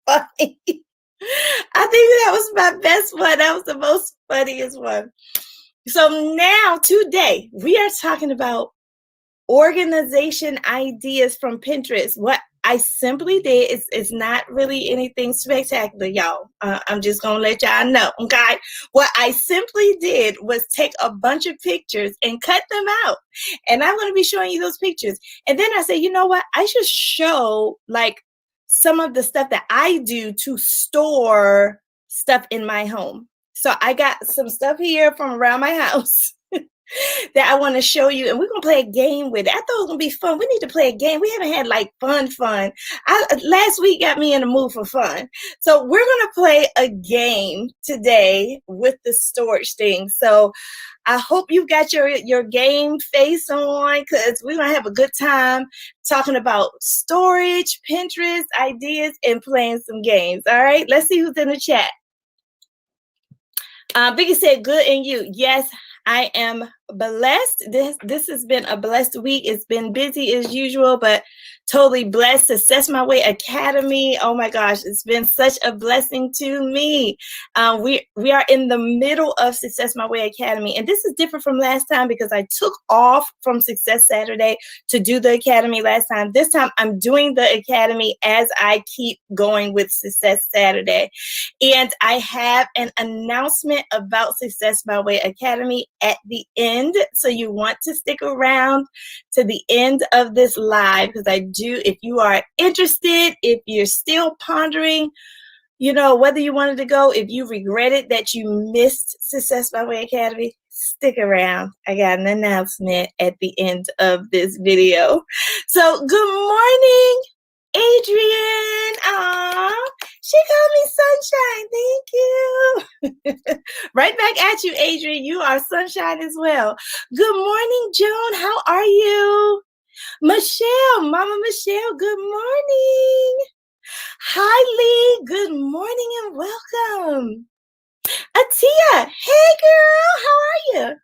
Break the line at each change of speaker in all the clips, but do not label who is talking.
funny. I think that was my best one. That was the most funniest one. So now today we are talking about organization ideas from Pinterest. What I simply did is not really anything spectacular, y'all. I'm just gonna let y'all know, okay? What I simply did was take a bunch of pictures and cut them out, and I'm gonna be showing you those pictures. And then I said, you know what? I should show like some of the stuff that I do to store stuff in my home. So I got some stuff here from around my house that I want to show you, and we're gonna play a game with it. I thought it was gonna be fun. We need to play a game. We haven't had like fun. Last week got me in the mood for fun, so we're gonna play a game today with the storage thing. So I hope you got your game face on, because we're gonna have a good time talking about storage, Pinterest ideas, and playing some games. All right, let's see who's in the chat. Biggie said, "Good, and you?" Yes, I am blessed. This has been a blessed week. It's been busy as usual, but totally blessed. Success My Way Academy. Oh my gosh, it's been such a blessing to me. We are in the middle of Success My Way Academy, and this is different from last time because I took off from Success Saturday to do the academy last time. This time I'm doing the academy as I keep going with Success Saturday. And I have an announcement about Success My Way Academy at the end. So you want to stick around to the end of this live, because I do, if you are interested, if you're still pondering, you know, whether you wanted to go, if you regretted that you missed Success My Way Academy, stick around. I got an announcement at the end of this video. So good morning, Adrian. Aww, she called me Sunshine. Thank you. Right back at you, Adrian. You are Sunshine as well. Good morning, Joan. How are you? Michelle, Mama Michelle, good morning. Hi, Lee. Good morning and welcome. Atia, hey, girl. How are you?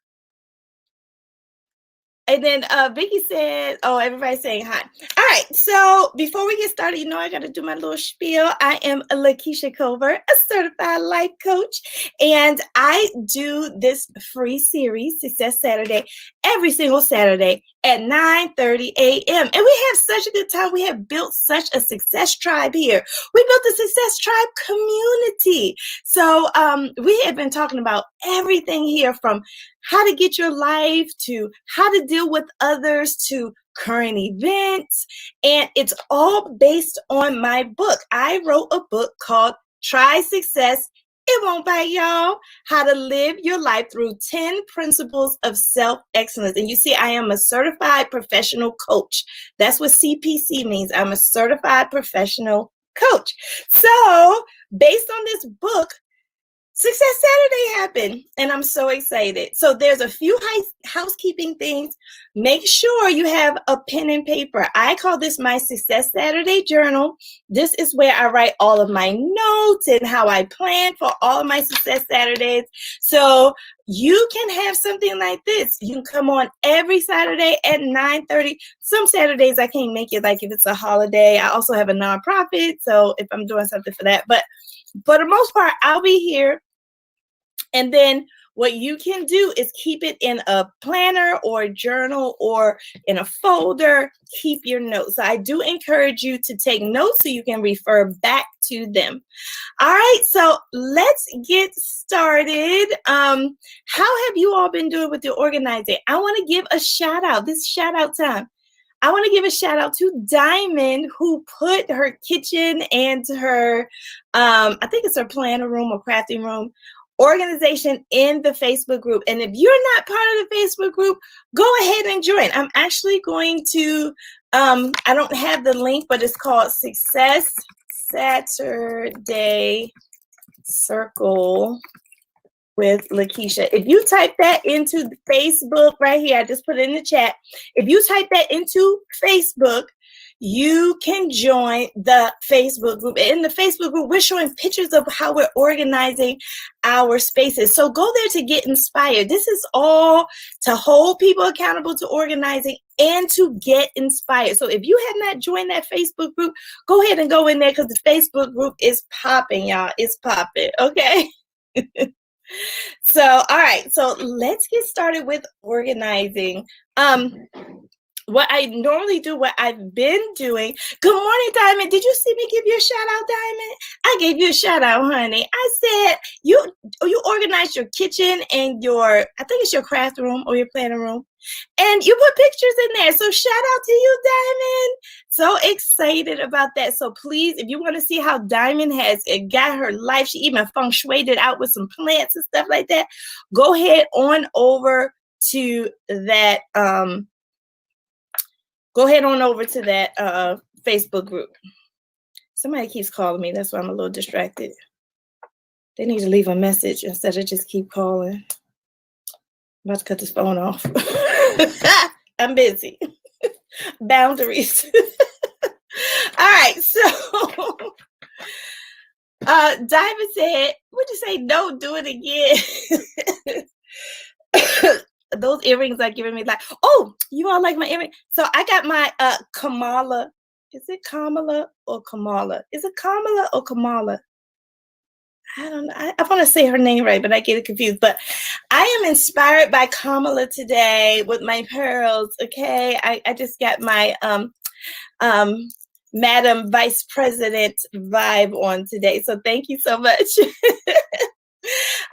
And then Vicky said, oh, everybody's saying hi. All right, so before we get started, you know I got to do my little spiel. I am Lakisha Covert, a certified life coach, and I do this free series, Success Saturday, every single Saturday at 9:30 a.m. And we have such a good time. We have built such a success tribe here. We built a success tribe community. So we have been talking about everything here, from how to get your life to how to deal with others to current events. And it's all based on my book. I wrote a book called Try Success, It Won't Bite, y'all. How to Live Your Life Through 10 Principles of Self-Excellence. And you see, I am a certified professional coach. That's what CPC means. I'm a certified professional coach. So based on this book, Success Saturday happened, and I'm so excited. So there's a few housekeeping things. Make sure you have a pen and paper. I call this my Success Saturday journal. This is where I write all of my notes and how I plan for all of my Success Saturdays. So you can have something like this. You can come on every Saturday at 9:30. Some Saturdays I can't make it, like if it's a holiday. I also have a nonprofit, so if I'm doing something for that. But for the most part, I'll be here. And then what you can do is keep it in a planner or a journal or in a folder. Keep your notes. So I do encourage you to take notes so you can refer back to them. All right, so let's get started. How have you all been doing with your organizing? I want to give a shout out. This shout out time. I want to give a shout out to Diamond, who put her kitchen and her, I think it's her planner room or crafting room, organization in the Facebook group. And if you're not part of the Facebook group, go ahead and join. I'm actually going to, I don't have the link, but it's called Success Saturday Circle with Lakisha. If you type that into Facebook right here, I just put it in the chat. If you type that into Facebook, you can join the Facebook group. In the Facebook group, we're showing pictures of how we're organizing our spaces. So go there to get inspired. This is all to hold people accountable to organizing and to get inspired. So if you have not joined that Facebook group, go ahead and go in there because the Facebook group is popping, y'all. It's popping, okay? So, all right. So let's get started with organizing. What I normally do, what I've been doing. Good morning, Diamond. Did you see me give you a shout out, Diamond? I gave you a shout out, honey. I said you organized your kitchen and your, I think it's your craft room or your planning room. And you put pictures in there. So shout out to you, Diamond. So excited about that. So please, if you want to see how Diamond has got her life, she even feng shuied it out with some plants and stuff like that. Go ahead on over to that. Go ahead on over to that Facebook group. Somebody keeps calling me. That's why I'm a little distracted. They need to leave a message instead of just keep calling. I'm about to cut this phone off. I'm busy. Boundaries. All right. So Diamond said, what'd you say? Don't do it again. Those earrings are giving me like, oh, you all like my earring? So I got my Kamala. Is it Kamala or Kamala? Is it Kamala or Kamala? I don't know. I want to say her name right, but I get it confused. But I am inspired by Kamala today with my pearls. Okay. I just got my Madam Vice President vibe on today. So thank you so much.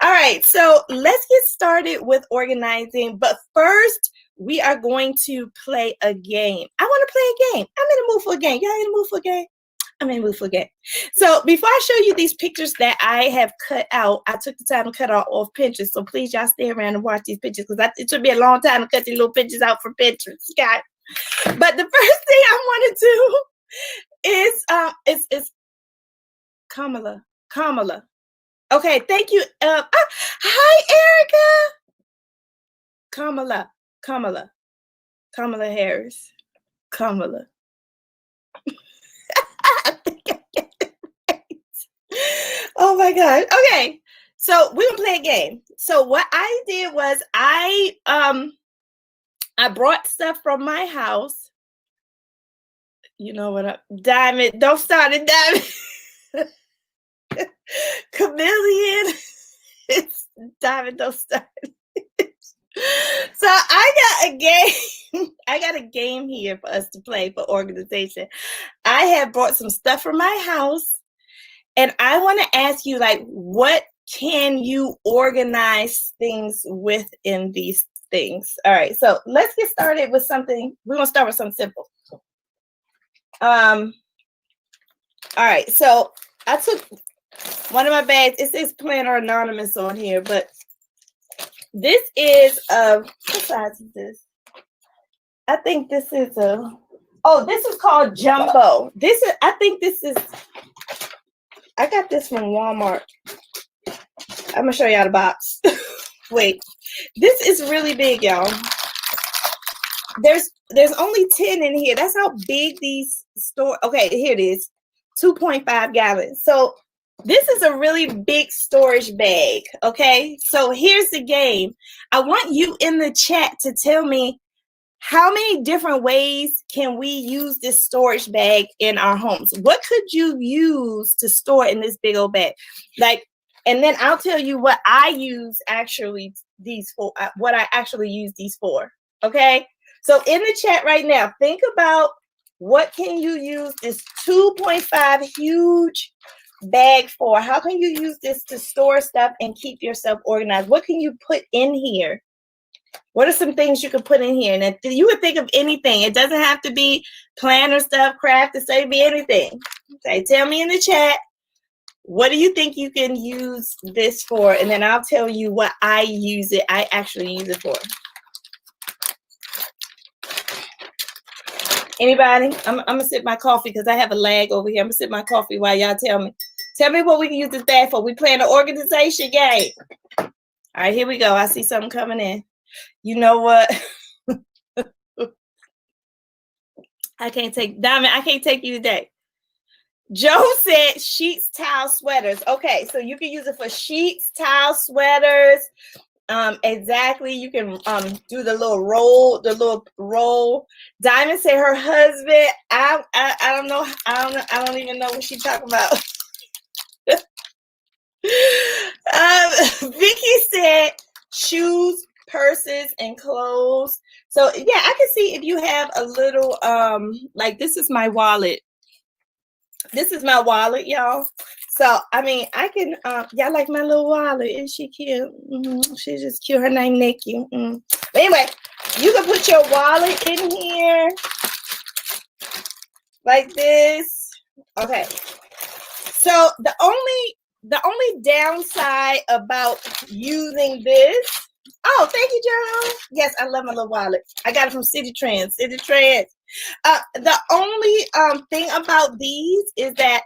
All right, so let's get started with organizing. But first, we are going to play a game. I want to play a game. I'm in the mood for a game. Y'all in the mood for a game? I'm in the mood for a game. So before I show you these pictures that I have cut out, I took the time to cut off Pinterest. So please, y'all stay around and watch these pictures because it took me a long time to cut these little pictures out for Pinterest, guys. But the first thing I want to do is Kamala. Kamala. Okay, thank you. Hi, Erica. Kamala Harris. Kamala. I think I get it right. Oh my God. Okay, so we're gonna play a game. So what I did was I brought stuff from my house. You know what? Diamond, don't start it, Diamond. Chameleon. It's Diamond, don't start. So I got a game. I got a game here for us to play for organization. I have brought some stuff from my house, and I want to ask you, like, what can you organize things within these things? All right, so let's get started with something. We're gonna start with something simple. All right, so I took one of my bags. It says Planner Anonymous on here, but this is what size is this? I think this is this is called Jumbo. I got this from Walmart. I'm gonna show y'all the box. Wait, this is really big, y'all. There's only 10 in here. That's how big these store. Okay, here it is, 2.5 gallons. So this is a really big storage bag. Okay, so here's the game. I want you in the chat to tell me how many different ways can we use this storage bag in our homes? What could you use to store in this big old bag? Like, and then I'll tell you what I use actually these for, what I actually use these for. Okay, so in the chat right now, think about what can you use this 2.5 huge bag for? How can you use this to store stuff and keep yourself organized? What can you put in here? What are some things you could put in here? And you would think of anything. It doesn't have to be planner stuff, craft, it could be anything. Okay, tell me in the chat, what do you think you can use this for? And then I'll tell you what I actually use it for. Anybody? I'm gonna sip my coffee because I have a lag over here. I'm gonna sip my coffee while y'all tell me. Tell me what we can use this bag for. We playing an organization game. All right, here we go. I see something coming in. You know what? I can't take Diamond. I can't take you today. Joe said sheets, towel, sweaters. Okay, so you can use it for sheets, towel, sweaters. Exactly. You can do the little roll. Diamond said her husband. I don't know. I don't even know what she's talking about. Vicky said shoes, purses, and clothes. So yeah, I can see if you have a little like this is my wallet. This is my wallet, y'all. So I mean, I can y'all like my little wallet. Is she cute? She's just cute. Her name Nikki. But anyway, you can put your wallet in here like this. Okay. So the only downside about using this. Oh, thank you, Joe. Yes, I love my little wallet. I got it from City Trends. City Trends. The only thing about these is that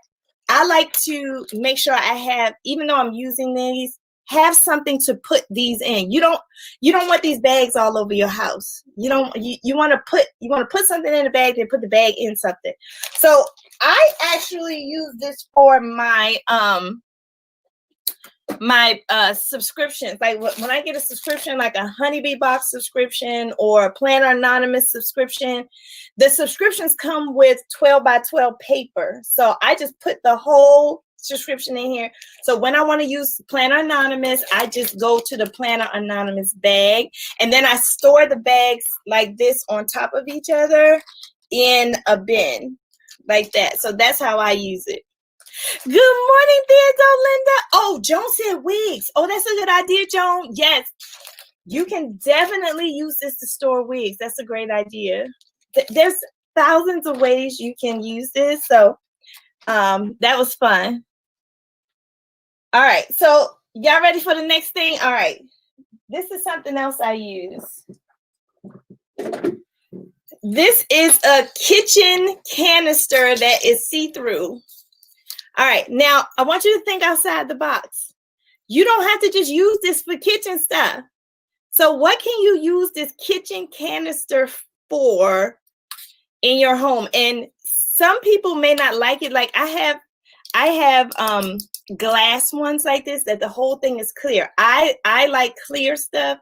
I like to make sure I have, even though I'm using these, have something to put these in. You don't want these bags all over your house. You want to put something in a bag, then put the bag in something. So I actually use this for my subscriptions. Like when I get a subscription, like a Honeybee Box subscription or a Planner Anonymous subscription, the subscriptions come with 12 by 12 paper. So I just put the whole subscription in here. So when I want to use Planner Anonymous, I just go to the Planner Anonymous bag, and then I store the bags like this on top of each other in a bin like that. So that's how I use it. Good morning, Theodore Linda. Oh, Joan said wigs. Oh, that's a good idea, Joan. Yes, you can definitely use this to store wigs. That's a great idea. There's thousands of ways you can use this. So that was fun. All right, so y'all ready for the next thing? All right, this is something else I use. This is a kitchen canister that is see-through. All right, now I want you to think outside the box. You don't have to just use this for kitchen stuff. So what can you use this kitchen canister for in your home? And some people may not like it. Like I have glass ones like this that the whole thing is clear. I like clear stuff,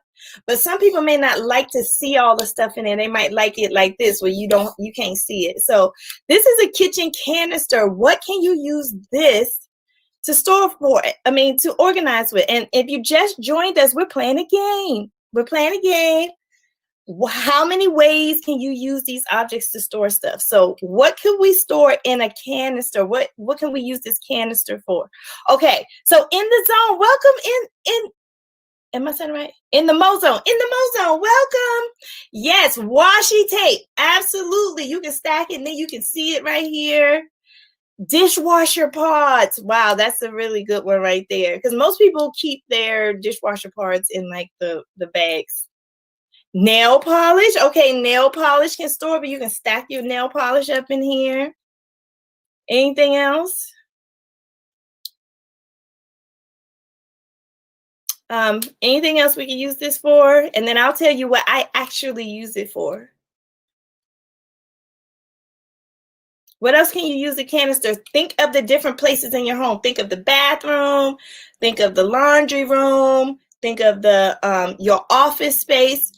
but some people may not like to see all the stuff in it. They might like it like this where you can't see it. So this is a kitchen canister. What can you use this to store for? I mean, to organize with. And if you just joined us, we're playing a game. We're playing a game. How many ways can you use these objects to store stuff? So what could we store in a canister? What can we use this canister for? Okay, so in the zone, welcome in am I saying right? In the Mo Zone. In the Mo Zone, welcome. Yes, washi tape. Absolutely. You can stack it and then you can see it right here. Dishwasher pods. Wow, that's a really good one right there. Because most people keep their dishwasher pods in like the bags. Nail polish. Okay, nail polish can store, but you can stack your nail polish up in here. Anything else? Anything else we can use this for? And then I'll tell you what I actually use it for. What else can you use the canister? Think of the different places in your home. Think of the bathroom. Think of the laundry room. Think of the your office space.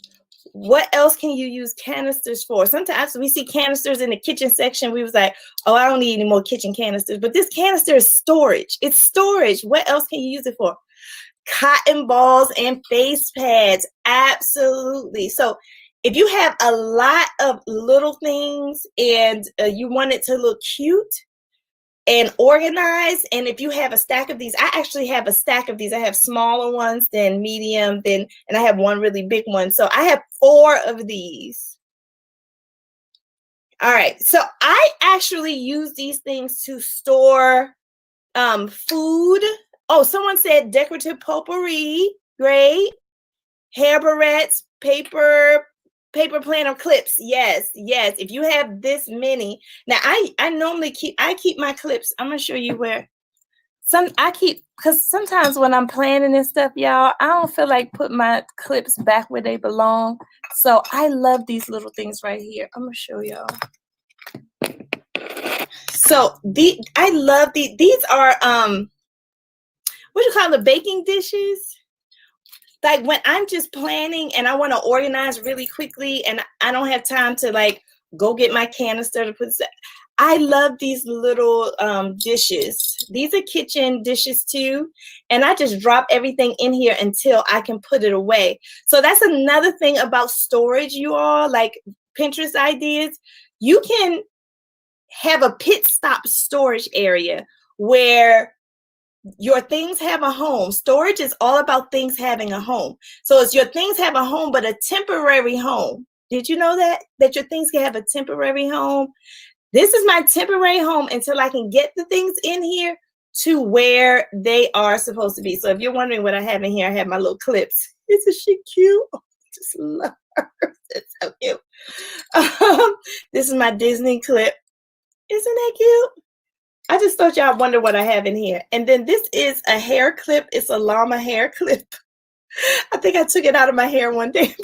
What else can you use canisters for? Sometimes we see canisters in the kitchen section. We was like, oh, I don't need any more kitchen canisters. But this canister is storage. It's storage. What else can you use it for? Cotton balls and face pads. Absolutely. So if you have a lot of little things and you want it to look cute and organized, and if you have a stack of these, I actually have a stack of these. I have smaller ones, then medium, and I have one really big one. So I have 4 of these. All right. So I actually use these things to store food. Oh, someone said decorative potpourri. Great. Hair barrettes, paper planner clips. Yes. If you have this many. Now I normally keep my clips. I'm gonna show you where because sometimes when I'm planning and stuff, y'all, I don't feel like putting my clips back where they belong. So I love these little things right here. I'm gonna show y'all. So I love these are what do you call the baking dishes? Like when I'm just planning and I want to organize really quickly and I don't have time to like go get my canister to put. I love these little dishes. These are kitchen dishes too. And I just drop everything in here until I can put it away. So that's another thing about storage, you all, like Pinterest ideas. You can have a pit stop storage area where your things have a home. Storage is all about things having a home. So it's your things have a home, but a temporary home. Did you know that your things can have a temporary home? This is my temporary home until I can get the things in here to where they are supposed to be. So if you're wondering what I have in here, I have my little clips. Isn't she cute? Oh, I just love her. It's so cute. This is my Disney clip. Isn't that cute? I just thought y'all wonder what I have in here. And then this is a hair clip. It's a llama hair clip. I think I took it out of my hair one day.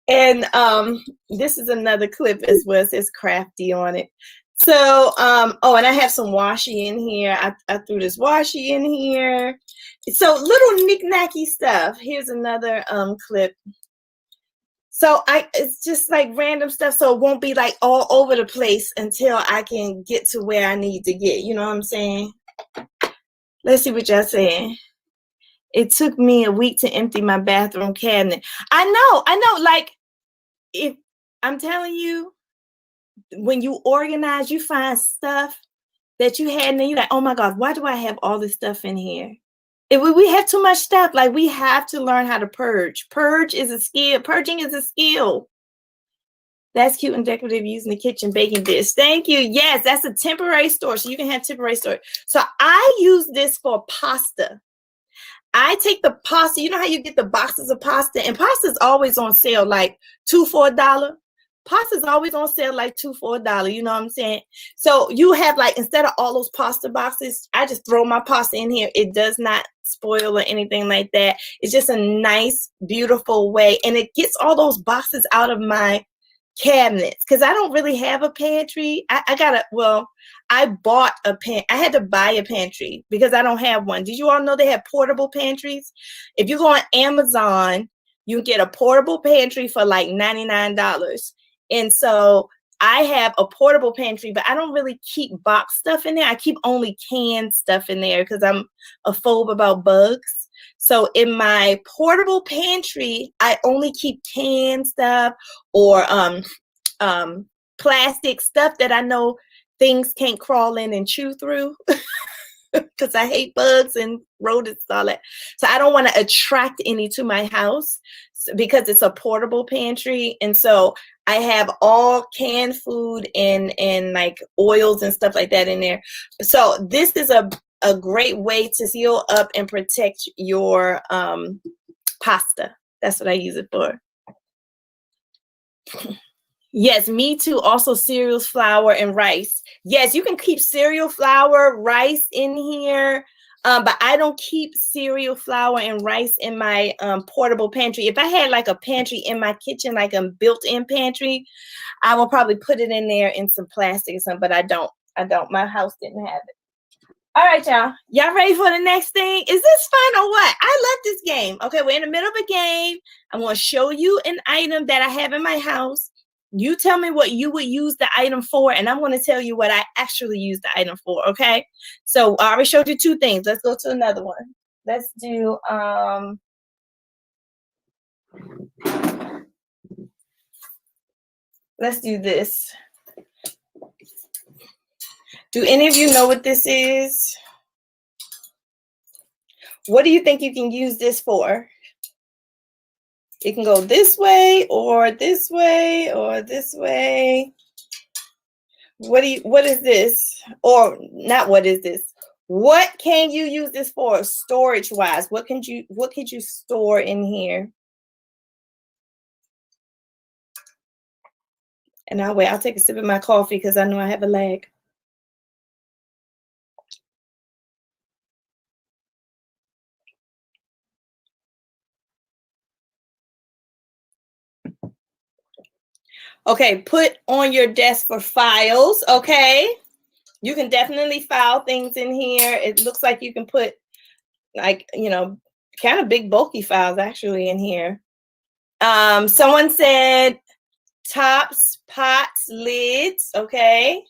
And this is another clip as well. It says crafty on it. So, oh, and I have some washi in here. I threw this washi in here. So little knick-knacky stuff. Here's another clip. So it's just like random stuff, so it won't be like all over the place until I can get to where I need to get. You know what I'm saying? Let's see what y'all saying. It took me a week to empty my bathroom cabinet. I know. Like, if I'm telling you, when you organize, you find stuff that you had, and then you're like, oh my God, why do I have all this stuff in here? If we have too much stuff, like we have to learn how to purge. Purge is a skill. Purging is a skill. That's cute and decorative using the kitchen baking dish. Thank you. Yes, that's a temporary storage. So you can have temporary storage. So I use this for pasta. I take the pasta. You know how you get the boxes of pasta? And pasta is always on sale, like $2 for $1. Pasta is always on sale, like $2 for $1. You know what I'm saying? So you have like, instead of all those pasta boxes, I just throw my pasta in here. It does not spoil or anything like that. It's just a nice, beautiful way. And it gets all those boxes out of my cabinets because I don't really have a pantry. I bought a I had to buy a pantry because I don't have one. Did you all know they have portable pantries? If you go on Amazon, you get a portable pantry for like $99. And so I have a portable pantry, but I don't really keep box stuff in there. I keep only canned stuff in there because I'm a phobe about bugs. So in my portable pantry, I only keep canned stuff or plastic stuff that I know things can't crawl in and chew through because I hate bugs and rodents and all that. So I don't want to attract any to my house because it's a portable pantry. And so I have all canned food and like oils and stuff like that in there. So this is a great way to seal up and protect your pasta. That's what I use it for. Yes, me too. Also cereals, flour, and rice. Yes, you can keep cereal, flour, rice in here. But I don't keep cereal, flour, and rice in my portable pantry. If I had like a pantry in my kitchen, like a built-in pantry, I will probably put it in there in some plastic or something, but I don't. My house didn't have it. All right, y'all. Y'all ready for the next thing? Is this fun or what? I love this game. Okay, we're in the middle of a game. I'm going to show you an item that I have in my house. You tell me what you would use the item for, and I'm going to tell you what I actually use the item for, okay? So I already showed you two things. Let's go to another one. Let's do this. Do any of you know what this is? What do you think you can use this for? It can go this way or this way or this way. What is this? Or not what is this? What can you use this for storage wise? What could you store in here? And I'll take a sip of my coffee because I know I have a lag. Okay, put on your desk for files, okay? You can definitely file things in here. It looks like you can put like, kind of big bulky files actually in here. Someone said tops, pots, lids, okay?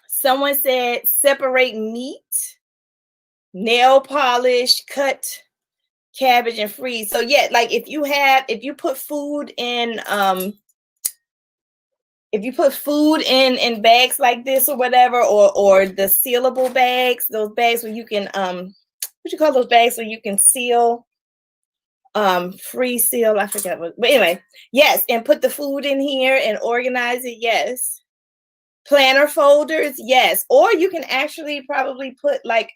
Someone said separate meat, nail polish, cut cabbage and freeze. So yeah, like if you put food in bags like this or whatever, or the sealable bags, those bags where you can what you call those bags where you can seal, free seal, I forget what, but anyway, yes, and put the food in here and organize it, yes. Planner folders, yes. Or you can actually probably put like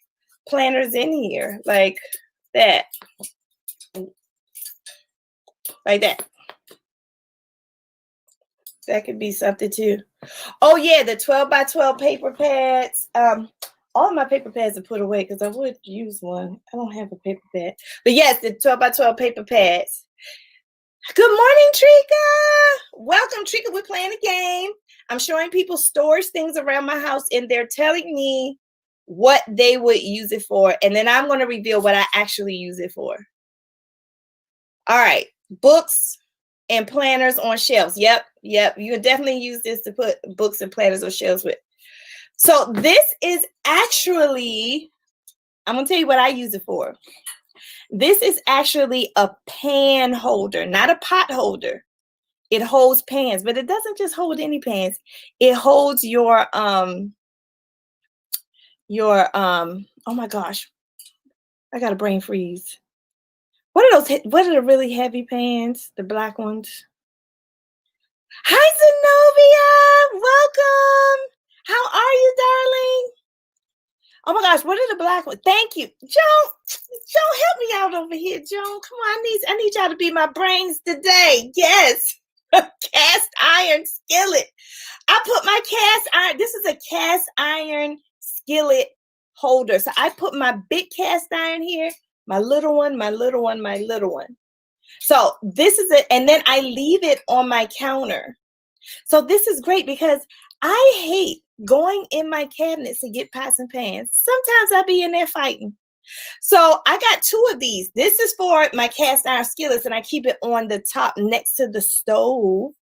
planners in here like that. Like that. That could be something too. Oh yeah, the 12 by 12 paper pads. All of my paper pads are put away because I would use one. I don't have a paper pad. But yes, the 12 by 12 paper pads. Good morning, Trika. Welcome, Trika. We're playing a game. I'm showing people storage things around my house, and they're telling me what they would use it for. And then I'm going to reveal what I actually use it for. All right. Books and planners on shelves. Yep. You can definitely use this to put books and planners on shelves with. So this is actually, I'm going to tell you what I use it for. This is actually a pan holder, not a pot holder. It holds pans, but it doesn't just hold any pans. It holds your oh my gosh, I got a brain freeze. What are those? What are the really heavy pans? The black ones. Hi, Zenobia. Welcome. How are you, darling? Oh my gosh, what are the black ones? Thank you, Joan. Joan, help me out over here, Joan. Come on, I need y'all to be my brains today. Yes. Cast iron skillet. I put my cast iron. This is a cast iron skillet holder. So I put my big cast iron here, my little one, my little one, my little one. So this is it. And then I leave it on my counter. So this is great because I hate going in my cabinets to get pots and pans. Sometimes I be in there fighting. So I got 2 of these. This is for my cast iron skillets, and I keep it on the top next to the stove.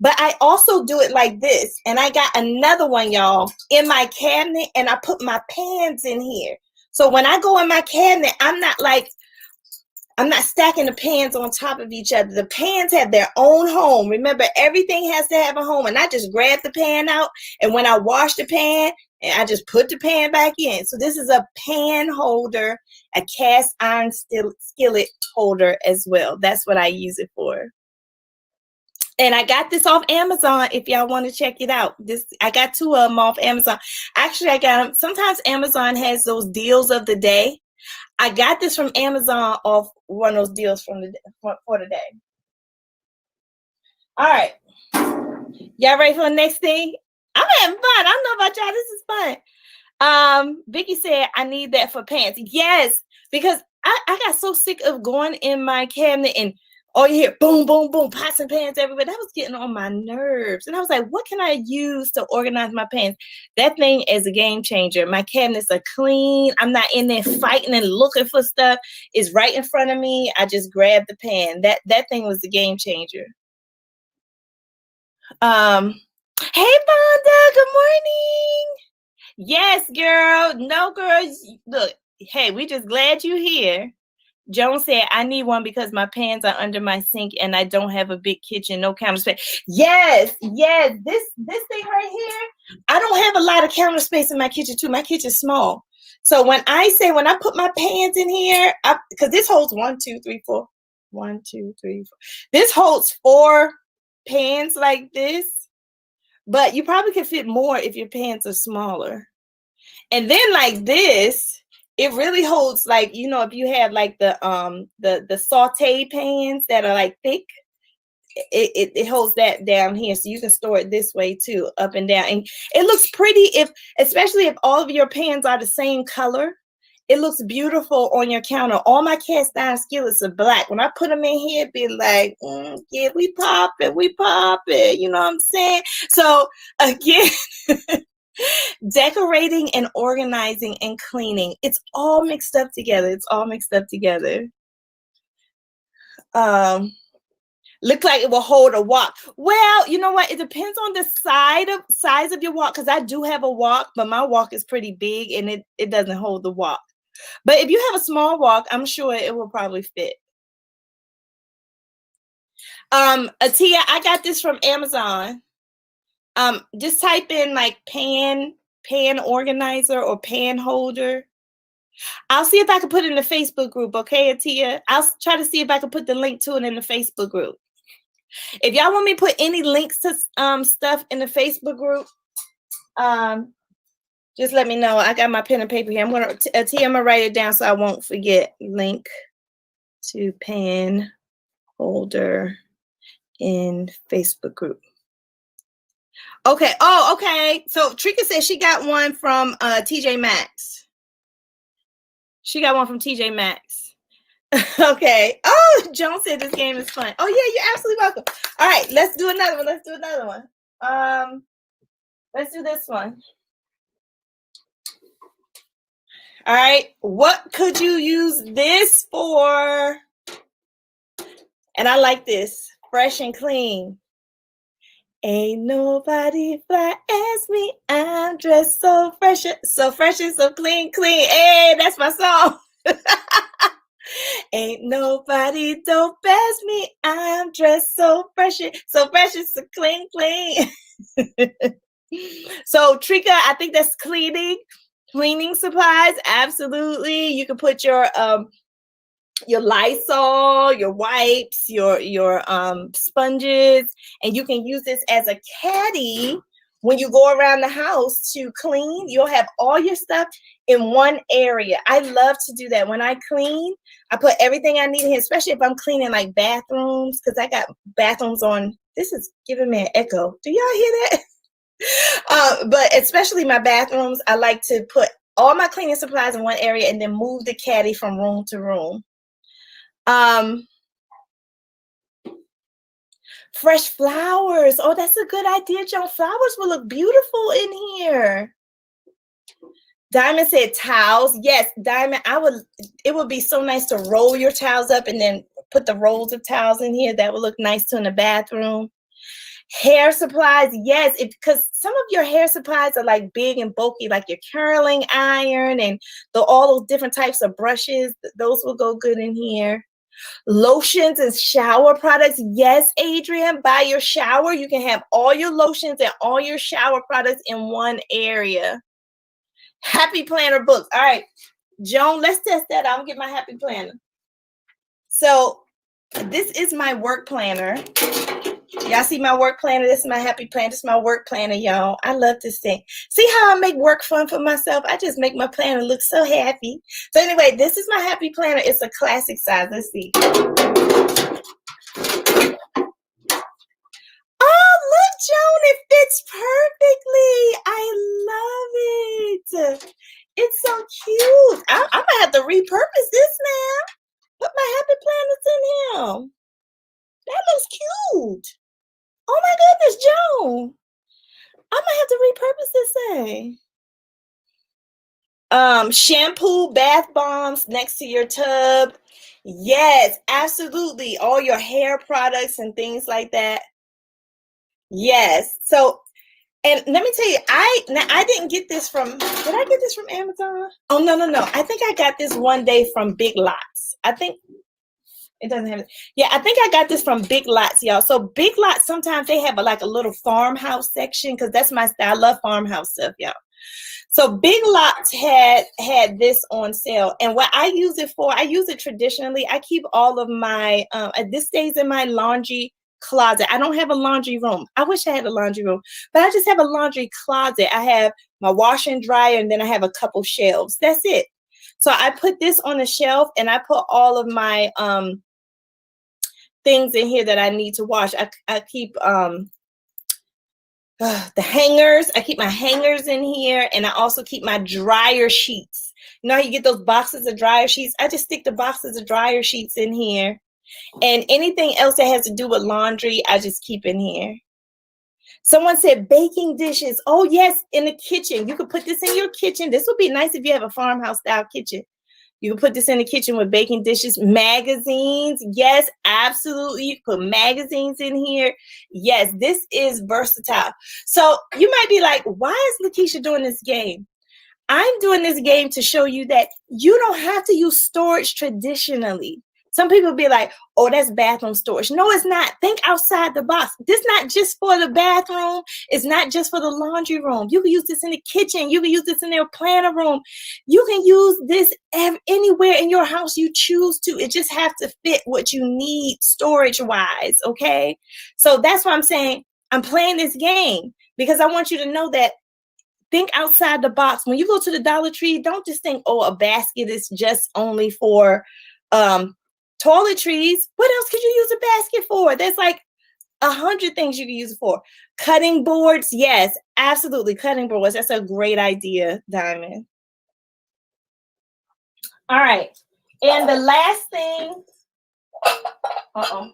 But I also do it like this. And I got another one, y'all, in my cabinet, and I put my pans in here. So when I go in my cabinet, I'm not stacking the pans on top of each other. The pans have their own home. Remember, everything has to have a home. And I just grab the pan out, and when I wash the pan, and I just put the pan back in. So this is a pan holder, a cast iron skillet holder as well. That's what I use it for. And I got this off Amazon if y'all want to check it out. I got 2 of them off Amazon. Actually, I got them. Sometimes Amazon has those deals of the day. I got this from Amazon off one of those deals for the day. All right. Y'all ready for the next thing? I'm having fun. I don't know about y'all. This is fun. Vicky said, I need that for pants. Yes, because I got so sick of going in my cabinet and all you hear, boom, boom, boom, pots and pans everywhere. That was getting on my nerves. And I was like, what can I use to organize my pans? That thing is a game changer. My cabinets are clean. I'm not in there fighting and looking for stuff. It's right in front of me. I just grab the pan. That thing was a game changer. Hey, Vonda, good morning. Yes, girl. No, girls. Look, hey, we just glad you're here. Joan said, I need one because my pans are under my sink and I don't have a big kitchen, no counter space. Yes. This thing right here, I don't have a lot of counter space in my kitchen too. My kitchen's small. So when I put my pans in here, because this holds 1, 2, 3, 4. 1, 2, 3, 4. This holds 4 pans like this, but you probably could fit more if your pans are smaller. And then like this, it really holds, like, if you have like the saute pans that are like thick, it holds that down here, so you can store it this way too, up and down. And it looks pretty especially if all of your pans are the same color It looks beautiful on your counter. All my cast iron skillets are black. When I put them in here, be like, yeah, we pop it, we pop it. You know what I'm saying? So again, decorating and organizing and cleaning, it's all mixed up together. It's all mixed up together. Look like it will hold a wok. Well, you know what? It depends on the size of your wok, because I do have a wok, but my wok is pretty big and it doesn't hold the wok. But if you have a small wok, I'm sure it will probably fit. Atia, I got this from Amazon. Just type in like pan organizer or pan holder. I'll see if I can put it in the Facebook group, okay, Atia? I'll try to see if I can put the link to it in the Facebook group. If y'all want me to put any links to stuff in the Facebook group, just let me know. I got my pen and paper here. I'm gonna write it down so I won't forget. Link to pan holder in Facebook group. Okay. Oh, okay. So Trika said she got one from TJ Maxx. She got one from TJ Maxx. Okay. Oh, Joan said this game is fun. Oh yeah, you're absolutely welcome. All right, let's do another one. Let's do this one. All right, what could you use this for? And I like this, fresh and clean. Ain't nobody fly as me. I'm dressed so fresh and so clean. Hey, that's my song. Ain't nobody dope as me. I'm dressed so fresh and so clean. So Trika, I think that's cleaning supplies. Absolutely. You can put your Lysol, your wipes, your sponges, and you can use this as a caddy when you go around the house to clean. You'll have all your stuff in one area. I love to do that. When I clean, I put everything I need in here, especially if I'm cleaning like bathrooms, because I got bathrooms on. This is giving me an echo. Do y'all hear that? But especially my bathrooms, I like to put all my cleaning supplies in one area and then move the caddy from room to room. Fresh flowers. Oh, that's a good idea, John. Flowers will look beautiful in here. Diamond said towels. Yes, Diamond, it would be so nice to roll your towels up and then put the rolls of towels in here. That would look nice too in the bathroom. Hair supplies, yes, because some of your hair supplies are like big and bulky, like your curling iron and all those different types of brushes. Those will go good in here. Lotions and shower products. Yes, Adrian, by your shower, you can have all your lotions and all your shower products in one area. Happy Planner books. All right, Joan, let's test that. I'll get my Happy Planner. So this is my work planner. Y'all see my work planner? This is my Happy Planner. This is my work planner, y'all. I love this thing. See how I make work fun for myself? I just make my planner look so happy. So anyway, this is my Happy Planner. It's a classic size. Let's see. Oh, look, Joan, it fits perfectly. I love it. It's so cute. I'm going to have to repurpose this now. Put my Happy Planners in here. That looks cute. Oh my goodness, Joan. I might have to repurpose this thing. Shampoo, bath bombs next to your tub. Yes, absolutely. All your hair products and things like that. Yes. So, and let me tell you, I didn't get this did I get this from Amazon? Oh, no. I think I got this one day from Big Lots. I think it doesn't have it. Yeah, I think I got this from Big Lots, y'all. So Big Lots, sometimes they have a little farmhouse section, because that's my style. I love farmhouse stuff, y'all. So Big Lots had this on sale. And what I use it for, I use it traditionally. I keep all of my, this stays in my laundry closet. I don't have a laundry room. I wish I had a laundry room, but I just have a laundry closet. I have my washer and dryer, and then I have a couple shelves. That's it. So I put this on the shelf, and I put all of my things in here that I need to wash. I keep The hangers. I keep my hangers in here, and I also keep my dryer sheets. You know how you get those boxes of dryer sheets? I just stick the boxes of dryer sheets in here. And anything else that has to do with laundry, I just keep in here. Someone said baking dishes. Oh, yes, in the kitchen. You could put this in your kitchen. This would be nice if you have a farmhouse style kitchen. You can put this in the kitchen with baking dishes, magazines. Yes, absolutely. You can put magazines in here. Yes, this is versatile. So you might be like, why is Lakisha doing this game? I'm doing this game to show you that you don't have to use storage traditionally. Some people be like, oh, that's bathroom storage. No, it's not. Think outside the box. This is not just for the bathroom. It's not just for the laundry room. You can use this in the kitchen. You can use this in your planner room. You can use this anywhere in your house you choose to. It just has to fit what you need storage-wise, okay? So that's why I'm saying I'm playing this game because I want you to know that think outside the box. When you go to the Dollar Tree, don't just think, oh, a basket is just only for toiletries. What else could you use a basket for? There's like 100 things you can use it for. Cutting boards. Yes, absolutely. Cutting boards. That's a great idea, Diamond. All right. And the last thing. Uh-oh.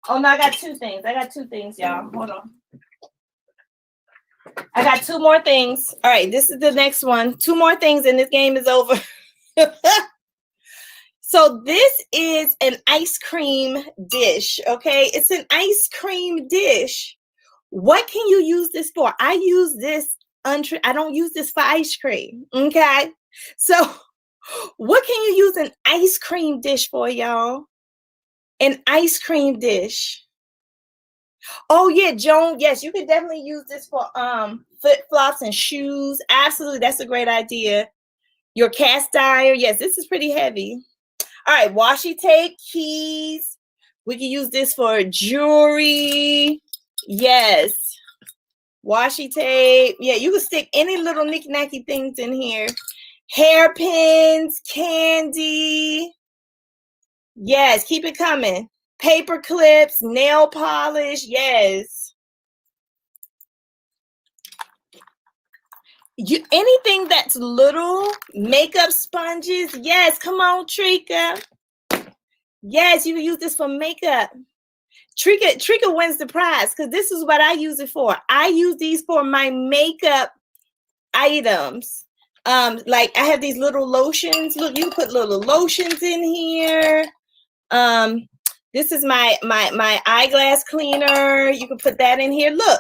Oh, no, I got two things. Y'all. Hold on. I got two more things. All right, this is the next one. Two more things and this game is over. So this is an ice cream dish, okay? It's an ice cream dish. What can you use this for? I use this, I don't use this for ice cream, okay? So what can you use an ice cream dish for, y'all? An ice cream dish. Oh yeah, Joan. Yes, you can definitely use this for flip flops and shoes. Absolutely, that's a great idea. Your cast iron. Yes, this is pretty heavy. All right, washi tape, keys. We can use this for jewelry. Yes, washi tape. Yeah, you can stick any little knick-knacky things in here. Hairpins, candy. Yes, keep it coming. Paper clips, nail polish. Yes. Anything that's little, makeup sponges. Yes, come on, Trika. Yes, you can use this for makeup. Trika wins the prize because this is what I use it for. I use these for my makeup items. Like I have these little lotions. Look, you can put little lotions in here. This is my eyeglass cleaner. You can put that in here. Look,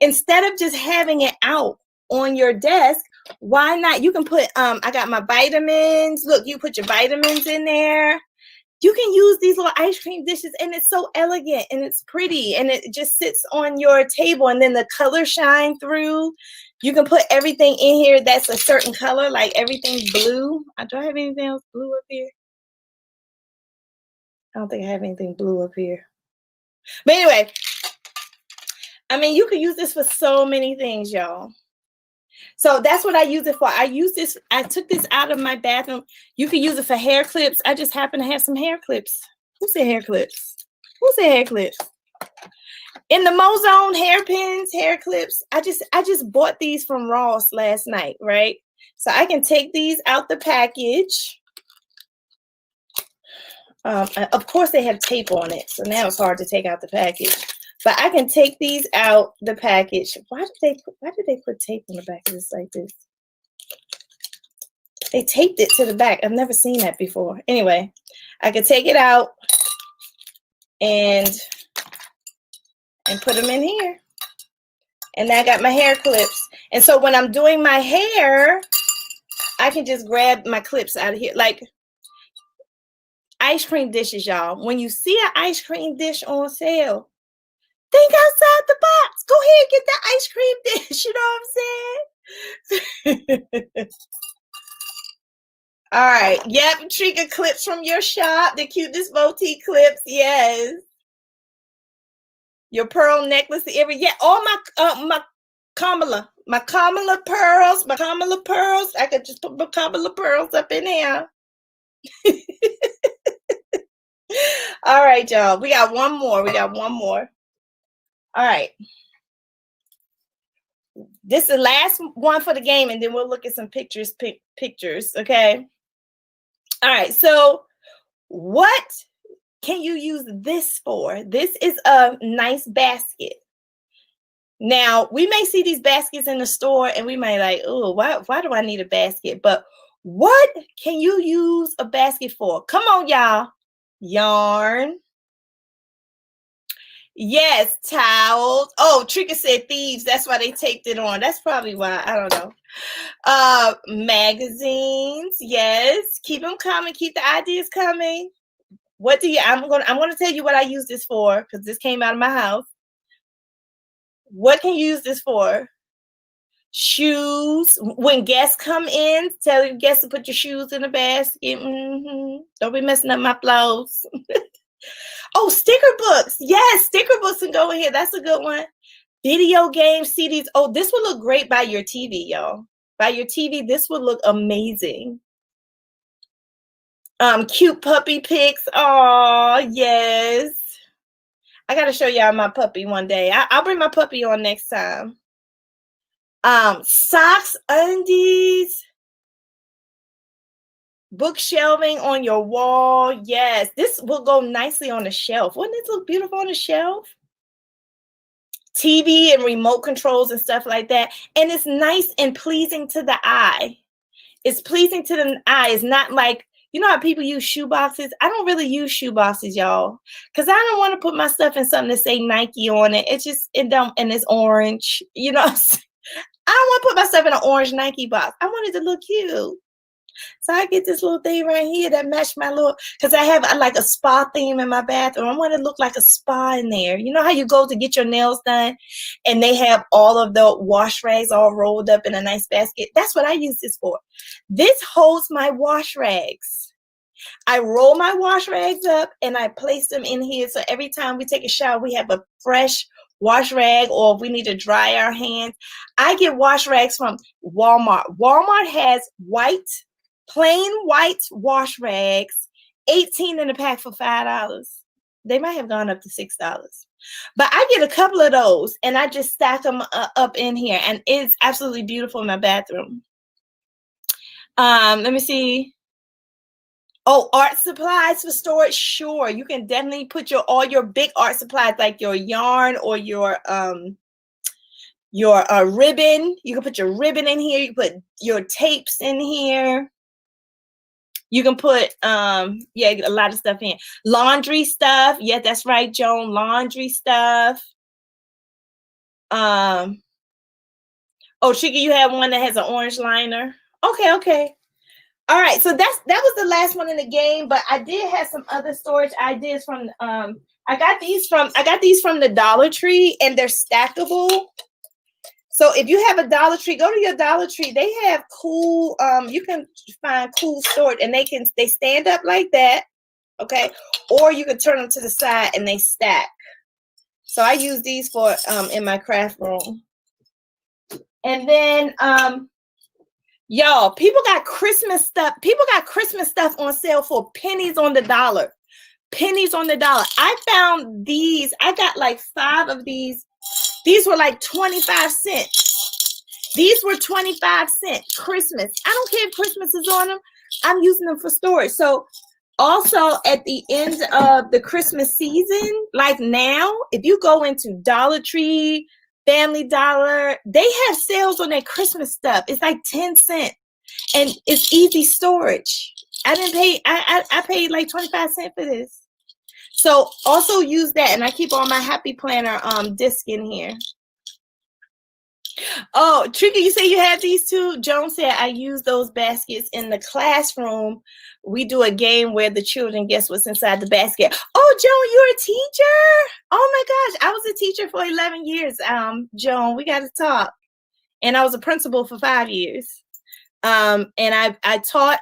instead of just having it out on your desk, why not? You can put I got my vitamins. Look, you put your vitamins in there. You can use these little ice cream dishes and it's so elegant and it's pretty and it just sits on your table and then the color shine through. You can put everything in here that's a certain color, like everything's blue. Do I have anything else blue up here? I don't think I have anything blue up here. But anyway, I mean, you can use this for so many things, y'all. So that's what I use it for. I took this out of my bathroom. You can use it for hair clips. I just happen to have some hair clips. Who said hair clips? Who said hair clips? In the Mozone hairpins, hair clips. I just bought these from Ross last night, right? So I can take these out the package. Of course, they have tape on it, so now it's hard to take out the package. But I can take these out the package. Why did they put tape on the back of this like this? They taped it to the back. I've never seen that before. Anyway, I could take it out and put them in here. And I got my hair clips. And so when I'm doing my hair, I can just grab my clips out of here. Like ice cream dishes, y'all. When you see an ice cream dish on sale, think outside the box. Go ahead and get that ice cream dish. You know what I'm saying? All right. Yep. Trigger clips from your shop. The cutest boutique clips. Yes. Your pearl necklace. All my Kamala. My Kamala pearls. I could just put my Kamala pearls up in here. All right, y'all. We got one more. All right. This is the last one for the game, and then we'll look at some pictures. Okay. All right. So, what can you use this for? This is a nice basket. Now, we may see these baskets in the store, and we might like, oh, why do I need a basket? But what can you use a basket for? Come on, y'all. Yarn. Yes, towels. Oh, Trika said thieves. That's why they taped it on. That's probably why. I don't know. Magazines. Yes, keep them coming. Keep the ideas coming. What do you? I'm gonna tell you what I use this for because this came out of my house. What can you use this for? Shoes. When guests come in, tell your guests to put your shoes in the basket. Don't be messing up my clothes. Oh, sticker books. Yes, sticker books can go in here. That's a good one. Video game CDs. Oh, this would look great by your TV, y'all. By your TV, this would look amazing. Cute puppy pics. Oh, yes. I gotta show y'all my puppy one day. I'll bring my puppy on next time. Socks, undies, book shelving on your wall. Yes, this will go nicely on the shelf. Wouldn't this look beautiful on the shelf? TV and remote controls and stuff like that. And it's nice and pleasing to the eye. It's pleasing to the eye. It's not like, you know how people use shoe boxes? I don't really use shoe boxes, y'all, because I don't want to put my stuff in something that say Nike on it. And it's orange. You know, I don't want to put my stuff in an orange Nike box. I want it to look cute. So I get this little thing right here that matched my little, because I have like a spa theme in my bathroom. I want to look like a spa in there. You know how you go to get your nails done and they have all of the wash rags all rolled up in a nice basket? That's what I use this for. This holds my wash rags. I roll my wash rags up and I place them in here. So every time we take a shower, we have a fresh wash rag, or if we need to dry our hands. I get wash rags from Walmart. Walmart has plain white wash rags, 18 in a pack for $5. They might have gone up to $6. But I get a couple of those and I just stack them up in here, and it's absolutely beautiful in my bathroom. Let me see. Oh, art supplies for storage. Sure, you can definitely put all your big art supplies like your yarn or your ribbon. You can put your ribbon in here. You can put your tapes in here. You can put a lot of stuff in. Laundry stuff. Yeah, that's right, Joan. Laundry stuff. Oh, Chika, you have one that has an orange liner. Okay. All right, so that was the last one in the game, but I did have some other storage ideas from I got these from the Dollar Tree, and they're stackable. So if you have a Dollar Tree, go to your Dollar Tree. They have cool, you can find cool storage, and they stand up like that, okay? Or you can turn them to the side and they stack. So I use these for in my craft room. And then y'all, people got Christmas stuff. People got Christmas stuff on sale for pennies on the dollar. Pennies on the dollar. I found these. I got like 5 of these. These were like 25 cents. These were 25 cents. Christmas. I don't care if Christmas is on them. I'm using them for storage. So also at the end of the Christmas season, like now, if you go into Dollar Tree, Family Dollar, they have sales on their Christmas stuff. It's like 10 cents and it's easy storage. I didn't pay, I paid like 25 cents for this. So also use that, and I keep all my Happy Planner disc in here. Oh, Trika, you say you have these too? Joan said I use those baskets in the classroom. We do a game where the children guess what's inside the basket. Oh, Joan, you're a teacher? Oh my gosh, I was a teacher for 11 years. Joan, we got to talk. And I was a principal for 5 years. And I taught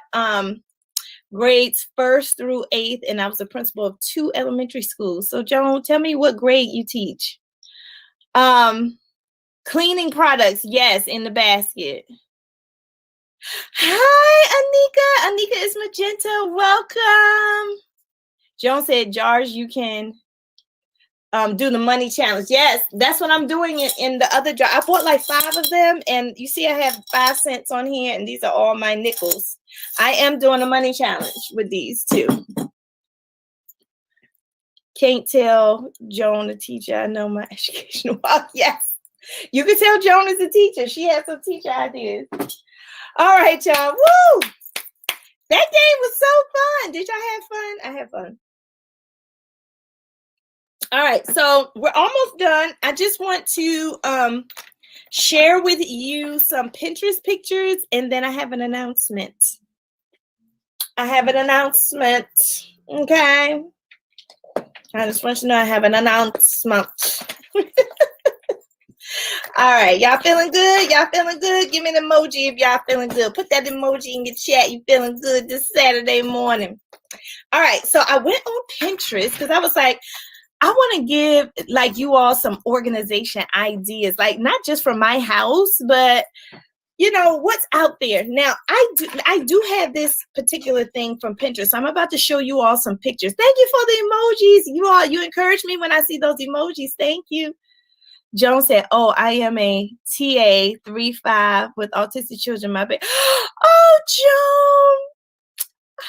grades 1st through 8th, and I was a principal of 2 elementary schools. So, Joan, tell me what grade you teach. Cleaning products, yes, in the basket. Hi, Anika. Anika is magenta. Welcome. Joan said jars you can do the money challenge. Yes, that's what I'm doing in the other jar. I bought like 5 of them, and you see I have 5 cents on here, and these are all my nickels. I am doing a money challenge with these too. Can't tell Joan a teacher. I know my educational. Yes, you can tell Joan is a teacher. She has some teacher ideas. All right, y'all. Woo! That game was so fun. Did y'all have fun? I had fun. All right, so we're almost done. I just want to share with you some Pinterest pictures, and then I have an announcement. Okay. I just want you to know I have an announcement. All right, y'all feeling good? Y'all feeling good? Give me an emoji if y'all feeling good. Put that emoji in your chat. You feeling good this Saturday morning? All right, so I went on Pinterest because I was like, I want to give like you all some organization ideas, like not just for my house, but you know what's out there. Now I do have this particular thing from Pinterest. So I'm about to show you all some pictures. Thank you for the emojis. You encourage me when I see those emojis. Thank you. Joan said, "Oh, I am a TA 3-5 with autistic children. My baby." Oh, Joan.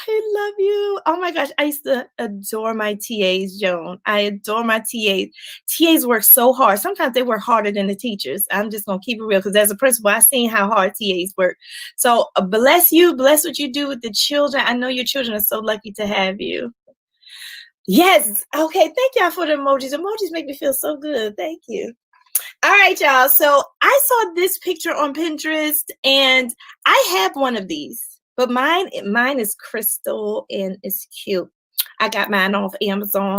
I love you. Oh my gosh. I used to adore my TAs, Joan. I adore my TAs. TAs work so hard. Sometimes they work harder than the teachers. I'm just going to keep it real because as a principal, I've seen how hard TAs work. So bless you. Bless what you do with the children. I know your children are so lucky to have you. Yes. Okay. Thank y'all for the emojis. Emojis make me feel so good. Thank you. All right, y'all. So I saw this picture on Pinterest and I have one of these. But mine is crystal and it's cute. I got mine off Amazon.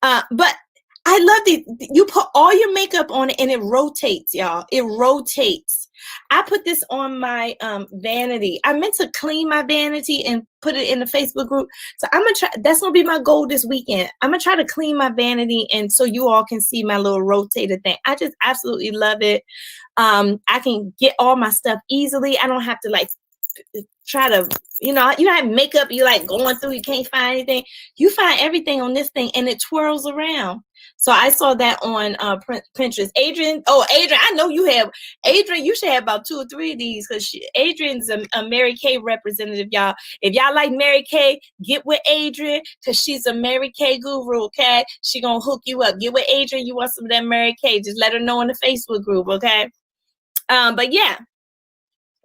But I love these. You put all your makeup on it and it rotates, y'all. It rotates. I put this on my vanity. I meant to clean my vanity and put it in the Facebook group. So I'm gonna try. That's gonna be my goal this weekend. I'm gonna try to clean my vanity and so you all can see my little rotated thing. I just absolutely love it. I can get all my stuff easily. I don't have to like try to, you have makeup, you like going through, you can't find anything. You find everything on this thing and it twirls around. So I saw that on Pinterest. Adrian, I know you have. Adrian, you should have about 2 or 3 of these because Adrian's a Mary Kay representative, y'all. If y'all like Mary Kay, get with Adrian because she's a Mary Kay guru, okay? She gonna hook you up. Get with Adrian. You want some of that Mary Kay, just let her know in the Facebook group, okay? But yeah,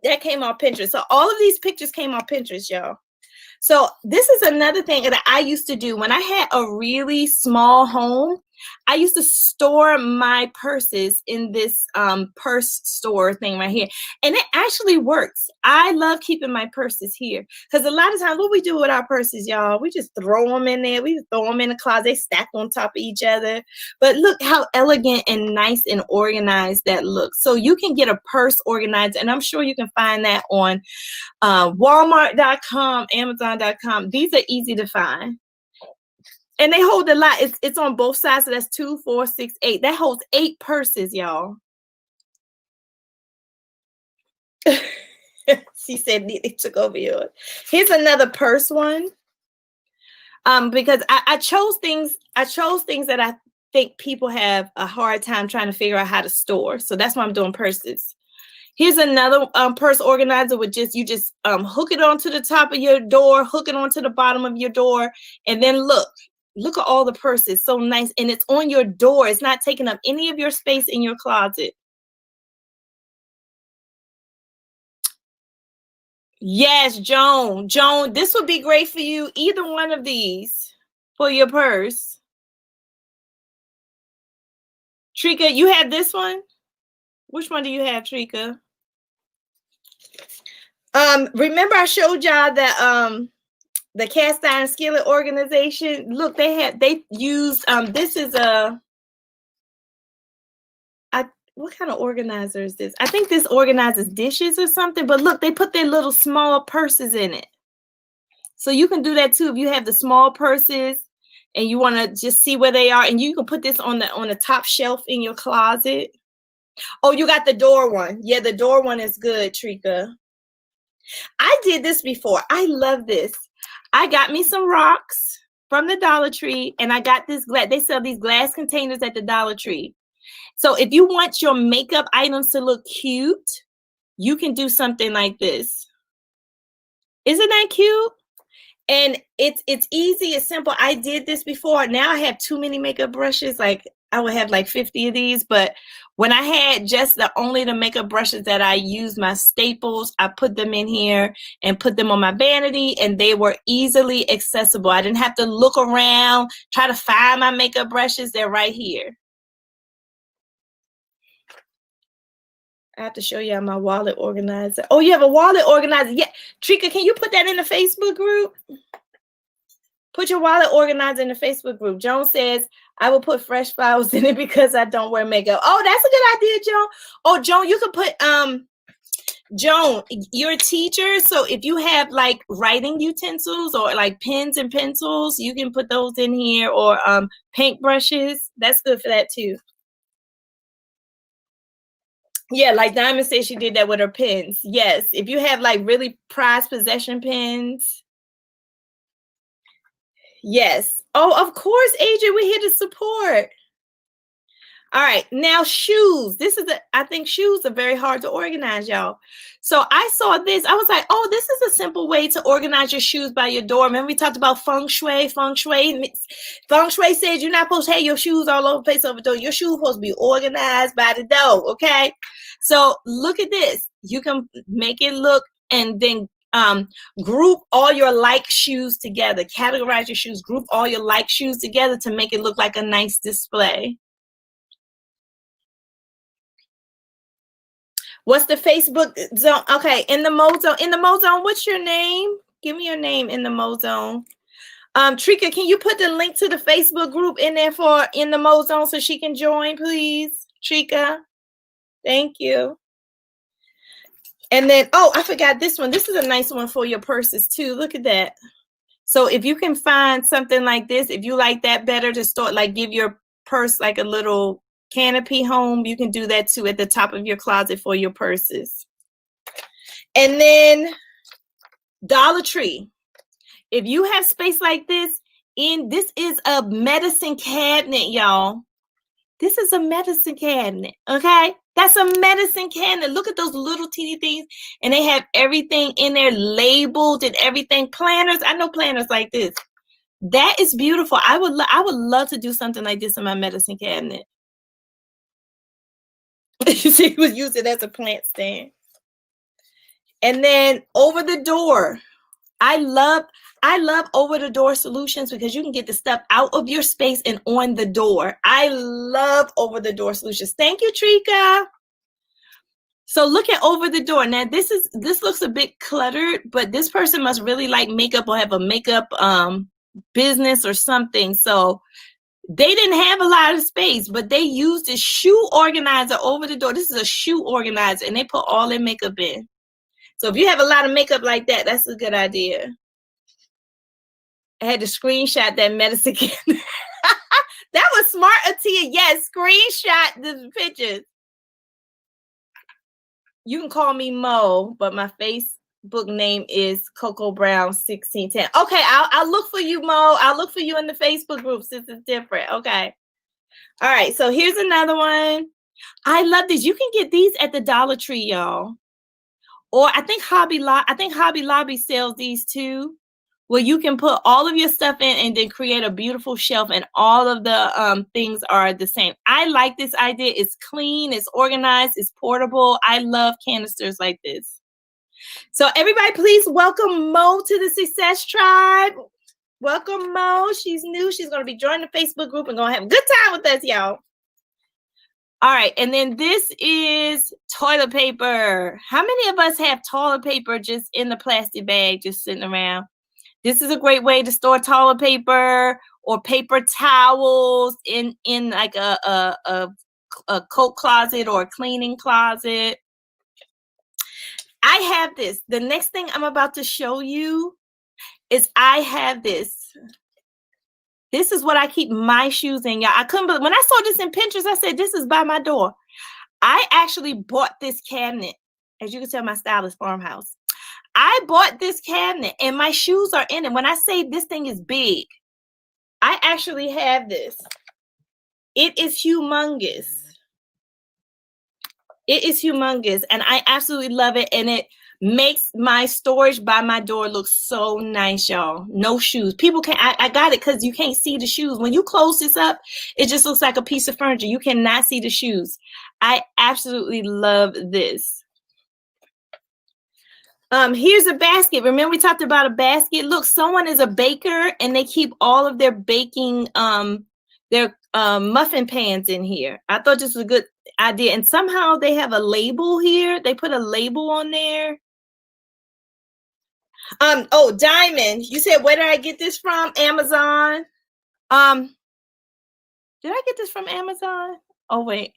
that came on Pinterest. So all of these pictures came on Pinterest, y'all. So this is another thing that I used to do when I had a really small home. I used to store my purses in this purse store thing right here. And it actually works. I love keeping my purses here because a lot of times what we do with our purses, y'all, we just throw them in there. We just throw them in the closet. They stack on top of each other. But look how elegant and nice and organized that looks. So you can get a purse organized. And I'm sure you can find that on Walmart.com, Amazon.com. These are easy to find. And they hold a lot. It's on both sides. So that's 2, 4, 6, 8. That holds 8 purses, y'all. She said they took over yours. Here's another purse one. Because I chose things that I think people have a hard time trying to figure out how to store. So that's why I'm doing purses. Here's another purse organizer with you just hook it onto the top of your door, hook it onto the bottom of your door, and then look at all the purses. So nice. And it's on your door. It's not taking up any of your space in your closet. Yes, Joan, this would be great for you. Either one of these for your purse. Trika, you have this one? Which one do you have, Trika? Remember I showed y'all that the cast iron skillet organization. Look, they used this is what kind of organizer is this? I think this organizes dishes or something, but look, they put their little small purses in it. So you can do that too if you have the small purses and you want to just see where they are, and you can put this on the top shelf in your closet. Oh, you got the door one. Yeah, the door one is good, Trika. I did this before. I love this. I got me some rocks. from the Dollar Tree, and I got this glass. They sell these glass containers at the Dollar Tree. So if you want your makeup items to look cute, you can do something like this. Isn't that cute? And it's easy, it's simple. I did this before. Now I have too many makeup brushes. Like I would have like 50 of these, but when I had just the makeup brushes that I use, my staples, I put them in here and put them on my vanity, and they were easily accessible. I didn't have to look around, try to find my makeup brushes. They're right here. I have to show you my wallet organizer. Oh, you have a wallet organizer. Yeah. Trika, can you put that in the Facebook group? Put your wallet organizer in the Facebook group. Joan says, I will put fresh flowers in it because I don't wear makeup. Oh, that's a good idea, Joan. Oh, Joan, you could put, Joan, you're a teacher. So if you have like writing utensils or like pens and pencils, you can put those in here, or paint brushes. That's good for that too. Yeah, like Diamond said, she did that with her pens. Yes, if you have like really prized possession pens. Yes. Oh, of course, Adrian, we're here to support. All right, now shoes. I think shoes are very hard to organize, y'all. So I saw this. I was like, oh, this is a simple way to organize your shoes by your door. Remember we talked about feng shui. Feng shui says you're not supposed to have your shoes all over the place over the door. Your shoes supposed to be organized by the door, okay? So look at this. You can make it look, and then group all your like shoes together. Categorize your shoes. Group all your like shoes together to make it look like a nice display. What's the Facebook zone? Okay, in the Mo Zone. In the Mo Zone, what's your name? Give me your name in the Mo Zone. Trika, can you put the link to the Facebook group in there for in the Mo Zone so she can join, please? Trika, thank you. And then, oh, I forgot this one. This is a nice one for your purses too. Look at that. So if you can find something like this, if you like that better to start, like give your purse like a little canopy home, you can do that too at the top of your closet for your purses. And then Dollar Tree. If you have space like this, this is a medicine cabinet, y'all. This is a medicine cabinet, okay? That's a medicine cabinet. Look at those little teeny things, and they have everything in there labeled and everything. Planners, I know planners like this. That is beautiful. I would love to do something like this in my medicine cabinet. You see, he was using it as a plant stand. And then over the door, I love over the door solutions because you can get the stuff out of your space and on the door. I love over the door solutions. Thank you, Trika. So look at over the door. Now this looks a bit cluttered, but this person must really like makeup or have a makeup business or something. So they didn't have a lot of space, but they used a shoe organizer over the door. This is a shoe organizer, and they put all their makeup in. So if you have a lot of makeup like that, that's a good idea. I had to screenshot that medicine cabinet. That was smart, Atia. Yes, screenshot the pictures. You can call me Mo, but my Facebook name is Coco Brown 1610. Okay, I'll look for you, Mo. I'll look for you in the Facebook group since it's different. Okay. All right, so here's another one. I love these. You can get these at the Dollar Tree, y'all. Or I think Hobby Lobby sells these too, where you can put all of your stuff in and then create a beautiful shelf, and all of the things are the same. I like this idea. It's clean, it's organized, it's portable. I love canisters like this. So everybody, please welcome Mo to the Success Tribe. Welcome, Mo. She's new. She's going to be joining the Facebook group and going to have a good time with us, y'all. All right, and then this is toilet paper. How many of us have toilet paper just in the plastic bag, just sitting around? This is a great way to store toilet paper or paper towels in like a coat closet or a cleaning closet. I have this. The next thing I'm about to show you is I have this. This is what I keep my shoes in, y'all. I couldn't believe when I saw this in Pinterest. I said, this is by my door. I actually bought this cabinet. As you can tell, my style is farmhouse. I bought this cabinet and my shoes are in it. When I say this thing is big, I actually have this. It is humongous. It is humongous, and I absolutely love it, and it makes my storage by my door look so nice, y'all. No shoes. People can't, I got it because you can't see the shoes. When you close this up, it just looks like a piece of furniture. You cannot see the shoes. I absolutely love this. Here's a basket. Remember we talked about a basket? Look, someone is a baker and they keep all of their baking, their muffin pans in here. I thought this was a good idea. And somehow they have a label here. They put a label on there. Oh, Diamond, you said, where did I get this from? Amazon. Did I get this from Amazon? Oh, wait.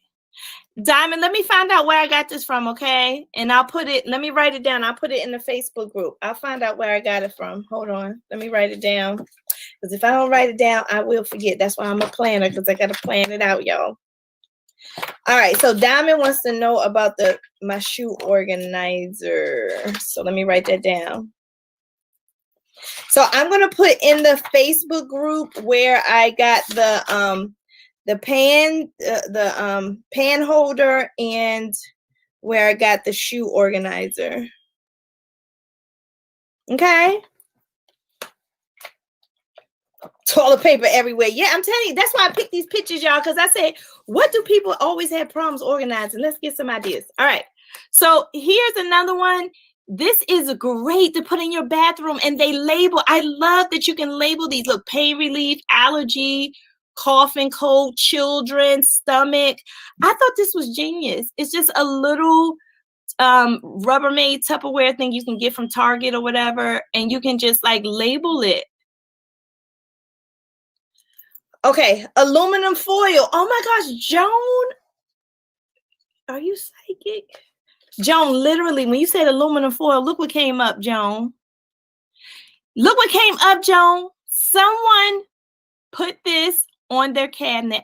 Diamond, let me find out where I got this from, okay? And I'll put it, let me write it down. I'll put it in the Facebook group. I'll find out where I got it from. Hold on. Let me write it down. Because if I don't write it down, I will forget. That's why I'm a planner, because I got to plan it out, y'all. All right. So Diamond wants to know about my shoe organizer. So let me write that down. So I'm going to put in the Facebook group where I got the pan holder and where I got the shoe organizer. Okay. Toilet paper everywhere. Yeah, I'm telling you, that's why I picked these pictures, y'all, because I said, what do people always have problems organizing? Let's get some ideas. All right. So here's another one. This is great to put in your bathroom, and they label. I love that you can label these. Look, pain relief, allergy, cough and cold, children, stomach. I thought this was genius. It's just a little Rubbermaid Tupperware thing you can get from Target or whatever, and you can just like label it. Okay, aluminum foil. Oh my gosh, Joan, are you psychic? Joan, literally, when you said aluminum foil, look what came up, Joan. Look what came up, Joan. Someone put this on their cabinet.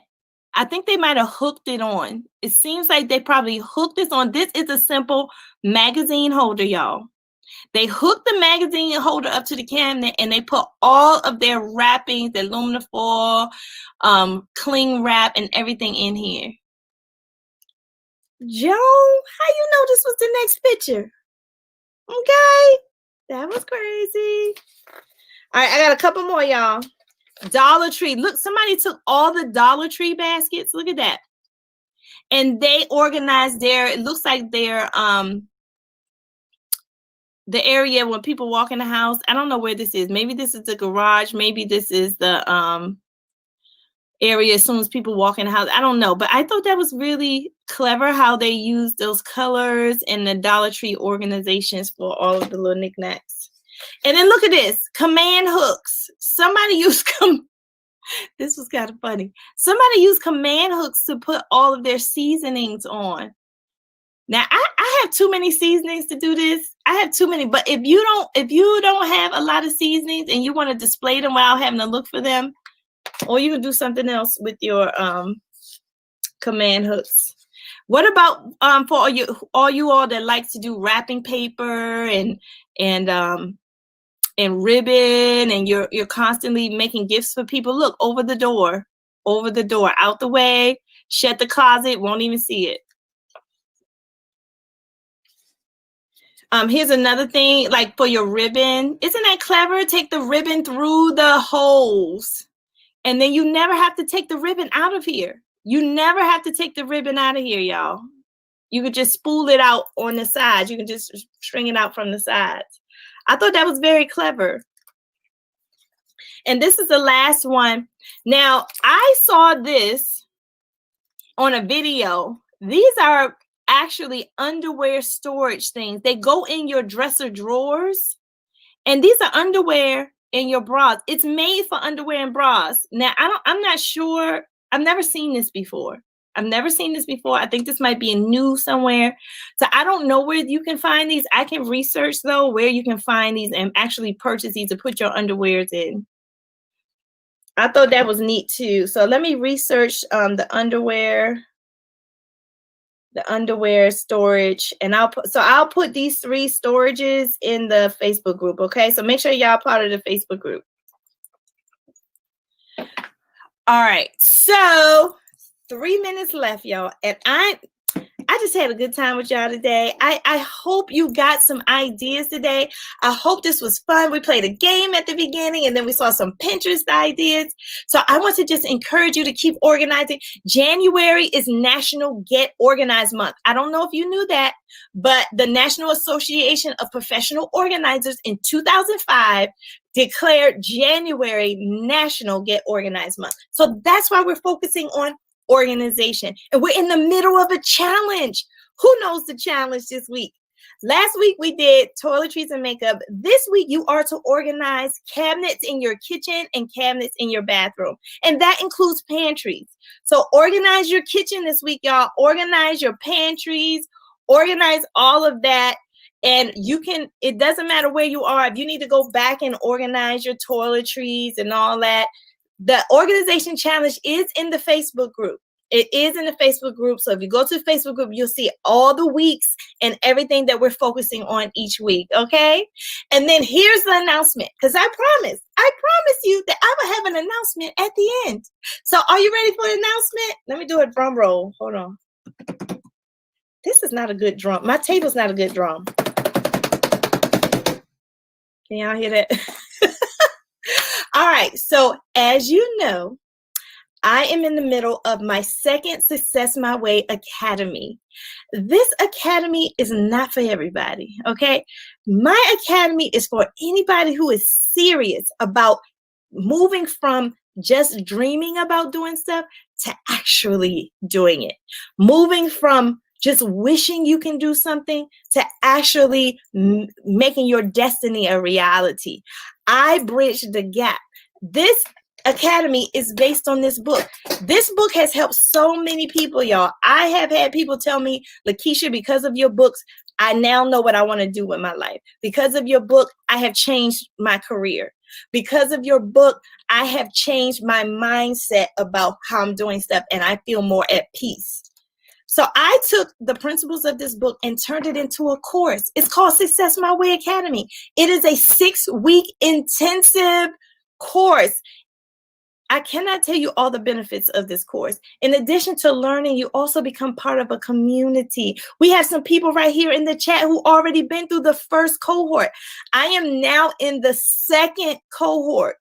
I think they might have hooked it on. It seems like they probably hooked this on. This is a simple magazine holder, y'all. They hooked the magazine holder up to the cabinet and they put all of their wrappings, the aluminum foil, cling wrap, and everything in here. Joe, how you know this was the next picture? Okay, that was crazy. All right, I got a couple more, y'all. Dollar Tree. Look, somebody took all the Dollar Tree baskets. Look at that. And they organized it looks like their the area when people walk in the house. I don't know where this is. Maybe this is the garage. Maybe this is the area as soon as people walk in the house. I don't know. But I thought that was really clever how they used those colors and the Dollar Tree organizations for all of the little knickknacks. And then look at this. Command hooks. Somebody used this was kind of funny. Somebody used command hooks to put all of their seasonings on. Now I have too many seasonings to do this. I have too many, but if you don't have a lot of seasonings and you want to display them without having to look for them, or you can do something else with your command hooks. What about for all you that like to do wrapping paper and ribbon, and you're constantly making gifts for people? Look, over the door, out the way, shut the closet, won't even see it. Here's another thing, like for your ribbon. Isn't that clever? Take the ribbon through the holes, and then you never have to take the ribbon out of here. You never have to take the ribbon out of here, y'all. You could just spool it out on the sides. You can just string it out from the sides. I thought that was very clever. And this is the last one. Now, I saw this on a video. These are actually underwear storage things. They go in your dresser drawers, and these are underwear in your bras. It's made for underwear and bras. Now, I'm not sure. I've never seen this before. I think this might be new somewhere. So I don't know where you can find these. I can research though where you can find these and actually purchase these to put your underwears in. I thought that was neat too. So let me research the underwear storage, and I'll put these 3 storages in the Facebook group. Okay, so make sure y'all part of the Facebook group. All right. So 3 minutes left, y'all. And I just had a good time with y'all today. I hope you got some ideas today. I hope this was fun. We played a game at the beginning and then we saw some Pinterest ideas. So I want to just encourage you to keep organizing. January is National Get Organized Month. I don't know if you knew that, but the National Association of Professional Organizers in 2005 declared January National Get Organized Month. So that's why we're focusing on organization. And we're in the middle of a challenge. Who knows the challenge this week? Last week we did toiletries and makeup. This week you are to organize cabinets in your kitchen and cabinets in your bathroom. And that includes pantries. So organize your kitchen this week, y'all. Organize your pantries. Organize all of that. And you can, it doesn't matter where you are. If you need to go back and organize your toiletries and all that, the organization challenge is in the Facebook group. It is in the Facebook group. So if you go to the Facebook group, you'll see all the weeks and everything that we're focusing on each week. Okay. And then here's the announcement, because I promise you that I will have an announcement at the end. So are you ready for the announcement? Let me do a drum roll. Hold on. This is not a good drum. My table's not a good drum. Can y'all hear that? All right. So as you know, I am in the middle of my second Success My Way Academy. This academy is not for everybody, okay? My academy is for anybody who is serious about moving from just dreaming about doing stuff to actually doing it. Moving from just wishing you can do something to actually making your destiny a reality. I bridge the gap. This academy is based on this book. This book has helped so many people, y'all. I have had people tell me, Lakisha, because of your books, I now know what I want to do with my life. Because of your book, I have changed my career. Because of your book, I have changed my mindset about how I'm doing stuff, and I feel more at peace. So I took the principles of this book and turned it into a course. It's called Success My Way Academy. It is a 6-week intensive course. I cannot tell you all the benefits of this course. In addition to learning, you also become part of a community. We have some people right here in the chat who already been through the first cohort. I am now in the second cohort.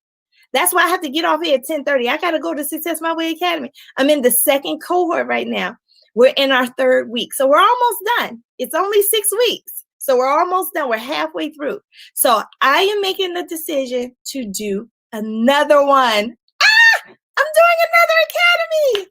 That's why I have to get off here at 10:30. I got to go to Success My Way Academy. I'm in the second cohort right now. We're in our 3rd week. So we're almost done. It's only 6 weeks. So we're almost done. We're halfway through. So I am making the decision to do another one. I'm doing another academy.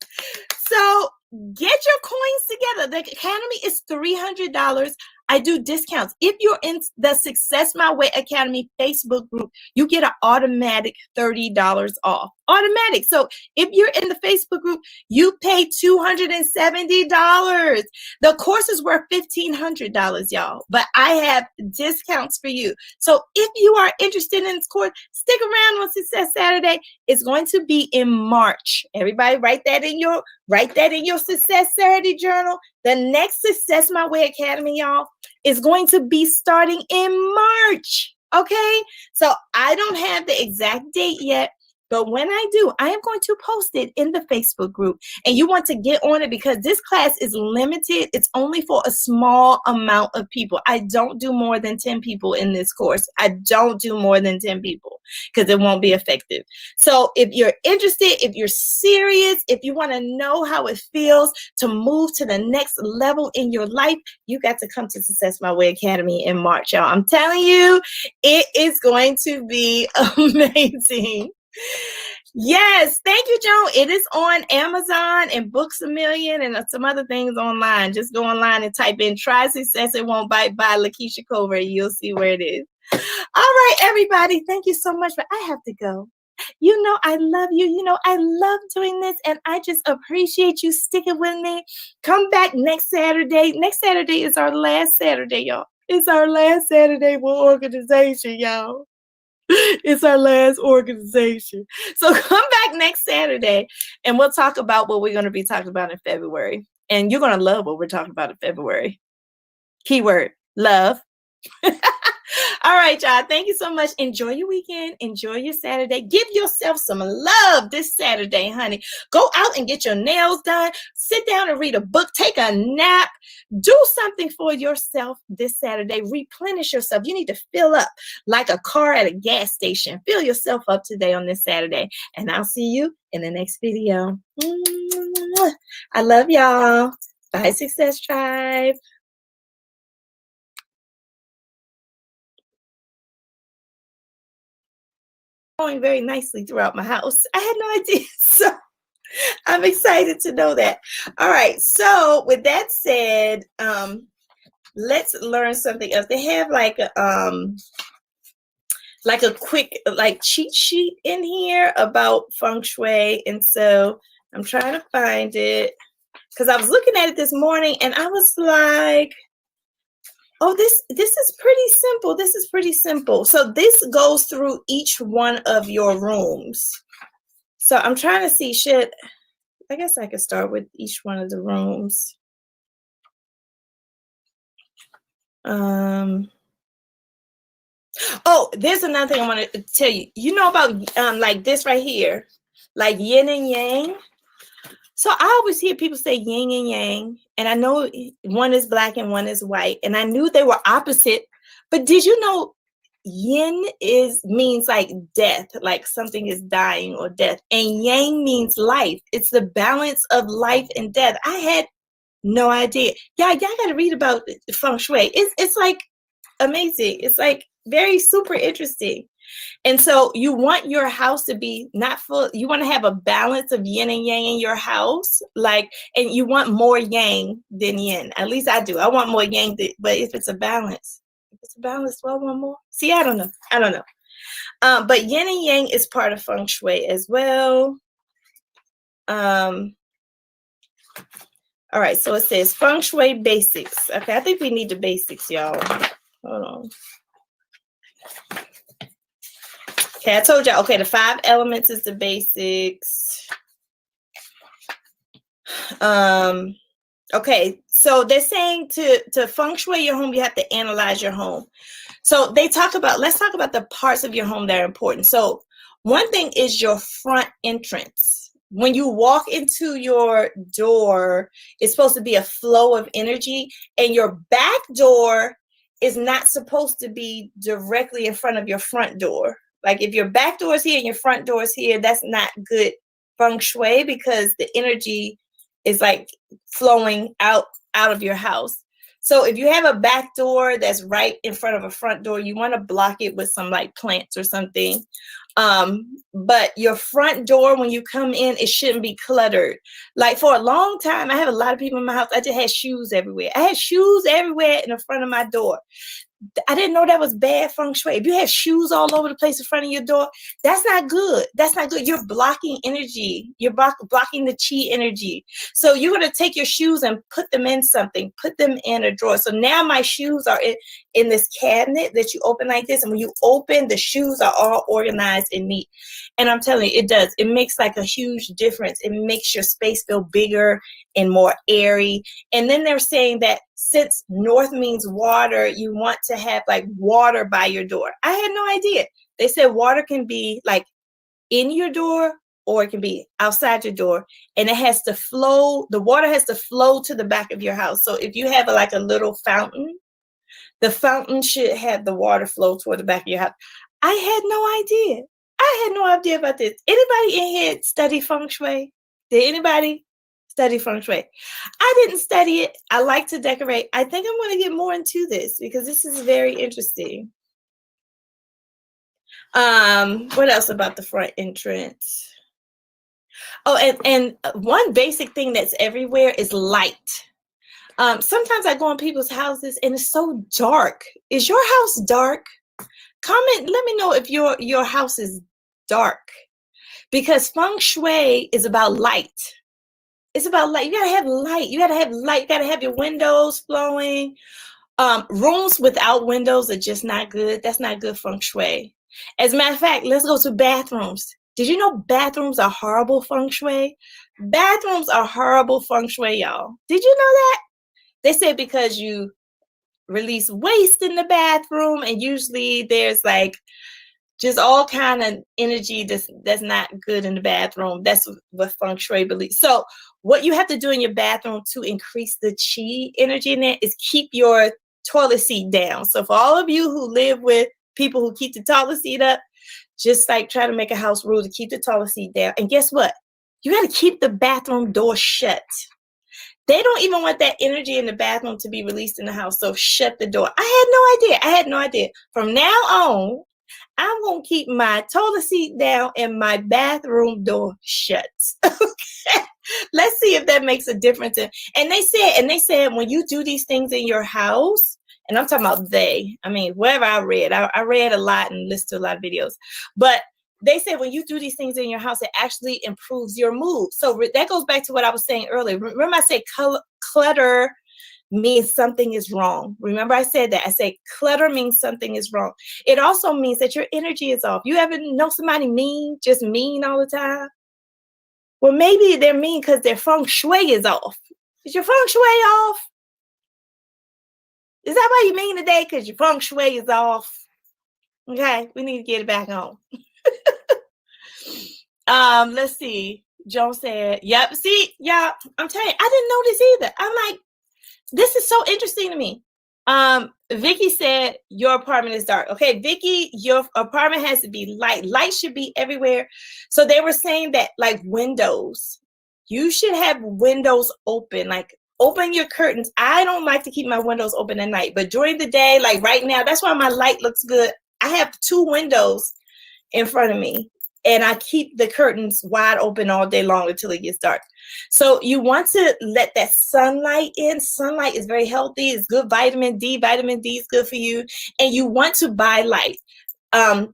So get your coins together. The academy is $300. I do discounts. If you're in the Success My Way Academy Facebook group, you get an automatic $30 off. Automatic. So if you're in the Facebook group, you pay $270. The course is worth $1,500, y'all. But I have discounts for you. So if you are interested in this course, stick around on Success Saturday. It's going to be in March. Everybody write that in your Success Saturday journal. The next Success My Way Academy, y'all, is going to be starting in March. Okay? So I don't have the exact date yet, but when I do, I am going to post it in the Facebook group. And you want to get on it because this class is limited. It's only for a small amount of people. I don't do more than 10 people in this course. I don't do more than 10 people because it won't be effective. So if you're interested, if you're serious, if you want to know how it feels to move to the next level in your life, you got to come to Success My Way Academy in March, y'all. I'm telling you, it is going to be amazing. Yes, thank you, Joan. It is on Amazon and Books A Million and some other things online. Just go online and type in "Try Success It Won't Bite" by Lakisha Cover. You'll see where it is. All right, everybody. Thank you so much, but I have to go. You know I love you. You know I love doing this, and I just appreciate you sticking with me. Come back next Saturday. Next Saturday is our last Saturday, y'all. It's our last Saturday with organization, y'all. It's our last organization. So come back next Saturday and we'll talk about what we're going to be talking about in February. And you're going to love what we're talking about in February. Keyword, love. All right, y'all. Thank you so much. Enjoy your weekend. Enjoy your Saturday. Give yourself some love this Saturday, honey. Go out and get your nails done. Sit down and read a book. Take a nap. Do something for yourself this Saturday. Replenish yourself. You need to fill up like a car at a gas station. Fill yourself up today on this Saturday. And I'll see you in the next video. I love y'all. Bye, Success Tribe. Going very nicely throughout my house. I had no idea. So I'm excited to know that. All right. So with that said, let's learn something else. They have like a quick cheat sheet in here about feng shui. And so I'm trying to find it because I was looking at it this morning and I was like, oh, this is pretty simple. This is pretty simple. So this goes through each one of your rooms. So I'm trying to see, I guess I could start with each one of the rooms. Oh, there's another thing I want to tell you. You know about like this right here, like yin and yang. So I always hear people say yin and yang, and I know one is black and one is white, and I knew they were opposite. But did you know yin means like death, like something is dying or death, and yang means life. It's the balance of life and death. I had no idea. Yeah, y'all got to read about feng shui. It's like amazing. It's like very super interesting. And so you want your house to be not full. You want to have a balance of yin and yang in your house, and you want more yang than yin. At least I do. I want more yang, but if it's a balance, do I want more? See, I don't know. But yin and yang is part of feng shui as well. All right, so it says feng shui basics. Okay, I think we need the basics, y'all. Hold on. Okay, I told y'all, okay, the 5 elements is the basics. Okay, so they're saying to feng shui your home, you have to analyze your home. So let's talk about the parts of your home that are important. So one thing is your front entrance. When you walk into your door, it's supposed to be a flow of energy, and your back door is not supposed to be directly in front of your front door. Like if your back door is here and your front door is here, that's not good feng shui because the energy is like flowing out of your house. So if you have a back door that's right in front of a front door, you want to block it with some like plants or something. But your front door, when you come in, it shouldn't be cluttered. Like for a long time, I have a lot of people in my house. I just had shoes everywhere. I had shoes everywhere in the front of my door. I didn't know that was bad feng shui. If you have shoes all over the place in front of your door, that's not good. That's not good. You're blocking energy. You're blocking the chi energy. So you're going to take your shoes and put them in something. Put them in a drawer. So now my shoes are in this cabinet that you open like this. And when you open, the shoes are all organized and neat. And I'm telling you, it does. It makes like a huge difference. It makes your space feel bigger and more airy. And then they're saying that since north means water, you want to have like water by your door. I had no idea. They said water can be like in your door or it can be outside your door, and it has to flow. The water has to flow to the back of your house. So if you have like a little fountain, the fountain should have the water flow toward the back of your house. I had no idea. I had no idea about this. Anybody in here study feng shui? Did anybody study feng shui? I didn't study it. I like to decorate. I think I'm going to get more into this because this is very interesting. What else about the front entrance? Oh, and one basic thing that's everywhere is light. Sometimes I go in people's houses and it's so dark. Is your house dark? Comment, let me know if your house is dark, because feng shui is about light. It's about light. You gotta have light. You gotta have light. You gotta have your windows flowing. Rooms without windows are just not good. That's not good feng shui. As a matter of fact, let's go to bathrooms. Did you know bathrooms are horrible feng shui? Bathrooms are horrible feng shui, y'all. Did you know that? They say because you release waste in the bathroom, and usually there's like just all kind of energy that's not good in the bathroom. That's what feng shui believes. So what you have to do in your bathroom to increase the chi energy in it is keep your toilet seat down. So for all of you who live with people who keep the toilet seat up, just like try to make a house rule to keep the toilet seat down. And guess what? You got to keep the bathroom door shut. They don't even want that energy in the bathroom to be released in the house. So shut the door. I had no idea. From now on, I'm going to keep my toilet seat down and my bathroom door shut. Okay. Let's see if that makes a difference. And they said when you do these things in your house, and I'm talking about wherever I read a lot and listened to a lot of videos, but they said when you do these things in your house, it actually improves your mood. So that goes back to what I was saying earlier. Remember I said clutter means something is wrong. Remember I said that. I said clutter means something is wrong. It also means that your energy is off. You ever know somebody just mean all the time? Well, maybe they're mean because their feng shui is off. Is your feng shui off? Is that why you're mean today? Because your feng shui is off? Okay, we need to get it back on. Let's see. Joan said, yep. See, y'all, I'm telling you, I didn't know this either. I'm like, this is so interesting to me. Vicky said your apartment is dark. Okay, Vicky, your apartment has to be light. Light should be everywhere. So they were saying that like windows, you should have windows open, like open your curtains. I don't like to keep my windows open at night, but during the day, like right now, that's why my light looks good. I have 2 windows in front of me, and I keep the curtains wide open all day long until it gets dark. So you want to let that sunlight in. Sunlight is very healthy. It's good vitamin D. Vitamin D is good for you. And you want to buy light.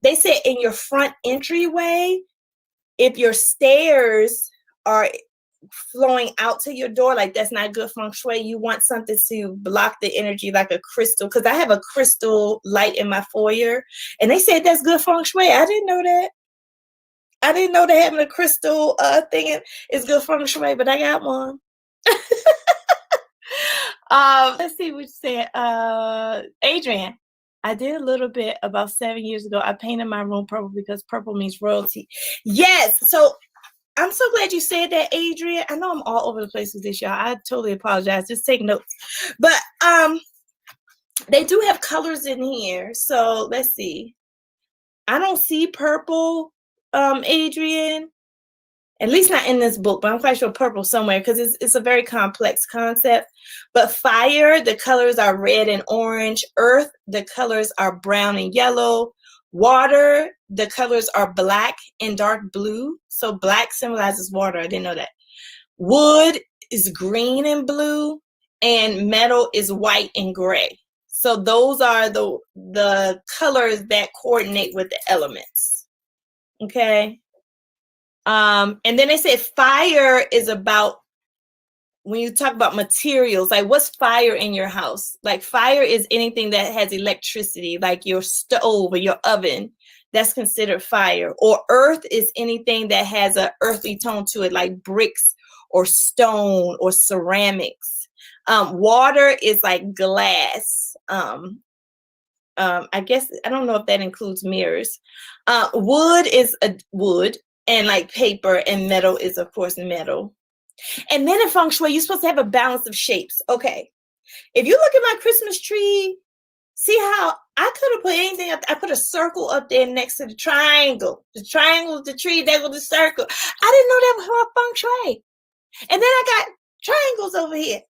They say in your front entryway, if your stairs are flowing out to your door, like that's not good feng shui. You want something to block the energy, like a crystal, because I have a crystal light in my foyer, and they said that's good feng shui. I didn't know that. I didn't know that having a crystal thing is good feng shui, but I got one. Let's see what you said. Adrian, I did a little bit about 7 years ago. I painted my room purple because purple means royalty. Yes. So I'm so glad you said that, Adrian. I know I'm all over the place with this, y'all. I totally apologize. Just take notes. But they do have colors in here. So let's see. I don't see purple, Adrian. At least not in this book, but I'm quite sure purple somewhere because it's a very complex concept. But fire, the colors are red and orange. Earth, the colors are brown and yellow. Water, the colors are black and dark blue. So black symbolizes water. I didn't know that. Wood is green and blue, and metal is white and gray. So those are the colors that coordinate with the elements. Okay. And then they said fire is about, when you talk about materials, like what's fire in your house? Like fire is anything that has electricity, like your stove or your oven. That's considered fire. Or earth is anything that has an earthy tone to it, like bricks or stone or ceramics. Water is like glass. I guess, I don't know if that includes mirrors. Wood is a wood, and like paper, and metal is of course metal. And then in feng shui, you're supposed to have a balance of shapes. Okay. If you look at my Christmas tree, see how I could have put anything up. I put a circle up there next to the triangle. The triangle is the tree, there goes the circle. I didn't know that was my feng shui. And then I got triangles over here.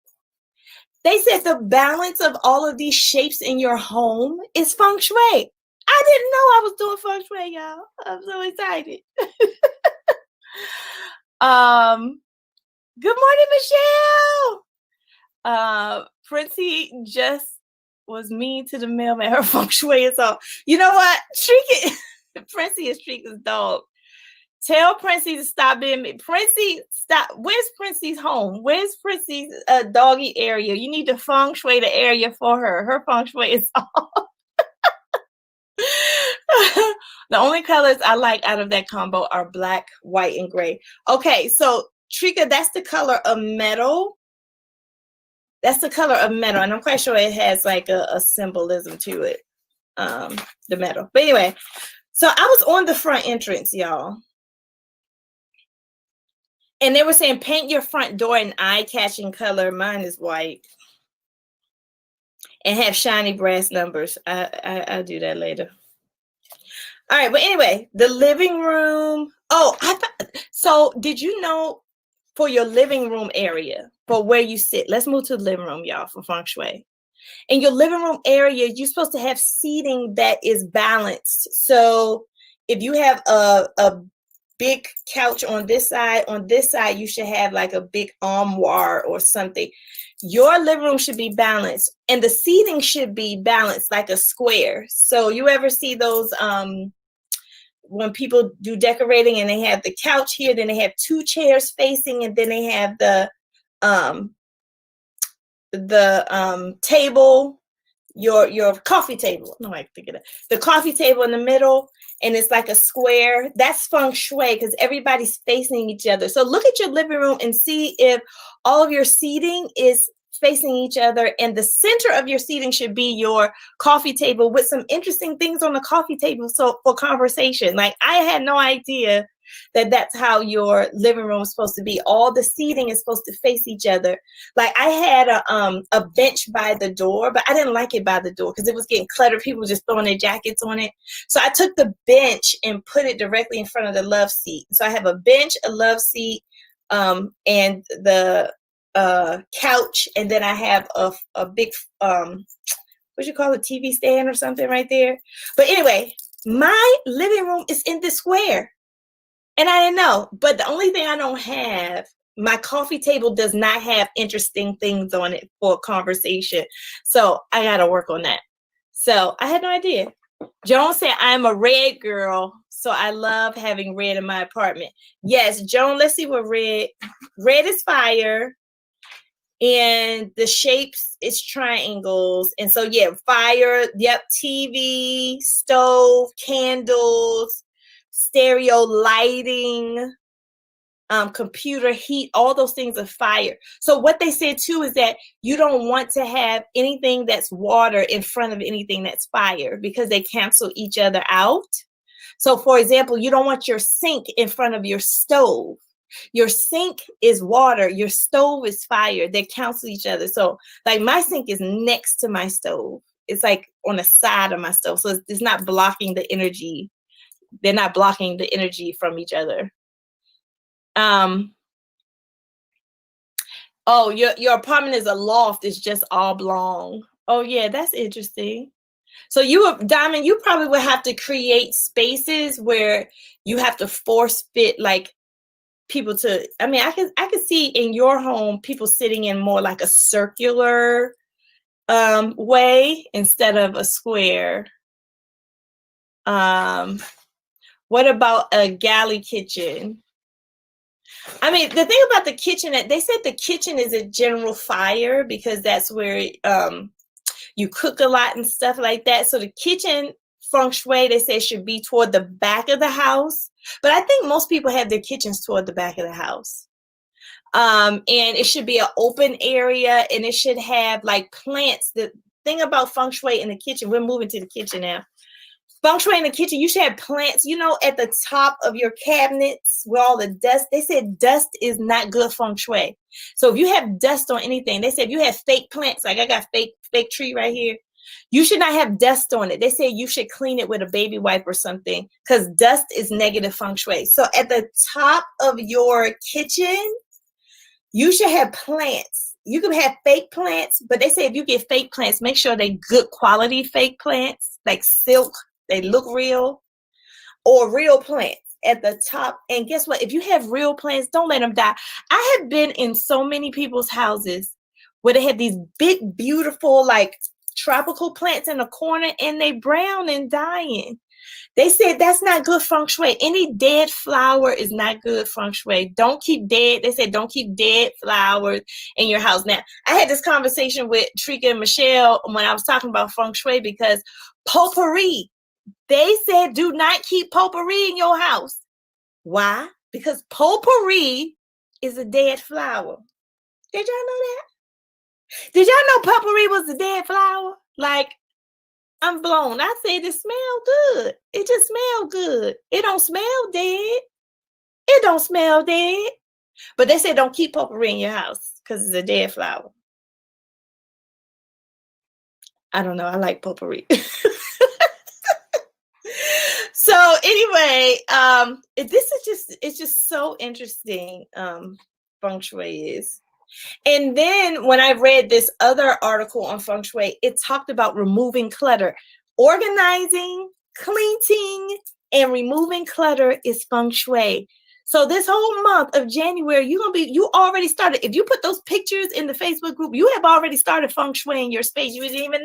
They said the balance of all of these shapes in your home is feng shui. I didn't know I was doing feng shui, y'all. I'm so excited. Good morning, Michelle. Princey just was mean to the mailman. Her feng shui is off. You know what? Princey is Shrika's dog. Tell Princey to stop being mean. Princey, stop. Where's Princey's home? Where's Princey's doggy area? You need to feng shui the area for her. Her feng shui is off. The only colors I like out of that combo are black, white, and gray. Okay, so Trika, that's the color of metal. That's the color of metal, and I'm quite sure it has like a symbolism to it, the metal. But anyway, so I was on the front entrance, y'all. And they were saying, paint your front door an eye-catching color. Mine is white. And have shiny brass numbers. I'll do that later. All right, but anyway, the living room. Oh, so did you know for your living room area, for where you sit, let's move to the living room, y'all, for feng shui. In your living room area, you're supposed to have seating that is balanced. So if you have a big couch on this side, you should have like a big armoire or something. Your living room should be balanced, and the seating should be balanced like a square. So you ever see those when people do decorating and they have the couch here, then they have two chairs facing, and then they have the table, your coffee table. No, I think of that. The coffee table in the middle, and it's like a square. That's feng shui because everybody's facing each other. So look at your living room and see if all of your seating is facing each other, and the center of your seating should be your coffee table with some interesting things on the coffee table, so for conversation. Like, I had no idea that that's how your living room is supposed to be. All the seating is supposed to face each other. Like, I had a bench by the door, but I didn't like it by the door because it was getting cluttered. People were just throwing their jackets on it. So I took the bench and put it directly in front of the love seat. So I have a bench, a love seat, and the couch, and then I have a big what you call a TV stand or something right there. But anyway, my living room is in the square, and I didn't know. But the only thing I don't have, my coffee table does not have interesting things on it for conversation. So I got to work on that. So I had no idea. Joan said, I'm a red girl, so I love having red in my apartment. Yes, Joan, let's see what red is fire. And the shapes is triangles. And so, yeah, fire, yep, TV, stove, candles, stereo lighting, computer heat, all those things are fire. So what they said too is that you don't want to have anything that's water in front of anything that's fire because they cancel each other out. So for example, you don't want your sink in front of your stove. Your sink is water, your stove is fire. They cancel each other. So like my sink is next to my stove. It's like on the side of my stove. So it's not blocking the energy. They're not blocking the energy from each other. Oh, your apartment is a loft. It's just oblong. Oh yeah, that's interesting. So Diamond, you probably would have to create spaces where you have to force fit like people to, I mean, I can see in your home people sitting in more like a circular way instead of a square. What about a galley kitchen? I mean, the thing about the kitchen, they said the kitchen is a general fire because that's where you cook a lot and stuff like that. So the kitchen feng shui, they say, should be toward the back of the house. But I think most people have their kitchens toward the back of the house. And it should be an open area, and it should have like plants. The thing about feng shui in the kitchen, we're moving to the kitchen now. Feng shui in the kitchen, you should have plants, at the top of your cabinets where all the dust. They said dust is not good feng shui. So if you have dust on anything, they said if you have fake plants, like I got fake tree right here, you should not have dust on it. They say you should clean it with a baby wipe or something because dust is negative feng shui. So at the top of your kitchen, you should have plants. You can have fake plants, but they say if you get fake plants, make sure they're good quality fake plants, like silk. They look real, or real plants at the top. And guess what? If you have real plants, don't let them die. I have been in so many people's houses where they have these big, beautiful, like tropical plants in the corner, and they brown and dying. They said that's not good feng shui. Any dead flower is not good feng shui. Don't keep dead. They said don't keep dead flowers in your house. Now, I had this conversation with Trika and Michelle when I was talking about feng shui because potpourri, they said do not keep potpourri in your house. Why? Because potpourri is a dead flower. Did y'all know that? Did y'all know potpourri was a dead flower? Like, I'm blown. I said it smelled good. It just smelled good. It don't smell dead. It don't smell dead. But they said don't keep potpourri in your house because it's a dead flower. I don't know. I like potpourri. So anyway, it's just so interesting. Feng shui is. And then when I read this other article on feng shui, it talked about removing clutter. Organizing, cleaning, and removing clutter is feng shui. So this whole month of January, you already started. If you put those pictures in the Facebook group, you have already started feng shui in your space. You didn't even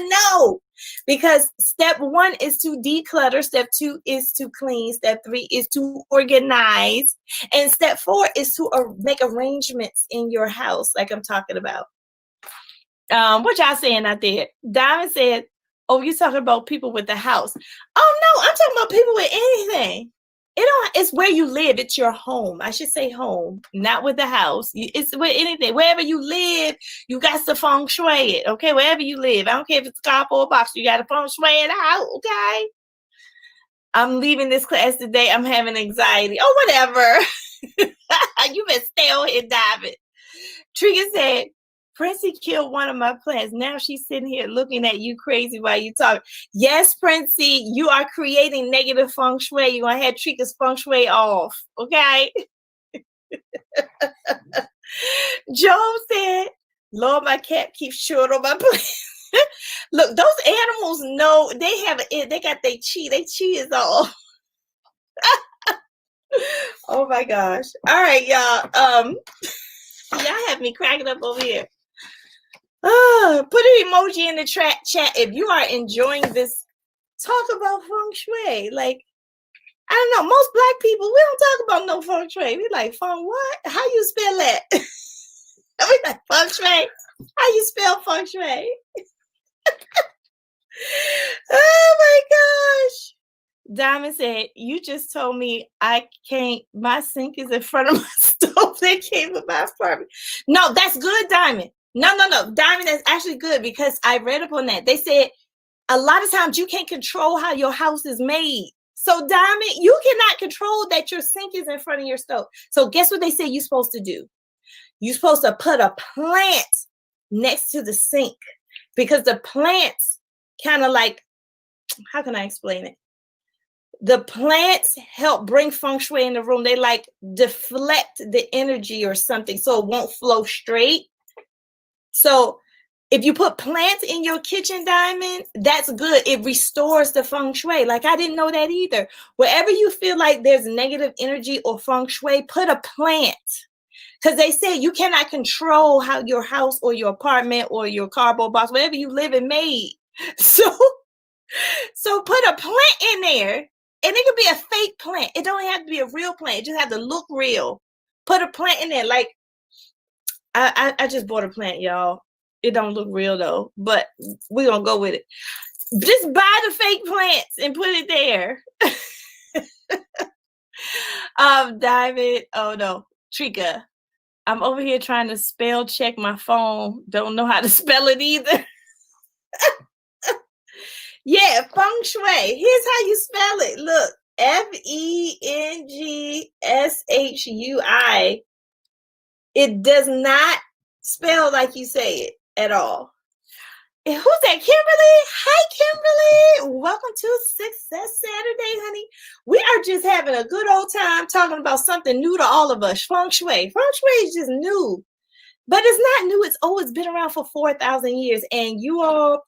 know. Because step 1 is to declutter, step 2 is to clean, step 3 is to organize, and step 4 is to make arrangements in your house, like I'm talking about. What y'all saying out there? Diamond said, oh, you're talking about people with the house. Oh no, I'm talking about people with anything. It's where you live. It's your home. I should say home, not with the house. It's with anything. Wherever you live, you got to feng shui it. Okay, wherever you live. I don't care if it's a car or a box. You got to feng shui it out. Okay. I'm leaving this class today. I'm having anxiety. Oh, whatever. You better stay on here, David. Trigger said, Princey killed one of my plants. Now she's sitting here looking at you crazy while you talk. Yes, Princey, you are creating negative feng shui. You're going to have Trigger's feng shui off. Okay? Joe said, Lord, my cat keeps chewing on my plant. Look, those animals know they got their chi. Their chi is off. Oh my gosh. All right, y'all. Y'all have me cracking up over here. Put an emoji in the chat if you are enjoying this talk about feng shui. Like, I don't know, most Black people, we don't talk about no feng shui. We like, feng what? How you spell that? We like, feng shui. How you spell feng shui? Oh my gosh. Diamond said, you just told me I can't, my sink is in front of my stove that came with my apartment. No, that's good, Diamond. No. Diamond, that's actually good because I read up on that. They said a lot of times you can't control how your house is made. So, Diamond, you cannot control that your sink is in front of your stove. So guess what they say you're supposed to do? You're supposed to put a plant next to the sink because the plants kind of like, how can I explain it? The plants help bring feng shui in the room. They like deflect the energy or something so it won't flow straight. So if you put plants in your kitchen, Diamond, that's good. It restores the feng shui. Like, I didn't know that either. Wherever you feel like there's negative energy or feng shui, put a plant. Because they say you cannot control how your house or your apartment or your cardboard box, wherever you live, is made. So put a plant in there. And it could be a fake plant. It don't have to be a real plant. It just have to look real. Put a plant in there. Like, I just bought a plant, y'all. It don't look real though, but we're gonna go with it. Just buy the fake plants and put it there. David, oh no, Trika. I'm over here trying to spell check my phone. Don't know how to spell it either. Yeah, feng shui. Here's how you spell it. Look, FENGSHUI. It does not spell like you say it at all. And who's that? Kimberly? Hi, Kimberly. Welcome to Success Saturday, honey. We are just having a good old time talking about something new to all of us. Feng shui. Feng shui is just new. But it's not new. It's always been around for 4,000 years. And you all,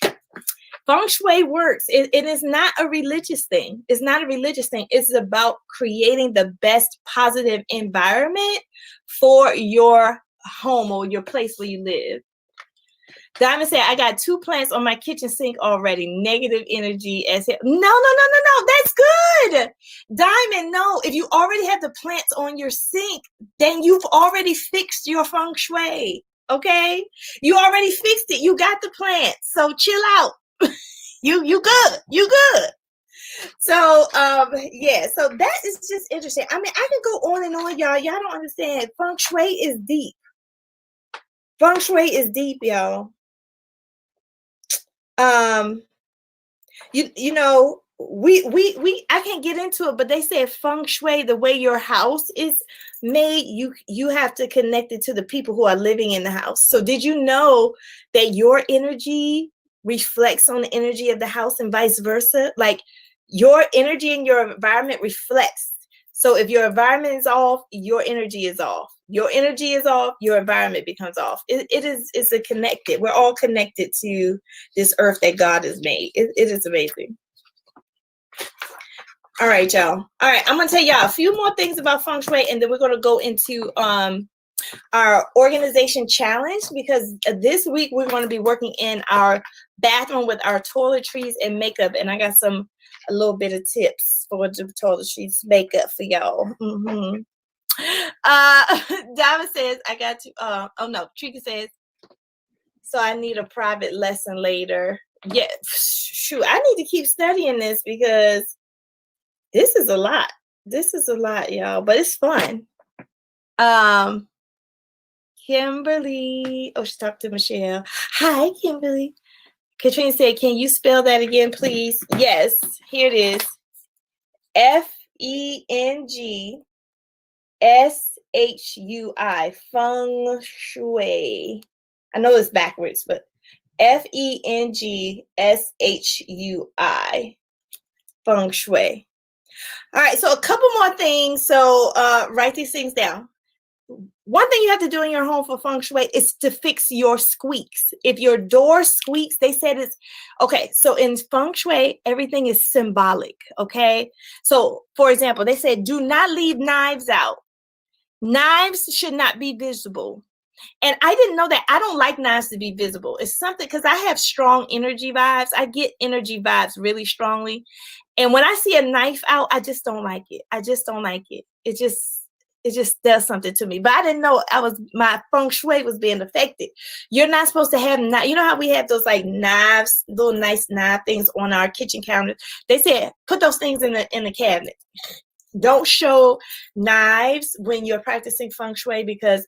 feng shui works. It is not a religious thing. It's not a religious thing. It's about creating the best positive environment for your home or your place where you live. Diamond said, I got 2 plants on my kitchen sink already. Negative energy as hell. No. That's good. Diamond, no. If you already have the plants on your sink, then you've already fixed your feng shui. Okay? You already fixed it. You got the plants. So chill out. You good. You good. So yeah, so that is just interesting. I mean, I can go on and on, y'all. Y'all don't understand. Feng shui is deep. Feng Shui is deep, y'all. Um, you know, we I can't get into it, but they said feng shui, the way your house is made, you have to connect it to the people who are living in the house. So did you know that your energy reflects on the energy of the house and vice versa? Like your energy in your environment reflects. So if your environment is off, your energy is off. Your energy is off, your environment becomes off. It's a connected. We're all connected to this earth that God has made. It is amazing. All right, y'all. All right, I'm gonna tell y'all a few more things about feng shui, and then we're gonna go into our organization challenge, because this week we're going to be working in our bathroom with our toiletries and makeup, and I got a little bit of tips for the toiletries makeup for y'all. Mm-hmm. David says I got to. Oh no, Trika says, so I need a private lesson later. Yeah, shoot, I need to keep studying this because this is a lot. This is a lot, y'all, but it's fun. Kimberly. Oh, she talked to Michelle. Hi, Kimberly. Katrina said, can you spell that again, please? Yes, here it is. FENGSHUI. Feng Shui. I know it's backwards, but FENGSHUI. Feng Shui. All right, so a couple more things. So write these things down. One thing you have to do in your home for feng shui is to fix your squeaks. If your door squeaks, they said it's okay. So in feng shui, everything is symbolic. Okay. So for example, they said, do not leave knives out. Knives should not be visible. And I didn't know that. I don't like knives to be visible. It's something because I have strong energy vibes. I get energy vibes really strongly. And when I see a knife out, I just don't like it. I just don't like it. It just does something to me. But I didn't know my feng shui was being affected. You're not supposed to have, you know how we have those like knives, little nice knife things on our kitchen counter. They said put those things in the cabinet. Don't show knives when you're practicing feng shui because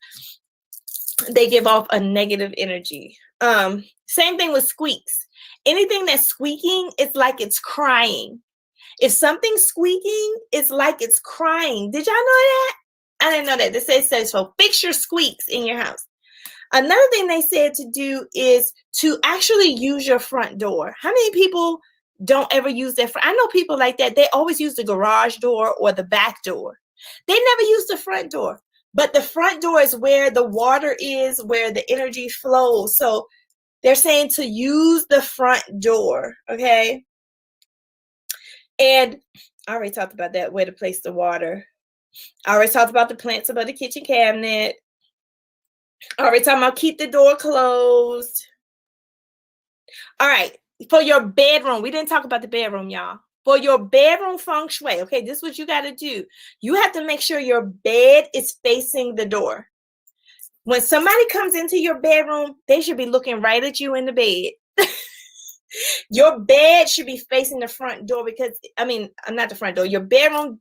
they give off a negative energy. Same thing with squeaks. Anything that's squeaking, it's like it's crying. If something's squeaking, it's like it's crying. Did y'all know that? I didn't know that. This says so fix your squeaks in your house. Another thing they said to do is to actually use your front door. How many people don't ever use their front? I know people like that. They always use the garage door or the back door. They never use the front door. But the front door is where the water is, where the energy flows. So they're saying to use the front door, okay? And I already talked about that, where to place the water. I already talked about the plants above the kitchen cabinet. I already talked about keep the door closed. All right, for your bedroom. We didn't talk about the bedroom, y'all. For your bedroom feng shui, okay, this is what you got to do. You have to make sure your bed is facing the door. When somebody comes into your bedroom, they should be looking right at you in the bed. Your bed should be facing the front door because, not the front door. Your bed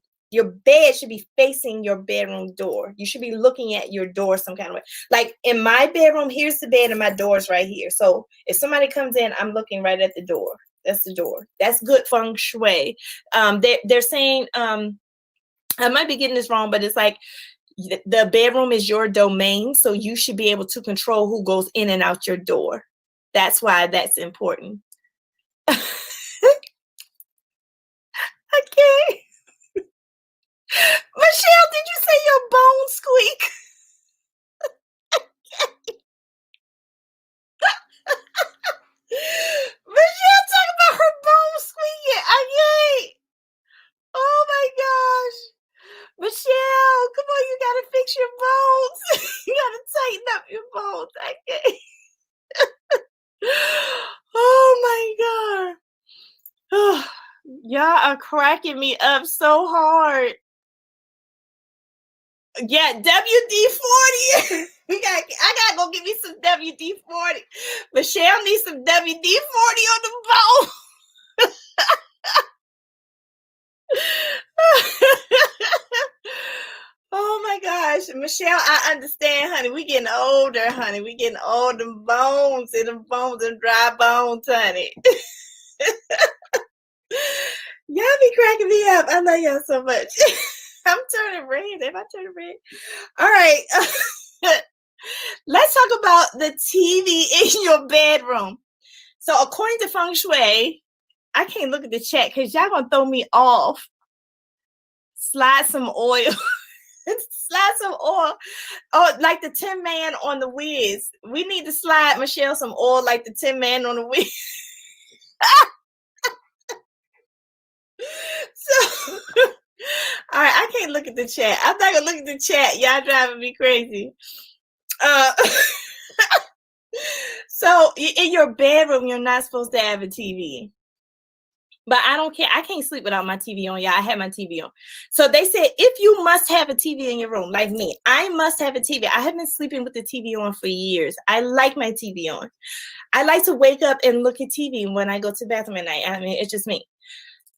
should be facing your bedroom door. You should be looking at your door some kind of way. Like in my bedroom, here's the bed and my door's right here. So if somebody comes in, I'm looking right at the door. That's the door. That's good feng shui. They're saying, I might be getting this wrong, but it's like the bedroom is your domain. So you should be able to control who goes in and out your door. That's why that's important. Okay. Michelle, did you say your bones squeak? Michelle talking about her bones squeaking. Okay. Oh my gosh. Michelle, come on, you gotta fix your bones. You gotta tighten up your bones. Okay. Oh my god. Oh, y'all are cracking me up so hard. Yeah, WD-40. I gotta go get me some WD-40. Michelle needs some WD-40 on the bone. Oh my gosh. Michelle, I understand, honey. We getting older, honey. We getting old. Them bones and them bones and dry bones, honey. Y'all be cracking me up. I love y'all so much. I'm turning red. Am I turning red? All right. Let's talk about the TV in your bedroom. So according to Feng Shui, I can't look at the chat because y'all gonna throw me off. Slide some oil. Slide some oil. Oh, like the Tin Man on the Wiz. We need to slide Michelle some oil like the Tin Man on the Wiz. So, all right, I can't look at the chat. I'm not gonna look at the chat. Y'all driving me crazy. So in your bedroom, you're not supposed to have a TV. But I don't care. I can't sleep without my TV on. Yeah, I have my TV on. So they said if you must have a TV in your room, like me, I must have a TV. I have been sleeping with the TV on for years. I like my TV on. I like to wake up and look at TV when I go to the bathroom at night. I mean, it's just me.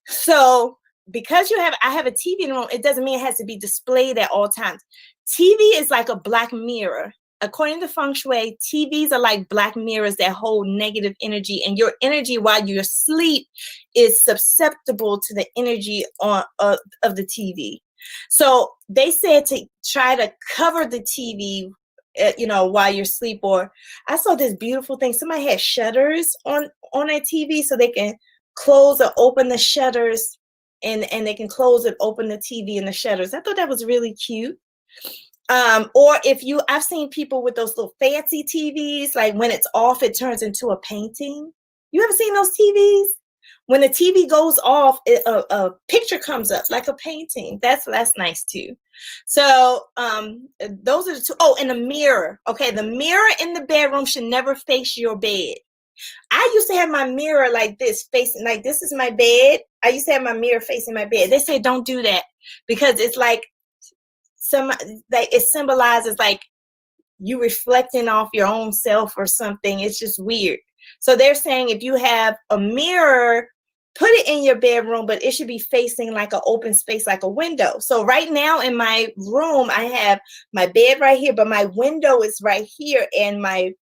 So because I have a TV in the room, it doesn't mean it has to be displayed at all times. TV is like a black mirror. According to Feng Shui, TVs are like black mirrors that hold negative energy, and your energy while you're asleep is susceptible to the energy of the TV. So they said to try to cover the TV, while you're asleep. Or I saw this beautiful thing. Somebody had shutters on their TV so they can close or open the shutters, and they can close and open the TV and the shutters. I thought that was really cute. Or I've seen people with those little fancy TVs, like when it's off, it turns into a painting. You ever seen those TVs? When the TV goes off, a picture comes up like a painting. That's nice too. So those are the two. Oh, and a mirror. Okay, the mirror in the bedroom should never face your bed. I used to have my mirror like this, facing, like this is my bed. I used to have my mirror facing my bed. They say don't do that because it's like it symbolizes like you reflecting off your own self or something. It's just weird. So they're saying if you have a mirror, put it in your bedroom, but it should be facing like an open space, like a window. So right now in my room, I have my bed right here, but my window is right here, and my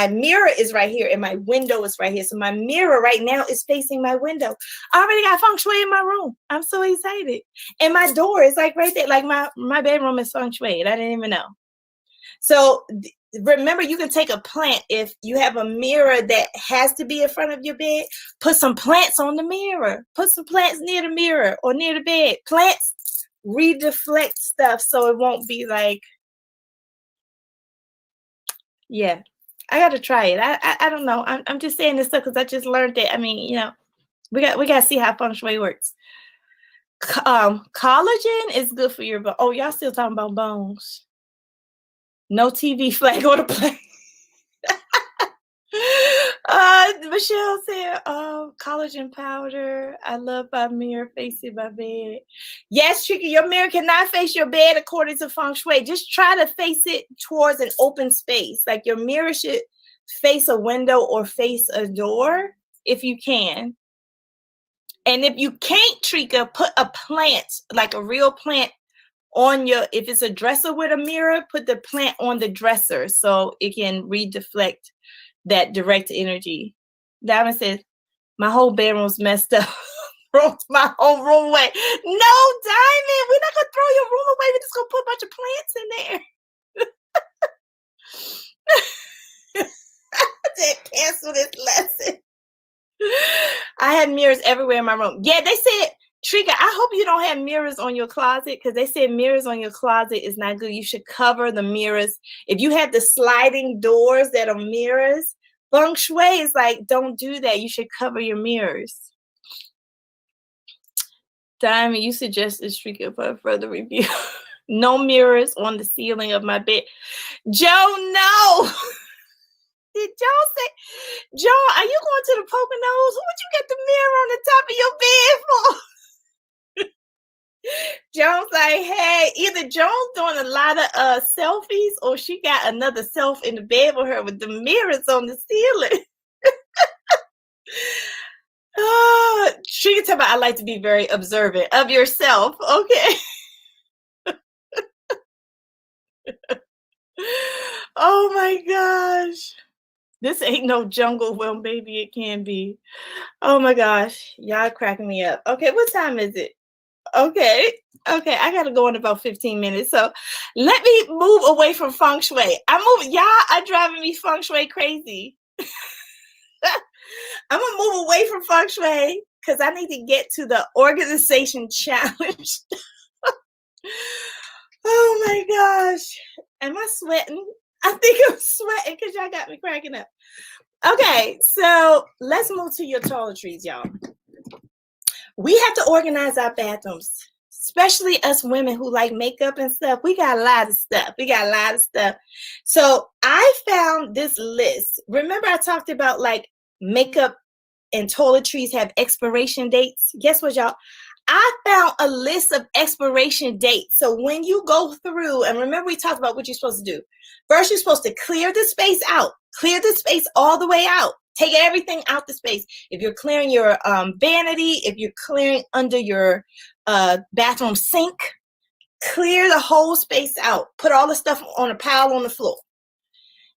mirror is right here and my window is right here. So my mirror right now is facing my window. I already got feng shui in my room. I'm so excited. And my door is like right there. Like my bedroom is feng shui. I didn't even know. So remember, you can take a plant. If you have a mirror that has to be in front of your bed, put some plants on the mirror. Put some plants near the mirror or near the bed. Plants redeflect stuff so it won't be like, yeah. I got to try it. I don't know. I'm just saying this stuff because I just learned it. I mean, we got to see how feng shui works. Collagen is good for your bone. Oh, y'all still talking about bones? No TV flag on the plane. Michelle said, collagen powder. I love my mirror facing my bed. Yes, Tricky, your mirror cannot face your bed according to feng shui. Just try to face it towards an open space. Like your mirror should face a window or face a door if you can. And if you can't, Trika, put a plant, like a real plant on if it's a dresser with a mirror, put the plant on the dresser so it can redeflect that direct energy. Diamond says, my whole bedroom's messed up. Throw my whole room away. No, Diamond, we're not gonna throw your room away. We're just gonna put a bunch of plants in there. Cancel this lesson. I had mirrors everywhere in my room. Yeah, they said, Trika, I hope you don't have mirrors on your closet because they said mirrors on your closet is not good. You should cover the mirrors. If you have the sliding doors that are mirrors, feng shui is like, don't do that. You should cover your mirrors. Diamond, you suggested Trika for a further review. No mirrors on the ceiling of my bed. Joe, no. Did Joe say, Joe, are you going to the Poconos? What you get the mirror on the top of your bed for? Joan's like, hey, either Joan's doing a lot of selfies or she got another self in the bed with her with the mirrors on the ceiling. She can tell me I like to be very observant of yourself. Okay. Oh my gosh. This ain't no jungle. Well, maybe it can be. Oh my gosh. Y'all cracking me up. Okay, what time is it? Okay. Okay, I gotta go in about 15 minutes. So let me move away from feng shui. I'm moving. Y'all are driving me feng shui crazy. I'm gonna move away from feng shui because I need to get to the organization challenge. Oh my gosh. Am I sweating? I think I'm sweating because y'all got me cracking up. Okay, so let's move to your toiletries, y'all. We have to organize our bathrooms, especially us women who like makeup and stuff. We got a lot of stuff. So I found this list. Remember, I talked about like makeup and toiletries have expiration dates. Guess what, y'all? I found a list of expiration dates. So when you go through, and remember we talked about what you're supposed to do. First, you're supposed to clear the space out. Clear the space all the way out. Take everything out the space. If you're clearing your vanity, if you're clearing under your bathroom sink, clear the whole space out. Put all the stuff on a pile on the floor.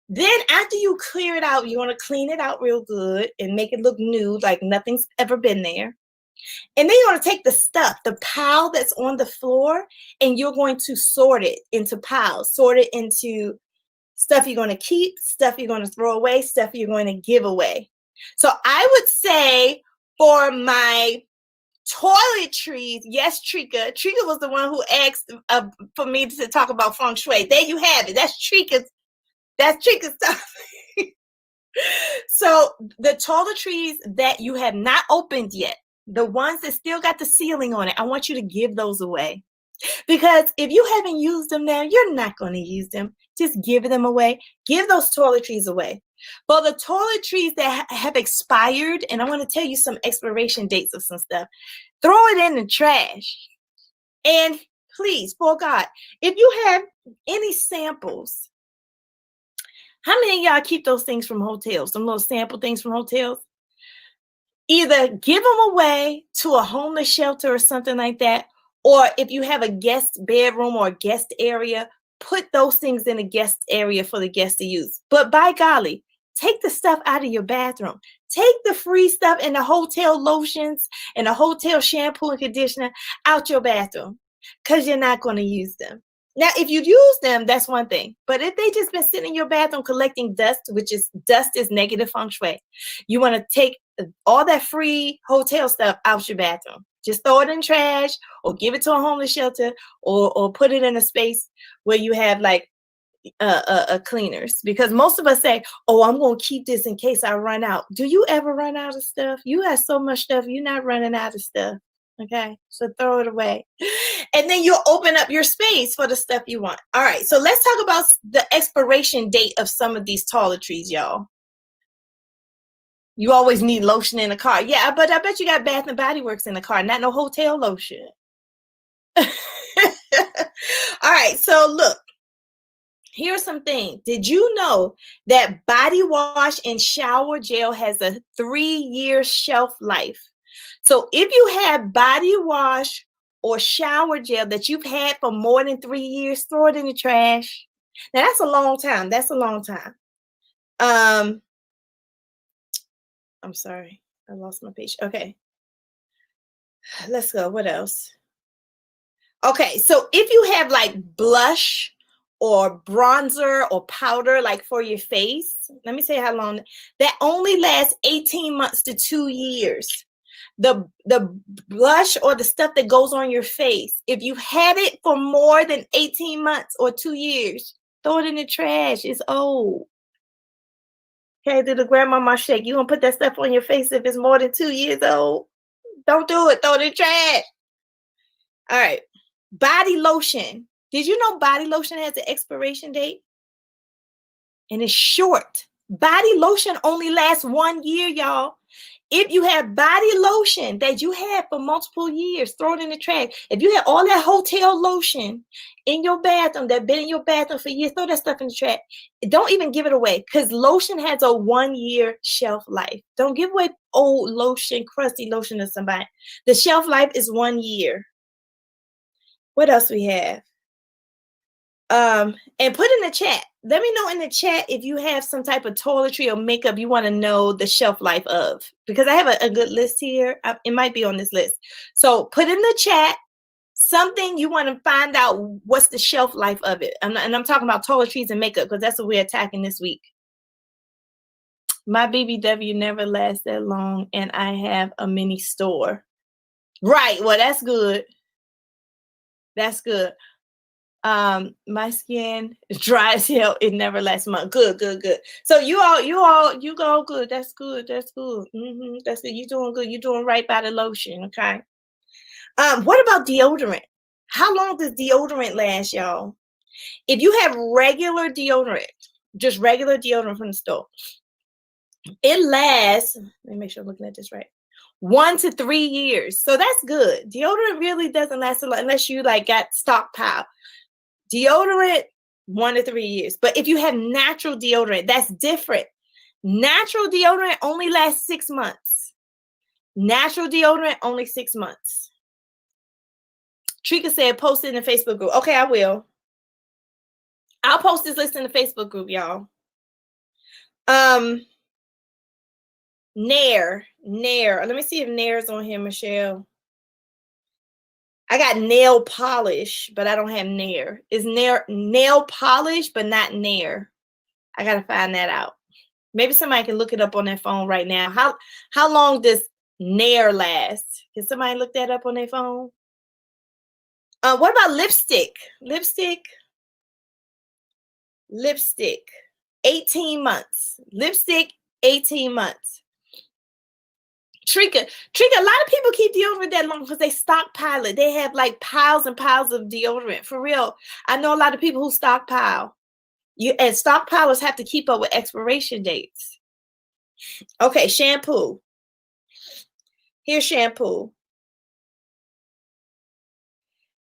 Then after you clear it out, you want to clean it out real good and make it look new, like nothing's ever been there. And then you're going to take the stuff, the pile that's on the floor, and you're going to sort it into piles, sort it into stuff you're going to keep, stuff you're going to throw away, stuff you're going to give away. So I would say for my toiletries, yes, Trika. Trika was the one who asked for me to talk about feng shui. There you have it. That's Trika's stuff. So the toiletries that you have not opened yet, the ones that still got the ceiling on it, I want you to give those away. Because if you haven't used them now, you're not going to use them. Just give them away. Give those toiletries away. For the toiletries that have expired, and I want to tell you some expiration dates of some stuff, throw it in the trash. And please, for God, if you have any samples, how many of y'all keep those things from hotels, some little sample things from hotels? Either give them away to a homeless shelter or something like that, or if you have a guest bedroom or a guest area, put those things in a guest area for the guests to use. But by golly, take the stuff out of your bathroom. Take the free stuff and the hotel lotions and the hotel shampoo and conditioner out your bathroom because you're not going to use them. Now, if you use them, that's one thing. But if they just been sitting in your bathroom collecting dust, which is dust is negative feng shui, you want to take all that free hotel stuff out your bathroom. Just throw it in trash or give it to a homeless shelter or put it in a space where you have like cleaners. Because most of us say, oh, I'm going to keep this in case I run out. Do you ever run out of stuff? You have so much stuff. You're not running out of stuff. Okay, so throw it away. And then you'll open up your space for the stuff you want. All right, so let's talk about the expiration date of some of these toiletries, y'all. You always need lotion in a car. Yeah, but I bet you got Bath and Body Works in the car, not no hotel lotion. All right, so look, here's some things. Did you know that body wash and shower gel has a 3-year shelf life? So if you have body wash or shower gel that you've had for more than 3 years, throw it in the trash. Now that's a long time. That's a long time. I'm sorry. I lost my page. Okay. Let's go. What else? Okay. So if you have like blush or bronzer or powder, like for your face, let me say how long that only lasts 18 months to 2 years. The blush or the stuff that goes on your face, if you've had it for more than 18 months or 2 years, throw it in the trash. It's old. Okay, do the grandmama shake. You gonna put that stuff on your face if it's more than 2 years old? Don't do it. Throw it in the trash. All right. Body lotion. Did you know body lotion has an expiration date? And it's short. Body lotion only lasts 1 year, y'all. If you have body lotion that you had for multiple years, throw it in the trash. If you had all that hotel lotion in your bathroom that been in your bathroom for years, throw that stuff in the trash. Don't even give it away because lotion has a 1-year shelf life. Don't give away old lotion, crusty lotion to somebody. The shelf life is 1 year. What else we have? And put in the chat. Let me know in the chat if you have some type of toiletry or makeup you want to know the shelf life of, because I have a good list here. It might be on this list. So put in the chat something you want to find out what's the shelf life of it. And I'm talking about toiletries and makeup because that's what we're attacking this week. My BBW never lasts that long and I have a mini store. Right. Well, that's good. That's good. My skin is dry as hell. It never lasts a month. Good. So you go good. That's good. That's good. That's good. You're doing good. You're doing right by the lotion. Okay. What about deodorant? How long does deodorant last, y'all? If you have regular deodorant, just regular deodorant from the store, it lasts, let me make sure I'm looking at this right, 1 to 3 years. So that's good. Deodorant really doesn't last a lot unless you like got stockpile. Deodorant, 1 to 3 years. But if you have natural deodorant, that's different. Natural deodorant only lasts 6 months. Natural deodorant, only 6 months. Trika said, post it in the Facebook group. Okay, I will. I'll post this list in the Facebook group, y'all. Nair. Let me see if Nair's on here, Michelle. I got nail polish, but I don't have Nair. Is Nair nail polish, but not Nair? I gotta find that out. Maybe somebody can look it up on their phone right now. How long does Nair last? Can somebody look that up on their phone? What about lipstick? Lipstick. 18 months. Lipstick, 18 months. Trika, a lot of people keep deodorant that long because they stockpile it. They have like piles and piles of deodorant. For real. I know a lot of people who stockpile. And stockpilers have to keep up with expiration dates. Okay, shampoo. Here's shampoo.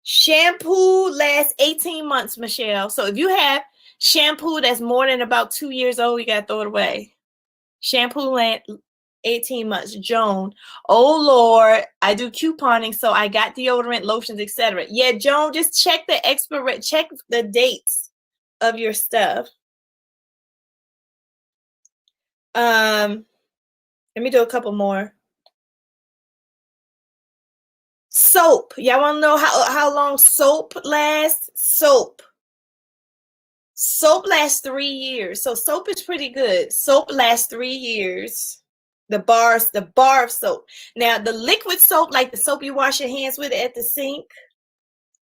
Shampoo lasts 18 months, Michelle. So if you have shampoo that's more than about 2 years old, you got to throw it away. Shampoo lasts 18 months. Joan, oh Lord, I do couponing, so I got deodorant, lotions, etc. Yeah, Joan, just check the dates of your stuff. Let me do a couple more. Soap. Y'all want to know how long soap lasts? Soap lasts 3 years. So soap is pretty good. Soap lasts 3 years. The bar of soap. Now, the liquid soap, like the soap you wash your hands with at the sink,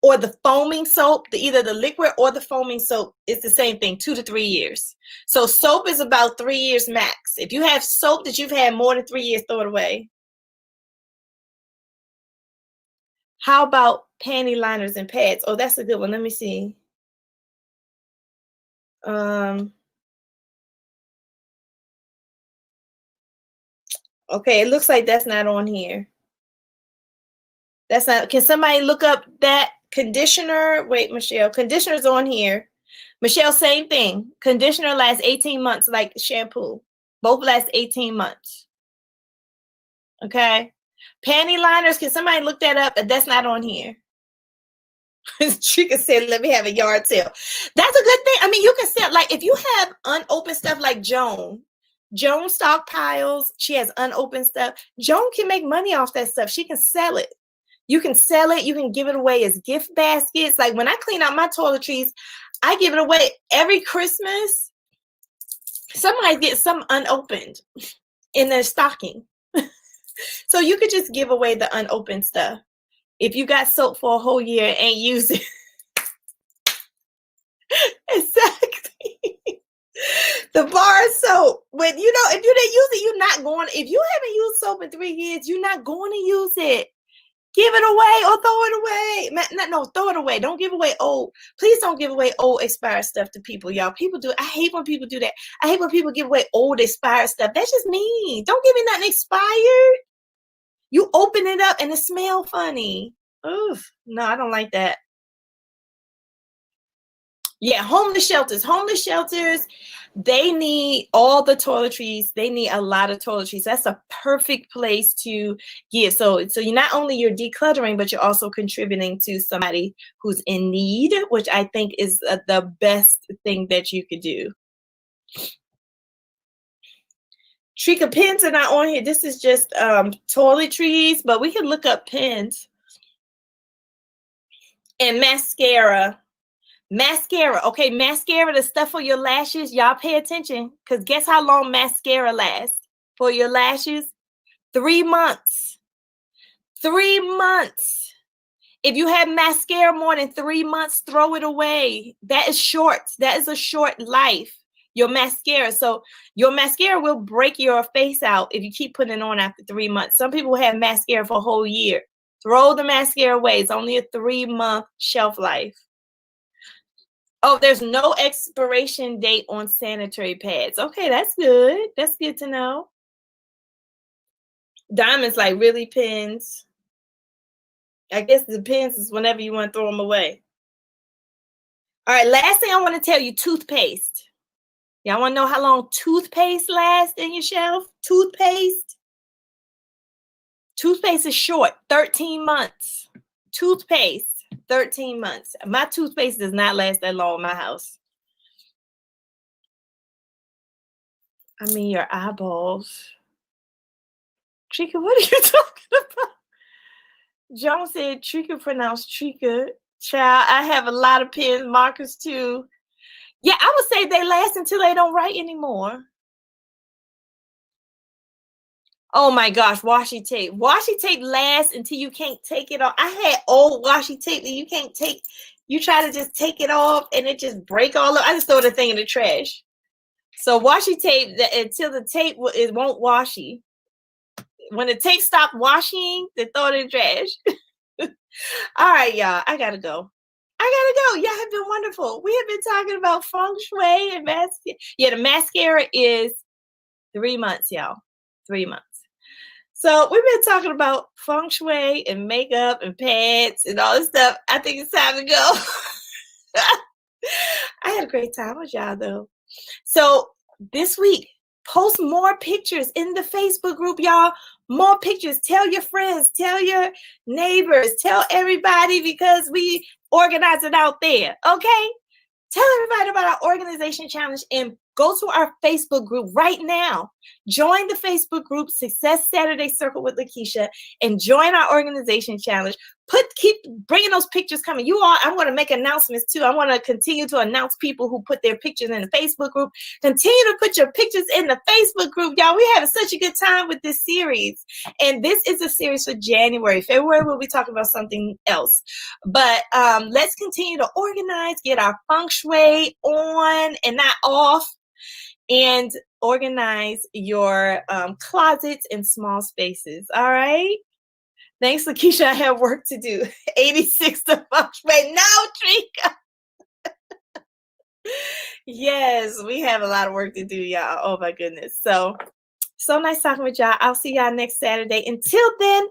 or the foaming soap, either the liquid or the foaming soap, is the same thing, 2 to 3 years. So soap is about 3 years max. If you have soap that you've had more than 3 years, throw it away. How about panty liners and pads? Oh, that's a good one. Let me see. Okay, it looks like that's not on here. That's not. Can somebody look up that conditioner? Wait, Michelle. Conditioner's on here. Michelle, same thing. Conditioner lasts 18 months like shampoo. Both last 18 months. Okay. Panty liners, can somebody look that up? That's not on here. Chica said, let me have a yard sale. That's a good thing. I mean, you can sell, like, if you have unopened stuff like Joan stockpiles, she has unopened stuff. Joan can make money off that stuff. She can sell it. You can sell it. You can give it away as gift baskets. Like when I clean out my toiletries, I give it away every Christmas. Somebody gets some unopened in their stocking. So you could just give away the unopened stuff. If you got soap for a whole year and ain't use it. Exactly. The bar soap. When if you didn't use it, you're not going. If you haven't used soap in 3 years, you're not going to use it. Give it away or throw it away. No, throw it away. Don't give away old. Please don't give away old expired stuff to people, y'all. People do. I hate when people do that. I hate when people give away old expired stuff. That's just mean. Don't give me nothing expired. You open it up and it smells funny. Oof. No, I don't like that. Yeah, homeless shelters. Homeless shelters, they need all the toiletries. They need a lot of toiletries. That's a perfect place to give. So you're not only you're decluttering, but you're also contributing to somebody who's in need, which I think is the best thing that you could do. Trika, pens are not on here. This is just toiletries, but we can look up pens and mascara. Mascara. Okay, mascara, the stuff for your lashes. Y'all pay attention, because guess how long mascara lasts for your lashes? 3 months. 3 months. If you have mascara more than 3 months, throw it away. That is short. That is a short life. Your mascara. So your mascara will break your face out if you keep putting it on after 3 months. Some people have mascara for a whole year. Throw the mascara away. It's only a 3-month shelf life. Oh, there's no expiration date on sanitary pads. Okay, that's good. That's good to know. Diamonds, like, really, pins? I guess the pins is whenever you want to throw them away. All right, last thing I want to tell you, toothpaste. Y'all want to know how long toothpaste lasts in your shelf? Toothpaste? Toothpaste is short, 13 months. Toothpaste, 13 months. My toothpaste does not last that long in my house. I mean, your eyeballs. Trika, what are you talking about? Joan said Trika pronounced Trika. Child, I have a lot of pens, markers too. Yeah, I would say they last until they don't write anymore. Oh my gosh, washi tape. Washi tape lasts until you can't take it off. I had old washi tape that you can't take. You try to just take it off and it just break all up. I just throw the thing in the trash. So washi tape, until the tape it won't washy. When the tape stopped washing, they throw it in the trash. All right, y'all. I gotta go. Y'all have been wonderful. We have been talking about feng shui and mascara. Yeah, the mascara is 3 months, y'all. 3 months. So we've been talking about feng shui and makeup and pads and all this stuff. I think it's time to go. I had a great time with y'all, though. So this week, post more pictures in the Facebook group, y'all. More pictures. Tell your friends, tell your neighbors, tell everybody, because we organize it out there. Okay? Tell everybody about our organization challenge and go to our Facebook group right now. Join the Facebook group Success Saturday Circle with Lakisha and join our organization challenge. Keep bringing those pictures coming. You all, I'm going to make announcements too. I want to continue to announce people who put their pictures in the Facebook group. Continue to put your pictures in the Facebook group, y'all. We're having such a good time with this series. And this is a series for January. February, we'll be talking about something else. But let's continue to organize, get our feng shui on and not off, and organize your closets and small spaces. All right. Thanks, Lakisha. I have work to do. 86 to feng shui. No, Trika. Yes, we have a lot of work to do, y'all. Oh my goodness. So nice talking with y'all. I'll see y'all next Saturday. Until then,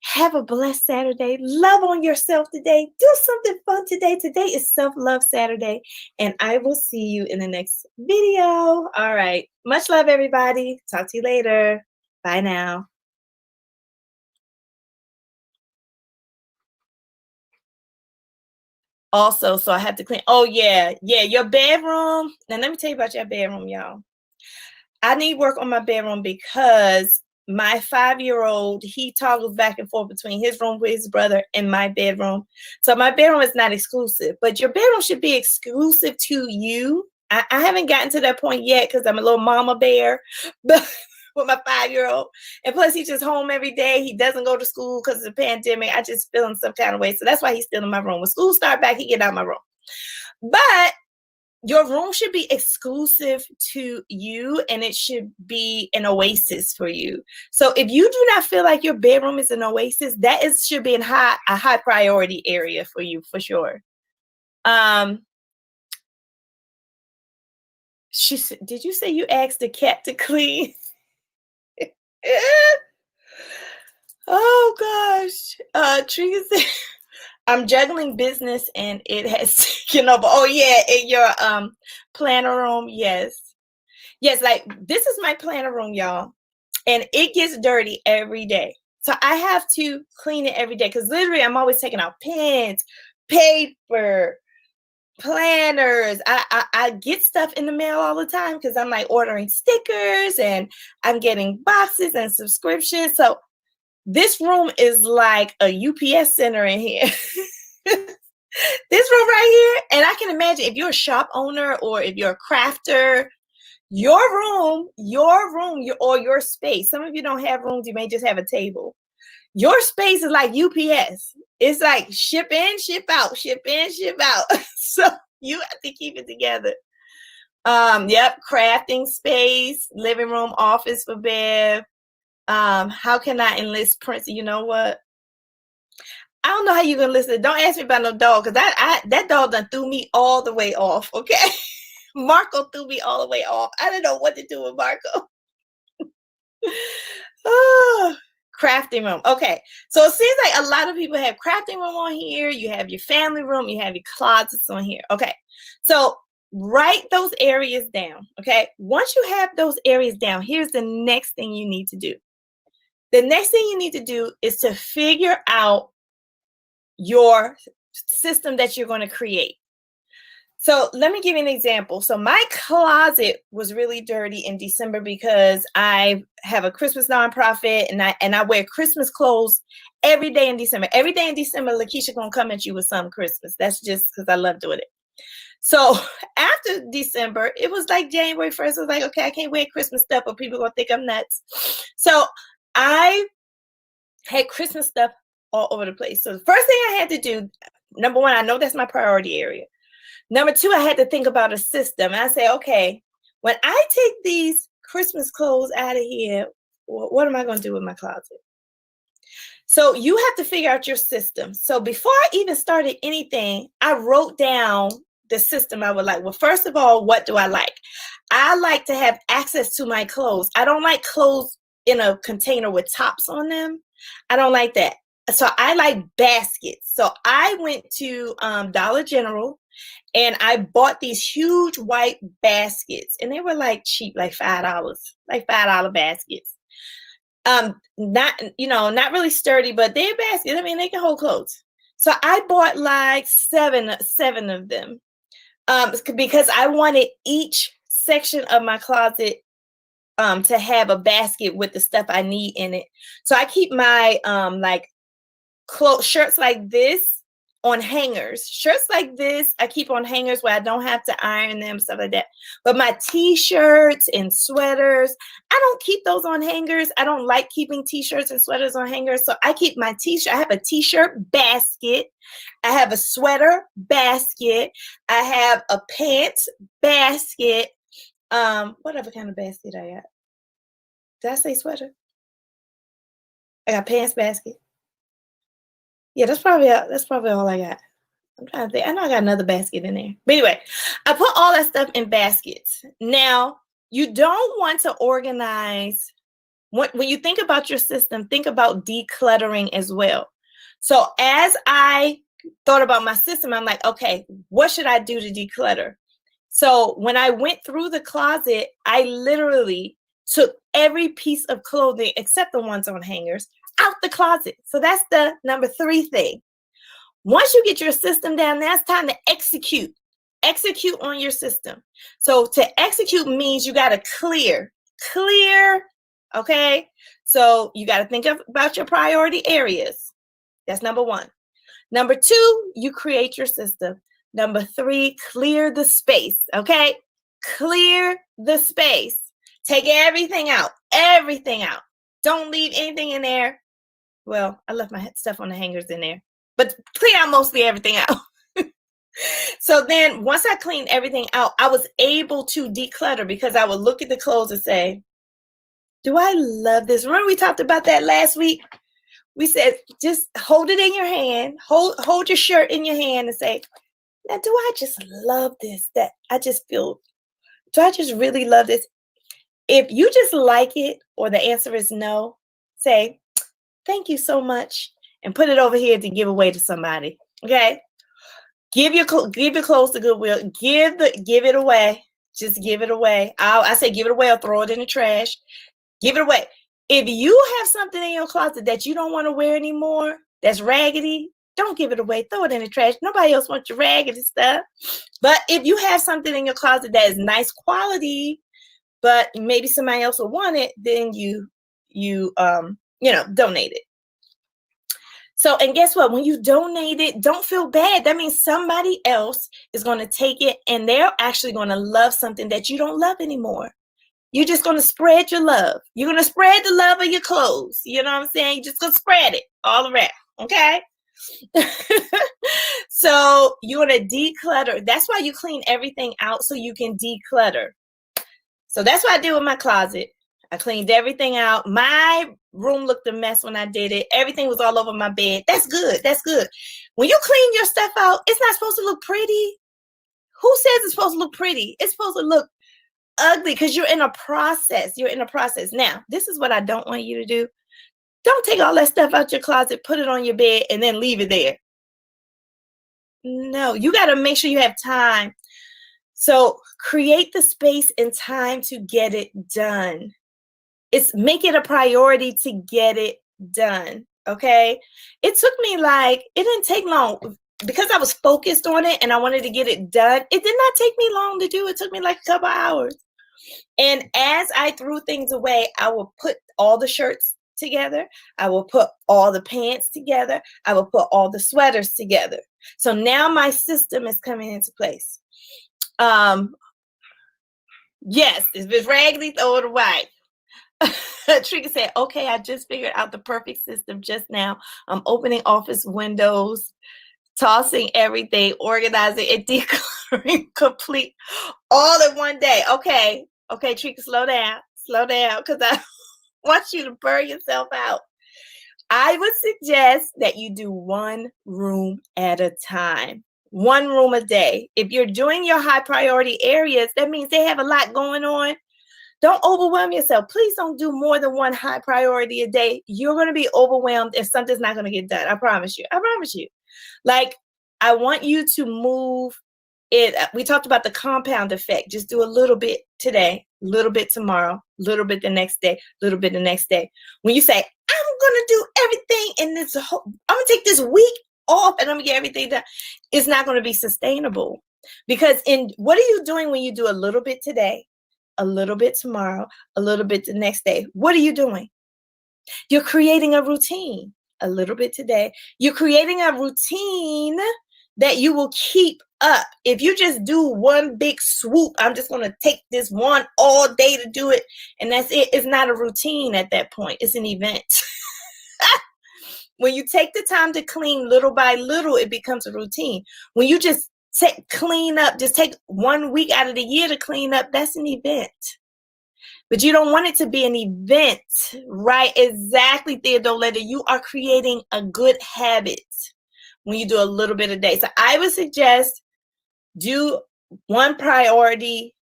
have a blessed Saturday. Love on yourself today. Do something fun today. Today is Self-Love Saturday, and I will see you in the next video. All right. Much love, everybody. Talk to you later. Bye now. Also, so I have to clean. Oh, yeah. Yeah, your bedroom. Now, let me tell you about your bedroom, y'all. I need work on my bedroom because my 5-year-old, he toggles back and forth between his room with his brother and my bedroom. So my bedroom is not exclusive, but your bedroom should be exclusive to you. I haven't gotten to that point yet because I'm a little mama bear, but with my 5-year-old. And plus, he's just home every day. He doesn't go to school because of the pandemic. I just feel in some kind of way. So that's why he's still in my room. When school start back, he get out of my room. But your room should be exclusive to you, and it should be an oasis for you. So if you do not feel like your bedroom is an oasis, should be a high priority area for you, for sure. She said, did you say you asked the cat to clean? Oh gosh. Trina said, I'm juggling business and it has taken over. Oh yeah, in your planner room, yes. Yes, like this is my planner room, y'all. And it gets dirty every day. So I have to clean it every day because literally I'm always taking out pens, paper, planners. I get stuff in the mail all the time because I'm like ordering stickers and I'm getting boxes and subscriptions. So this room is like a UPS center in here. This room right here, and I can imagine if you're a shop owner or if you're a crafter, or your space. Some of you don't have rooms, you may just have a table. Your space is like UPS. It's like ship in, ship out, ship in, ship out. So you have to keep it together. Yep, crafting space, living room, office for Bev. How can I enlist Prince? You know what? I don't know how you gonna listen. Don't ask me about no dog, because that dog done threw me all the way off. Okay. Marco threw me all the way off. I don't know what to do with Marco. Oh, crafting room. Okay. So it seems like a lot of people have crafting room on here. You have your family room. You have your closets on here. Okay. So write those areas down. Okay. Once you have those areas down, here's the next thing you need to do. The next thing you need to do is to figure out your system that you're going to create. So let me give you an example. So my closet was really dirty in December because I have a Christmas nonprofit and I wear Christmas clothes every day in December. Every day in December, Lakisha gonna come at you with some Christmas. That's just because I love doing it. So after December, it was like January 1st. I was like, okay, I can't wear Christmas stuff or people gonna think I'm nuts. So I had Christmas stuff all over the place. So the first thing I had to do, number one, I know that's my priority area. Number two, I had to think about a system. And I say, okay, when I take these Christmas clothes out of here, what am I going to do with my closet? So you have to figure out your system. So before I even started anything, I wrote down the system I would like. Well, first of all, what do I like? I like to have access to my clothes. I don't like clothes in a container with tops on them. I don't like that. So I like baskets. So I went to Dollar General and I bought these huge white baskets, and they were like cheap, like $5, like $5 baskets. Not really sturdy, but they're baskets. I mean, they can hold clothes. So I bought like seven of them, because I wanted each section of my closet to have a basket with the stuff I need in it. So I keep my like shirts like this on hangers. Shirts like this, I keep on hangers where I don't have to iron them, stuff like that. But my t-shirts and sweaters, I don't keep those on hangers. I don't like keeping t-shirts and sweaters on hangers. So I keep my t-shirt. I have a t-shirt basket. I have a sweater basket. I have a pants basket. What other kind of basket I got? Did I say sweater? I got pants basket. Yeah, that's probably all I got. I'm trying to think. I know I got another basket in there. But anyway, I put all that stuff in baskets. Now, you don't want to organize. When you think about your system, think about decluttering as well. So as I thought about my system, I'm like, okay, what should I do to declutter? So when I went through the closet, I literally took every piece of clothing, except the ones on hangers, out the closet. So that's the number 3 thing. Once you get your system down, now it's time to execute. Execute on your system. So to execute means you got to clear. Okay? So you got to think about your priority areas. That's number 1. Number 2, you create your system. Number 3, clear the space. Okay? Clear the space. Take everything out. Everything out. Don't leave anything in there. Well, I left my stuff on the hangers in there, but clean out mostly everything out. So then once I cleaned everything out, I was able to declutter because I would look at the clothes and say, do I love this? Remember we talked about that last week? We said, just hold it in your hand, hold your shirt in your hand and say, now, do I just love this? Do I just really love this? If you just like it, or the answer is no, say, thank you so much, and put it over here to give away to somebody. Okay. Give your clothes to Goodwill. Give it away. Just give it away. I say give it away or throw it in the trash. Give it away. If you have something in your closet that you don't want to wear anymore, that's raggedy, don't give it away. Throw it in the trash. Nobody else wants your raggedy stuff. But if you have something in your closet that is nice quality, but maybe somebody else will want it, then donate it. So, and guess what? When you donate it, don't feel bad. That means somebody else is going to take it and they're actually going to love something that you don't love anymore. You're just going to spread your love. You're going to spread the love of your clothes. You know what I'm saying? You're just going to spread it all around. Okay. So you're going to declutter. That's why you clean everything out so you can declutter. So that's what I did with my closet. I cleaned everything out. My room looked a mess when I did it. Everything was all over my bed. That's good. That's good. When you clean your stuff out, it's not supposed to look pretty. Who says it's supposed to look pretty? It's supposed to look ugly because you're in a process. You're in a process. Now, this is what I don't want you to do. Don't take all that stuff out your closet, put it on your bed, and then leave it there. No, you got to make sure you have time. So create the space and time to get it done. Make it a priority to get it done. Okay. It took me it didn't take long because I was focused on it and I wanted to get it done. It did not take me long to do. It took me like a couple hours. And as I threw things away, I will put all the shirts together. I will put all the pants together. I will put all the sweaters together. So now my system is coming into place. Yes, if it's raggedy, throw it away. Trika said, okay, I just figured out the perfect system just now. I'm opening office windows, tossing everything, organizing, and decluttering complete all in one day. Okay, Trika, slow down, because I want you to burn yourself out. I would suggest that you do one room at a time, one room a day. If you're doing your high priority areas, that means they have a lot going on. Don't overwhelm yourself. Please don't do more than one high priority a day. You're going to be overwhelmed if something's not going to get done. I promise you. I promise you. I want you to move it. We talked about the compound effect. Just do a little bit today, a little bit tomorrow, a little bit the next day, a little bit the next day. When you say, I'm going to do everything in this I'm going to take this week off and I'm going to get everything done, it's not going to be sustainable. Because what are you doing when you do a little bit today, a little bit tomorrow, a little bit the next day? What are you doing? You're creating a routine. A little bit today. You're creating a routine that you will keep up. If you just do one big swoop, I'm just going to take this one all day to do it, and that's it. It's not a routine at that point. It's an event. When you take the time to clean little by little, it becomes a routine. When you just clean up, just take 1 week out of the year to clean up, that's an event. But you don't want it to be an event, right? Exactly, Theodoletta. You are creating a good habit when you do a little bit a day. So I would suggest do one priority.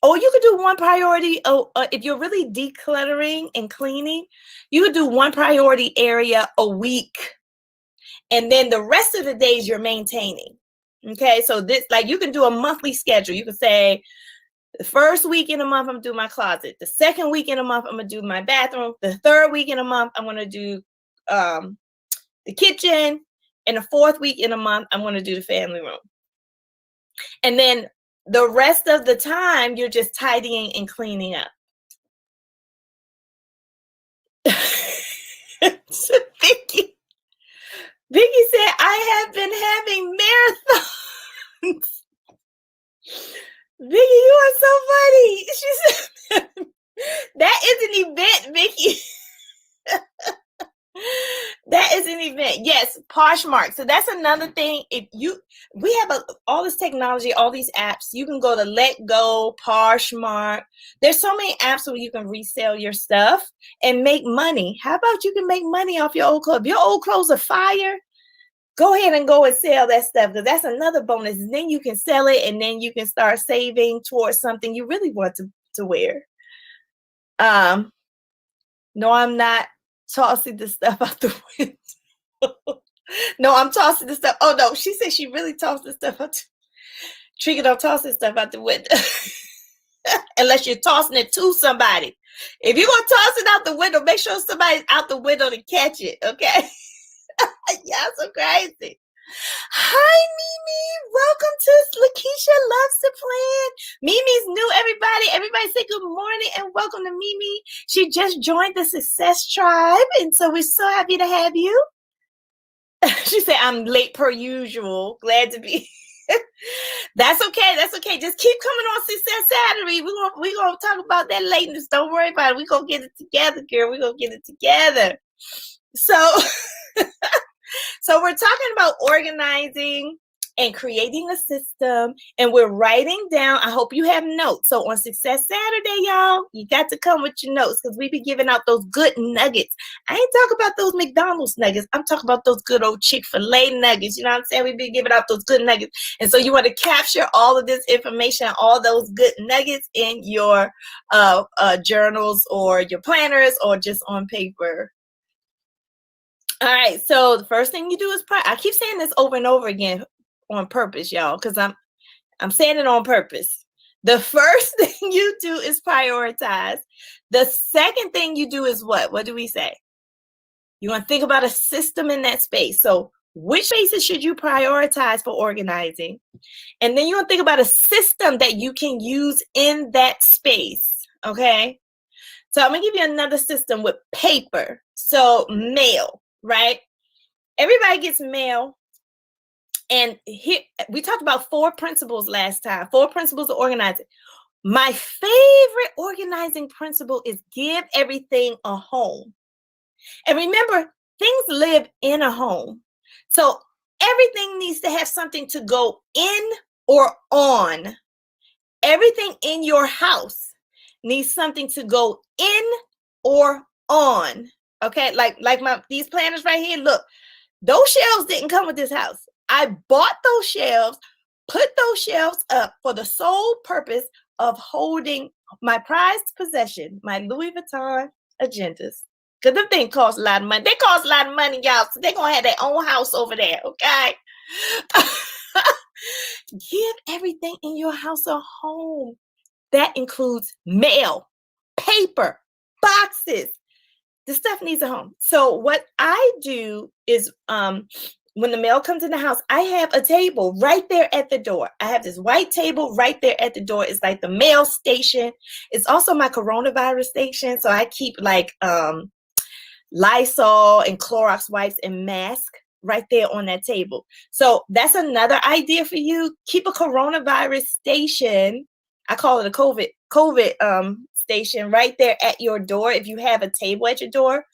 You could do one priority. If you're really decluttering and cleaning, you could do one priority area a week. And then the rest of the days you're maintaining. Okay, so you can do a monthly schedule. You can say, the first week in a month, I'm going to do my closet. The second week in a month, I'm going to do my bathroom. The third week in a month, I'm going to do the kitchen. And the fourth week in a month, I'm going to do the family room. And then the rest of the time, you're just tidying and cleaning up. Vicky said, I have been having marathons. Vicky, you are so funny. She said, that is an event, Vicky. That is an event. Yes, Poshmark. So that's another thing. We have all this technology, all these apps. You can go to Let Go, Poshmark. There's so many apps where you can resell your stuff and make money. How about you can make money off your old clothes? If your old clothes are fire, go ahead and go and sell that stuff, because that's another bonus. And then you can sell it, and then you can start saving towards something you really want to wear. No, I'm not tossing the stuff out the window. No, I'm tossing this stuff. Oh no, she said she really tossed this stuff out. Trigger don't toss this stuff out the window. Unless you're tossing it to somebody. If you're gonna toss it out the window, make sure somebody's out the window to catch it. Okay. Y'all so crazy. Hi, Mimi. Welcome to Lakisha Loves to Plan. Mimi's new, everybody. Everybody say good morning and welcome to Mimi. She just joined the Success Tribe, and so we're so happy to have you. She said, I'm late per usual. Glad to be. That's okay. That's okay. Just keep coming on Success Saturday. We're gonna talk about that lateness. Don't worry about it. We're gonna get it together, girl. We're gonna get it together. So So we're talking about organizing and creating a system, and we're writing down. I hope you have notes. So on Success Saturday, y'all, you got to come with your notes because we be giving out those good nuggets. I ain't talking about those McDonald's nuggets. I'm talking about those good old Chick-fil-A nuggets. You know what I'm saying? We be giving out those good nuggets. And so you want to capture all of this information, all those good nuggets in your journals or your planners or just on paper. All right, so the first thing you do is I keep saying this over and over again on purpose, y'all, because I'm saying it on purpose. The first thing you do is prioritize. The second thing you do is what? What do we say? You want to think about a system in that space. So which spaces should you prioritize for organizing? And then you want to think about a system that you can use in that space, okay? So I'm going to give you another system with paper. So mail. Right? Everybody gets mail. And here we talked about 4 principles last time, 4 principles of organizing. My favorite organizing principle is give everything a home. And remember, things live in a home. So everything needs to have something to go in or on. Everything in your house needs something to go in or on. Okay, like these planners right here. Look, those shelves didn't come with this house. I bought those shelves, put those shelves up for the sole purpose of holding my prized possession, my Louis Vuitton agendas. Because the thing costs a lot of money. They cost a lot of money, y'all. So they're going to have their own house over there, okay? Give everything in your house a home. That includes mail, paper, boxes. The stuff needs a home. So what I do is when the mail comes in the house, I have a table right there at the door. I have this white table right there at the door. It's like the mail station. It's also my coronavirus station. So I keep like Lysol and Clorox wipes and mask right there on that table. So that's another idea for you. Keep a coronavirus station. I call it a COVID station right there at your door if you have a table at your door.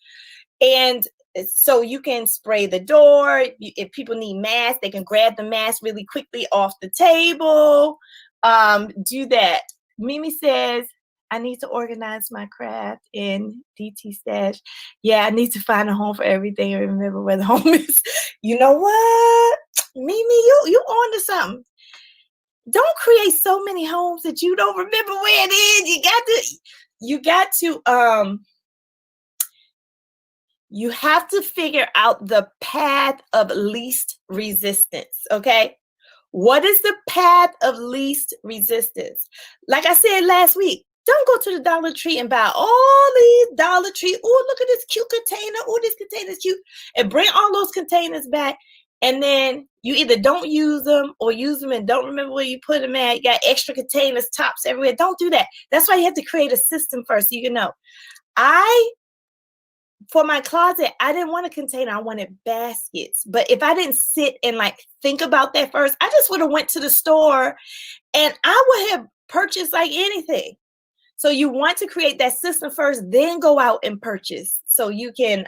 And so you can spray the door. If people need masks, they can grab the mask really quickly off the table. Do that. Mimi says, I need to organize my craft in DT Stash. Yeah, I need to find a home for everything and remember where the home is. You know what? Mimi, you on to something. Don't create so many homes that you don't remember where it is. You have to figure out the path of least resistance, okay? What is the path of least resistance? Like I said last week, don't go to the Dollar Tree and buy all these Dollar Tree. Oh, look at this cute container. Oh, this container is cute. And bring all those containers back. And then you either don't use them or use them and don't remember where you put them at. You got extra containers, tops everywhere. Don't do that. That's why you have to create a system first so you can know. For my closet, I didn't want a container. I wanted baskets. But if I didn't sit and like think about that first, I just would have went to the store and I would have purchased like anything. So you want to create that system first, then go out and purchase so you can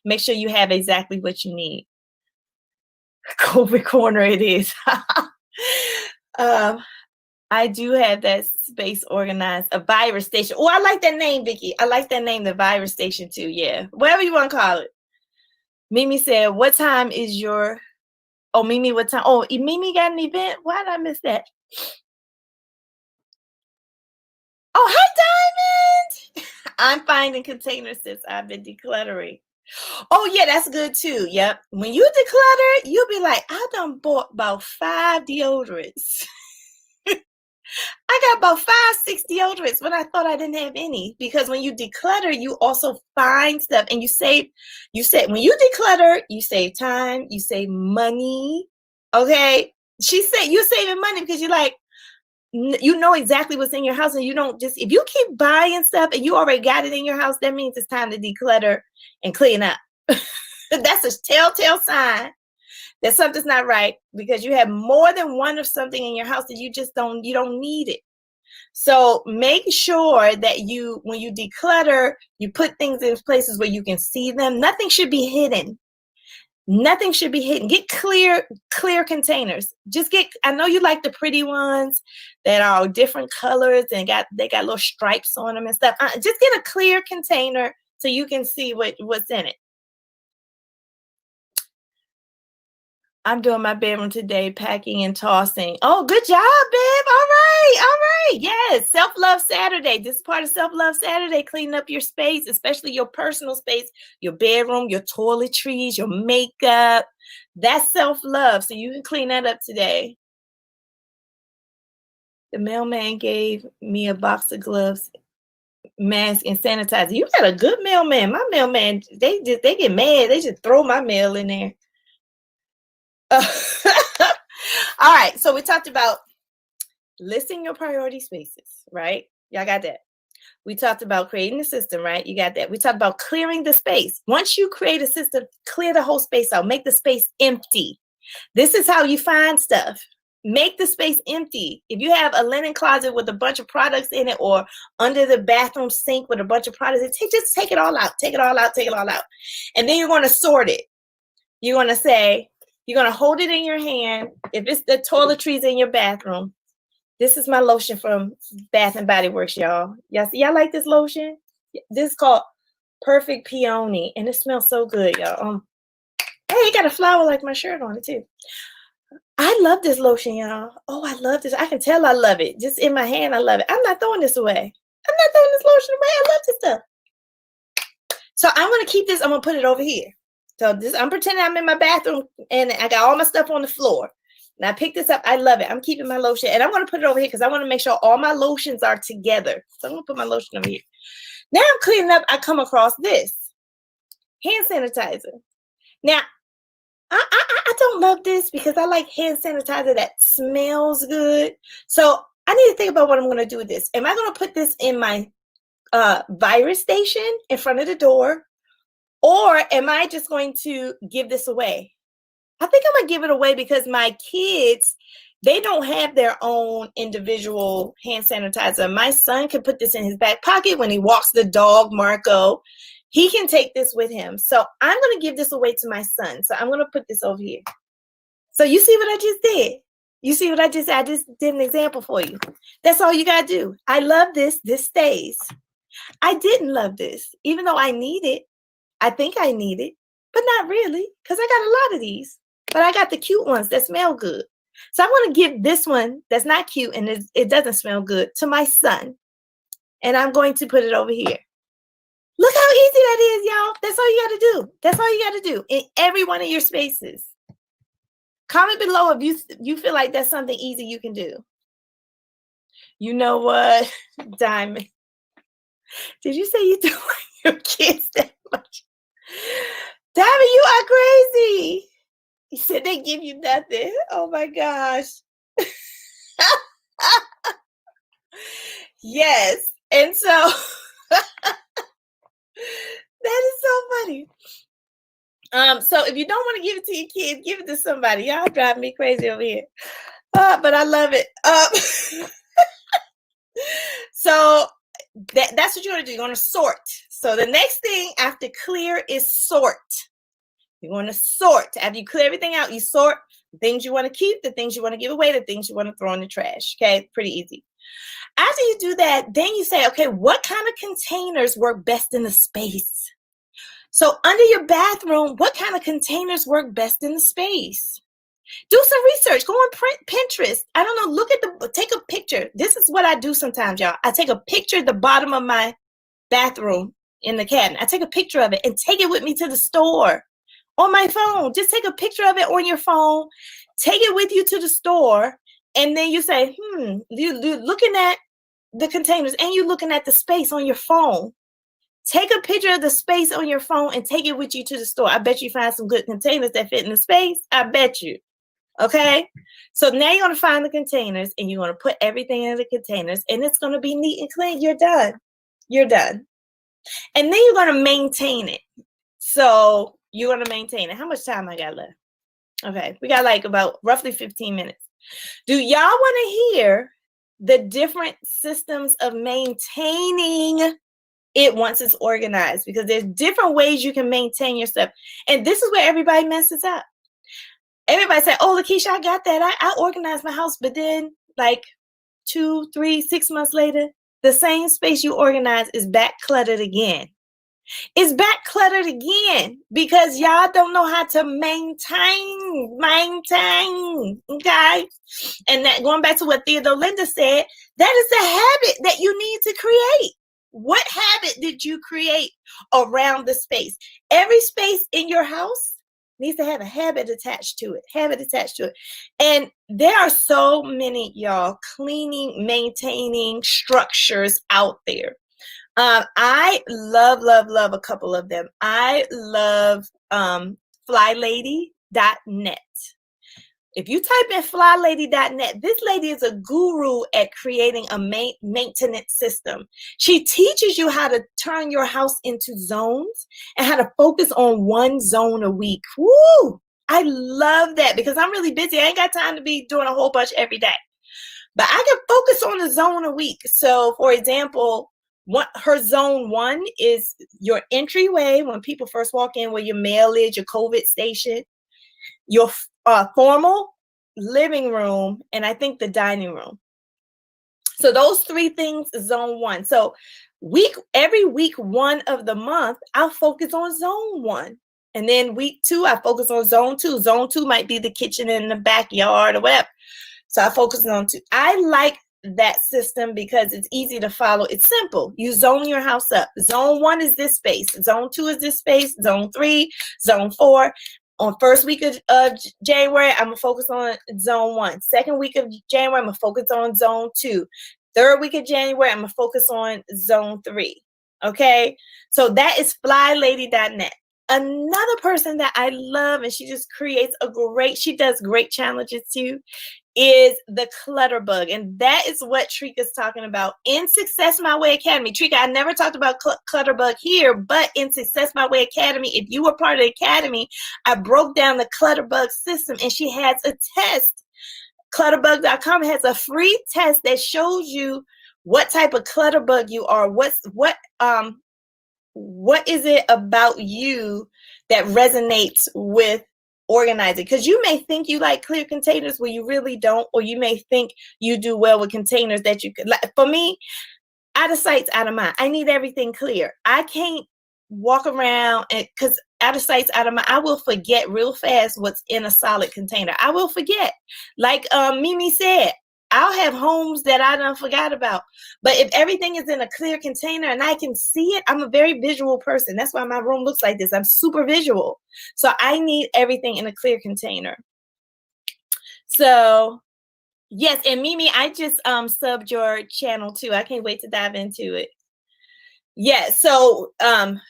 make sure you have exactly what you need. COVID corner it is. I do have that space organized, a virus station. Oh, I like that name, Vicky. I like that name, the virus station too. Yeah, whatever you want to call it. Mimi said, what time is your, oh, Mimi, what time? Oh, Mimi got an event? Why did I miss that? Oh, hi, Diamond. I'm finding containers since I've been decluttering. Oh yeah, that's good too. Yep. When you declutter, you'll be like, I done bought about 5 deodorants. I got about 5, 6 deodorants when I thought I didn't have any. Because when you declutter, you also find stuff and you save. You say when you declutter, you save time, you save money. Okay. She said you're saving money because you're like, you know exactly what's in your house, and you don't just, if you keep buying stuff and you already got it in your house, that means it's time to declutter and clean up. That's a telltale sign that something's not right, because you have more than one of something in your house that you don't need it. So make sure that when you declutter, you put things in places where you can see them. Nothing should be hidden. Nothing should be hidden. Get clear containers. I know you like the pretty ones that are different colors and they got little stripes on them and stuff. Just get a clear container so you can see what's in it. I'm doing my bedroom today, packing and tossing. Oh, good job, babe. All right. All right. Yes. Self-love Saturday. This is part of Self-love Saturday, cleaning up your space, especially your personal space, your bedroom, your toiletries, your makeup. That's self-love. So you can clean that up today. The mailman gave me a box of gloves, mask, and sanitizer. You got a good mailman. My mailman, they get mad. They just throw my mail in there. All right, so we talked about listing your priority spaces, right? Y'all got that. We talked about creating a system, right? You got that. We talked about clearing the space. Once you create a system, clear the whole space out. Make the space empty. This is how you find stuff. Make the space empty. If you have a linen closet with a bunch of products in it, or under the bathroom sink with a bunch of products, just take it all out. Take it all out. Take it all out. And then you're going to sort it. You're going to say, you're going to hold it in your hand. If it's the toiletries in your bathroom, this is my lotion from Bath and Body Works, y'all. Y'all like this lotion? This is called Perfect Peony, and it smells so good, y'all. Hey, it got a flower like my shirt on it too. I love this lotion, y'all. Oh, I love this. I can tell I love it. Just in my hand, I love it. I'm not throwing this away. I'm not throwing this lotion away. I love this stuff. So I'm going to keep this. I'm going to put it over here. So I'm pretending I'm in my bathroom and I got all my stuff on the floor. And I picked this up. I love it. I'm keeping my lotion. And I'm going to put it over here because I want to make sure all my lotions are together. So I'm going to put my lotion over here. Now I'm cleaning up. I come across this hand sanitizer. Now, I don't love this because I like hand sanitizer that smells good. So I need to think about what I'm going to do with this. Am I going to put this in my virus station in front of the door? Or am I just going to give this away? I think I'm going to give it away because my kids, they don't have their own individual hand sanitizer. My son can put this in his back pocket when he walks the dog, Marco. He can take this with him. So I'm going to give this away to my son. So I'm going to put this over here. So you see what I just did? You see what I just did an example for you. That's all you got to do. I love this. This stays. I didn't love this, even though I need it. I think I need it, but not really, because I got a lot of these. But I got the cute ones that smell good. So I'm going to give this one that's not cute and it doesn't smell good to my son. And I'm going to put it over here. Look how easy that is, y'all. That's all you got to do. That's all you got to do in every one of your spaces. Comment below if you feel like that's something easy you can do. You know what, Diamond? Did you say you don't like your kids that much? Diamond, you are crazy. He said they give you nothing. Oh my gosh. Yes. And so that is so funny. So if you don't want to give it to your kids, give it to somebody. Y'all drive me crazy over here. But I love it. So that's what you want to do. You're going to sort. So the next thing after clear is sort. You want to sort. After you clear everything out, you sort the things you want to keep, the things you want to give away, the things you want to throw in the trash. Okay, pretty easy. After you do that, then you say, okay, what kind of containers work best in the space? So under your bathroom, what kind of containers work best in the space? Do some research. Go on Pinterest. I don't know. Take a picture. This is what I do sometimes, y'all. I take a picture at the bottom of my bathroom in the cabinet. I take a picture of it and take it with me to the store on my phone. Just take a picture of it on your phone, take it with you to the store, and then you say, you're looking at the containers and you're looking at the space on your phone. Take a picture of the space on your phone and take it with you to the store. I bet you find some good containers that fit in the space. I bet you. Okay. So now you're going to find the containers and you're going to put everything in the containers and it's going to be neat and clean. You're done. You're done. And then you're going to maintain it. So you're going to maintain it. How much time I got left? Okay. We got like about roughly 15 minutes. Do y'all want to hear the different systems of maintaining it once it's organized? Because there's different ways you can maintain your stuff. And this is where everybody messes up. Everybody say, oh, Lakisha, I got that. I organized my house. But then like 2, 3, 6 months later, the same space you organized is back cluttered again. It's back cluttered again because y'all don't know how to maintain, okay? And that going back to what Theodore Linda said, that is the habit that you need to create. What habit did you create around the space? Every space in your house needs to have a habit attached to it. And there are so many, y'all, cleaning, maintaining structures out there. I love a couple of them. I love flylady.net. If you type in flylady.net, this lady is a guru at creating a maintenance system. She teaches you how to turn your house into zones and how to focus on one zone a week. Woo! I love that because I'm really busy. I ain't got time to be doing a whole bunch every day. But I can focus on a zone a week. So, for example, her zone 1 is your entryway when people first walk in, where your mail is, your COVID station, your formal living room, and I think the dining room. So those 3 things is zone 1. So every week 1 of the month, I'll focus on zone 1. And then week 2, I focus on zone 2. Zone 2 might be the kitchen in the backyard or whatever. So I focus on 2. I like that system because it's easy to follow. It's simple. You zone your house up. Zone 1 is this space. Zone 2 is this space. Zone 3, zone 4. On first week of January, I'm going to focus on zone 1. Second week of January, I'm going to focus on zone 2. Third week of January, I'm going to focus on zone 3. Okay? So that is flylady.net. Another person that I love, and she just creates she does great challenges too, is the Clutter Bug. And that is what Trika's talking about in Success My Way Academy. Trika, I never talked about Clutter Bug here, but in Success My Way Academy, if you were part of the academy, I broke down the Clutter Bug system, and she has a test. Clutterbug.com has a free test that shows you what type of clutter bug you are. What is it about you that resonates with organizing? Because you may think you like clear containers where you really don't, or you may think you do well with containers that you could. Like, for me, out of sight, out of mind. I need everything clear. I can't walk around because out of sight, out of mind, I will forget real fast what's in a solid container. I will forget. Like Mimi said, I'll have homes that I done forgot about. But if everything is in a clear container and I can see it, I'm a very visual person. That's why my room looks like this. I'm super visual. So I need everything in a clear container. So yes, and Mimi, I just subbed your channel too. I can't wait to dive into it. Yeah, so flylady.net.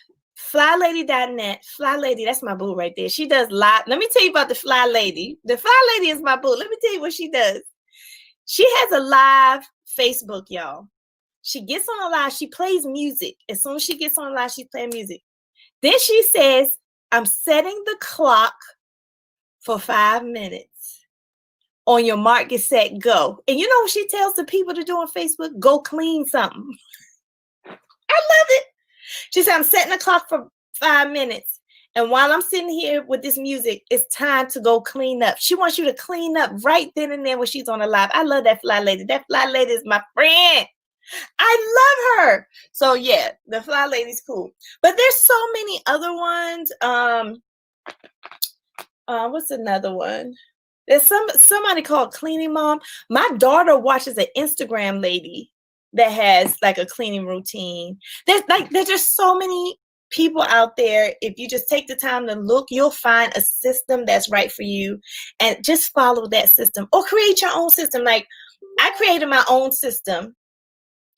Flylady, that's my boo right there. She does live. Let me tell you about the Flylady. The Flylady is my boo. Let me tell you what she does. She has a live Facebook, y'all. She gets on a live. She plays music. As soon as she gets on live, she's playing music. Then she says, I'm setting the clock for 5 minutes. On your mark, get set, go. And you know what she tells the people to do on Facebook? Go clean something. I love it. She said, I'm setting the clock for 5 minutes. And while I'm sitting here with this music, it's time to go clean up. She wants you to clean up right then and there when she's on the live. I love that Fly Lady. That Fly Lady is my friend. I love her. So yeah, the Fly Lady's cool. But there's so many other ones. What's another one? There's somebody called Cleaning Mom. My daughter watches an Instagram lady that has like a cleaning routine. There's just so many people out there. If you just take the time to look, you'll find a system that's right for you, and just follow that system or create your own system. Like I created my own system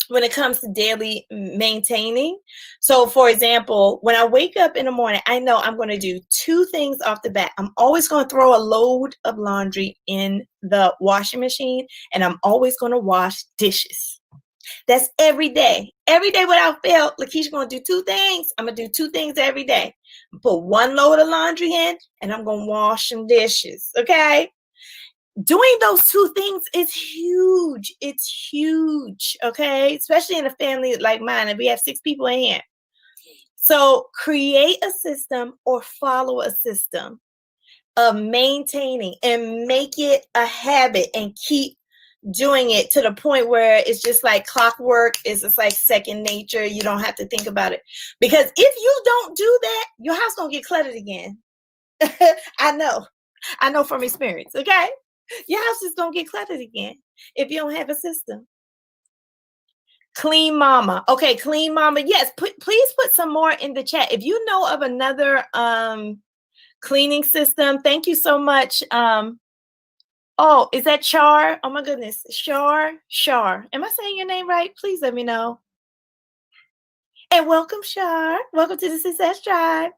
when it comes to daily maintaining. So for example, when I wake up in the morning, I know I'm going to do two things off the bat. I'm always going to throw a load of laundry in the washing machine, and I'm always going to wash dishes. That's every day. Every day without fail, Lakisha going to do two things. I'm going to do two things every day. Put one load of laundry in, and I'm going to wash some dishes. Okay? Doing those two things is huge. It's huge. Okay? Especially in a family like mine, and we have 6 people in here. So create a system or follow a system of maintaining and make it a habit and keep doing it to the point where it's just like clockwork. It's just like second nature. You don't have to think about it, because if you don't do that, your house gonna get cluttered again. I know from experience. Okay, your house is gonna get cluttered again if you don't have a system. Clean mama. Okay, clean mama. Yes, please put some more in the chat if you know of another cleaning system. Thank you so much. Oh, is that Char? Oh my goodness. Char. Am I saying your name right? Please let me know. And welcome, Char. Welcome to the Success Tribe.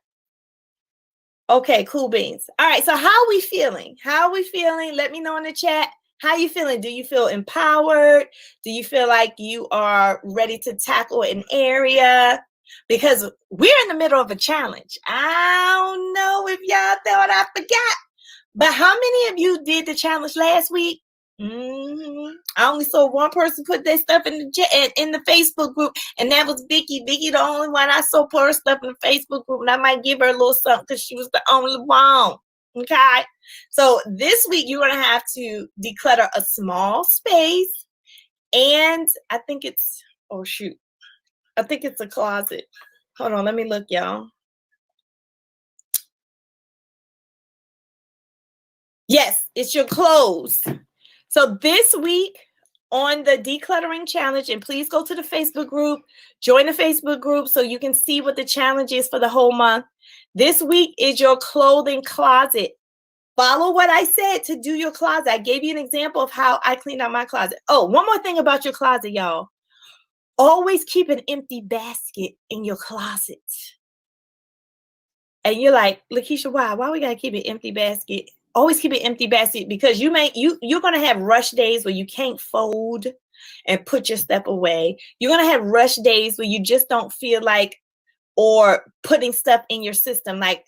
Okay, cool beans. All right, so how are we feeling? Let me know in the chat. How you feeling? Do you feel empowered? Do you feel like you are ready to tackle an area? Because we're in the middle of a challenge. I don't know if y'all thought I forgot. But how many of you did the challenge last week? I only saw one person put their stuff in the Facebook group, and that was Vicky. Vicky, the only one I saw put her stuff in the Facebook group, and I might give her a little something because she was the only one. Okay, so this week you're gonna have to declutter a small space, and I think it's a closet. Hold on, let me look, y'all. Yes, it's your clothes. So this week on the decluttering challenge, and please go to the Facebook group, join the Facebook group so you can see what the challenge is for the whole month. This week is your clothing closet. Follow what I said to do your closet. I gave you an example of how I cleaned out my closet. Oh, one more thing about your closet, y'all. Always keep an empty basket in your closet. And you're like, Lakisha, why? Why we gotta keep an empty basket? Always keep an empty basket, because you're gonna have rush days where you can't fold and put your stuff away. You're gonna have rush days where you just don't feel like or putting stuff in your system. Like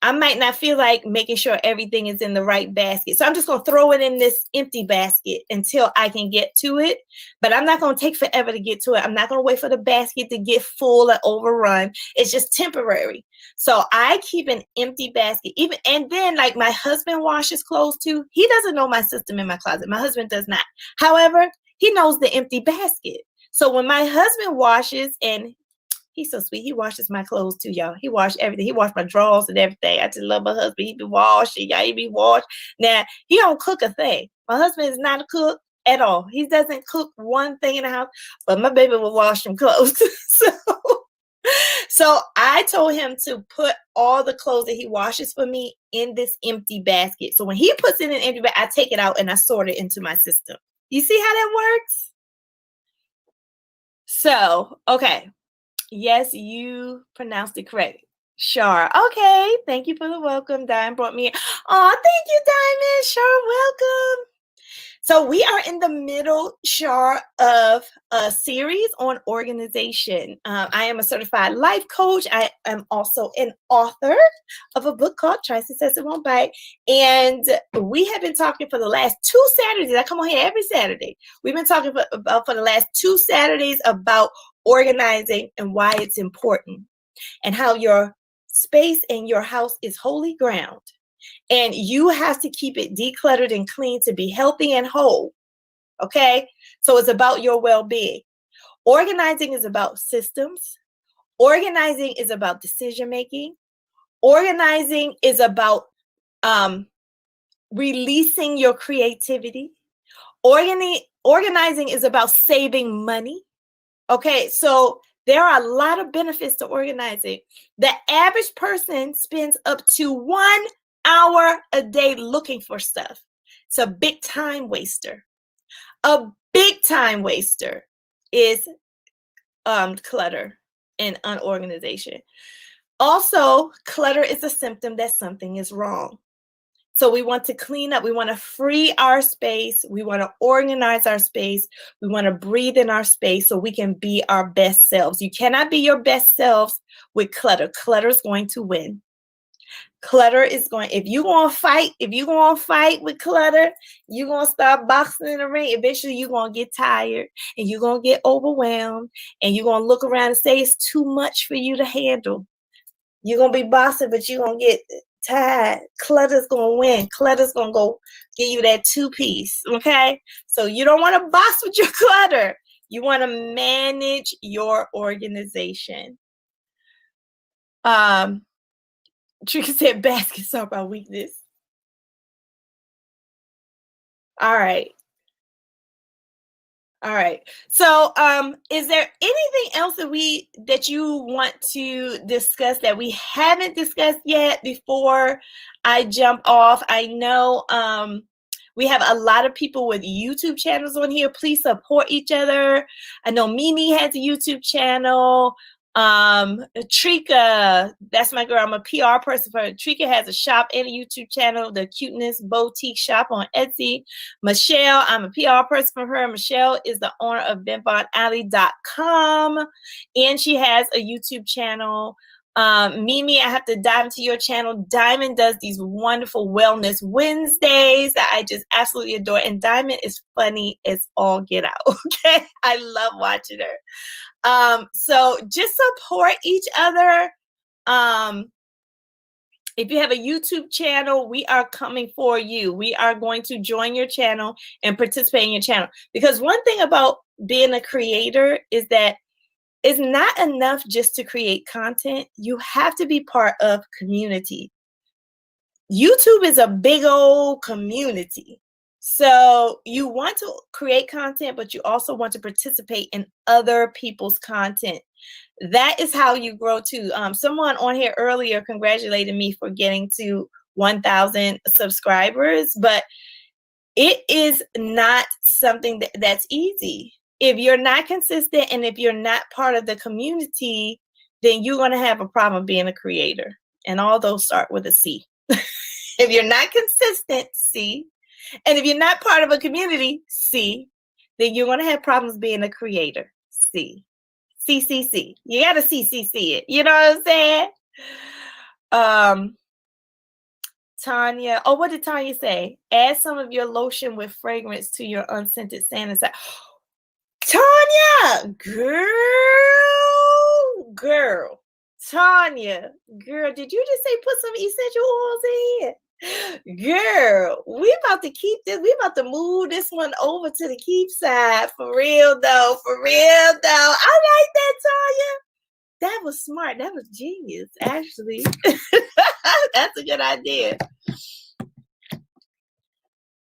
I might not feel like making sure everything is in the right basket. So I'm just going to throw it in this empty basket until I can get to it. But I'm not going to take forever to get to it. I'm not going to wait for the basket to get full and overrun. It's just temporary. So I keep an empty basket. And then like my husband washes clothes too. He doesn't know my system in my closet. My husband does not. However, he knows the empty basket. So when my husband washes, and he's so sweet. He washes my clothes too, y'all. He washed everything. He washed my drawers and everything. I just love my husband. He be washing, y'all. He be washed. Now, he don't cook a thing. My husband is not a cook at all. He doesn't cook one thing in the house, but my baby will wash some clothes. So I told him to put all the clothes that he washes for me in this empty basket. So when he puts it in an empty basket, I take it out and I sort it into my system. You see how that works? So, okay. Yes, you pronounced it correct. Char. Okay. Thank you for the welcome. Diane brought me. Oh, thank you, Diamond. Char, welcome. So we are in the middle, Char, of a series on organization. I am a certified life coach. I am also an author of a book called Try Success It Won't Bite. And we have been talking for the last 2 Saturdays. I come on here every Saturday. We've been talking for the last 2 Saturdays about organizing and why it's important, and how your space in your house is holy ground. And you have to keep it decluttered and clean to be healthy and whole. Okay? So it's about your well-being. Organizing is about systems. Organizing is about decision-making. Organizing is about releasing your creativity. Organizing is about saving money. Okay, so there are a lot of benefits to organizing. The average person spends up to 1 hour a day looking for stuff. It's a big time waster. A big time waster is clutter and unorganization. Also, clutter is a symptom that something is wrong. So we want to clean up. We want to free our space. We want to organize our space. We want to breathe in our space so we can be our best selves. You cannot be your best selves with clutter. Clutter is going to win. Clutter is going, if you're going to fight with clutter, you're going to start boxing in the ring. Eventually, you're going to get tired and you're going to get overwhelmed and you're going to look around and say it's too much for you to handle. You're going to be bossing, but you're going to get tired. Clutter's going to win. Clutter's going to go give you that 2-piece, okay? So you don't want to boss with your clutter. You want to manage your organization. Trika said baskets are my weakness. All right. All right. So, is there anything else that you want to discuss that we haven't discussed yet before I jump off? I know we have a lot of people with YouTube channels on here. Please support each other. I know Mimi has a YouTube channel. Trika, that's my girl. I'm a PR person for her. Trika has a shop and a YouTube channel, the Cuteness Boutique Shop on Etsy. Michelle, I'm a PR person for her. Michelle is the owner of BenbonAlley.com, and she has a YouTube channel. Mimi, I have to dive into your channel. Diamond does these wonderful Wellness Wednesdays that I just absolutely adore. And Diamond is funny as all get out. Okay. I love watching her. So just support each other. If you have a YouTube channel, we are coming for you. We are going to join your channel and participate in your channel. Because one thing about being a creator is that it's not enough just to create content. You have to be part of community. YouTube is a big old community. So you want to create content, but you also want to participate in other people's content. That is how you grow too. Someone on here earlier congratulated me for getting to 1,000 subscribers, but it is not something that's easy. If you're not consistent and if you're not part of the community, then you're going to have a problem being a creator. And all those start with a C. If you're not consistent, C. And if you're not part of a community, C, then you're going to have problems being a creator. C. CCC. You got to CCC it. You know what I'm saying? Tanya. Oh, what did Tanya say? Add some of your lotion with fragrance to your unscented sanitizer. Tanya, girl, Tanya, girl, did you just say put some essential oils in? Girl, we about to keep this. We about to move this one over to the keep side for real though. For real though. I like that, Tanya. That was smart. That was genius, actually. That's a good idea.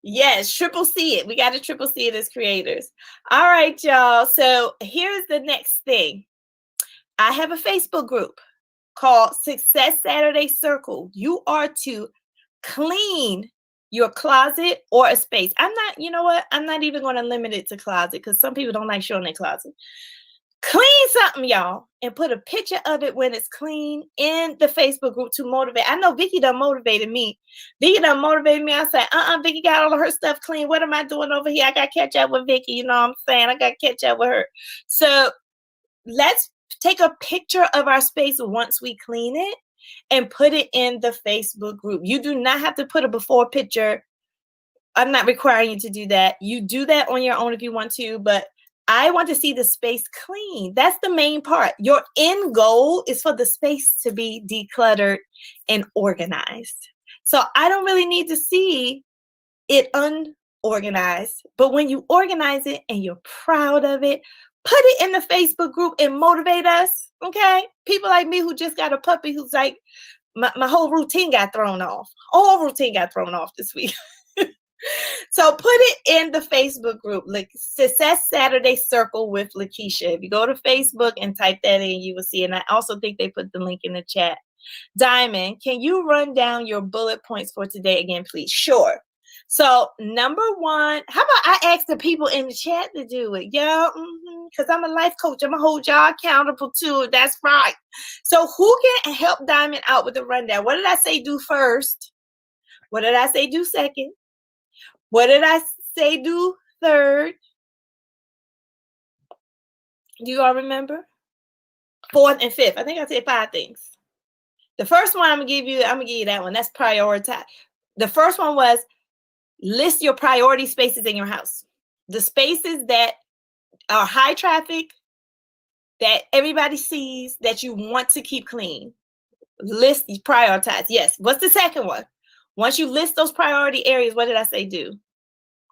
Yes, triple C it. We got to triple C it as creators. All right, y'all. So here's the next thing. I have a Facebook group called Success Saturday Circle. You are to clean your closet or a space. You know what? I'm not even going to limit it to closet because some people don't like showing their closet. Clean something, y'all, and put a picture of it when it's clean in the Facebook group to motivate. I know Vicky done motivated me. Vicky done motivated me. I said, Vicky got all of her stuff clean. What am I doing over here? I got to catch up with Vicky. You know what I'm saying? I got to catch up with her. So let's take a picture of our space once we clean it and put it in the Facebook group. You do not have to put a before picture. I'm not requiring you to do that. You do that on your own if you want to, but I want to see the space clean. That's the main part. Your end goal is for the space to be decluttered and organized. So I don't really need to see it unorganized, but when you organize it and you're proud of it, put it in the Facebook group and motivate us, okay? People like me who just got a puppy who's like, my whole routine got thrown off. All routine got thrown off this week. So put it in the Facebook group, like Success Saturday Circle with Lakisha. If you go to Facebook and type that in, you will see. And I also think they put the link in the chat. Diamond, can you run down your bullet points for today again, please? Sure. So number one, how about I ask the people in the chat to do it? Yeah, because I'm a life coach. I'm going to hold y'all accountable to it. That's right. So who can help Diamond out with the rundown? What did I say do first? What did I say do second? What did I say do third? Do you all remember? Fourth and fifth. I think I said 5 things. The first one I'm gonna give you that one. That's prioritize. The first one was list your priority spaces in your house. The spaces that are high traffic, that everybody sees, that you want to keep clean. List, prioritize. Yes. What's the second one? Once you list those priority areas, what did I say do?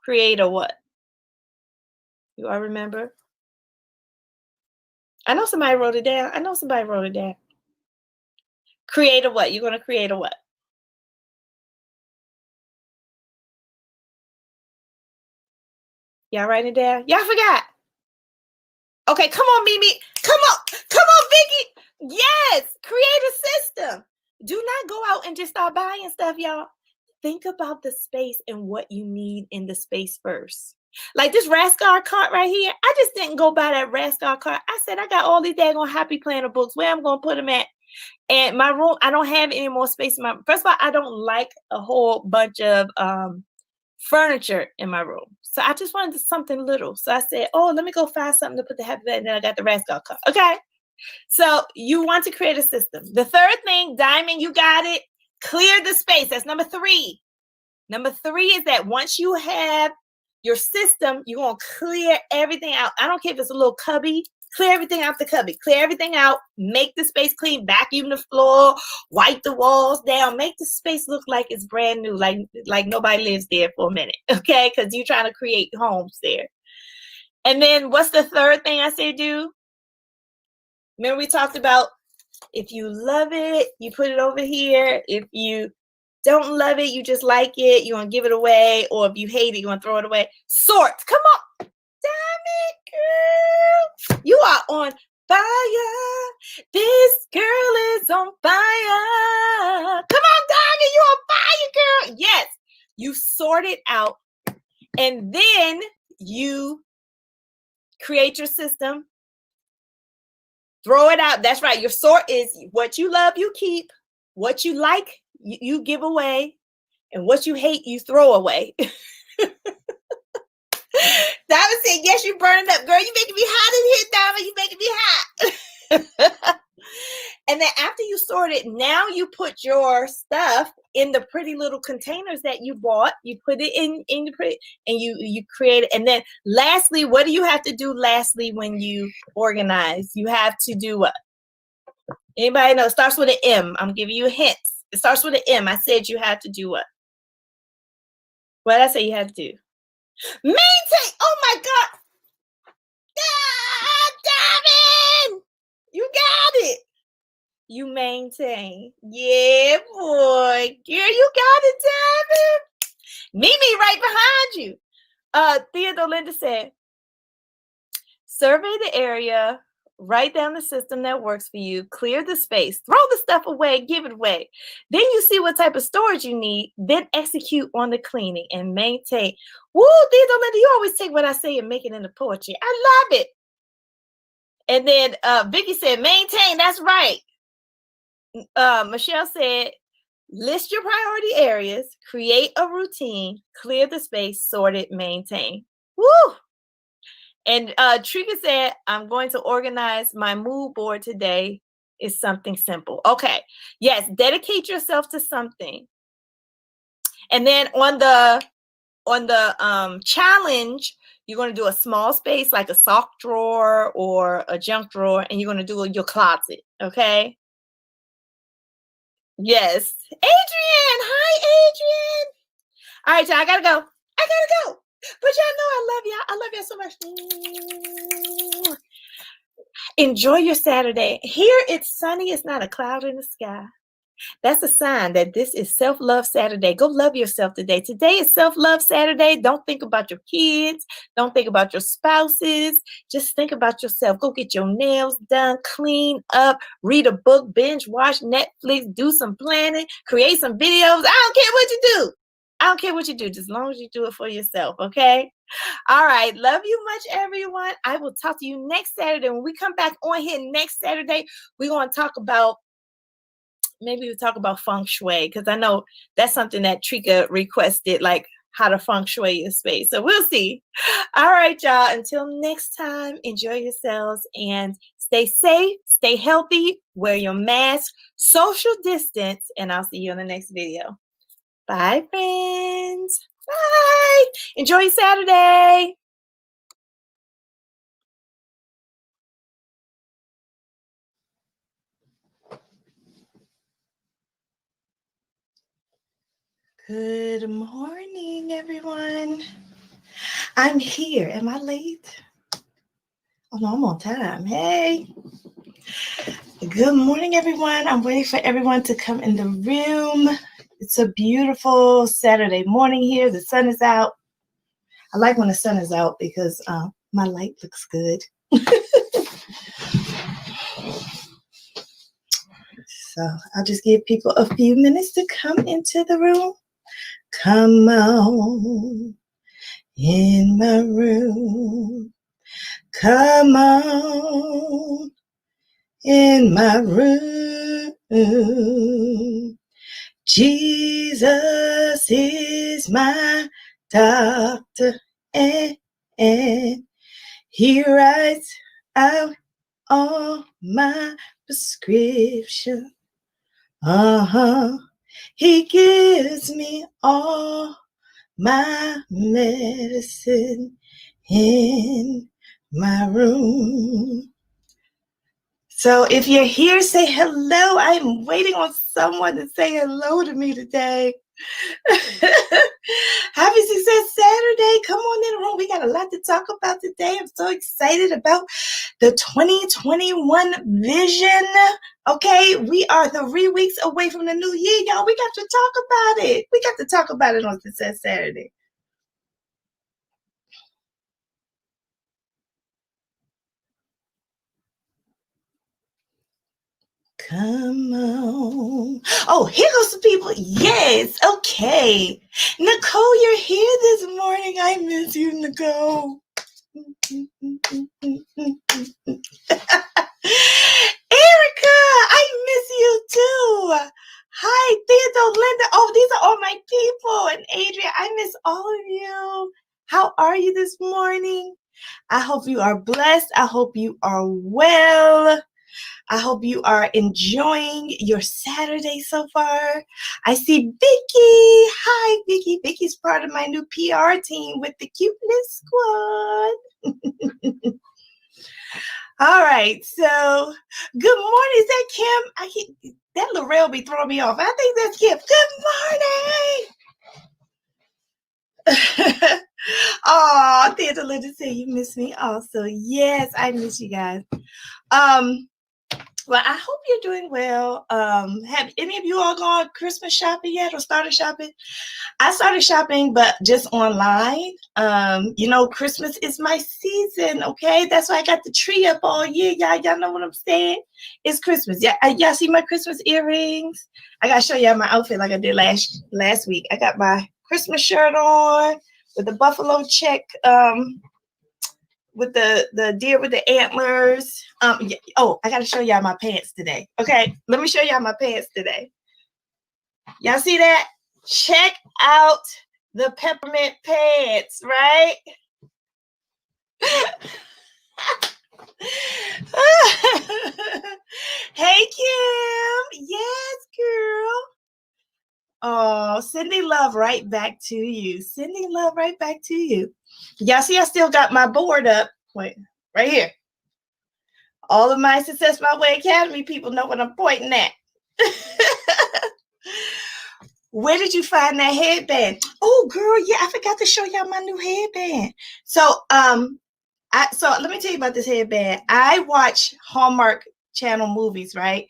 Create a what? You all remember? I know somebody wrote it down. Create a what? You're going to create a what? Y'all write it down? Y'all forgot? Okay, come on, Mimi. Come on, Vicky. Yes, create a system. Do not go out and just start buying stuff, y'all. Think about the space and what you need in the space first. Like this Rascar cart right here. I just didn't go buy that Rascar cart. I said, I got all these daggone Happy Planner books. Where I'm going to put them at? And my room, I don't have any more space in my. First of all, I don't like a whole bunch of furniture in my room. So I just wanted something little. So I said, oh, let me go find something to put the happy bed. And then I got the Rascal cup. Okay. So you want to create a system. The third thing, Diamond, you got it. Clear the space. That's number 3. Number 3 is that once you have your system, you're going to clear everything out. I don't care if it's a little cubby. Clear everything out the cubby. Clear everything out. Make the space clean. Vacuum the floor. Wipe the walls down. Make the space look like it's brand new. Like nobody lives there for a minute. Okay? Because you're trying to create homes there. And then what's the third thing I said do? Remember we talked about if you love it, you put it over here. If you don't love it, you just like it, you want to give it away. Or if you hate it, you want to throw it away. Sort. Come on. Damn it, girl. You are on fire. This girl is on fire. Come on, Diamond. You on fire, girl. Yes. You sort it out. And then you create your system. Throw it out. That's right. Your sort is what you love, you keep. What you like, you give away. And what you hate, you throw away. Diamond said, yes, you're burning up. Girl, you making me hot in here, Diamond. You making me hot. And then after you sort it, now you put your stuff in the pretty little containers that you bought. You put it in the pretty, and you create it. And then lastly, what do you have to do lastly when you organize? You have to do what? Anybody know? It starts with an M. I'm giving you hints. It starts with an M. I said you have to do what? What did I say you had to do? Maintain. Oh my God. Diamond. You got it. You maintain. Yeah, boy. Girl, you got it, Diamond. Mimi right behind you. Theodore Linda said, survey the area, write down the system that works for you, clear the space, throw the stuff away, give it away. Then you see what type of storage you need, then execute on the cleaning and maintain. Woo, Theodore Linda, you always take what I say and make it into poetry. I love it. And then Vicky said, maintain. That's right. Michelle said, list your priority areas, create a routine, clear the space, sort it, maintain. Woo! And Trika said, I'm going to organize my mood board today. Is something simple. Okay. Yes, dedicate yourself to something. And then on the challenge, you're going to do a small space like a sock drawer or a junk drawer, and you're going to do your closet. Okay. Yes. Adrian. Hi, Adrian. All right, y'all. I gotta go. But y'all know I love y'all. I love y'all so much. Enjoy your Saturday. Here it's sunny. It's not a cloud in the sky. That's a sign that this is self-love Saturday. Go love yourself today. Today is self-love Saturday. Don't think about your kids. Don't think about your spouses. Just think about yourself. Go get your nails done, clean up, read a book, binge watch Netflix, do some planning, create some videos. I don't care what you do. I don't care what you do, just as long as you do it for yourself, okay? All right. Love you much, everyone. I will talk to you next Saturday. When we come back on here next Saturday, we're going to talk about maybe we'll talk about feng shui because I know that's something that Trika requested, like how to feng shui your space. So we'll see. All right, y'all. Until next time, enjoy yourselves and stay safe, stay healthy, wear your mask, social distance, and I'll see you in the next video. Bye, friends. Bye. Enjoy Saturday. Good morning, everyone. I'm here. Am I late? Oh, no, I'm on time. Hey. Good morning, everyone. I'm waiting for everyone to come in the room. It's a beautiful Saturday morning here. The sun is out. I like when the sun is out because my light looks good. So I'll just give people a few minutes to come into the room. Come on in my room. Come on in my room. Jesus is my doctor, and he writes out all my prescription. He gives me all my medicine in my room. So if you're here, say hello. I'm waiting on someone to say hello to me today. Happy Success Saturday. Come on in the room. We got a lot to talk about today. I'm so excited about the 2021 vision. Okay, we are 3 weeks away from the new year, y'all. We got to talk about it. We got to talk about it on Success Saturday. Come on. Oh, here goes some people. Yes. Okay. Nicole, you're here this morning. I miss you, Nicole. Erica, I miss you too. Hi, Theodore, Linda. Oh, these are all my people. And Adrian, I miss all of you. How are you this morning? I hope you are blessed. I hope you are well. I hope you are enjoying your Saturday so far. I see Vicky. Hi, Vicky. Vicky's part of my new PR team with the Cuteness Squad. All right. So, good morning. Is that Kim? That Lorel be throwing me off. I think that's Kim. Good morning. Oh, Theodore Linda said you miss me also. Yes, I miss you guys. Well, I hope you're doing well. Have any of you all gone Christmas shopping yet or started shopping? I started shopping, but just online. Christmas is my season, okay? That's why I got the tree up all year. Y'all know what I'm saying? It's Christmas. Yeah, y'all see my Christmas earrings? I got to show y'all my outfit like I did last week. I got my Christmas shirt on with the buffalo check, with the deer with the antlers. Oh, I gotta show y'all my pants today. Okay, let me show y'all my pants today. Y'all see that? Check out the peppermint pants, right? Hey, Kim. Yes, girl. Oh, sending love right back to you. Sending love right back to you. Y'all see, I still got my board up. Wait, right here. All of my Success My Way Academy people know what I'm pointing at. Where did you find that headband? Oh, girl, yeah, I forgot to show y'all my new headband. So, so let me tell you about this headband. I watch Hallmark Channel movies, right?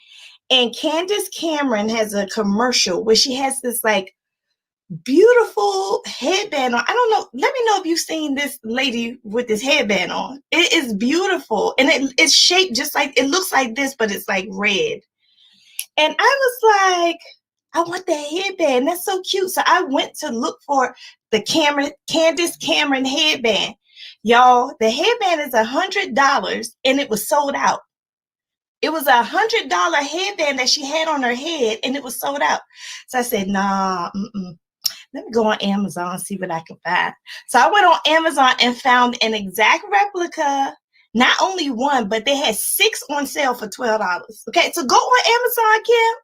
And Candace Cameron has a commercial where she has this like beautiful headband on. I don't know. Let me know if you've seen this lady with this headband on. It is beautiful. And it's shaped just like, it looks like this, but it's like red. And I was like, I want that headband. That's so cute. So I went to look for the Candace Cameron headband. Y'all, the headband is $100 and it was sold out. It was $100 headband that she had on her head and it was sold out. So I said, nah, let me go on Amazon and see what I can find. So I went on Amazon and found an exact replica. Not only one, but they had 6 on sale for $12. Okay, so go on Amazon, Kim.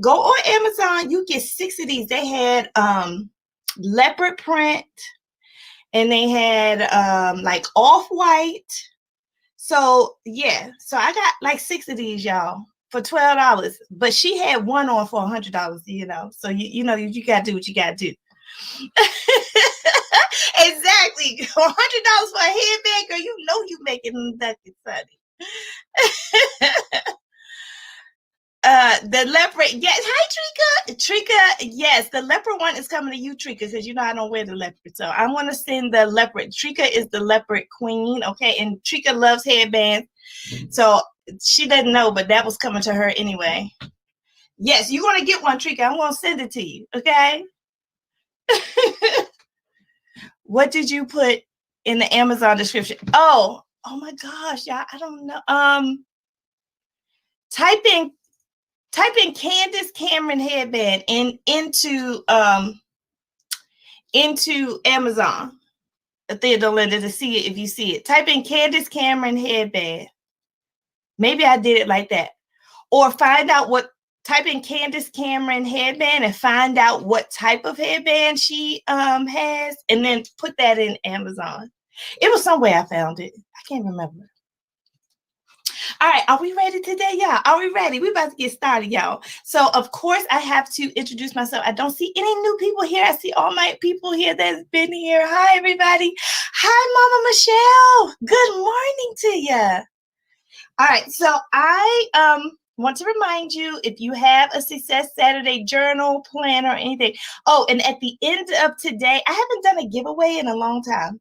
Go on Amazon. You get 6 of these. They had leopard print and they had like off-white. So yeah, so I got like 6 of these, y'all, for $12. But she had one on for $100, you know. So you know you gotta do what you gotta do. Exactly. $100 for a headband, girl. You know you making nothing, honey. The leopard, yes. Hi, Trika. Yes, the leopard one is coming to you, Trika, because you know I don't wear the leopard. So I want to send the leopard. Trika is the leopard queen, okay? And Trika loves headbands. So she doesn't know, but that was coming to her anyway. Yes, you're going to get one, Trika. I'm going to send it to you, okay? What did you put in the Amazon description? Oh my gosh, y'all, I don't know. Type in Candace Cameron headband into Amazon, Theodolinda, to see it if you see it. Type in Candace Cameron headband. Maybe I did it like that. Or type in Candace Cameron headband and find out what type of headband she has, and then put that in Amazon. It was somewhere I found it. I can't remember. All right, are we ready today, y'all? Are we ready? We're about to get started, y'all. So, of course, I have to introduce myself. I don't see any new people here. I see all my people here that's been here. Hi, everybody. Hi, Mama Michelle. Good morning to you. All right, so I want to remind you, if you have a Success Saturday journal, plan, or anything. Oh, and at the end of today, I haven't done a giveaway in a long time.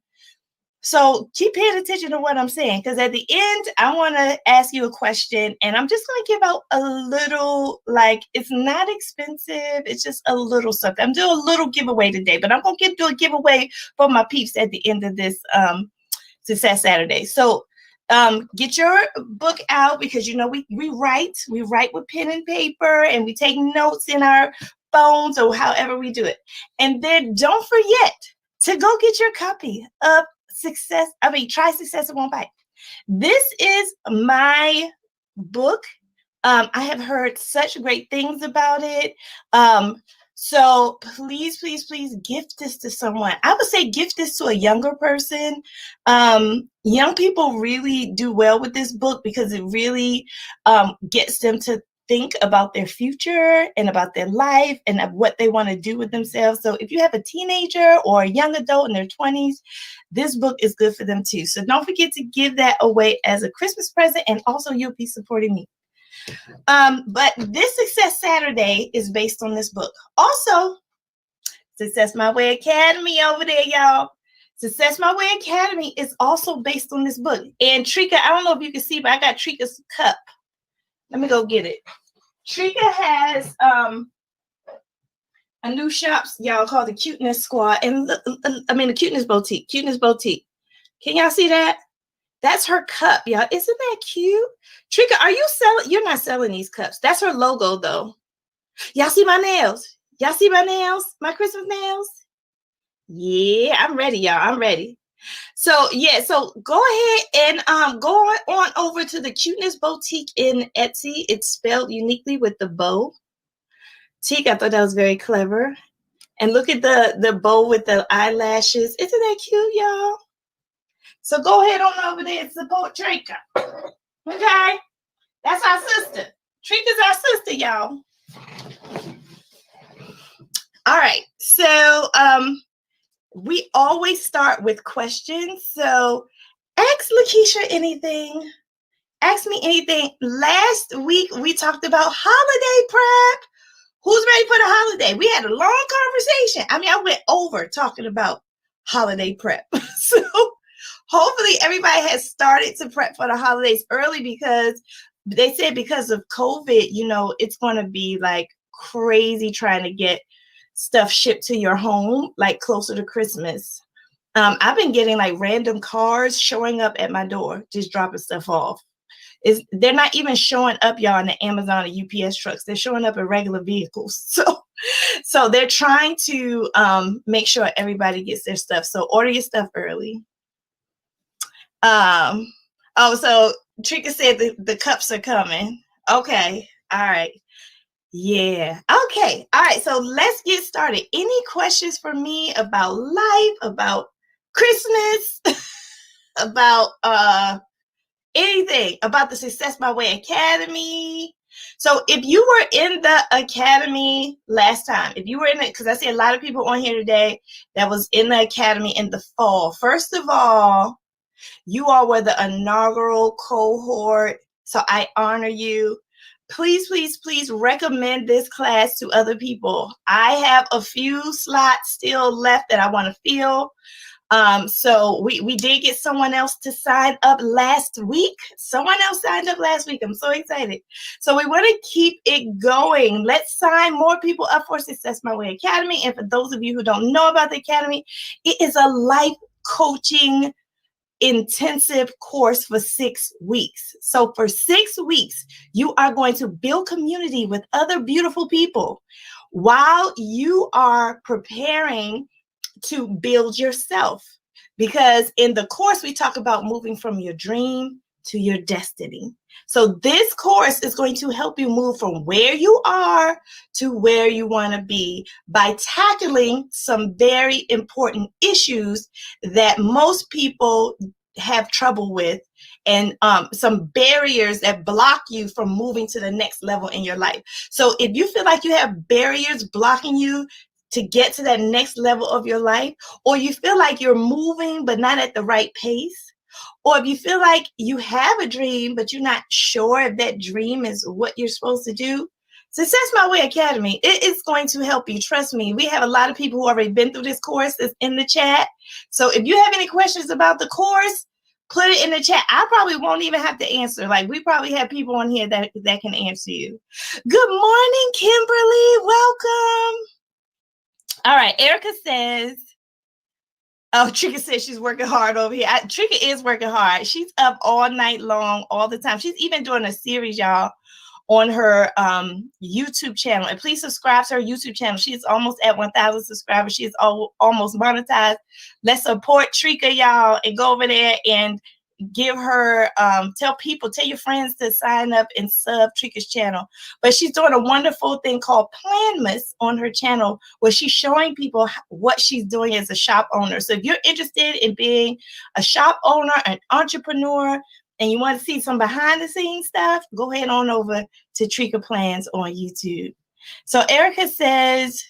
So keep paying attention to what I'm saying, because at the end, I want to ask you a question, and I'm just going to give out a little, like, it's not expensive. It's just a little something. I'm doing a little giveaway today, but I'm going to do a giveaway for my peeps at the end of this Success Saturday. So get your book out, because, you know, we write with pen and paper, and we take notes in our phones or however we do it. And then don't forget to go get your copy of Try Success in One Bite. This is my book. I have heard such great things about it. So please, please, please gift this to someone. I would say gift this to a younger person. Young people really do well with this book, because it really gets them to think about their future and about their life and what they want to do with themselves. So if you have a teenager or a young adult in their 20s, this book is good for them too. So don't forget to give that away as a Christmas present, and also you'll be supporting me. But this Success Saturday is based on this book. Also, Success My Way Academy over there, y'all. Success My Way Academy is also based on this book. And Trika, I don't know if you can see, but I got Trika's cup. Let me go get it. Trika has a new shop, y'all, called the Cuteness Squad. And the Cuteness Boutique. Cuteness Boutique. Can y'all see that? That's her cup, y'all. Isn't that cute? Trika, are you selling? You're not selling these cups. That's her logo, though. Y'all see my nails? Y'all see my nails? My Christmas nails? Yeah, I'm ready, y'all. I'm ready. So, yeah, so go ahead and go on over to the Cuteness Boutique in Etsy. It's spelled uniquely with the bow. Teak, I thought that was very clever. And look at the bow with the eyelashes. Isn't that cute, y'all? So go ahead on over there and support Trika. Okay? That's our sister. Trika's our sister, y'all. All right. So we always start with questions. So ask Lakisha anything. Ask me anything. Last week we talked about holiday prep. Who's ready for the holiday? We had a long conversation. I mean, I went over talking about holiday prep. So hopefully everybody has started to prep for the holidays early, because they said because of COVID, it's going to be like crazy trying to get stuff shipped to your home, like closer to Christmas. I've been getting like random cars showing up at my door, just dropping stuff off. They're not even showing up, y'all, in the Amazon or UPS trucks. They're showing up in regular vehicles. So they're trying to make sure everybody gets their stuff. So order your stuff early. So Trika said the cups are coming. Okay. All right. Yeah. Okay. All right. So let's get started. Any questions for me about life, about Christmas, about anything about the Success My Way Academy? So if you were in the academy last time, if you were in it, because I see a lot of people on here today that was in the academy in the fall. First of all, you all were the inaugural cohort, so I honor you. Please, please, please recommend this class to other people. I have a few slots still left that I want to fill. So we did get someone else to sign up last week. Someone else signed up last week. I'm so excited. So we want to keep it going. Let's sign more people up for Success My Way Academy. And for those of you who don't know about the Academy, it is a life coaching intensive course for 6 weeks. So for 6 weeks, you are going to build community with other beautiful people while you are preparing to build yourself. Because in the course, we talk about moving from your dream to your destiny. So this course is going to help you move from where you are to where you want to be by tackling some very important issues that most people have trouble with, and some barriers that block you from moving to the next level in your life. So if you feel like you have barriers blocking you to get to that next level of your life, or you feel like you're moving but not at the right pace, or if you feel like you have a dream but you're not sure if that dream is what you're supposed to do, Success My Way Academy, it is going to help you. Trust me, we have a lot of people who already been through this course that's in the chat. So if you have any questions about the course, put it in the chat. I probably won't even have to answer. Like, we probably have people on here that can answer you. Good morning, Kimberly. Welcome. All right, Erica says, oh, Trika says she's working hard over here. Trika is working hard. She's up all night long, all the time. She's even doing a series, y'all, on her YouTube channel. And please subscribe to her YouTube channel. She is almost at 1,000 subscribers. She is almost monetized. Let's support Trika, y'all, and go over there and give her, tell your friends to sign up and sub Trika's channel. But she's doing a wonderful thing called Planmas on her channel, where she's showing people what she's doing as a shop owner. So if you're interested in being a shop owner, an entrepreneur, and you want to see some behind the scenes stuff, go ahead on over to Trika Plans on YouTube. So Erica says,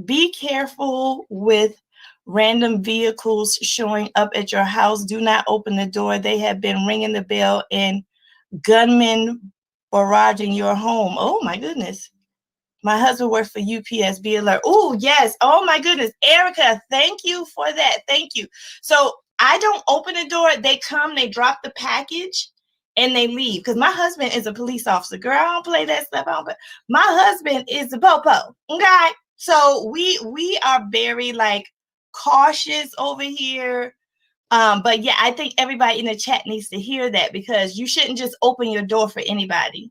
be careful with random vehicles showing up at your house. Do not open the door. They have been ringing the bell and gunmen barraging your home. Oh my goodness. My husband works for UPS. Be alert. Oh, yes. Oh my goodness. Erica, thank you for that. Thank you. So I don't open the door. They come, they drop the package, and they leave. Because my husband is a police officer. Girl, I don't play that stuff. My husband is a popo. Okay. So we are very like cautious over here. But yeah, I think everybody in the chat needs to hear that, because you shouldn't just open your door for anybody.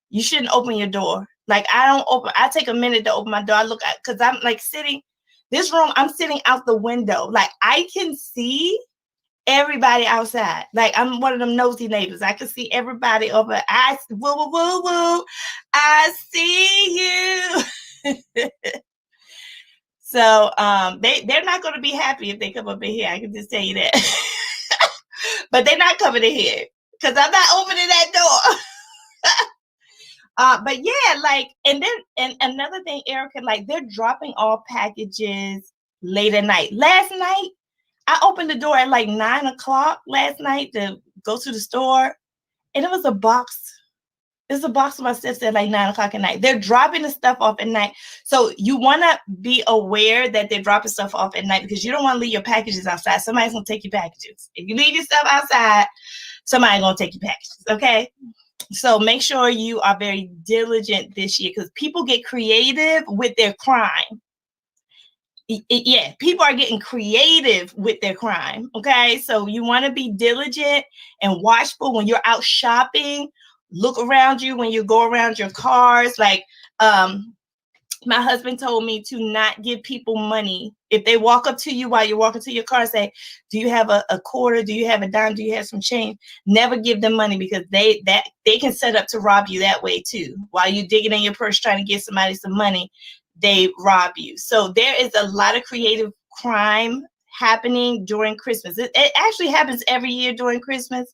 You shouldn't open your door. Like, I take a minute to open my door. I look at, because I'm like sitting, this room, I'm sitting out the window. Like, I can see everybody outside. Like, I'm one of them nosy neighbors. I can see everybody over. Woo, woo, woo, woo. I see you. So they're not going to be happy if they come up in here. I can just tell you that. But they're not coming in here, because I'm not opening that door. But yeah, like, and another thing, Erica, like, they're dropping off packages late at night. Last night, I opened the door at like 9 o'clock last night to go to the store, and it was a box. It's a box of my steps at like 9 o'clock at night. They're dropping the stuff off at night. So you want to be aware that they're dropping stuff off at night because you don't want to leave your packages outside. Somebody's going to take your packages. If you leave your stuff outside, somebody's going to take your packages. Okay. So make sure you are very diligent this year because people get creative with their crime. Yeah, people are getting creative with their crime. Okay. So you want to be diligent and watchful when you're out shopping. Look around you when you go around your cars. Like, my husband told me to not give people money. If they walk up to you while you're walking to your car and say, do you have a quarter? Do you have a dime? Do you have some change? Never give them money because they can set up to rob you that way too. While you're digging in your purse trying to give somebody some money, they rob you. So there is a lot of creative crime happening during Christmas. It actually happens every year during Christmas.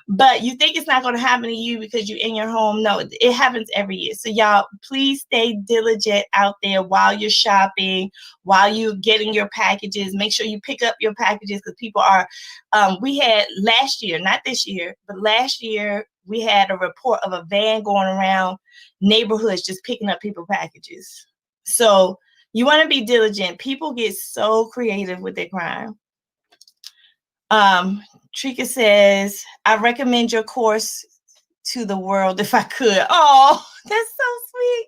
But you think it's not going to happen to you because you're in your home. No, it happens every year. So y'all, please stay diligent out there while you're shopping, while you're getting your packages. Make sure you pick up your packages because people are, we had last year, not this year, but last year, we had a report of a van going around neighborhoods just picking up people's packages. So you want to be diligent. People get so creative with their crime. Trika says, I recommend your course to the world if I could. Oh, that's so sweet.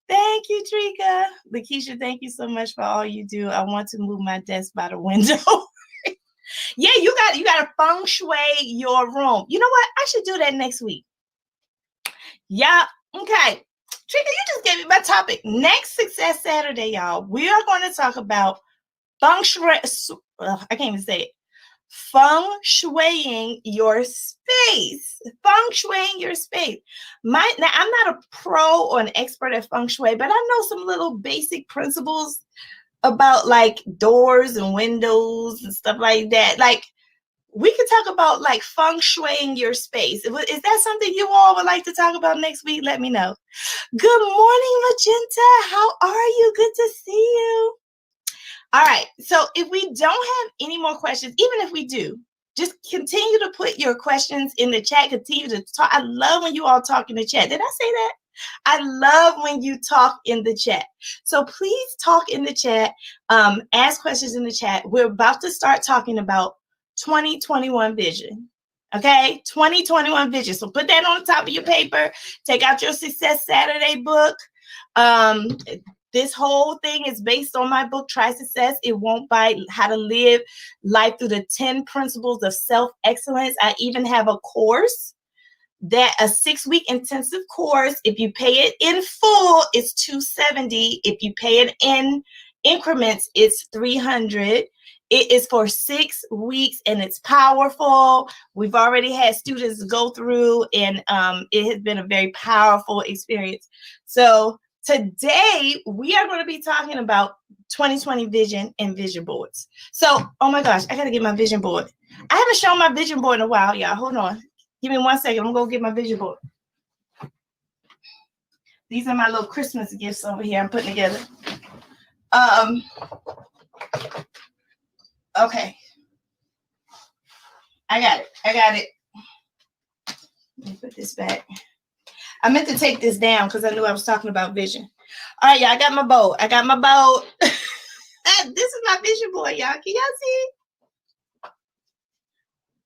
Thank you, Trika. Lakisha, thank you so much for all you do. I want to move my desk by the window. Yeah, you got to feng shui your room. You know what? I should do that next week. Yeah. Okay. Trika, you just gave me my topic. Next Success Saturday, y'all, we are going to talk about feng shui. I can't even say it. Feng shuiing your space. Feng shuiing your space. Now, I'm not a pro or an expert at feng shui, but I know some little basic principles about like doors and windows and stuff like that. Like, we could talk about like feng shuiing your space. Is that something you all would like to talk about next week? Let me know. Good morning, Magenta. How are you? Good to see you. All right. So if we don't have any more questions, even if we do, just continue to put your questions in the chat. Continue to talk. I love when you all talk in the chat. Did I say that? I love when you talk in the chat. So please talk in the chat. Ask questions in the chat. We're about to start talking about 2021 vision. Okay, 2021 vision. So put that on the top of your paper. Take out your Success Saturday book. This whole thing is based on my book, Try Success, It Won't Bite, How to Live Life Through the 10 Principles of Self-Excellence. I even have a course, that a 6-week intensive course. If you pay it in full, it's $270. If you pay it in increments, it's $300. It is for 6 weeks and it's powerful. We've already had students go through and it has been a very powerful experience. So today we are going to be talking about 2020 vision and vision boards. So, oh my gosh, I got to get my vision board. I haven't shown my vision board in a while, y'all. Hold on. Give me 1 second. I'm going to go get my vision board. These are my little Christmas gifts over here I'm putting together. Okay. I got it. Let me put this back. I meant to take this down because I knew I was talking about vision. All right, y'all. I got my boat. This is my vision board, y'all. Can y'all see?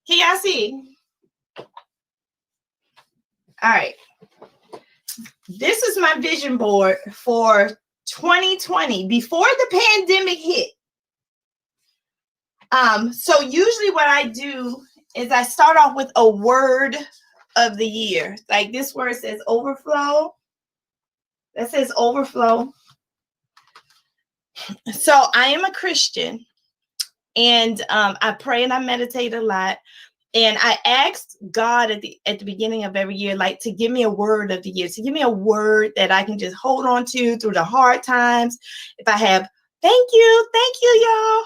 Can y'all see? All right. This is my vision board for 2020 before the pandemic hit. So usually what I do is I start off with a word of the year. Like this word says overflow. That says overflow. So I am a Christian and I pray and I meditate a lot. And I asked God at the beginning of every year, like to give me a word of the year, to give me a word that I can just hold on to through the hard times. If I have, thank you, y'all.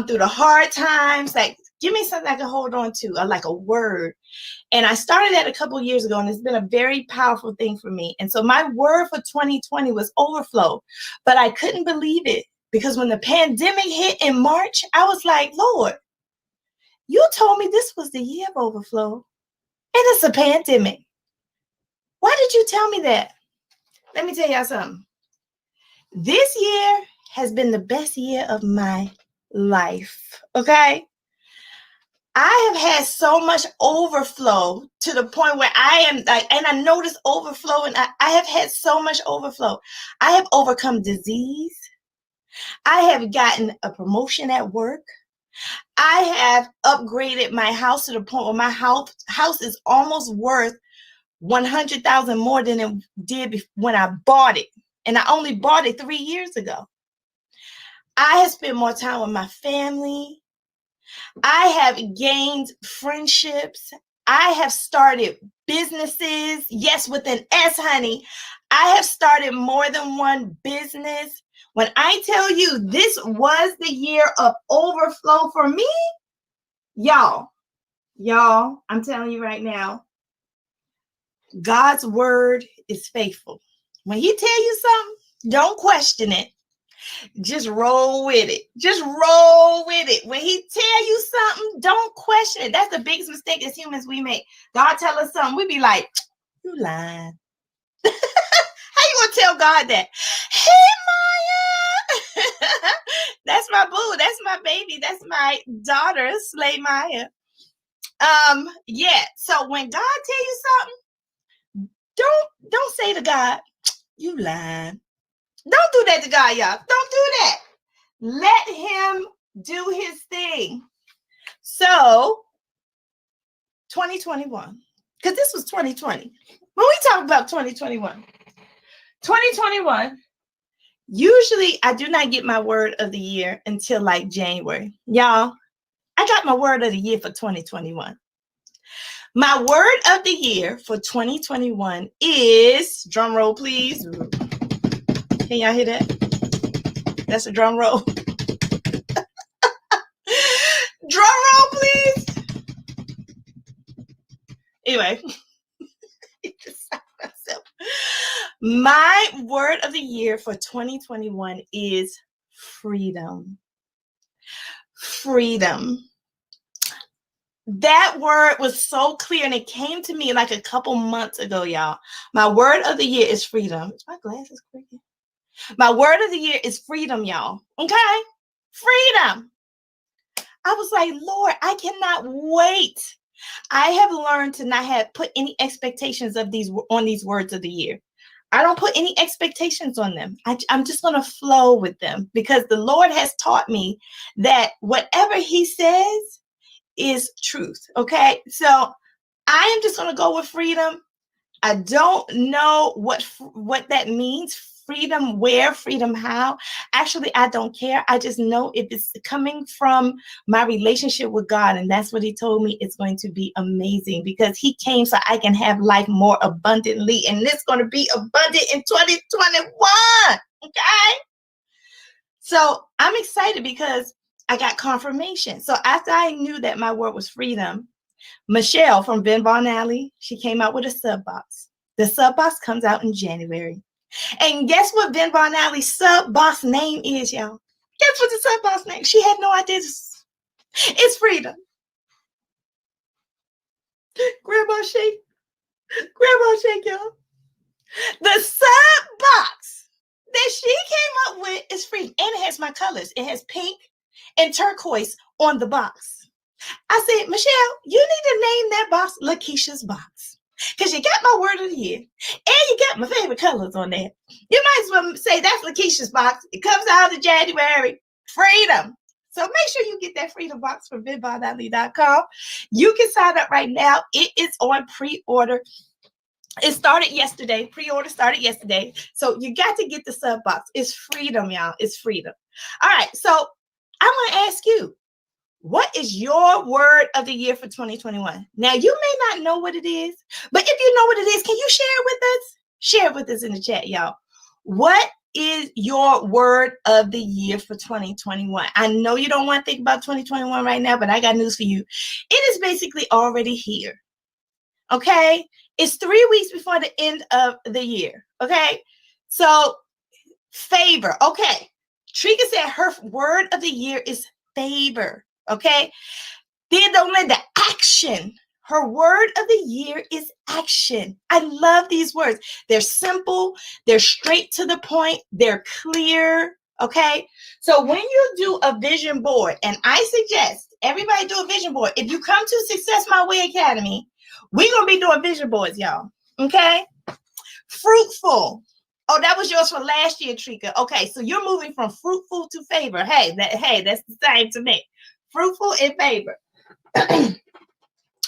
Through the hard times, like give me something I can hold on to, like a word. And I started that a couple of years ago, and it's been a very powerful thing for me. And so my word for 2020 was overflow, but I couldn't believe it because when the pandemic hit in March, I was like, Lord, you told me this was the year of overflow. it's a pandemic. Why did you tell me that? Let me tell y'all something. This year has been the best year of my life. Okay. I have had so much overflow to the point where I am like, and I notice overflow, and I have had so much overflow. I have overcome disease. I have gotten a promotion at work. I have upgraded my house to the point where my house is almost worth 100,000 more than it did when I bought it. And I only bought it 3 years ago. I have spent more time with my family. I have gained friendships. I have started businesses. Yes, with an S, honey. I have started more than one business. When I tell you this was the year of overflow for me, y'all, I'm telling you right now, God's word is faithful. When he tell you something, don't question it. Just roll with it. Just roll with it. When he tell you something, don't question it. That's the biggest mistake as humans we make. God tell us something, we be like, you lying. How you gonna tell God that? Hey, Maya. That's my boo. That's my baby. That's my daughter, Slay Maya. Yeah. So when God tell you something, don't say to God, you lying. Don't do that to God, y'all. Don't do that. Let him do his thing. So 2021, because this was 2020. When we talk about 2021, usually I do not get my word of the year until like January. Y'all, I got my word of the year for 2021. My word of the year for 2021 is, drum roll please. Can y'all hear that? That's a drum roll. Drum roll please. Anyway. My word of the year for 2021 is freedom. Freedom. That word was so clear, and it came to me like a couple months ago, y'all. My word of the year is freedom. Is my glasses crooked? My word of the year is freedom, y'all. Okay? Freedom. I was like, Lord, I cannot wait. I have learned to not put any expectations of these words of the year. I don't put any expectations on them. I'm just going to flow with them because the Lord has taught me that whatever he says is truth. Okay. So I am just going to go with freedom. I don't know what that means. Freedom where, freedom how. Actually, I don't care. I just know if it's coming from my relationship with God, and that's what he told me, it's going to be amazing because he came so I can have life more abundantly, and it's going to be abundant in 2021. Okay? So I'm excited because I got confirmation. So after I knew that my word was freedom, Michelle from Ben Von Alley, she came out with a sub box. The sub box comes out in January. And guess what Ben Von Alley's sub box name is, y'all? Guess what the sub box name? She had no idea. It's freedom. Grandma shake. Grandma shake, y'all. The sub box that she came up with is freedom. And it has my colors. It has pink and turquoise on the box. I said, Michelle, you need to name that box Lakisha's box. Because you got my word of the year. And you got my favorite colors on there. You might as well say that's Lakisha's box. It comes out in January. Freedom. So make sure you get that freedom box from benvonalley.com. You can sign up right now. It is on pre-order. It started yesterday. Pre-order started yesterday. So you got to get the sub box. It's freedom, y'all. It's freedom. All right. So I want to ask you, what is your word of the year for 2021? Now, you may not know what it is, but if you know what it is, can you share it with us? Share it with us in the chat, y'all. What is your word of the year for 2021? I know you don't want to think about 2021 right now, but I got news for you. It is basically already here. Okay? It's 3 weeks before the end of the year. Okay? So, favor. Okay. Trika said her word of the year is favor. Okay. Then don't let the action Her word of the year is action. I love these words. They're simple, they're straight to the point, they're clear. Okay. So when you do a vision board, and I suggest everybody do a vision board. If you come to Success My Way Academy, we're going to be doing vision boards, y'all. Okay. Fruitful. Oh, that was yours from last year, Trika. Okay. So you're moving from fruitful to favor. Hey, that's the same to me. Fruitful and favor.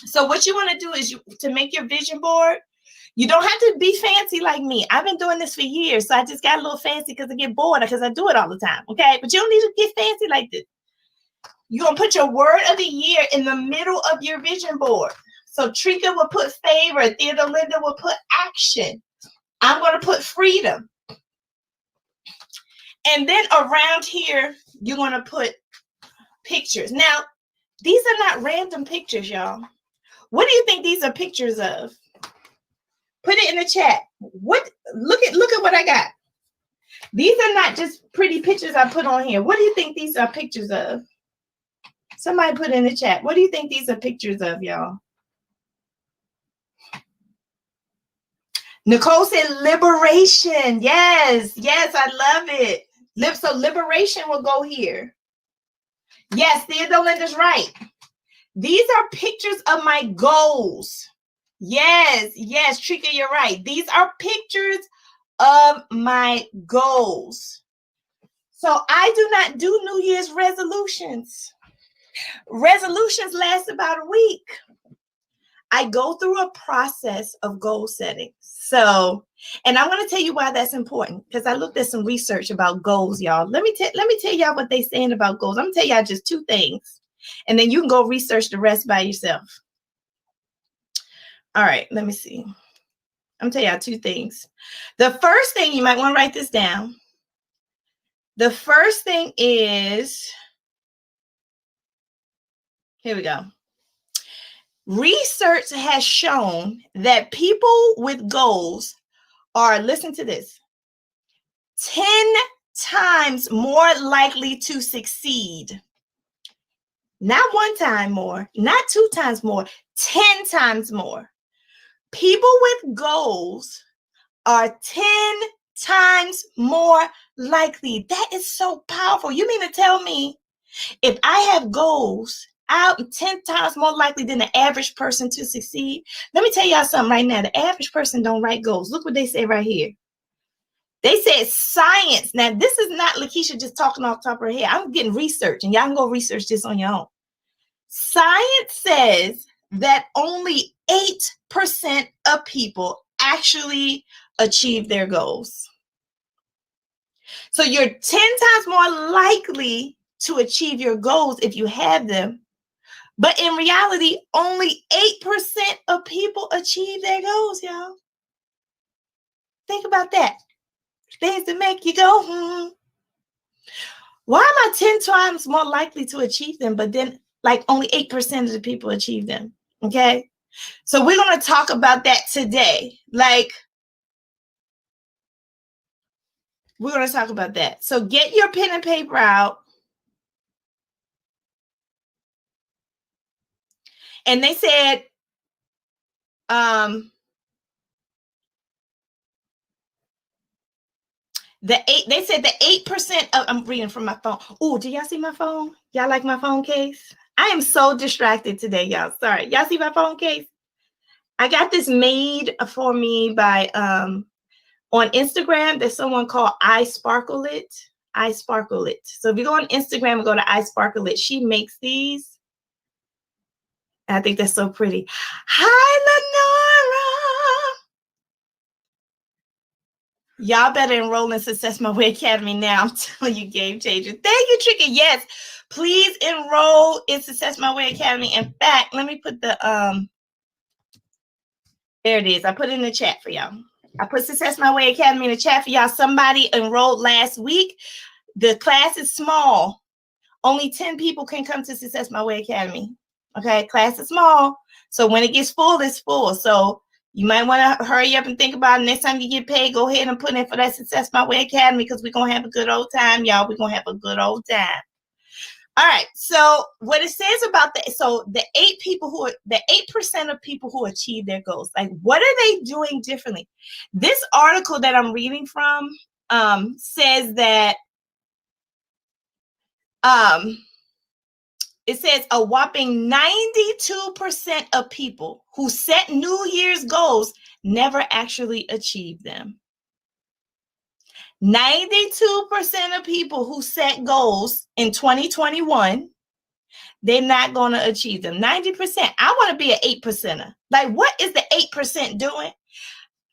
So what you want to do is to make your vision board, you don't have to be fancy like me. I've been doing this for years, so I just got a little fancy because I get bored because I do it all the time, okay? But you don't need to get fancy like this. You're going to put your word of the year in the middle of your vision board. So Trika will put favor. Theodore Linda will put action. I'm going to put freedom. And then around here, you're going to put pictures. Now, these are not random pictures, y'all. What do you think these are pictures of? Put it in the chat. Look at what I got. These are not just pretty pictures I put on here. What do you think these are pictures of? Somebody put in the chat. What do you think these are pictures of, y'all? Nicole said liberation. Yes, I love it. So liberation will go here. Yes, Theodore Linda's right. These are pictures of my goals. Yes, Trika, you're right. These are pictures of my goals. So I do not do New Year's resolutions. Resolutions last about a week. I go through a process of goal setting. So, and I'm going to tell you why that's important, because I looked at some research about goals, y'all. Let me tell y'all what they're saying about goals. I'm going to tell y'all just 2 things, and then you can go research the rest by yourself. All right, let me see. I'm going to tell y'all 2 things. The first thing, you might want to write this down. The first thing is, here we go. Research has shown that people with goals are, listen to this, 10 times more likely to succeed. Not 1 time more, not 2 times more, 10 times more. People with goals are 10 times more likely. That is so powerful. You mean to tell me if I have goals, I'm 10 times more likely than the average person to succeed? Let me tell y'all something right now. The average person don't write goals. Look what they say right here. They said science. Now, this is not Lakisha just talking off the top of her head. I'm getting research, and y'all can go research this on your own. Science says that only 8% of people actually achieve their goals. So you're 10 times more likely to achieve your goals if you have them. But in reality, only 8% of people achieve their goals, y'all. Think about that. Things that make you go, Why am I 10 times more likely to achieve them, but then like only 8% of the people achieve them? Okay. So we're going to talk about that today. Like, we're going to talk about that. So get your pen and paper out. And they said, they said the 8% of, I'm reading from my phone. Oh, do y'all see my phone? Y'all like my phone case? I am so distracted today, y'all. Sorry. Y'all see my phone case? I got this made for me by, on Instagram, there's someone called I Sparkle It. I Sparkle It. So if you go on Instagram and go to I Sparkle It, she makes these. And I think that's so pretty. Hi, Lenora. Y'all better enroll in Success My Way Academy now. I'm telling you, game changer. Thank you, Tricky. Yes, please enroll in Success My Way Academy. In fact, let me put the there it is. I put it in the chat for y'all. I put Success My Way Academy in the chat for y'all. Somebody enrolled last week. The class is small. Only 10 people can come to Success My Way Academy. Okay, class is small. So when it gets full, it's full. So you might want to hurry up and think about it. Next time you get paid, go ahead and put in for that Success My Way Academy, because we're going to have a good old time, y'all. We're going to have a good old time. All right. So what it says about the 8% of people who achieve their goals, like what are they doing differently? This article that I'm reading from says that um, it says a whopping 92% of people who set New Year's goals never actually achieve them. 92% of people who set goals in 2021, they're not going to achieve them. 90%. I want to be an 8%er. Like, what is the 8% doing?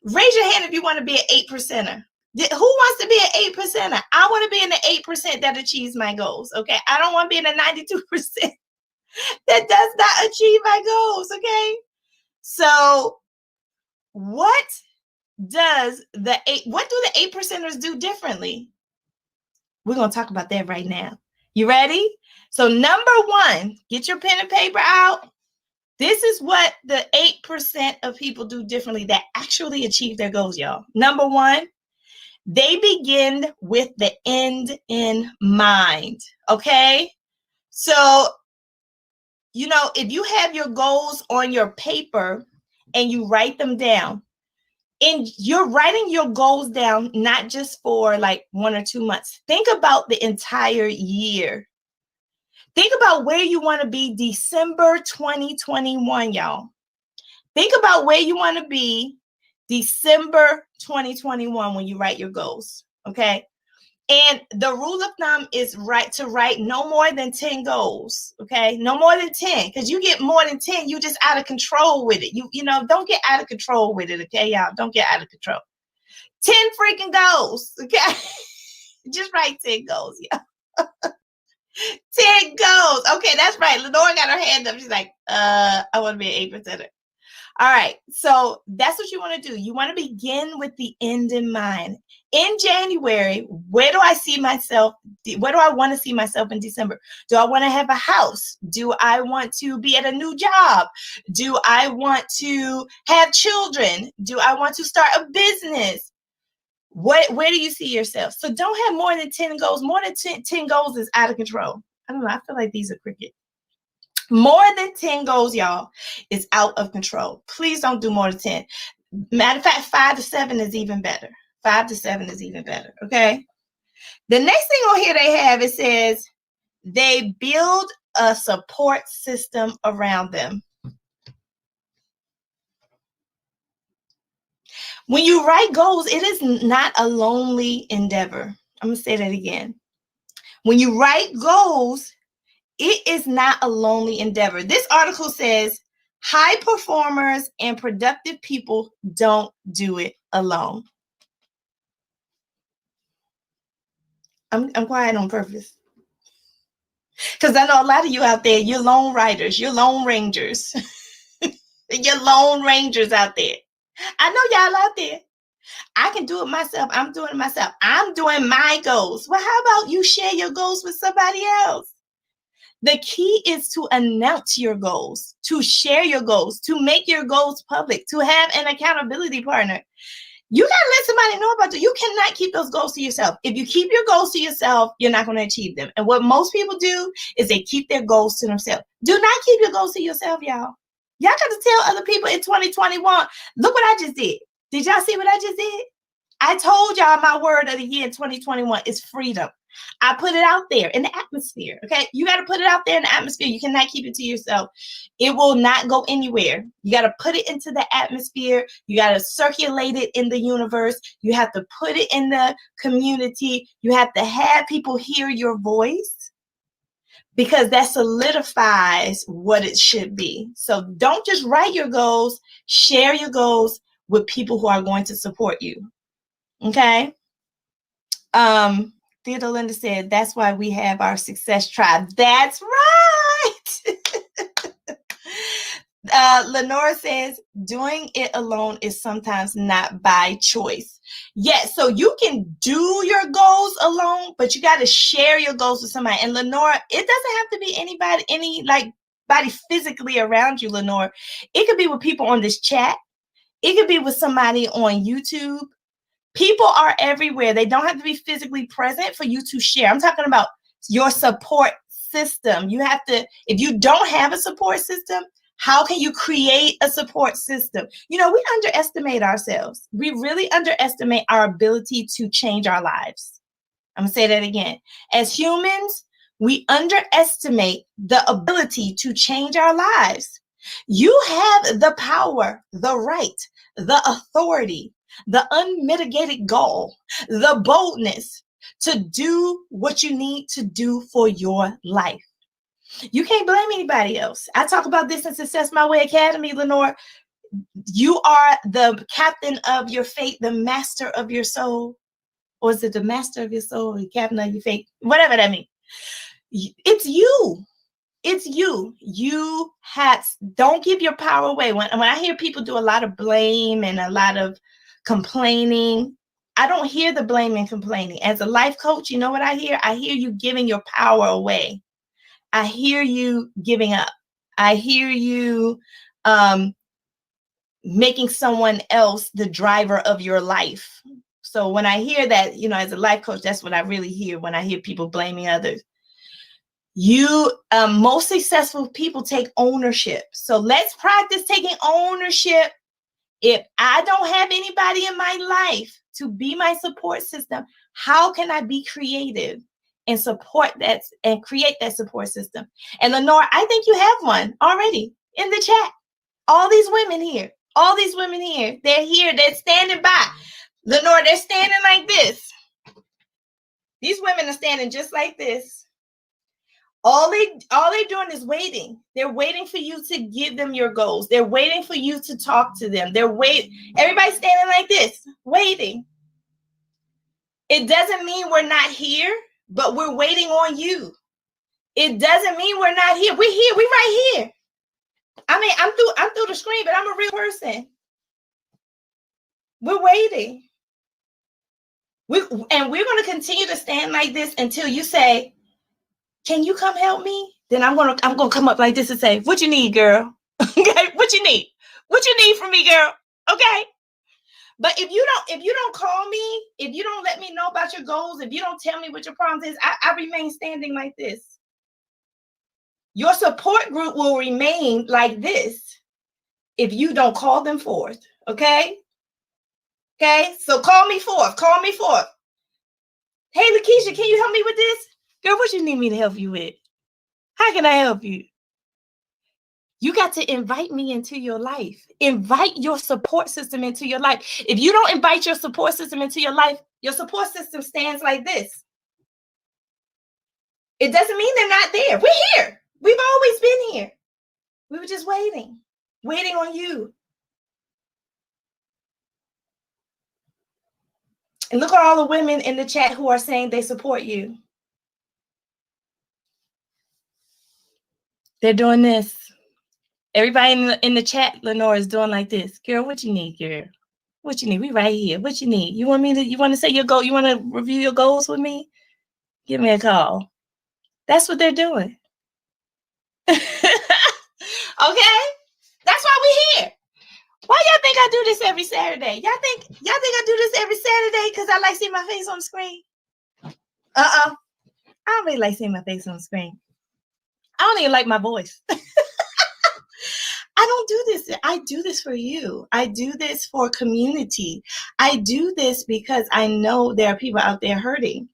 Raise your hand if you want to be an 8%er. Who wants to be an 8%er? I want to be in the 8% that achieves my goals. Okay. I don't want to be in the 92% that does not achieve my goals. Okay. So what do the 8%ers do differently? We're going to talk about that right now. You ready? So number one, get your pen and paper out. This is what the 8% of people do differently that actually achieve their goals, y'all. Number one, they begin with the end in mind. Okay? So, if you have your goals on your paper and you write them down, and you're writing your goals down, not just for like 1 or 2 months. Think about the entire year. Think about where you want to be December 2021, y'all. Think about where you want to be December 2021 when you write your goals, okay? And the rule of thumb is to write no more than 10 goals, okay? No more than 10, because you get more than 10, you just out of control with it. Don't get out of control with it, okay, y'all? Don't get out of control. 10 freaking goals, okay? Just write 10 goals, y'all. 10 goals. Okay, that's right. Lenore got her hand up. She's like, I want to be an 8%er. All right, so that's what you want to do. You want to begin with the end in mind. In January, where do I see myself? Where do I want to see myself in December? Do I want to have a house? Do I want to be at a new job? Do I want to have children? Do I want to start a business? Where do you see yourself? So don't have more than 10 goals. More than 10 goals is out of control. I don't know. I feel like these are cricket. More than 10 goals, y'all, is out of control. Please don't do more than 10. Matter of fact, 5 to 7 is even better. 5 to 7 is even better, okay? The next thing on here they have, it says they build a support system around them. When you write goals, it is not a lonely endeavor. I'm going to say that again. When you write goals, it is not a lonely endeavor. This article says high performers and productive people don't do it alone. I'm quiet on purpose. Because I know a lot of you out there, you're lone writers, you're lone rangers. You're lone rangers out there. I know y'all out there. I can do it myself. I'm doing it myself. I'm doing my goals. Well, how about you share your goals with somebody else? The key is to announce your goals, to share your goals, to make your goals public, to have an accountability partner. You got to let somebody know about it. You cannot keep those goals to yourself. If you keep your goals to yourself, you're not going to achieve them. And what most people do is they keep their goals to themselves. Do not keep your goals to yourself, y'all. Y'all got to tell other people in 2021, look what I just did. Did y'all see what I just did? I told y'all my word of the year in 2021 is freedom. I put it out there in the atmosphere, okay? You got to put it out there in the atmosphere. You cannot keep it to yourself. It will not go anywhere. You got to put it into the atmosphere. You got to circulate it in the universe. You have to put it in the community. You have to have people hear your voice because that solidifies what it should be. So don't just write your goals. Share your goals with people who are going to support you, okay? Theodore Linda said, that's why we have our success tribe. That's right. Lenora says, doing it alone is sometimes not by choice. Yes, so you can do your goals alone, but you got to share your goals with somebody. And Lenora, it doesn't have to be anybody physically around you, Lenora. It could be with people on this chat. It could be with somebody on YouTube. People are everywhere. They don't have to be physically present for you to share. I'm talking about your support system. You have to, if you don't have a support system, how can you create a support system? You know, we underestimate ourselves. We really underestimate our ability to change our lives. I'm going to say that again. As humans, we underestimate the ability to change our lives. You have the power, the right, the authority, the unmitigated goal, the boldness to do what you need to do for your life. You can't blame anybody else. I talk about this in Success My Way Academy, Lenore. You are the captain of your fate, the master of your soul. Or is it the master of your soul, the captain of your fate? Whatever that means. It's you. It's you. You don't give your power away. When I hear people do a lot of blame and a lot of complaining, I don't hear the blame and complaining. As a life coach, you know what I hear? I hear you giving your power away. I hear you giving up. I hear you making someone else the driver of your life. So when I hear that, you know, as a life coach, that's what I really hear when I hear people blaming others. Most successful people take ownership. So let's practice taking ownership. If I don't have anybody in my life to be my support system, how can I be creative and support that and create that support system? And Lenore, I think you have one already in the chat. All these women here, they're here, they're standing by. Lenore, they're standing like this. These women are standing just like this. All they're doing is waiting. They're waiting for you to give them your goals. They're waiting for you to talk to them. Everybody's standing like this, waiting. It doesn't mean we're not here, but we're waiting on you. It doesn't mean we're not here. We're here. We're right here. I mean, I'm through the screen, but I'm a real person. We're waiting. We're going to continue to stand like this until you say, can you come help me? Then I'm gonna come up like this and say, what you need, girl? Okay, what you need? What you need from me, girl? Okay. But if you don't call me, if you don't let me know about your goals, if you don't tell me what your problems is, I remain standing like this. Your support group will remain like this if you don't call them forth. Okay. Okay. So call me forth. Call me forth. Hey, Lakisha, can you help me with this? Girl, what you need me to help you with? How can I help you? You got to invite me into your life. Invite your support system into your life. If you don't invite your support system into your life, your support system stands like this. It doesn't mean they're not there. We're here. We've always been here. We were just waiting on you. And look at all the women in the chat who are saying they support you. They're doing this. Everybody in the chat, Lenore, is doing like this. Girl, what you need, girl? What you need? We right here. What you need? You want to say your goal? You want to review your goals with me? Give me a call. That's what they're doing. Okay? That's why we're here. Why y'all think I do this every Saturday? Y'all think I do this every Saturday because I like seeing my face on the screen? I don't really like seeing my face on the screen. I don't even like my voice. I don't do this. I do this for you. I do this for community. I do this because I know there are people out there hurting.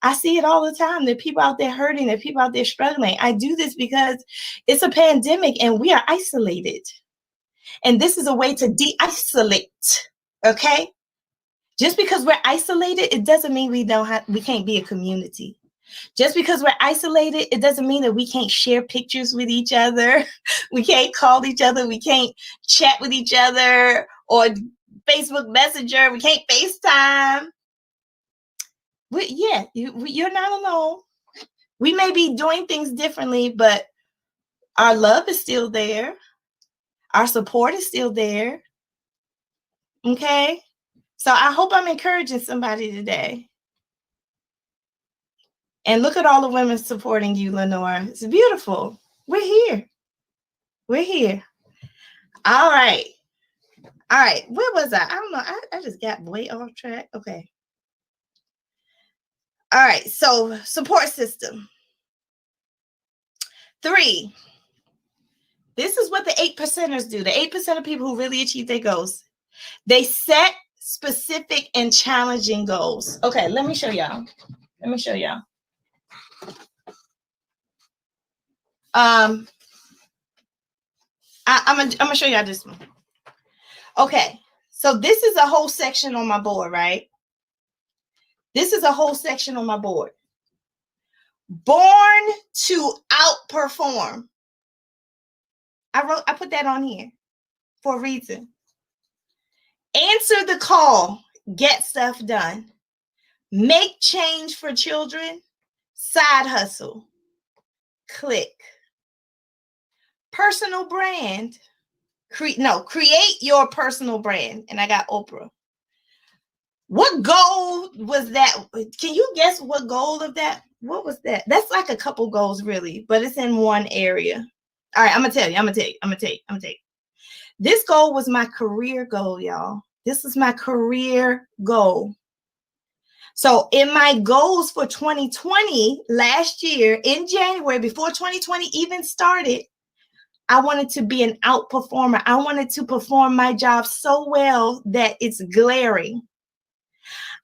I see it all the time. There are people out there hurting. There are people out there struggling. I do this because it's a pandemic and we are isolated. And this is a way to de-isolate. Okay? Just because we're isolated, it doesn't mean we can't be a community. Just because we're isolated, it doesn't mean that we can't share pictures with each other. We can't call each other. We can't chat with each other or Facebook Messenger. We can't FaceTime. You're not alone. We may be doing things differently, but our love is still there. Our support is still there. Okay? So I hope I'm encouraging somebody today. And look at all the women supporting you, Lenore. It's beautiful. We're here. We're here. All right. Where was I? I don't know. I just got way off track. Okay. All right. So support system. 3, this is what the 8%ers do. The 8% of people who really achieve their goals. They set specific and challenging goals. Okay, let me show y'all. I'm gonna show y'all this one. Okay, so this is a whole section on my board, right? This is a whole section on my board. Born to outperform. I put that on here for a reason. Answer the call. Get stuff done. Make change for children. Side hustle. Click. Personal brand. Create your personal brand. And I got Oprah. What goal was that? Can you guess what goal of that? What was that? That's like a couple goals, really, but it's in one area. All right, I'm gonna tell you. This goal was my career goal, y'all. This is my career goal. So in my goals for 2020, last year in January, before 2020 even started, I wanted to be an outperformer. I wanted to perform my job so well that it's glaring.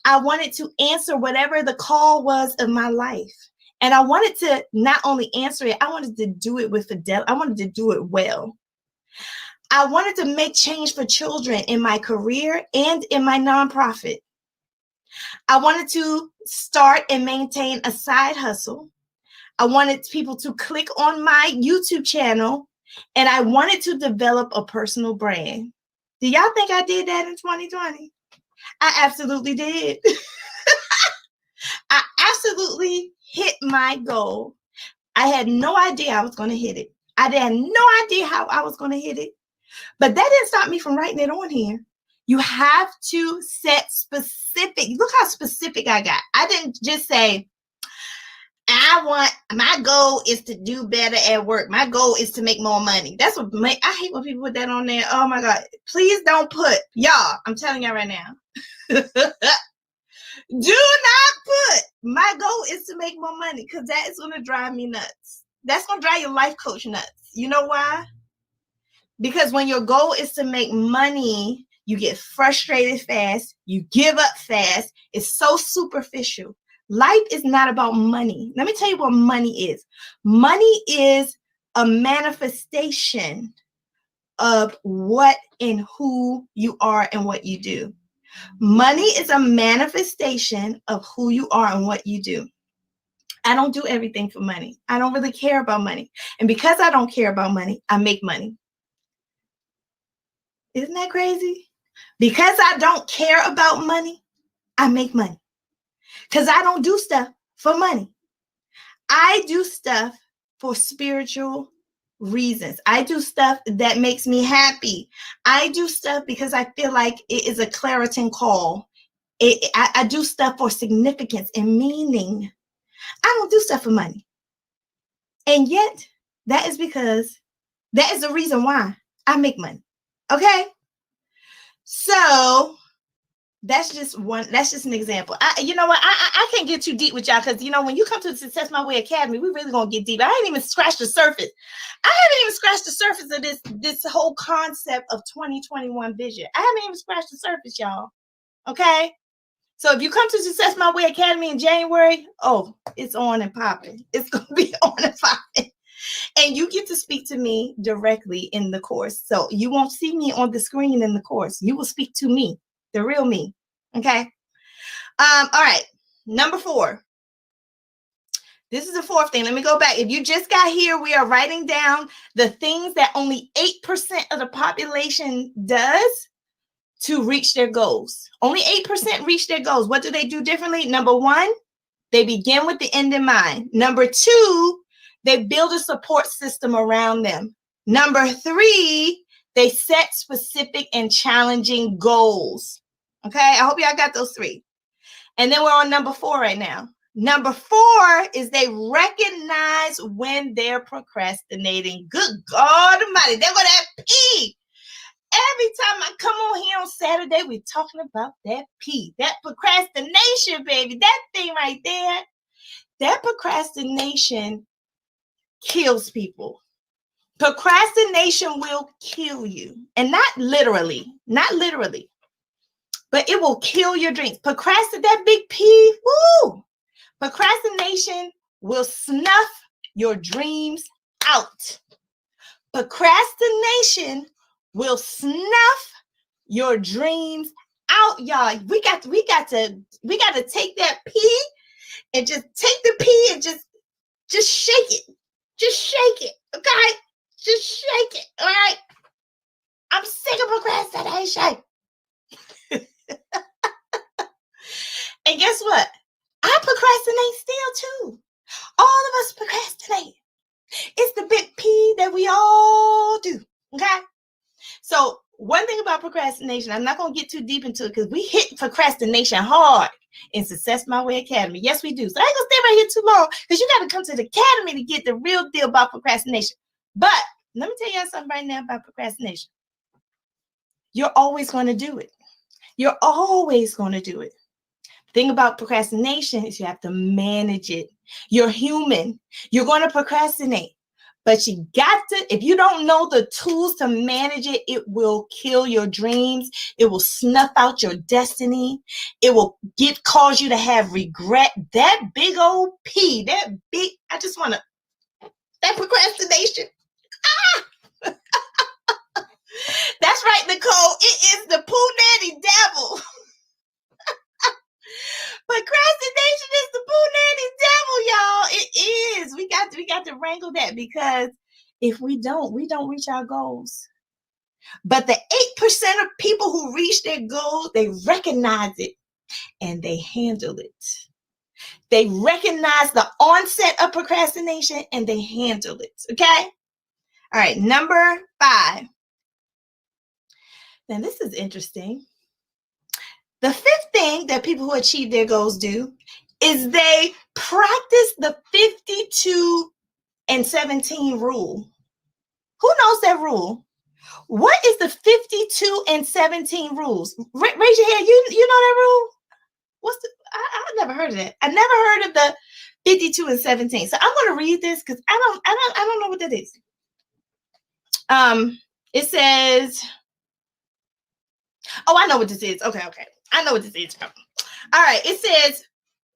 I wanted to answer whatever the call was of my life. And I wanted to not only answer it, I wanted to do it with fidelity. I wanted to do it well. I wanted to make change for children in my career and in my nonprofit. I wanted to start and maintain a side hustle. I wanted people to click on my YouTube channel, and I wanted to develop a personal brand. Do y'all think I did that in 2020? I absolutely did. I absolutely hit my goal. I had no idea I was going to hit it. I had no idea how I was going to hit it. But that didn't stop me from writing it on here. You have to set specific. Look how specific I got. I didn't just say, my goal is to do better at work. My goal is to make more money. That's what I hate when people put that on there. Oh my God. Please don't put, y'all, I'm telling y'all right now. Do not put, my goal is to make more money, because that is going to drive me nuts. That's going to drive your life coach nuts. You know why? Because when your goal is to make money, you get frustrated fast. You give up fast. It's so superficial. Life is not about money. Let me tell you what money is. Money is a manifestation of what and who you are and what you do. Money is a manifestation of who you are and what you do. I don't do everything for money. I don't really care about money. And because I don't care about money, I make money. Isn't that crazy? Because I don't care about money, I make money. Because I don't do stuff for money. I do stuff for spiritual reasons. I do stuff that makes me happy. I do stuff because I feel like it is a clarion call. I do stuff for significance and meaning. I don't do stuff for money. And yet, that is the reason why I make money. Okay? So that's just an example. You know what? I can't get too deep with y'all, because when you come to the Success My Way Academy, we really gonna get deep. I ain't even scratched the surface. I haven't even scratched the surface of this whole concept of 2021 vision. I haven't even scratched the surface, y'all. Okay? So if you come to Success My Way Academy in January, it's on and popping. It's gonna be on and popping. And you get to speak to me directly in the course. So you won't see me on the screen in the course. You will speak to me, the real me. Okay. All right. Number 4. This is the 4th thing. Let me go back. If you just got here, we are writing down the things that only 8% of the population does to reach their goals. Only 8% reach their goals. What do they do differently? Number 1, they begin with the end in mind. Number 2, they build a support system around them. Number 3, they set specific and challenging goals. Okay, I hope y'all got those 3. And then we're on number 4 right now. Number 4 is they recognize when they're procrastinating. Good God Almighty, they're going to pee. Every time I come on here on Saturday, we're talking about that P, that procrastination, baby, that thing right there. That procrastination kills people. Procrastination will kill you. And not literally, but it will kill your dreams. Procrastinate, that big P, woo! Procrastination will snuff your dreams out. Procrastination will snuff your dreams out, y'all. We got to take that P and just take the P and just shake it. Just shake it, okay? Just shake it, all right? I'm sick of procrastination. And guess what? I procrastinate still too. All of us procrastinate. It's the big P that we all do, okay? So one thing about procrastination, I'm not going to get too deep into it because we hit procrastination hard in Success My Way Academy. Yes, we do. So I ain't going to stay right here too long because you got to come to the academy to get the real deal about procrastination. But let me tell you something right now about procrastination. You're always going to do it. You're always going to do it. The thing about procrastination is you have to manage it. You're human. You're going to procrastinate. But you got to, if you don't know the tools to manage it, it will kill your dreams. It will snuff out your destiny. It will cause you to have regret. That big old P, that procrastination. That's right, Nicole. It is the Pooh Nanny devil. Procrastination is the Pooh Nanny devil, y'all. It is. We got to wrangle that because if we don't reach our goals. But the 8% of people who reach their goals, they recognize it and they handle it. They recognize the onset of procrastination and they handle it. Okay? All right, number 5. Now, this is interesting. The 5th thing that people who achieve their goals do is they practice the 52 and 17 rule. Who knows that rule? What is the 52 and 17 rules? Raise your hand. You know that rule? I never heard of that. I never heard of the 52 and 17. So I'm going to read this because I don't know what that is. It says, oh, I know what this is. Okay. I know what this is. All right. It says,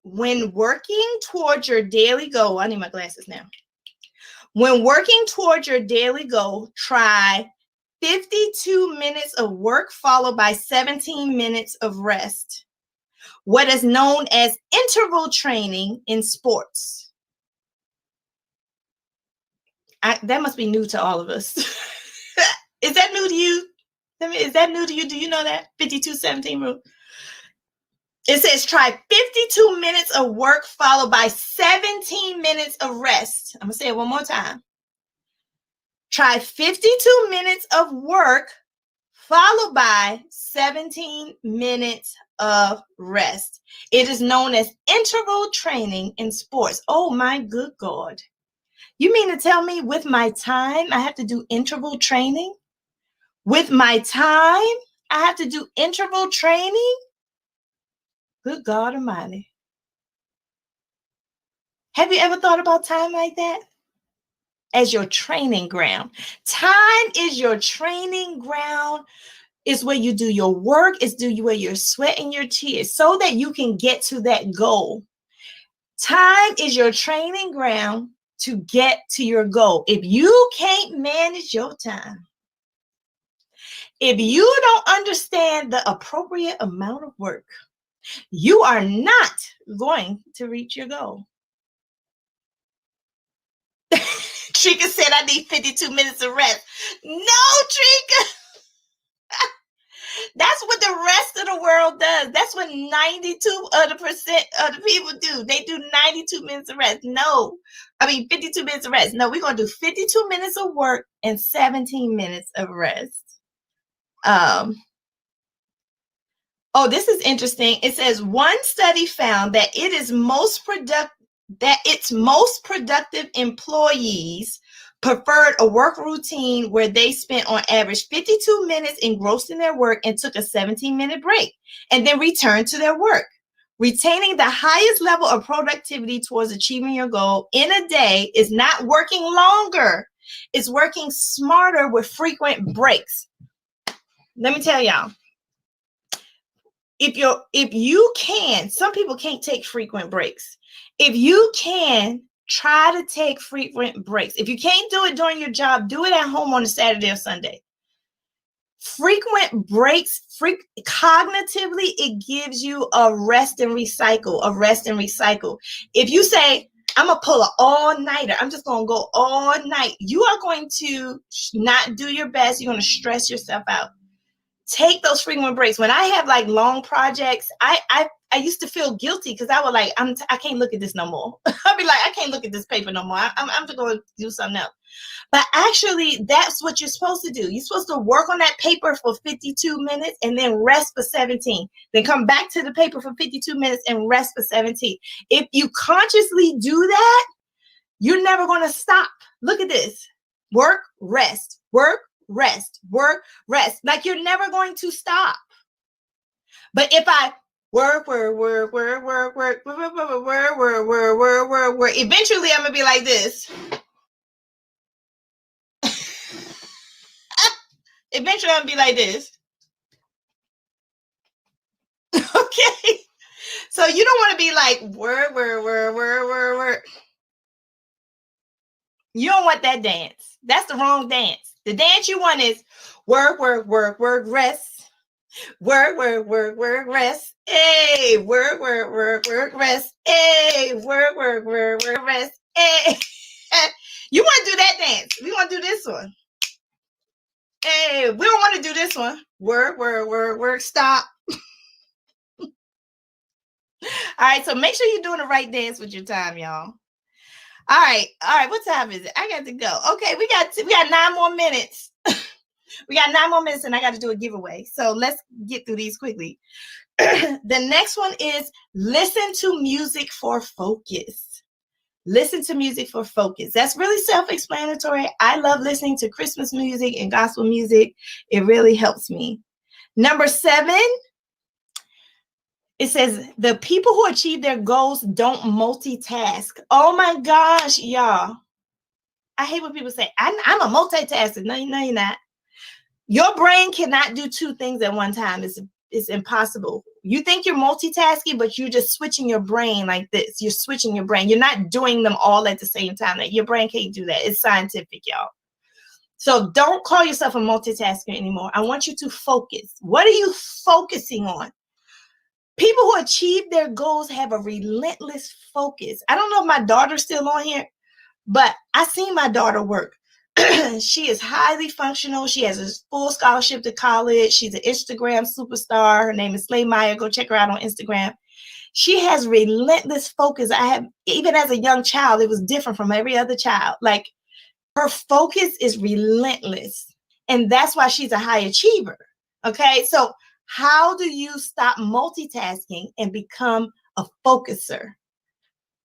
when working towards your daily goal, I need my glasses now. When working towards your daily goal, try 52 minutes of work followed by 17 minutes of rest. What is known as interval training in sports. That must be new to all of us. Is that new to you? Is that new to you? Do you know that 52-17 rule? It says try 52 minutes of work followed by 17 minutes of rest. I'm going to say it one more time. Try 52 minutes of work followed by 17 minutes of rest. It is known as interval training in sports. Oh my good God. You mean to tell me with my time I have to do interval training? With my time I have to do interval training? Good God Almighty. Have you ever thought about time like that? As your training ground. Time is your training ground. It's where you do your work. It's where you're sweating your tears so that you can get to that goal. Time is your training ground to get to your goal. If you can't manage your time, if you don't understand the appropriate amount of work, you are not going to reach your goal. Trika said, I need 52 minutes of rest. No, Trika. That's what the rest of the world does. That's what 92% of the people do. They do 92 minutes of rest. 52 minutes of rest. No, we're going to do 52 minutes of work and 17 minutes of rest. This is interesting. It says one study found that its most productive employees preferred a work routine where they spent on average 52 minutes engrossed in their work and took a 17-minute break and then returned to their work. Retaining the highest level of productivity towards achieving your goal in a day is not working longer. It's working smarter with frequent breaks. Let me tell y'all. If you can, some people can't take frequent breaks. If you can, try to take frequent breaks. If you can't do it during your job, do it at home on a Saturday or Sunday. Frequent breaks, cognitively, it gives you a rest and recycle. If you say, I'm going to pull an all-nighter, I'm just going to go all night, you are going to not do your best. You're going to stress yourself out. Take those frequent breaks. When I have like long projects, I used to feel guilty because I was like, I can't look at this no more. I'd be like, I can't look at this paper no more. I'm just going to do something else. But actually, that's what you're supposed to do. You're supposed to work on that paper for 52 minutes and then rest for 17. Then come back to the paper for 52 minutes and rest for 17. If you consciously do that, you're never going to stop. Look at this. Work, rest, work, rest, work, rest. Like you're never going to stop. But if I work, eventually I'm gonna be like this. Eventually I'm gonna be like this. Okay. So you don't want to be like work. You don't want that dance. That's the wrong dance. The dance you want is work, rest. Work, rest. Hey, work, rest. Hey, work, rest. Hey. You want to do that dance. We want to do this one. Hey, we don't want to do this one. Work, stop. All right, so make sure you're doing the right dance with your time, y'all. All right. What time is it? I got to go. Okay, we got 9 more minutes. We got 9 more minutes and I got to do a giveaway. So let's get through these quickly. The next one is listen to music for focus. Listen to music for focus. That's really self-explanatory. I love listening to Christmas music and gospel music. It really helps me. Number 7, it says the people who achieve their goals don't multitask. Oh my gosh, y'all. I hate when people say, I'm a multitasker. No, you're not. Your brain cannot do 2 things at one time. It's impossible. You think you're multitasking, but you're just switching your brain like this. You're switching your brain. You're not doing them all at the same time. Your brain can't do that. It's scientific, y'all. So don't call yourself a multitasker anymore. I want you to focus. What are you focusing on? People who achieve their goals have a relentless focus. I don't know if my daughter's still on here, but I seen my daughter work. She is highly functional. She has a full scholarship to college. She's an Instagram superstar. Her name is Slay Meyer. Go check her out on Instagram. She has relentless focus. Even as a young child, it was different from every other child. Like her focus is relentless. And that's why she's a high achiever. Okay. So how do you stop multitasking and become a focuser?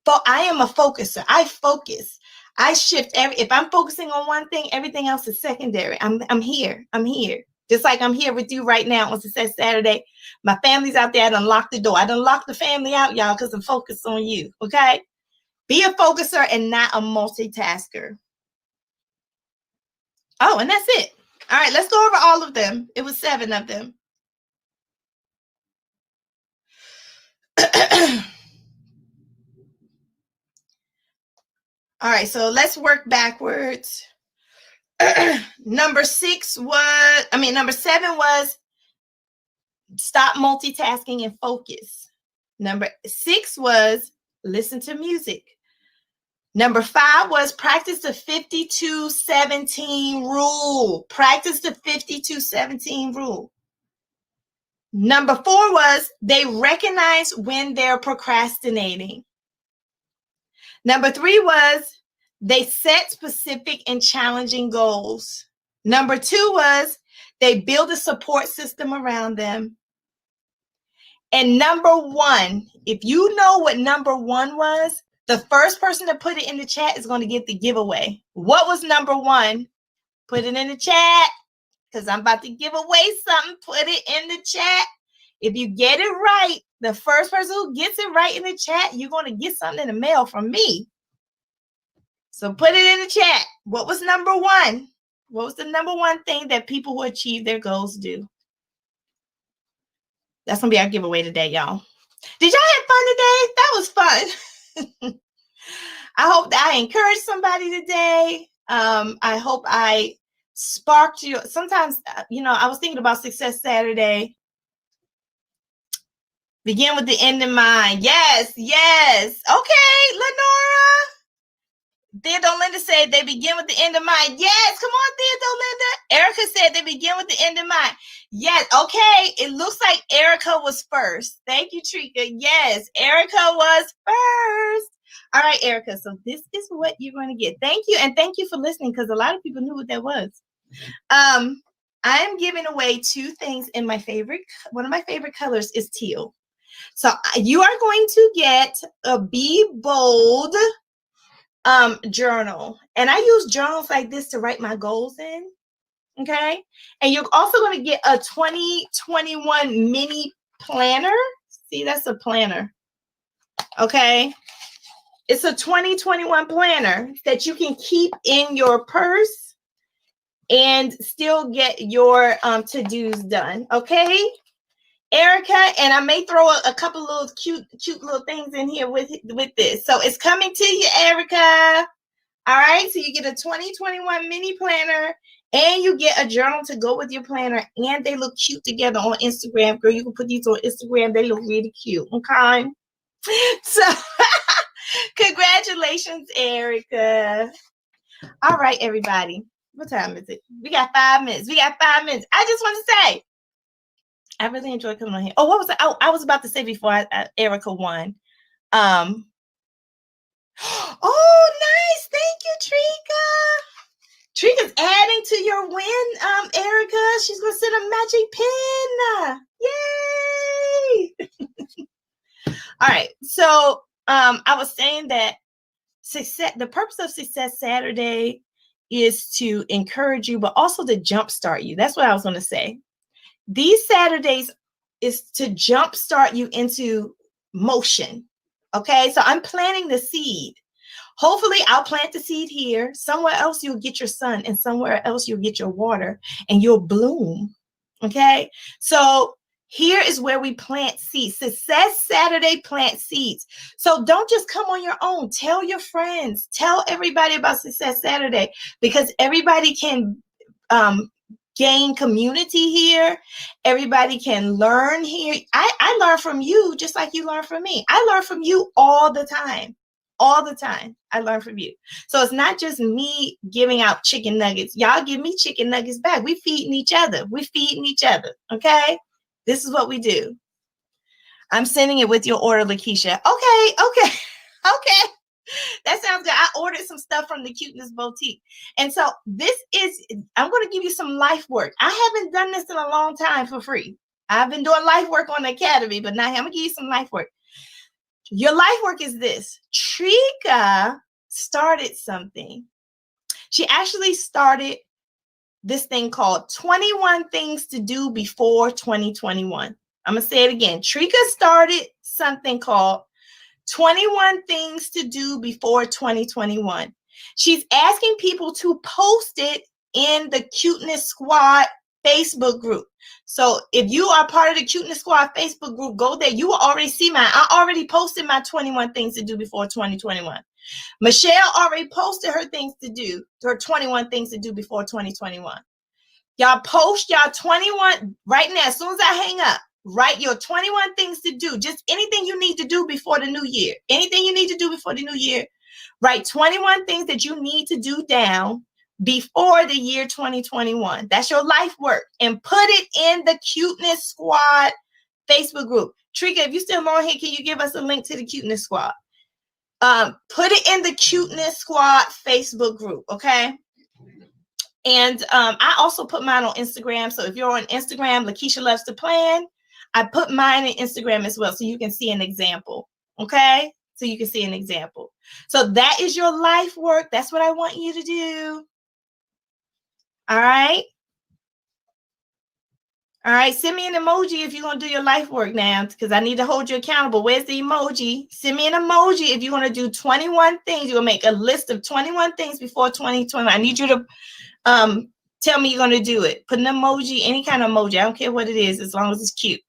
But I am a focuser. I focus. I shift if I'm focusing on one thing, everything else is secondary. I'm here. Just like I'm here with you right now on Success Saturday. My family's out there. I done locked the door. I done locked the family out, y'all, because I'm focused on you. Okay? Be a focuser and not a multitasker. Oh, and that's it. All right, let's go over all of them. It was 7 of them. All right, so let's work backwards. Number 7 was stop multitasking and focus. Number 6 was listen to music. Number 5 was practice the 52-17 rule. Practice the 52-17 rule. Number 4 was they recognize when they're procrastinating. Number 3 was they set specific and challenging goals. Number 2 was they build a support system around them. And number 1, if you know what number 1 was, the first person to put it in the chat is going to get the giveaway. What was number 1? Put it in the chat because I'm about to give away something. Put it in the chat. If you get it right, The first person who gets it right in the chat, you're going to get something in the mail from me. So put it in the chat. What was number one? What was the number one thing that people who achieve their goals do? That's going to be our giveaway today, y'all. Did y'all have fun today? That was fun. I hope that I encouraged somebody today. I hope I sparked you. Sometimes, I was thinking about Success Saturday. Begin with the end in mind. Yes. Okay, Lenora. Theodolinda said they begin with the end in mind. Yes, come on, Theodolinda. Erica said they begin with the end in mind. Yes, okay. It looks like Erica was first. Thank you, Trika. Yes, Erica was first. All right, Erica. So this is what you're going to get. Thank you, and thank you for listening, because a lot of people knew what that was. I'm giving away two things in my favorite. One of my favorite colors is teal. So you are going to get a Be Bold journal, and I use journals like this to write my goals in. Okay, and you're also going to get a 2021 mini planner. See, that's a planner. Okay, it's a 2021 planner that you can keep in your purse and still get your to-dos done. Okay, Erica, and I may throw a couple little cute little things in here with this. So it's coming to you, Erica. All right, so you get a 2021 mini planner, and you get a journal to go with your planner, and they look cute together on Instagram. Girl, you can put these on Instagram. They look really cute, okay? So congratulations, Erica. All right, everybody. What time is it? We got 5 minutes. I just want to say, I really enjoyed coming on here. Oh, what was I was about to say before Erica won. Oh, nice. Thank you, Trika. Trika's adding to your win, Erica. She's going to send a magic pin. Yay. All right. So I was saying that the purpose of Success Saturday is to encourage you, but also to jumpstart you. That's what I was going to say. These Saturdays is to jumpstart you into motion. Okay, so I'm planting the seed. Hopefully, I'll plant the seed here. Somewhere else, you'll get your sun, and somewhere else, you'll get your water, and you'll bloom. Okay, so here is where we plant seeds. Success Saturday, plant seeds. So don't just come on your own. Tell your friends. Tell everybody about Success Saturday, because everybody can gain community here. Everybody can learn here. I learn from you just like you learn from me. I learn from you all the time. All the time. I learn from you. So it's not just me giving out chicken nuggets. Y'all give me chicken nuggets back. We feeding each other. Okay? This is what we do. I'm sending it with your order, Lakisha. Okay. That sounds good. I ordered some stuff from the Cuteness Boutique. And so I'm going to give you some life work. I haven't done this in a long time for free. I've been doing life work on the Academy, but now I'm going to give you some life work. Your life work is this. Trika started something. She actually started this thing called 21 Things to Do Before 2021. I'm going to say it again. Trika started something called 21 Things to Do Before 2021. She's asking people to post it in the Cuteness Squad Facebook group. So if you are part of the Cuteness Squad Facebook group, go there. You will already see mine. I already posted my 21 things to do before 2021. Michelle already posted her things to do, her 21 things to do before 2021. Y'all post y'all 21 right now. As soon as I hang up, write your 21 things to do. Just anything you need to do before the new year. Anything you need to do before the new year. Write 21 things that you need to do down before the year 2021. That's your life work. And put it in the Cuteness Squad Facebook group. Trika, if you're still on here, can you give us a link to the Cuteness Squad? Put it in the Cuteness Squad Facebook group, okay? And I also put mine on Instagram. So if you're on Instagram, Lakisha Loves to Plan, I put mine in Instagram as well, so you can see an example, okay? So you can see an example. So that is your life work. That's what I want you to do. All right? All right, send me an emoji if you're going to do your life work now, because I need to hold you accountable. Where's the emoji? Send me an emoji if you're going to do 21 things. You're going to make a list of 21 things before 2020. I need you to tell me you're going to do it. Put an emoji, any kind of emoji. I don't care what it is, as long as it's cute.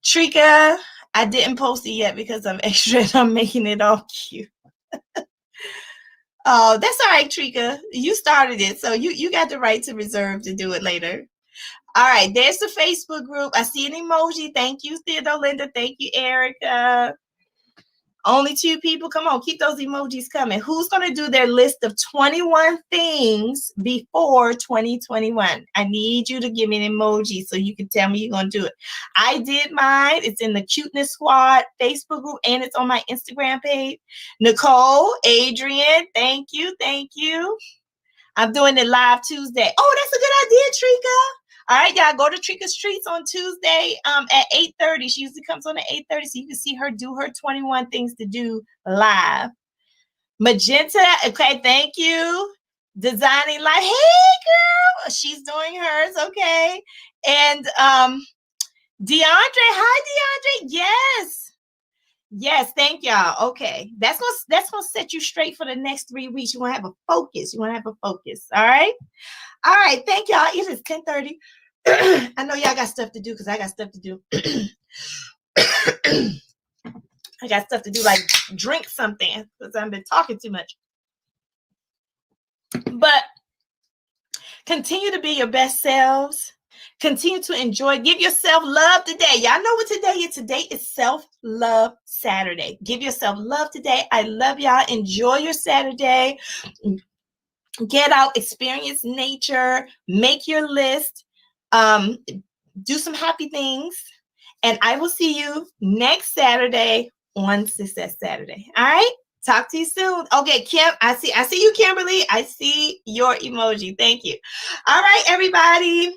Trika, I didn't post it yet because I'm extra and I'm making it all cute. Oh, that's all right, Trika. You started it, so you got the right to reserve to do it later. All right, there's the Facebook group. I see an emoji. Thank you, Theodore Linda. Thank you, Erica. Only 2 people. Come on, keep those emojis coming. Who's going to do their list of 21 things before 2021? I need you to give me an emoji so you can tell me you're going to do it. I did mine. It's in the Cuteness Squad Facebook group, and it's on my Instagram page. Nicole, Adrian, thank you. Thank you. I'm doing it live Tuesday. Oh, that's a good idea, Trika. All right, y'all, go to Trika's Treats on Tuesday at 8:30. She usually comes on at 8:30, so you can see her do her 21 things to do live. Magenta, okay, thank you. Designing Life. Hey, girl. She's doing hers, okay. And DeAndre, hi, DeAndre. Yes. Yes, thank y'all. Okay. That's gonna set you straight for the next 3 weeks. You want to have a focus. You want to have a focus. All right. All right, thank y'all. It is 10:30. I know y'all got stuff to do because I got stuff to do. I got stuff to do, like drink something because I've been talking too much. But continue to be your best selves. Continue to enjoy. Give yourself love today. Y'all know what today is. Today is Self-Love Saturday. Give yourself love today. I love y'all. Enjoy your Saturday. Get out, experience nature, make your list, do some happy things, and I will see you next Saturday on Success Saturday. All right, talk to you soon. Okay, Kim, I see you, Kimberly. I see your emoji. Thank you. All right, everybody.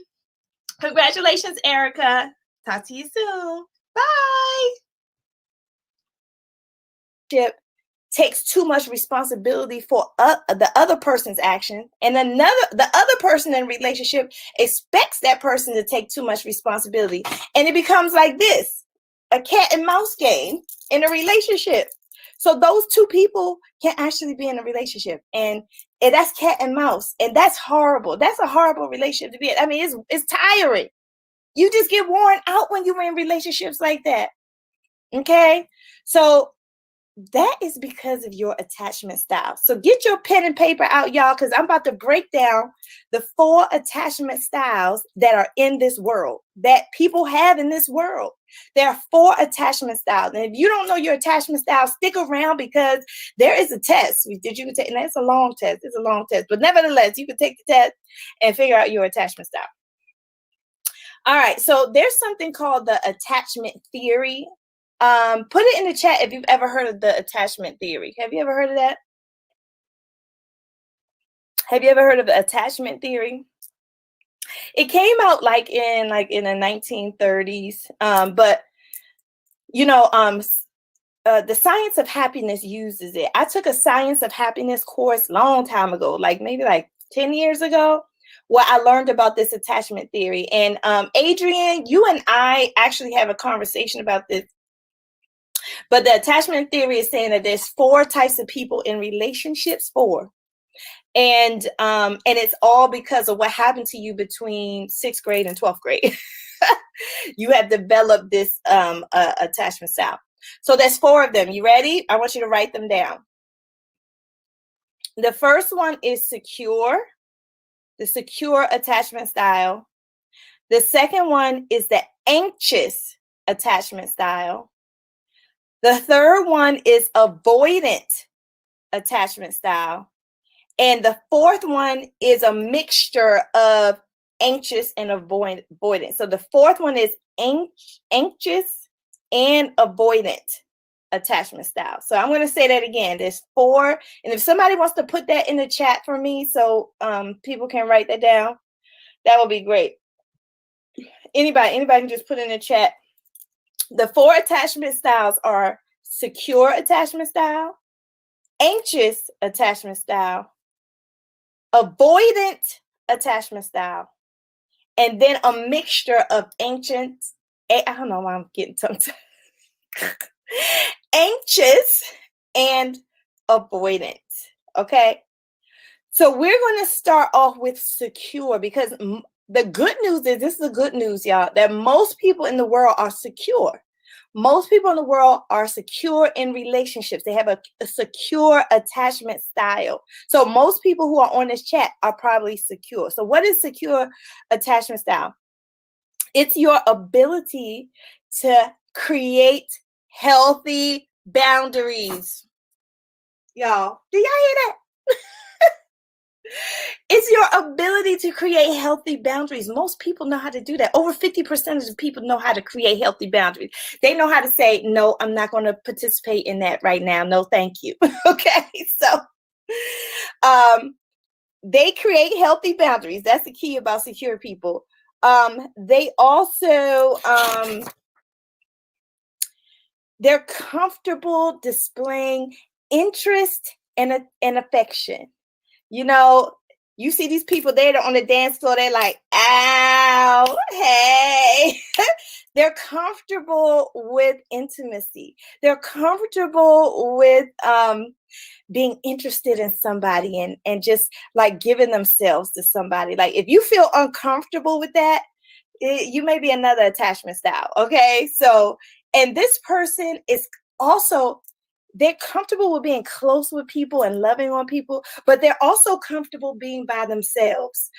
Congratulations, Erica. Talk to you soon. Bye. Takes too much responsibility for the other person's action, and the other person in a relationship expects that person to take too much responsibility, and it becomes like this, a cat and mouse game in a relationship. So those 2 people can actually be in a relationship, and that's cat and mouse, and that's horrible. That's a horrible relationship to be in. I mean, it's tiring. You just get worn out when you're in relationships like that. Okay, so that is because of your attachment style. So get your pen and paper out, y'all, because I'm about to break down the 4 attachment styles that are in this world, that people have in this world. There are 4 attachment styles. And if you don't know your attachment style, stick around because there is a test that you can take. And that's a long test. It's a long test. But nevertheless, you can take the test and figure out your attachment style. All right. So there's something called the attachment theory. Put it in the chat if you've ever heard of the attachment theory. Have you ever heard of that? Have you ever heard of the attachment theory? It came out like in the 1930s, but you know, the science of happiness uses it. I took a science of happiness course long time ago, maybe 10 years ago, where I learned about this attachment theory. And Adrian, you and I actually have a conversation about this. But the attachment theory is saying that there's 4 types of people in relationships, 4. And it's all because of what happened to you between 6th grade and 12th grade. You have developed this attachment style. So there's 4 of them. You ready? I want you to write them down. The first one is secure, the secure attachment style. The second one is the anxious attachment style. The third one is avoidant attachment style. And the fourth one is a mixture of anxious and avoidant. So the fourth one is anxious and avoidant attachment style. So I'm going to say that again. There's 4. And if somebody wants to put that in the chat for me so people can write that down, that would be great. Anybody can just put in the chat. The 4 attachment styles are secure attachment style, anxious attachment style, avoidant attachment style, and then a mixture of ancient, I don't know why I'm getting tongue-tied. Anxious and avoidant. Okay. So we're going to start off with secure because the good news is, this is the good news, y'all, that most people in the world are secure. Most people in the world are secure in relationships. They have a secure attachment style. So most people who are on this chat are probably secure. So what is secure attachment style? It's your ability to create healthy boundaries. Y'all, do y'all hear that? It's your ability to create healthy boundaries. Most people know how to do that. Over 50% of people know how to create healthy boundaries. They know how to say, no, I'm not going to participate in that right now. No, thank you. Okay. So they create healthy boundaries. That's the key about secure people. They also, they're comfortable displaying interest and affection. You know, you see these people, they're on the dance floor, they're like, ow, hey. They're comfortable with intimacy. They're comfortable with being interested in somebody and just like giving themselves to somebody. Like if you feel uncomfortable with that, you may be another attachment style. Okay. So, and this person is also, they're comfortable with being close with people and loving on people, but they're also comfortable being by themselves.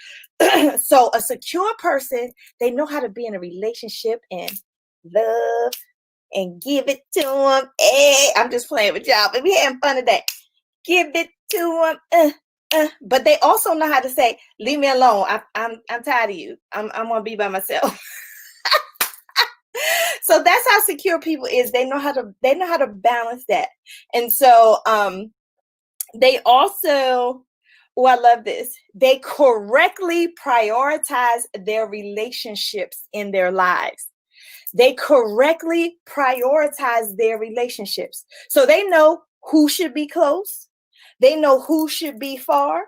So a secure person, they know how to be in a relationship and love and give it to them. Hey, I'm just playing with y'all, but we having fun today. Give it to them. But they also know how to say, leave me alone. I'm tired of you. I'm gonna be by myself. So that's how secure people is. They know how to balance that. And so they also, oh, I love this. They correctly prioritize their relationships in their lives. They correctly prioritize their relationships. So they know who should be close. They know who should be far.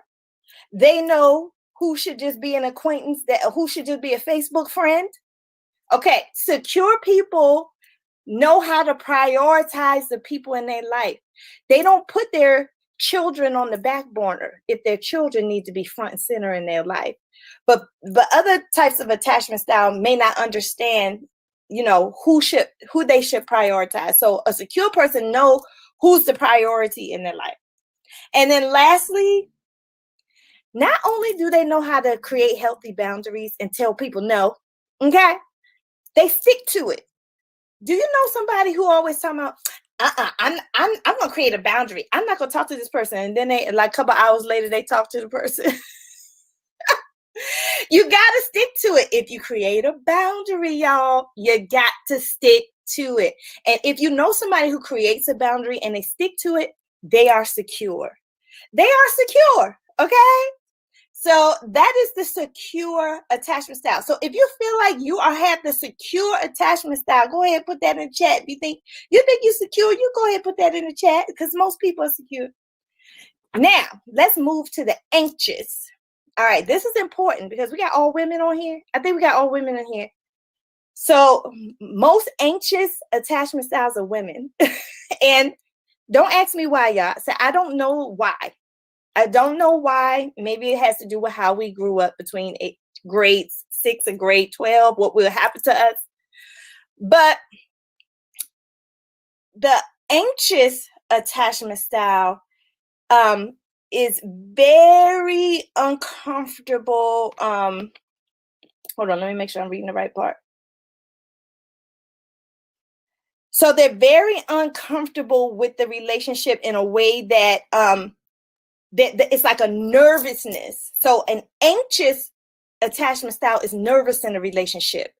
They know who should just be an acquaintance, who should just be a Facebook friend. Okay, secure people know how to prioritize the people in their life. They don't put their children on the back burner if their children need to be front and center in their life. But other types of attachment style may not understand, you know, who they should prioritize. So a secure person know who's the priority in their life. And then lastly, not only do they know how to create healthy boundaries and tell people no, okay, they stick to it. Do you know somebody who always talking about, I'm gonna create a boundary. I'm not gonna talk to this person. And then they, like a couple hours later, they talk to the person. You gotta stick to it. If you create a boundary, y'all, you got to stick to it. And if you know somebody who creates a boundary and they stick to it, they are secure. They are secure. Okay. So that is the secure attachment style. So if you feel like you have the secure attachment style, go ahead and put that in the chat. If you think you're secure, you go ahead and put that in the chat because most people are secure. Now, let's move to the anxious. All right, this is important because we got all women on here. I think we got all women in here. So most anxious attachment styles are women. And don't ask me why, y'all. So I don't know why. I don't know why. Maybe it has to do with how we grew up between grade 6 and grade 12, what will happen to us. But the anxious attachment style is very uncomfortable. Hold on, let me make sure I'm reading the right part. So they're very uncomfortable with the relationship in a way that it's like a nervousness. So an anxious attachment style is nervous in a relationship.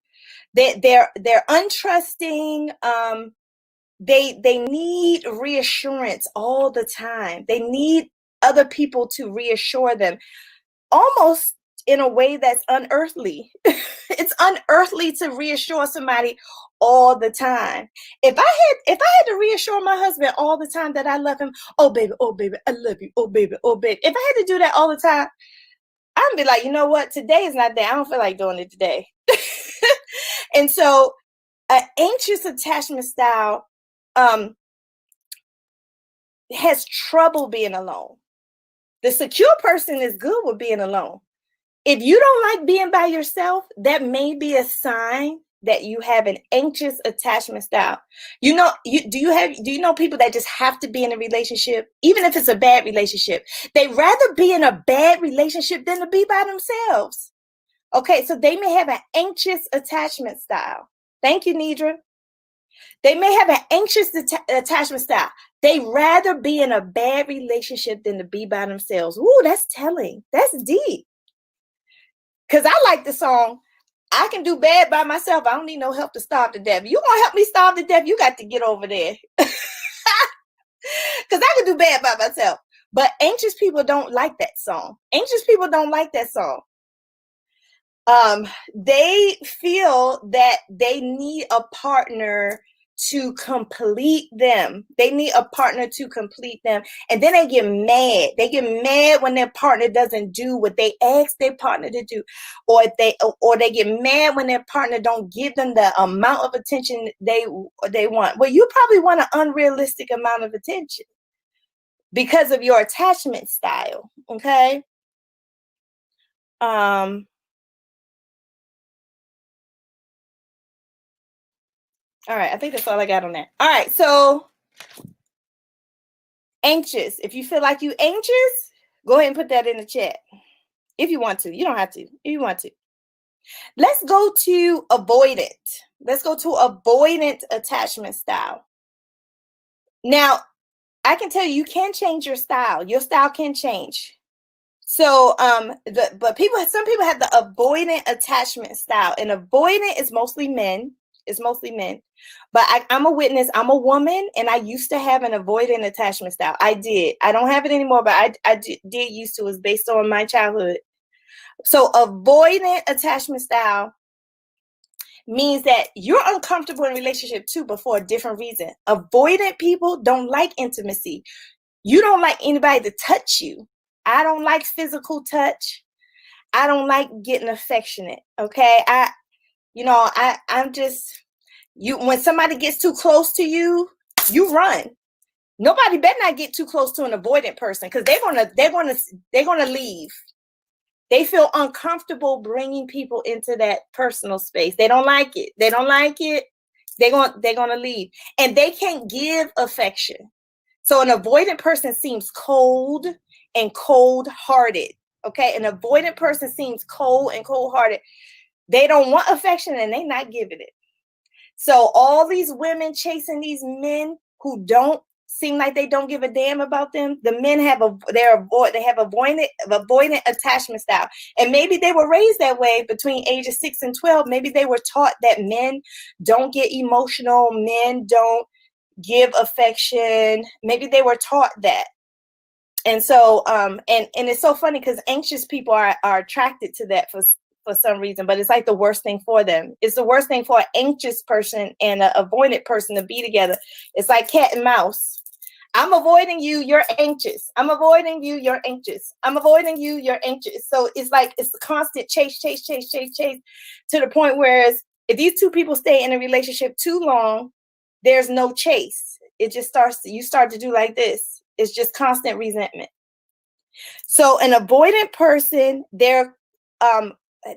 They're untrusting. They need reassurance all the time. They need other people to reassure them, almost in a way that's unearthly. It's unearthly to reassure somebody all the time. If I had to reassure my husband all the time that I love him, oh baby, I love you, oh baby, oh baby. If I had to do that all the time, I I'm be like, you know what? Today is not that. I don't feel like doing it today. And so an anxious attachment style has trouble being alone. The secure person is good with being alone. If you don't like being by yourself, that may be a sign that you have an anxious attachment style. Do you know people that just have to be in a relationship, even if it's a bad relationship? They rather be in a bad relationship than to be by themselves. Okay, so they may have an anxious attachment style. Thank you, Nidra. They may have an anxious attachment style. They rather be in a bad relationship than to be by themselves. Ooh, that's telling. That's deep. Because I like the song, I can do bad by myself. I don't need no help to starve to death. You want to help me starve to death? You got to get over there. Because I can do bad by myself. But anxious people don't like that song. Anxious people don't like that song. They feel that they need a partner to complete them. They need a partner to complete them. And then they get mad. They get mad when their partner doesn't do what they ask their partner to do. Or they get mad when their partner don't give them the amount of attention they want. Well, you probably want an unrealistic amount of attention because of your attachment style. Okay. All right, I think that's all I got on that. All right, so anxious. If you feel like you anxious, go ahead and put that in the chat. If you want to. You don't have to. If you want to. Let's go to avoidant. Let's go to avoidant attachment style. Now, I can tell you, you can change your style. Your style can change. So, some people have the avoidant attachment style, and avoidant is mostly men. It's mostly men, but I'm a witness. I'm a woman, and I used to have an avoidant attachment style. I did. I don't have it anymore, but I did used to. It was based on my childhood. So, avoidant attachment style means that you're uncomfortable in relationship too, but for a different reason. Avoidant people don't like intimacy. You don't like anybody to touch you. I don't like physical touch. I don't like getting affectionate. Okay. I'm just, when somebody gets too close to you, you run. Nobody better not get too close to an avoidant person, because they're gonna leave. They feel uncomfortable bringing people into that personal space. They don't like it. They don't like it. They're gonna leave, and they can't give affection. So an avoidant person seems cold and cold-hearted. Okay, an avoidant person seems cold and cold-hearted. They don't want affection, and they're not giving it. So all these women chasing these men who don't seem like they don't give a damn about them. The men have avoidant attachment style, and maybe they were raised that way between ages 6 and 12. Maybe they were taught that men don't get emotional, men don't give affection. Maybe they were taught that. And so and it's so funny because anxious people are attracted to that for some reason, but it's like the worst thing for them. It's the worst thing for an anxious person and an avoidant person to be together. It's like cat and mouse. I'm avoiding you, you're anxious. I'm avoiding you, you're anxious. I'm avoiding you, you're anxious. So it's like it's a constant chase to the point where if these two people stay in a relationship too long, there's no chase. It just you start to do like this. It's just constant resentment. So an avoidant person, they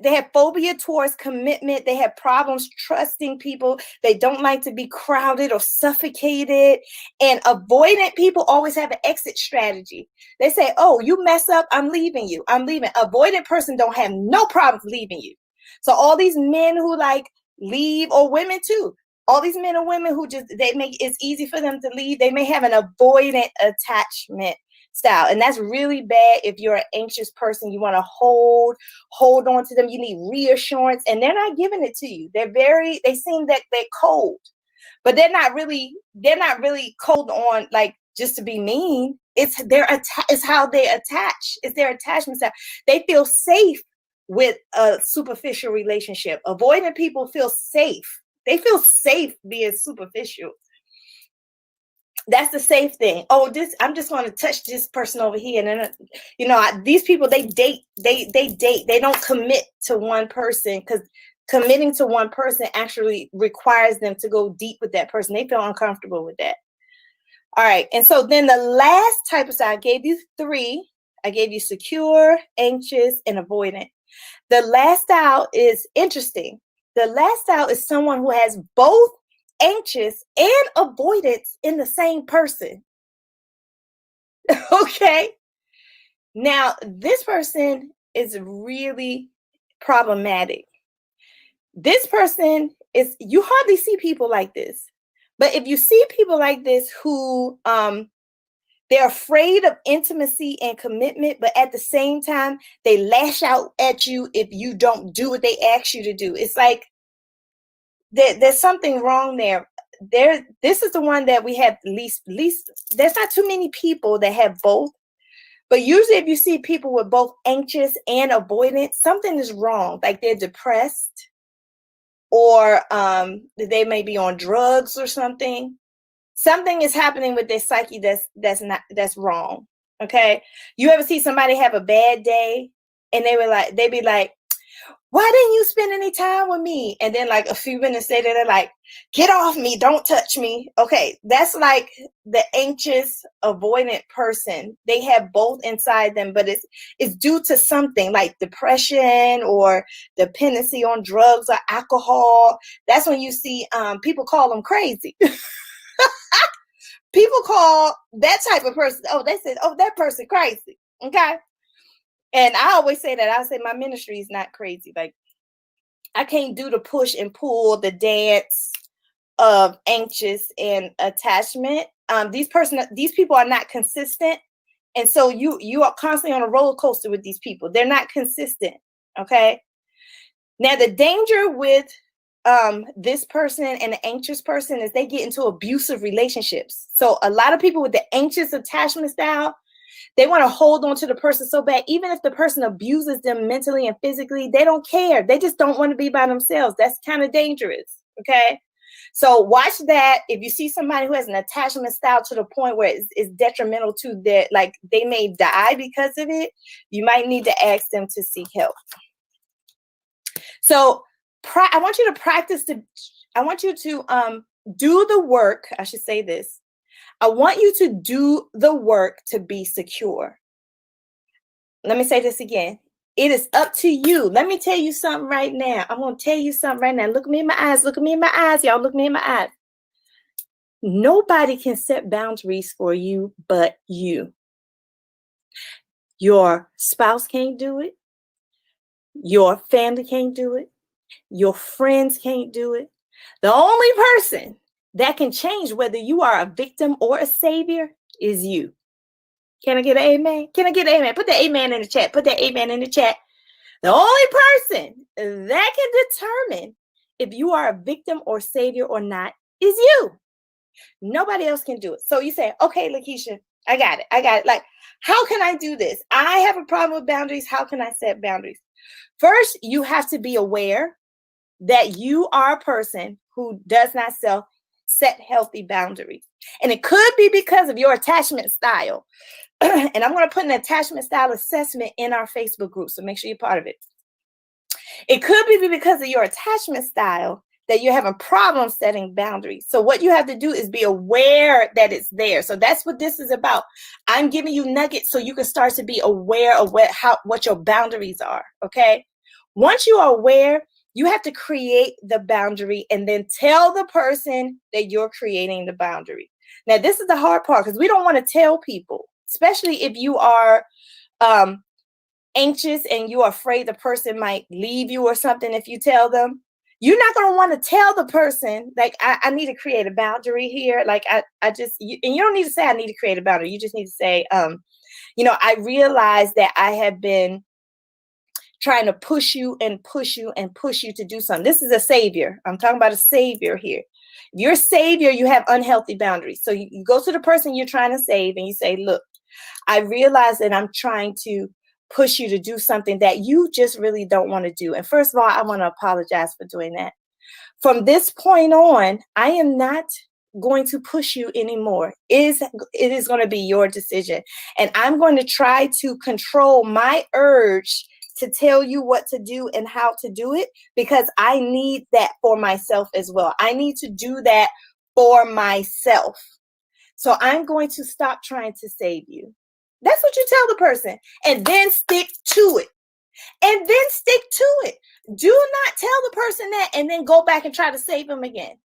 have phobia towards commitment. They have problems trusting people. They don't like to be crowded or suffocated. And avoidant people always have an exit strategy. They say, oh, you mess up, I'm leaving you. I'm leaving. Avoidant person don't have no problems leaving you. So all these men who like leave, or women too, all these men and women who it's easy for them to leave. They may have an avoidant attachment style, and that's really bad. If you're an anxious person, you want to hold on to them. You need reassurance, and they're not giving it to you. They seem that they're cold, but they're not really cold on like just to be mean. It's how they attach. It's their attachment style. They feel safe with a superficial relationship. Avoidant people feel safe. They feel safe being superficial. That's the safe thing. Oh, I'm just going to touch this person over here. And then, these people, they date, they don't commit to one person, because committing to one person actually requires them to go deep with that person. They feel uncomfortable with that. All right. And so then the last type of style, I gave you 3. I gave you secure, anxious, and avoidant. The last style is interesting. The last style is someone who has both anxious and avoidance in the same person. Okay. Now, this person is really problematic. This person you hardly see people like this. But if you see people like this who they're afraid of intimacy and commitment, but at the same time, they lash out at you if you don't do what they ask you to do. It's like there's something wrong there. This is the one that we have least. There's not too many people that have both. But usually if you see people with both anxious and avoidant, something is wrong. Like they're depressed, or they may be on drugs or something. Something is happening with their psyche that's wrong. Okay. You ever see somebody have a bad day and they'd be like, why didn't you spend any time with me? And then like a few minutes later, they're like, get off me, don't touch me. Okay, that's like the anxious, avoidant person. They have both inside them, but it's due to something like depression or dependency on drugs or alcohol. That's when you see people call them crazy. People call that type of person, they said, that person crazy. Okay. And I always say that. I say my ministry is not crazy. Like, I can't do the push and pull, the dance of anxious and attachment. These people are not consistent. And so you are constantly on a roller coaster with these people. They're not consistent. Okay. Now, the danger with this person and the anxious person is they get into abusive relationships. So a lot of people with the anxious attachment style, they want to hold on to the person so bad. Even if the person abuses them mentally and physically, they don't care. They just don't want to be by themselves. That's kind of dangerous. Okay. So watch that. If you see somebody who has an attachment style to the point where it's detrimental to their, like they may die because of it, you might need to ask them to seek help. So I want you to practice I want you to do the work. I should say this. I want you to do the work to be secure. Let me say this again. It is up to you. Let me tell you something right now. I'm going to tell you something right now. Look at me in my eyes. Look at me in my eyes. Y'all look me in my eyes. Nobody can set boundaries for you but you. Your spouse can't do it. Your family can't do it. Your friends can't do it. The only person that can change whether you are a victim or a savior is you. Can I get an amen? Can I get an amen? Put the amen in the chat. Put that amen in the chat. The only person that can determine if you are a victim or savior or not is you. Nobody else can do it. So you say, okay, Lakisha, I got it. Like, how can I do this? I have a problem with boundaries. How can I set boundaries? First, you have to be aware that you are a person who does not set healthy boundaries. And it could be because of your attachment style. And I'm going to put an attachment style assessment in our Facebook group, so make sure you're part of it. It could be because of your attachment style that you're having problems setting boundaries. So what you have to do is be aware that it's there. So that's what this is about. I'm giving you nuggets so you can start to be aware of what your boundaries are, okay? Once you are aware, you have to create the boundary and then tell the person that you're creating the boundary. Now, this is the hard part because we don't want to tell people, especially if you are anxious and you're afraid the person might leave you or something. If you tell them, you're not going to want to tell the person, like, I need to create a boundary here. Like, and you don't need to say, I need to create a boundary. You just need to say, I realize that I have been trying to push you and push you and push you to do something. This is a savior. I'm talking about a savior here. If you're a savior, you have unhealthy boundaries. So you go to the person you're trying to save and you say, look, I realize that I'm trying to push you to do something that you just really don't want to do. And first of all, I want to apologize for doing that. From this point on, I am not going to push you anymore. It is going to be your decision. And I'm going to try to control my urge to tell you what to do and how to do it, because I need that for myself as well. I need to do that for myself. So I'm going to stop trying to save you. That's what you tell the person, and then stick to it. And then stick to it. Do not tell the person that and then go back and try to save them again.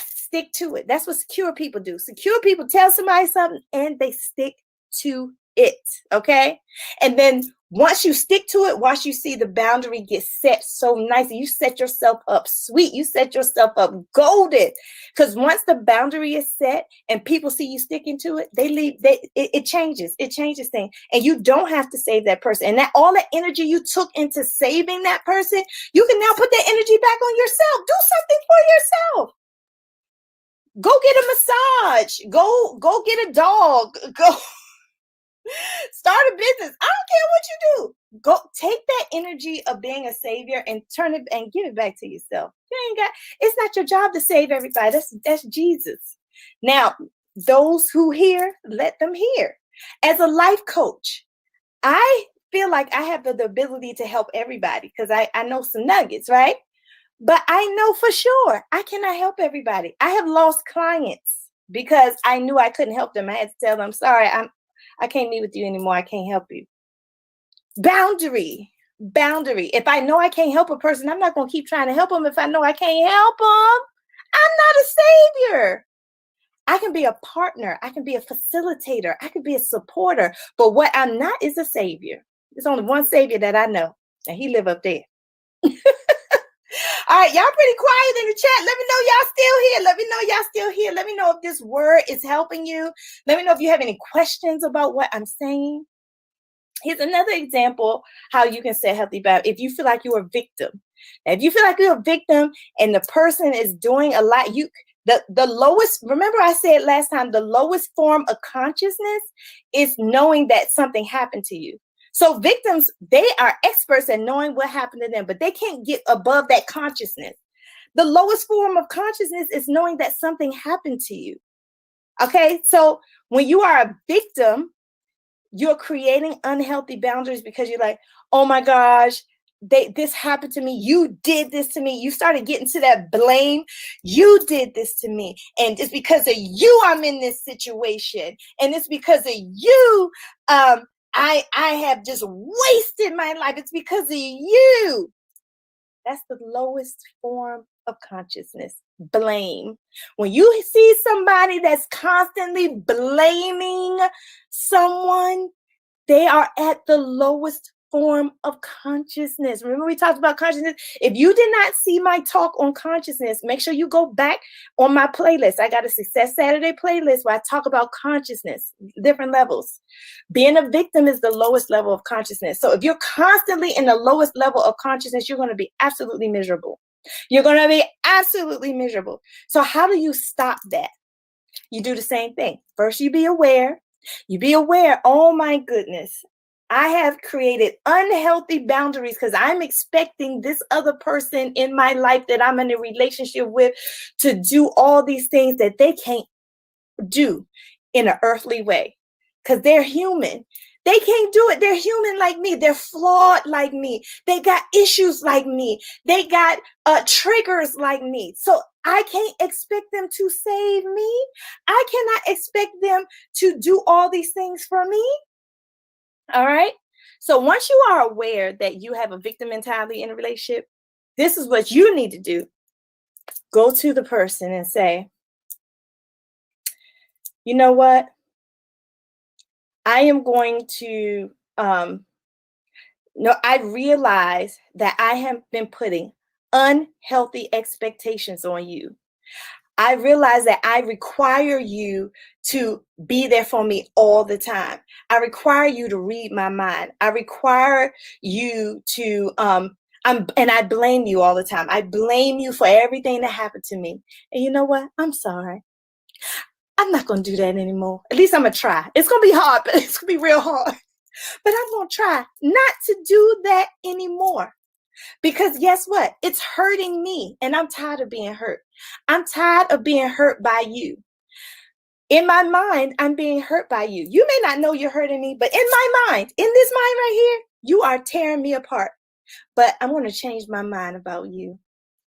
Stick to it. That's what secure people do. Secure people tell somebody something and they stick to it. Okay. And then once you stick to it, once you see the boundary get set so nicely, you set yourself up sweet. You set yourself up golden. Because once the boundary is set and people see you sticking to it, they leave. It changes. It changes things. And you don't have to save that person. And that all the energy you took into saving that person, you can now put that energy back on yourself. Do something for yourself. Go get a massage. Go get a dog. Go start a business. I don't care what you do. Go take that energy of being a savior and turn it and give it back to yourself. It's not your job to save everybody. That's Jesus. Now, those who hear, let them hear. As a life coach, I feel like I have the ability to help everybody because I know some nuggets, right? But I know for sure I cannot help everybody. I have lost clients because I knew I couldn't help them. I had to tell them, sorry, I can't meet with you anymore. I can't help you. Boundary. If I know I can't help a person, I'm not going to keep trying to help them. If I know I can't help them, I'm not a savior. I can be a partner. I can be a facilitator. I can be a supporter. But what I'm not is a savior. There's only one savior that I know, and he live up there. All right, y'all pretty quiet in the chat. Let me know y'all still here. Let me know if this word is helping you. Let me know if you have any questions about what I'm saying. Here's another example how you can set healthy boundaries. If you feel like you're a victim. Now, if you feel like you're a victim and the person is doing a lot, the lowest, remember I said last time, the lowest form of consciousness is knowing that something happened to you. So victims, they are experts at knowing what happened to them, but they can't get above that consciousness. The lowest form of consciousness is knowing that something happened to you. Okay, so when you are a victim, you're creating unhealthy boundaries because you're like, oh my gosh, this happened to me. You did this to me. You started getting to that blame. You did this to me. And it's because of you I'm in this situation. And it's because of you I have just wasted my life. It's because of you. That's the lowest form of consciousness. Blame. When you see somebody that's constantly blaming someone, they are at the lowest form of consciousness. Remember we talked about consciousness? If you did not see my talk on consciousness, make sure you go back on my playlist. I got a Success Saturday playlist where I talk about consciousness, different levels. Being a victim is the lowest level of consciousness. So if you're constantly in the lowest level of consciousness, you're going to be absolutely miserable. You're going to be absolutely miserable. So how do you stop that? You do the same thing. First, you be aware. Oh my goodness, I have created unhealthy boundaries because I'm expecting this other person in my life that I'm in a relationship with to do all these things that they can't do in an earthly way because they're human. They can't do it. They're human like me. They're flawed like me. They got issues like me. They got triggers like me. So I can't expect them to save me. I cannot expect them to do all these things for me. All right. So once you are aware that you have a victim mentality in a relationship, this is what you need to do. Go to the person and say, you know what? I am going to, I realize that I have been putting unhealthy expectations on you. I realize that I require you to be there for me all the time. I require you to read my mind. I require you to, and I blame you all the time. I blame you for everything that happened to me. And you know what? I'm sorry. I'm not going to do that anymore. At least I'm going to try. It's going to be hard, but it's going to be real hard. But I'm going to try not to do that anymore. Because guess what? It's hurting me, and I'm tired of being hurt. I'm tired of being hurt by you. In my mind, I'm being hurt by you. You may not know you're hurting me, but in my mind, in this mind right here, you are tearing me apart. But I'm going to change my mind about you.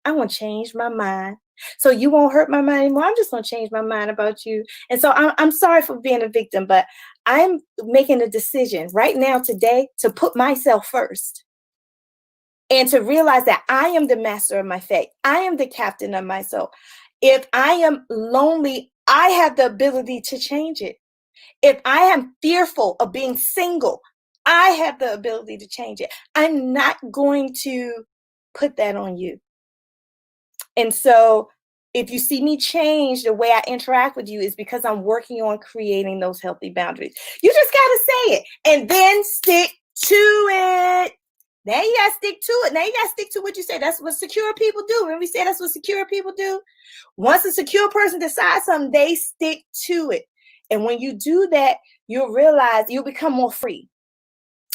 I'm going to change my mind. So you won't hurt my mind anymore. I'm just going to change my mind about you. And so I'm sorry for being a victim, but I'm making a decision right now, today, to put myself first and to realize that I am the master of my fate. I am the captain of my soul. If I am lonely, I have the ability to change it. If I am fearful of being single, I have the ability to change it. I'm not going to put that on you. And so if you see me change the way I interact with you, is because I'm working on creating those healthy boundaries. You just got to say it and then stick to it. Now you got to stick to it. Now you got to stick to what you say. That's what secure people do. When we say that's what secure people do, once a secure person decides something, they stick to it. And when you do that, you'll realize you'll become more free.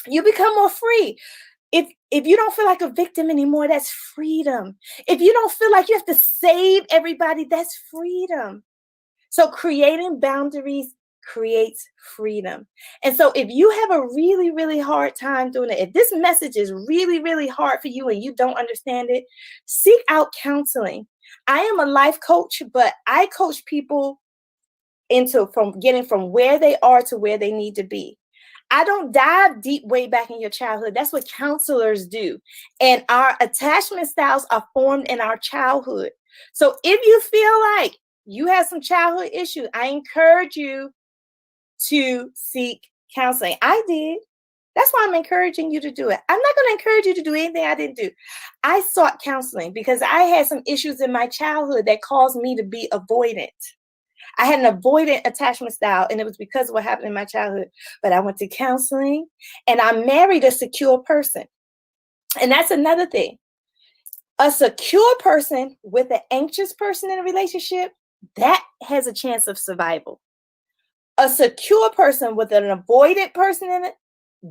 You become more free. If you don't feel like a victim anymore, that's freedom. If you don't feel like you have to save everybody, that's freedom. So creating boundaries creates freedom. And so if you have a really, really hard time doing it, if this message is really, really hard for you and you don't understand it, seek out counseling. I am a life coach, but I coach people from getting from where they are to where they need to be. I don't dive deep way back in your childhood. That's what counselors do. And our attachment styles are formed in our childhood. So if you feel like you have some childhood issues, I encourage you to seek counseling. I did. That's why I'm encouraging you to do it. I'm not going to encourage you to do anything I didn't do. I sought counseling because I had some issues in my childhood that caused me to be avoidant. I had an avoidant attachment style, and it was because of what happened in my childhood. But I went to counseling, and I married a secure person. And that's another thing. A secure person with an anxious person in a relationship, that has a chance of survival. A secure person with an avoidant person in it,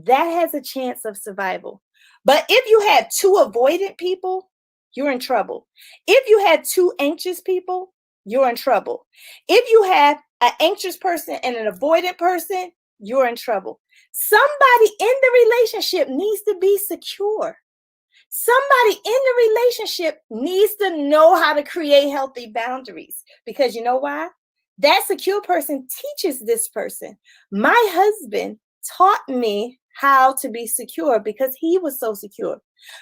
that has a chance of survival. But if you had two avoidant people, you're in trouble. If you had two anxious people, you're in trouble. If you have an anxious person and an avoidant person, you're in trouble. Somebody in the relationship needs to be secure. Somebody in the relationship needs to know how to create healthy boundaries, because you know why? That secure person teaches this person. My husband taught me how to be secure because he was so secure.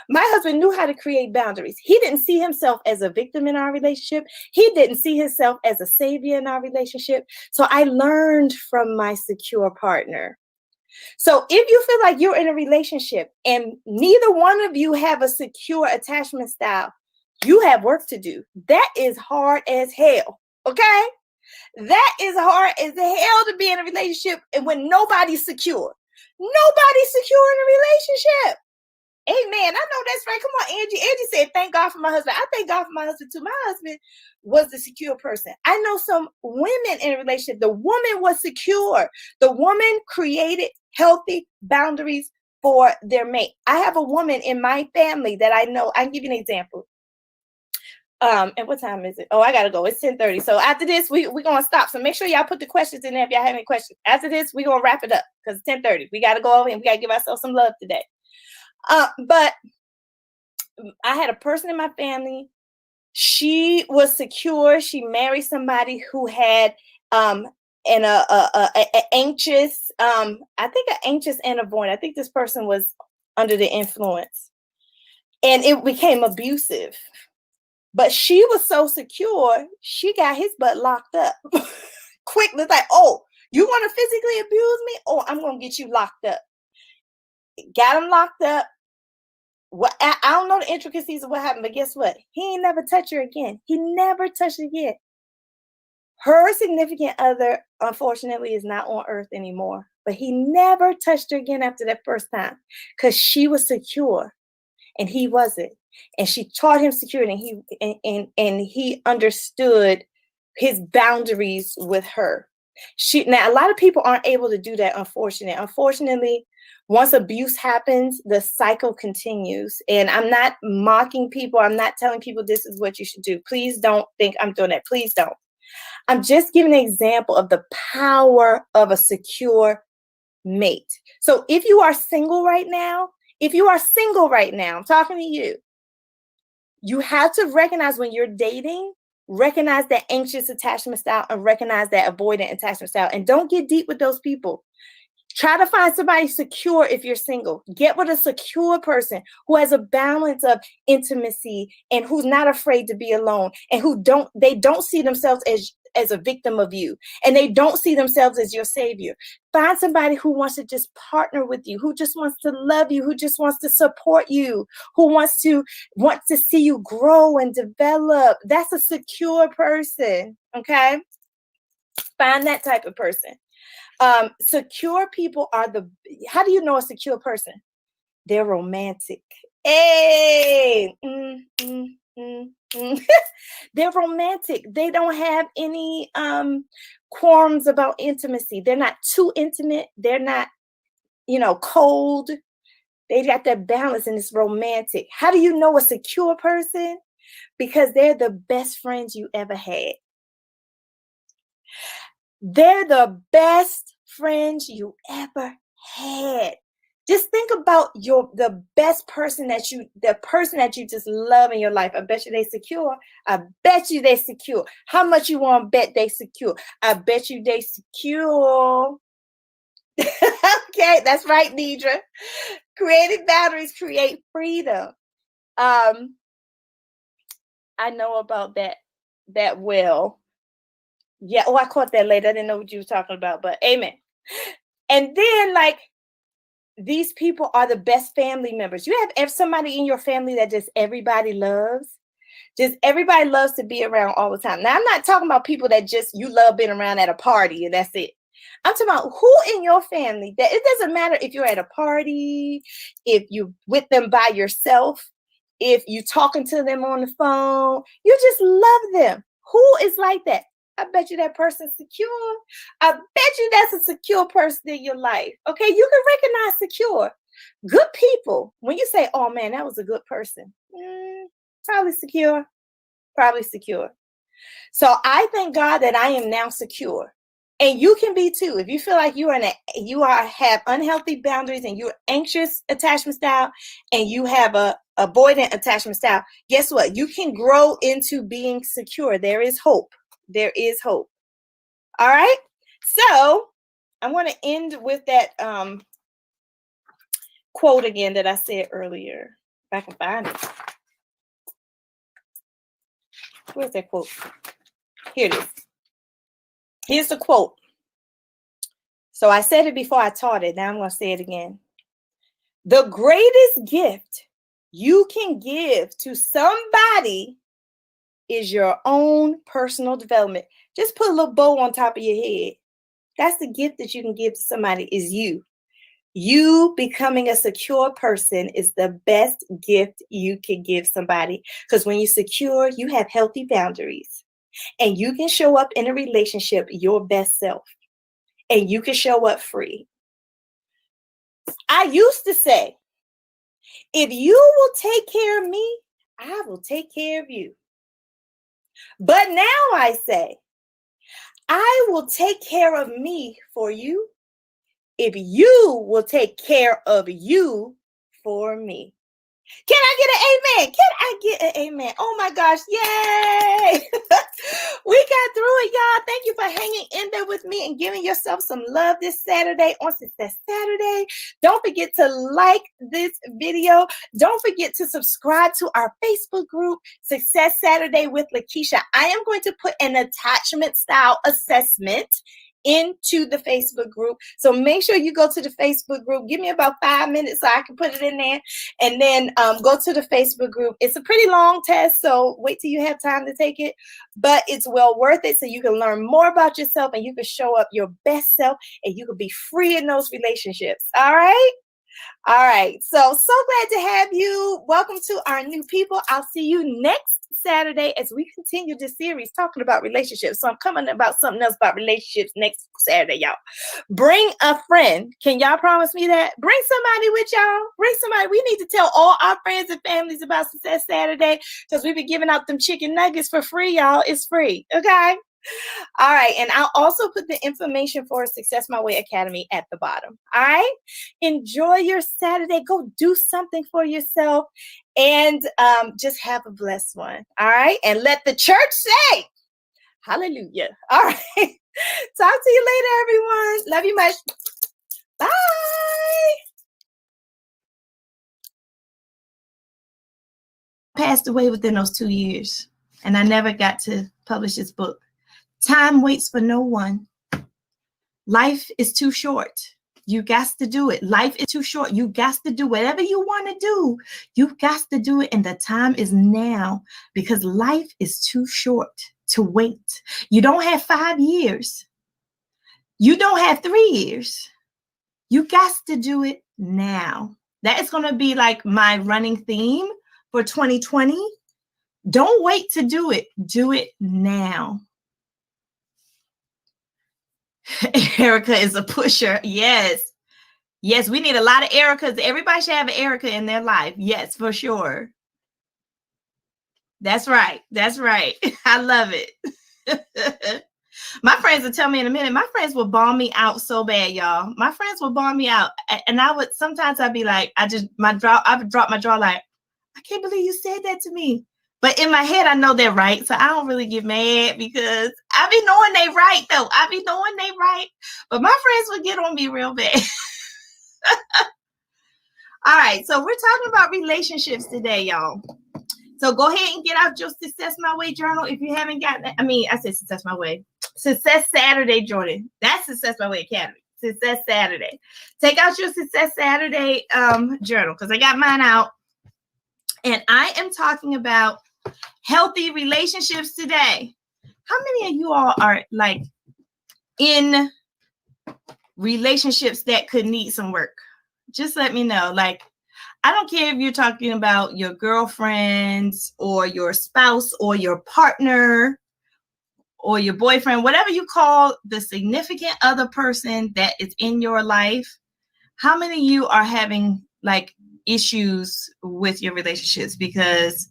My husband knew how to create boundaries. He didn't see himself as a victim in our relationship. He didn't see himself as a savior in our relationship. So I learned from my secure partner. So if you feel like you're in a relationship and neither one of you have a secure attachment style, you have work to do. That is hard as hell. Okay? That is hard as hell to be in a relationship and when nobody's secure. Nobody's secure in a relationship. Amen. I know that's right. Come on, Angie. Angie said, thank God for my husband. I thank God for my husband too. My husband was the secure person. I know some women in a relationship. The woman was secure. The woman created healthy boundaries for their mate. I have a woman in my family that I know. I can give you an example. And what time is it? Oh, I gotta go. It's 10:30. So after this, we're gonna stop. So make sure y'all put the questions in there if y'all have any questions. After this, we're gonna wrap it up because it's 10:30. We gotta go over and we gotta give ourselves some love today. But I had a person in my family. She was secure. She married somebody who had an anxious, I think an anxious and avoidant. I think this person was under the influence, and it became abusive. But she was so secure, she got his butt locked up. Quickly, like, oh, you want to physically abuse me? Oh, I'm gonna get you locked up. Got him locked up. What I don't know the intricacies of what happened, but guess what? He ain't never touched her again. He never touched her again. Her significant other, unfortunately, is not on earth anymore. But he never touched her again after that first time because she was secure and he wasn't. And she taught him security, and he understood his boundaries with her. Now a lot of people aren't able to do that, unfortunately. Unfortunately, Once abuse happens, the cycle continues. And I'm not mocking people. I'm not telling people this is what you should do. Please don't think I'm doing that. Please don't. I'm just giving an example of the power of a secure mate. So if you are single right now, I'm talking to you, you have to recognize when you're dating, recognize that anxious attachment style and recognize that avoidant attachment style. And don't get deep with those people. Try to find somebody secure if you're single. Get with a secure person who has a balance of intimacy and who's not afraid to be alone and they don't see themselves as a victim of you and they don't see themselves as your savior. Find somebody who wants to just partner with you, who just wants to love you, who just wants to support you, who wants to see you grow and develop. That's a secure person, okay? Find that type of person. Secure people how do you know a secure person? They're romantic. Hey, They're romantic. They don't have any qualms about intimacy. They're not too intimate. They're not, cold. They got that balance and it's romantic. How do you know a secure person? Because they're the best friends you ever had. They're the best friends you ever had. Just think about the best person the person that you just love in your life. I bet you they secure. I bet you they secure. How much you want to bet they secure? I bet you they secure. Okay, that's right, Nidra. Creative boundaries create freedom. I know about that well. Yeah, I caught that later. I didn't know what you were talking about, but amen. And then, these people are the best family members. You have somebody in your family that just everybody loves. Just everybody loves to be around all the time. Now, I'm not talking about people that just you love being around at a party and that's it. I'm talking about who in your family that it doesn't matter if you're at a party, if you with them by yourself, if you talking to them on the phone, you just love them. Who is like that? I bet you that person's secure. I bet you that's a secure person in your life. Okay, you can recognize secure. Good people. When you say, oh man, that was a good person. Probably secure. Probably secure. So I thank God that I am now secure. And you can be too. If you feel like have unhealthy boundaries and you're anxious attachment style and you have a avoidant attachment style, guess what? You can grow into being secure. There is hope. There is hope. All right. So I want to end with that quote again that I said earlier. If I can find it. Where's that quote? Here it is. Here's the quote. So I said it before I taught it. Now I'm going to say it again. The greatest gift you can give to somebody is your own personal development. Just put a little bow on top of your head. That's the gift that you can give to somebody is you. You becoming a secure person is the best gift you can give somebody. Because when you're secure, you have healthy boundaries. And you can show up in a relationship your best self. And you can show up free. I used to say, if you will take care of me, I will take care of you. But now I say, I will take care of me for you if you will take care of you for me. Can I get an amen? Can I get an amen? Oh my gosh, yay! We got through it, y'all. Thank you for hanging in there with me and giving yourself some love this Saturday on Success Saturday. Don't forget to like this video. Don't forget to subscribe to our Facebook group, Success Saturday with Lakisha. I am going to put an attachment style assessment into the Facebook group. So make sure you go to the Facebook group. Give me about 5 minutes so I can put it in there. And then go to the Facebook group. It's a pretty long test, so wait till you have time to take it. But it's well worth it so you can learn more about yourself and you can show up your best self and you can be free in those relationships. All right? All right. So glad to have you. Welcome to our new people. I'll see you next Saturday as we continue this series talking about relationships. So I'm coming about something else about relationships next Saturday, y'all. Bring a friend. Can y'all promise me that? Bring somebody with y'all. Bring somebody. We need to tell all our friends and families about Success Saturday because we've been giving out them chicken nuggets for free, y'all. It's free. Okay. All right. And I'll also put the information for Success My Way Academy at the bottom. All right. Enjoy your Saturday. Go do something for yourself and just have a blessed one. All right. And let the church say, hallelujah. All right. Talk to you later, everyone. Love you much. Bye. Passed away within those 2 years, and I never got to publish this book. Time waits for no one. Life is too short. You got to do it. Life is too short. You got to do whatever you want to do. You got to do it. And the time is now because life is too short to wait. You don't have 5 years. You don't have 3 years. You got to do it now. That is going to be like my running theme for 2020. Don't wait to do it. Do it now. Erica is a pusher. Yes. Yes, we need a lot of Ericas. Everybody should have an Erica in their life. Yes, for sure. That's right. That's right. I love it. My friends will tell me in a minute. My friends will bomb me out so bad, y'all. My friends will bomb me out. And sometimes I'd be like, I would drop my jaw like, I can't believe you said that to me. But in my head, I know they're right. So I don't really get mad because I be knowing they right, though. I be knowing they right. But my friends would get on me real bad. All right. So we're talking about relationships today, y'all. So go ahead and get out your Success My Way journal if you haven't gotten it. I mean, I said Success My Way. Success Saturday, Jordan. That's Success My Way Academy. Success Saturday. Take out your Success Saturday journal because I got mine out. And I am talking about healthy relationships today. How many of you all are like in relationships that could need some work? Just let me know. Like, I don't care if you're talking about your girlfriends or your spouse or your partner or your boyfriend, whatever you call the significant other person that is in your life. How many of you are having like issues with your relationships? Because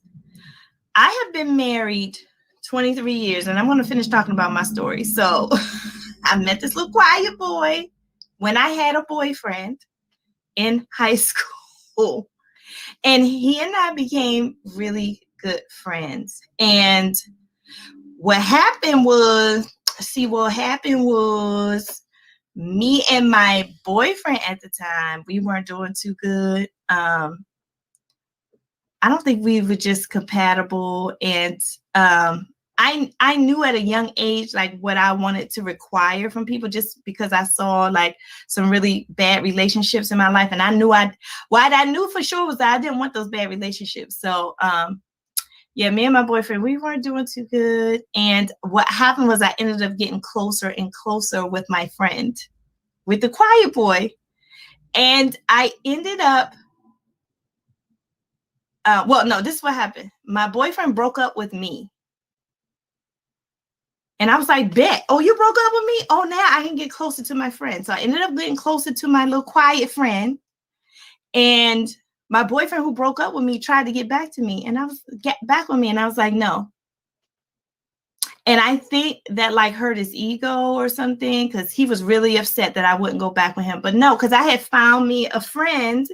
I have been married 23 years and I'm going to finish talking about my story. So I met this little quiet boy when I had a boyfriend in high school. And he and I became really good friends. And what happened was me and my boyfriend at the time, we weren't doing too good. I don't think we were just compatible. And I knew at a young age, like what I wanted to require from people, just because I saw like some really bad relationships in my life. And I knew what I knew for sure was that I didn't want those bad relationships. So, yeah, me and my boyfriend, we weren't doing too good. And what happened was I ended up getting closer and closer with my friend, with the quiet boy. And I ended up, this is what happened. My boyfriend broke up with me. And I was like, bet. Oh, you broke up with me? Oh, now I can get closer to my friend. So I ended up getting closer to my little quiet friend. And my boyfriend who broke up with me tried to get back to me. And get back with me. And I was like, no. And I think that like hurt his ego or something, because he was really upset that I wouldn't go back with him. But no, because I had found me a friend.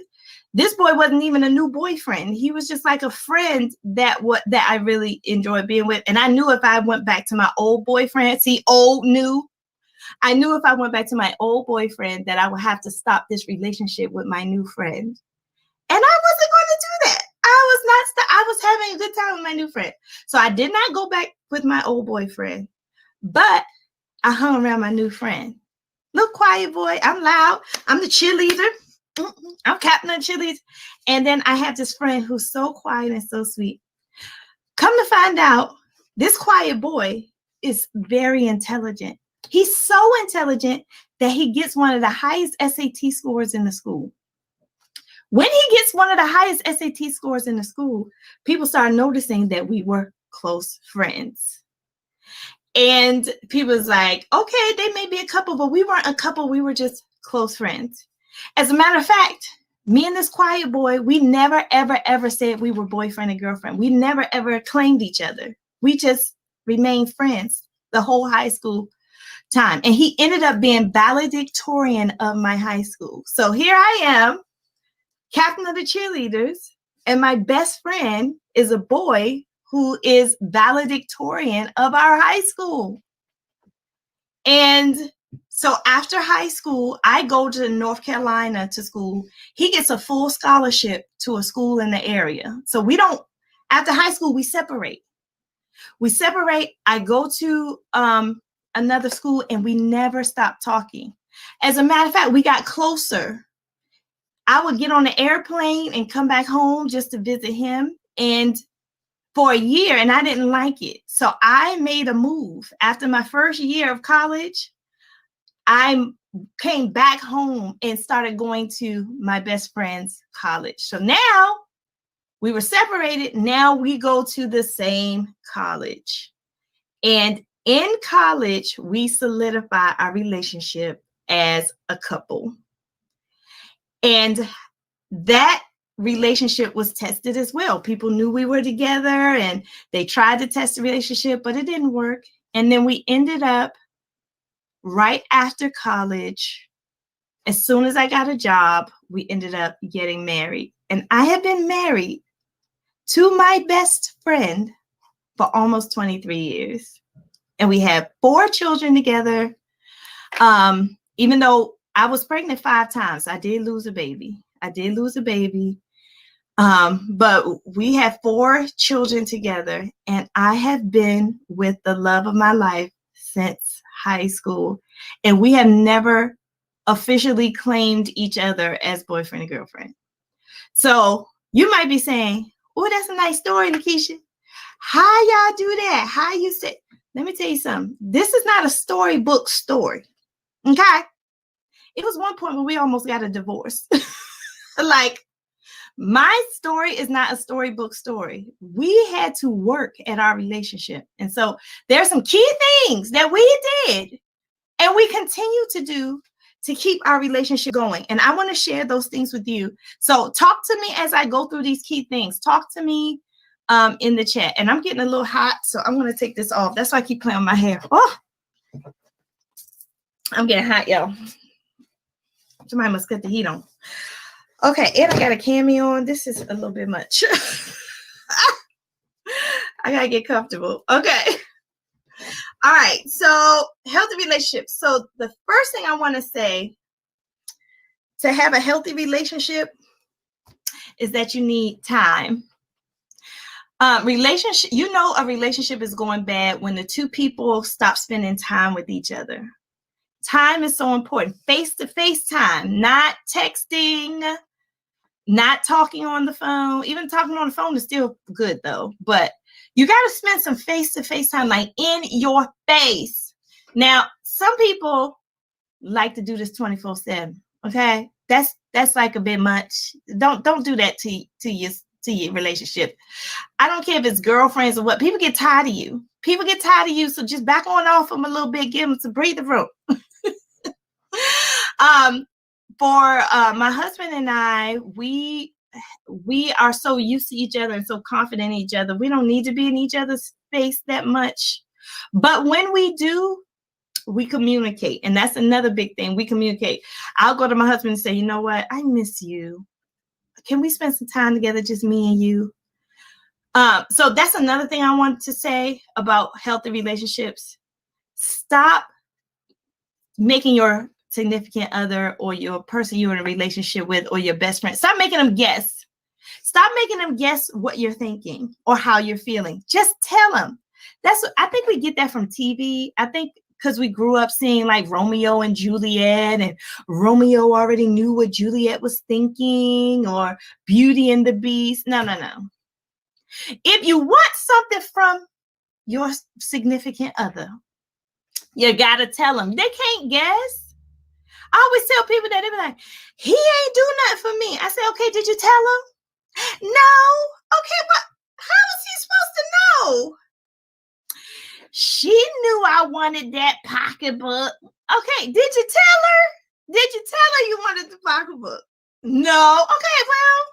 This boy wasn't even a new boyfriend. He was just like a friend that I really enjoyed being with. And I knew if I went back to my old boyfriend, I knew if I went back to my old boyfriend that I would have to stop this relationship with my new friend. And I wasn't going to do that. I was having a good time with my new friend. So I did not go back with my old boyfriend, but I hung around my new friend. Little quiet boy. I'm loud. I'm the cheerleader. I'm captain of cheerleaders. And then I have this friend who's so quiet and so sweet. Come to find out, this quiet boy is very intelligent. He's so intelligent that he gets one of the highest SAT scores in the school. When he gets one of the highest SAT scores in the school, people start noticing that we were close friends. And people was like, okay, they may be a couple, but we weren't a couple. We were just close friends. As a matter of fact, me and this quiet boy, we never, ever, ever said we were boyfriend and girlfriend. We never, ever claimed each other. We just remained friends the whole high school time. And he ended up being valedictorian of my high school. So here I am, captain of the cheerleaders, and my best friend is a boy who is valedictorian of our high school. And so after high school, I go to North Carolina to school. He gets a full scholarship to a school in the area. So we don't, after high school, we separate. I go to another school and we never stop talking. As a matter of fact, we got closer. I would get on the airplane and come back home just to visit him. And for a year, and I didn't like it. So I made a move. After my first year of college, I came back home and started going to my best friend's college. So now we were separated. Now we go to the same college. And in college, we solidify our relationship as a couple. And that relationship was tested as well. People knew we were together and they tried to test the relationship, but it didn't work. And then we ended up right after college. As soon as I got a job, we ended up getting married. And I have been married to my best friend for almost 23 years. And we have 4 children together. Even though I was pregnant 5 times, I did lose a baby. But we have 4 children together, and I have been with the love of my life since high school. And we have never officially claimed each other as boyfriend and girlfriend. So you might be saying, oh, that's a nice story, Lakisha. How y'all do that? How you say? Let me tell you something. This is not a storybook story. Okay. It was one point where we almost got a divorce. Like, my story is not a storybook story. We had to work at our relationship. And so there's some key things that we did and we continue to do to keep our relationship going. And I want to share those things with you. So talk to me as I go through these key things. Talk to me in the chat. And I'm getting a little hot, so I'm going to take this off. That's why I keep playing with my hair. Oh, I'm getting hot, y'all. Somebody must cut the heat on. Okay, and I got a cami on. This is a little bit much. I gotta get comfortable. Okay. All right, so healthy relationships. So the first thing I want to say to have a healthy relationship is that you need time. Relationship, you know, a relationship is going bad when the 2 people stop spending time with each other. Time is so important. Face-to-face time, not texting, not talking on the phone. Even talking on the phone is still good though, but you got to spend some face-to-face time, like in your face. Now, some people like to do this 24/7. Okay, that's like a bit much. Don't do that to your relationship. I don't care if it's girlfriends or what. People get tired of you. So just back on off them a little bit. Give them some breathing room. For my husband and I, we are so used to each other and so confident in each other. We don't need to be in each other's face that much. But when we do, we communicate. And that's another big thing. We communicate. I'll go to my husband and say, you know what? I miss you. Can we spend some time together, just me and you? So that's another thing I want to say about healthy relationships. Stop making your significant other or your person you're in a relationship with or your best friend. Stop making them guess. Stop making them guess what you're thinking or how you're feeling. Just tell them. I think we get that from TV. I think because we grew up seeing like Romeo and Juliet, and Romeo already knew what Juliet was thinking, or Beauty and the Beast. No. If you want something from your significant other, you got to tell them. They can't guess. I always tell people that. They be like, he ain't do nothing for me. I say, okay, did you tell him? No. Okay, but how was he supposed to know? She knew I wanted that pocketbook. Okay, did you tell her? Did you tell her you wanted the pocketbook? No. Okay, well,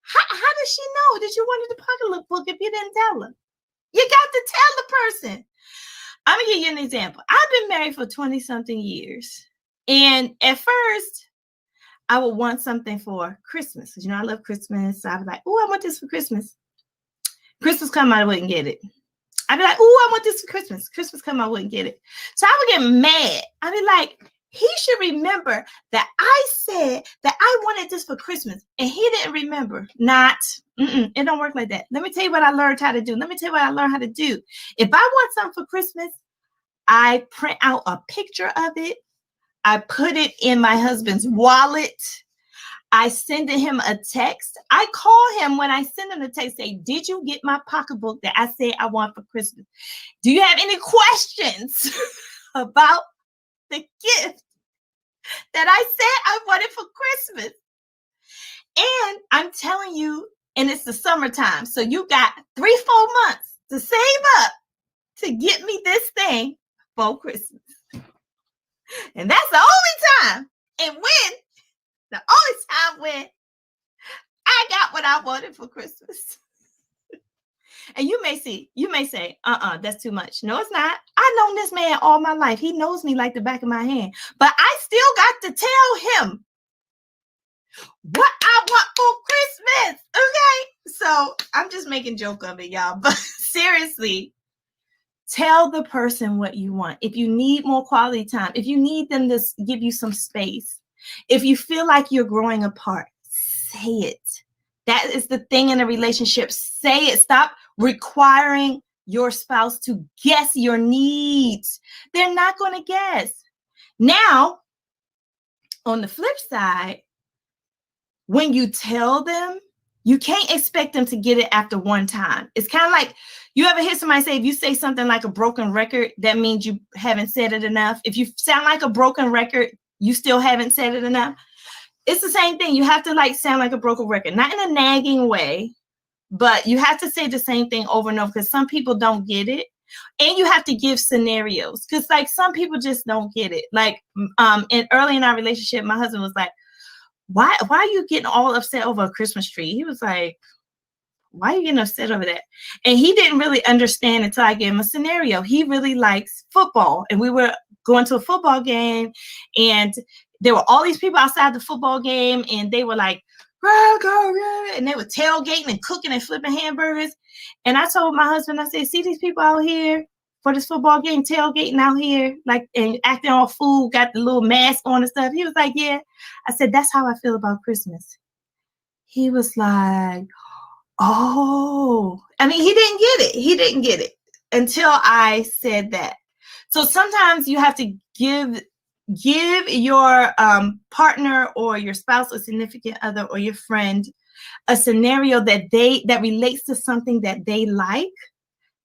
how does she know that you wanted the pocketbook if you didn't tell her? You got to tell the person. I'm going to give you an example. I've been married for 20-something years. And at first, I would want something for Christmas. Because, I love Christmas. So I was like, oh, I want this for Christmas. Christmas come, I wouldn't get it. I'd be like, oh, I want this for Christmas. Christmas come, I wouldn't get it. So I would get mad. I'd be like, he should remember that I said that I wanted this for Christmas. And he didn't remember. It don't work like that. Let me tell you what I learned how to do. If I want something for Christmas, I print out a picture of it. I put it in my husband's wallet. I send him a text. I call him when I send him a text, say, did you get my pocketbook that I said I want for Christmas? Do you have any questions about the gift that I said I wanted for Christmas? And I'm telling you, and it's the summertime, so you got 3-4 months to save up to get me this thing for Christmas. And that's the only time, the only time when I got what I wanted for Christmas. And you may say, that's too much. No, it's not. I've known this man all my life. He knows me like the back of my hand. But I still got to tell him what I want for Christmas. Okay? So I'm just making joke of it, y'all. But seriously, tell the person what you want. If you need more quality time, if you need them to give you some space, if you feel like you're growing apart, say it. That is the thing in a relationship. Say it. Stop requiring your spouse to guess your needs. They're not going to guess. Now, on the flip side, when you tell them, you can't expect them to get it after one time. It's kind of like, you ever hear somebody say, if you say something like a broken record, that means you haven't said it enough. If you sound like a broken record, you still haven't said it enough. It's the same thing. You have to sound like a broken record, not in a nagging way, but you have to say the same thing over and over because some people don't get it. And you have to give scenarios because some people just don't get it. And early in our relationship, my husband was like, why are you getting all upset over a Christmas tree? He was like, why are you getting upset over that? And he didn't really understand until I gave him a scenario. He really likes football. And we were going to a football game and there were all these people outside the football game and they were like, and they were tailgating and cooking and flipping hamburgers. And I told my husband, I said, see these people out here for this football game, tailgating out here, and acting all fool, got the little mask on and stuff. He was like, yeah. I said, that's how I feel about Christmas. He was like, oh, I mean, he didn't get it until I said that. So sometimes you have to give your partner or your spouse or significant other or your friend a scenario that relates to something that they like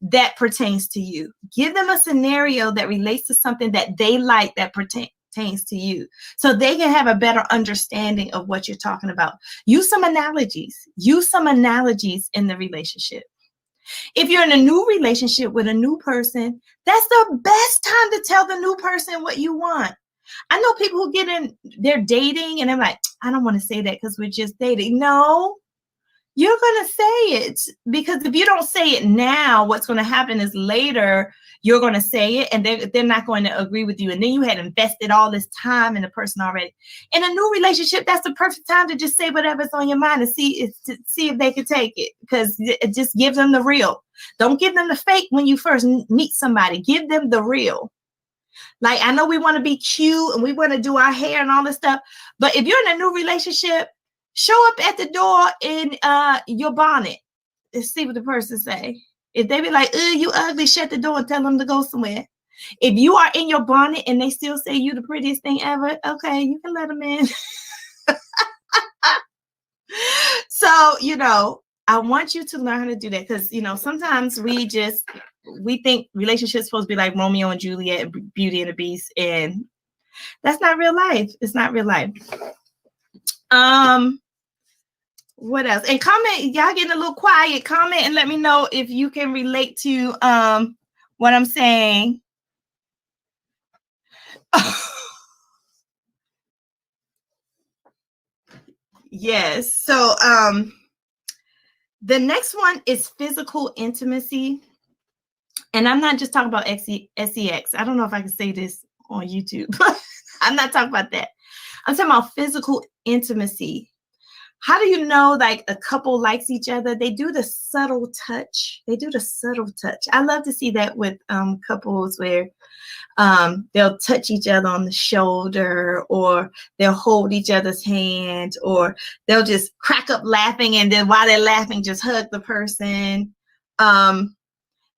that pertains to you. Give them a scenario that relates to something that they like that pertains to you so they can have a better understanding of what you're talking about. Use some analogies in the relationship. If you're in a new relationship with a new person, that's the best time to tell the new person what you want. I know people who get in, they're dating and they're like, I don't want to say that because we're just dating. No, you're going to say it because if you don't say it now, what's going to happen is later you're going to say it and they're not going to agree with you. And then you had invested all this time in the person already. In a new relationship, that's the perfect time to just say whatever's on your mind and see if they can take it because it just gives them the real. Don't give them the fake when you first meet somebody. Give them the real. I know we want to be cute and we want to do our hair and all this stuff, but if you're in a new relationship, show up at the door in your bonnet and see what the person say. If they be like, you ugly, shut the door and tell them to go somewhere. If you are in your bonnet and they still say you the prettiest thing ever, okay, you can let them in. So, I want you to learn how to do that because, sometimes we think relationships supposed to be like Romeo and Juliet and Beauty and the Beast. And That's not real life. It's not real life. What else? And comment, y'all getting a little quiet. Comment and let me know if you can relate to what I'm saying. Yes. So the next one is physical intimacy. And I'm not just talking about sex. I don't know if I can say this on YouTube. I'm not talking about that. I'm talking about physical intimacy. How do you know like a couple likes each other? They do the subtle touch. They do the subtle touch. I love to see that with couples where they'll touch each other on the shoulder, or they'll hold each other's hand, or they'll just crack up laughing, and then while they're laughing, just hug the person.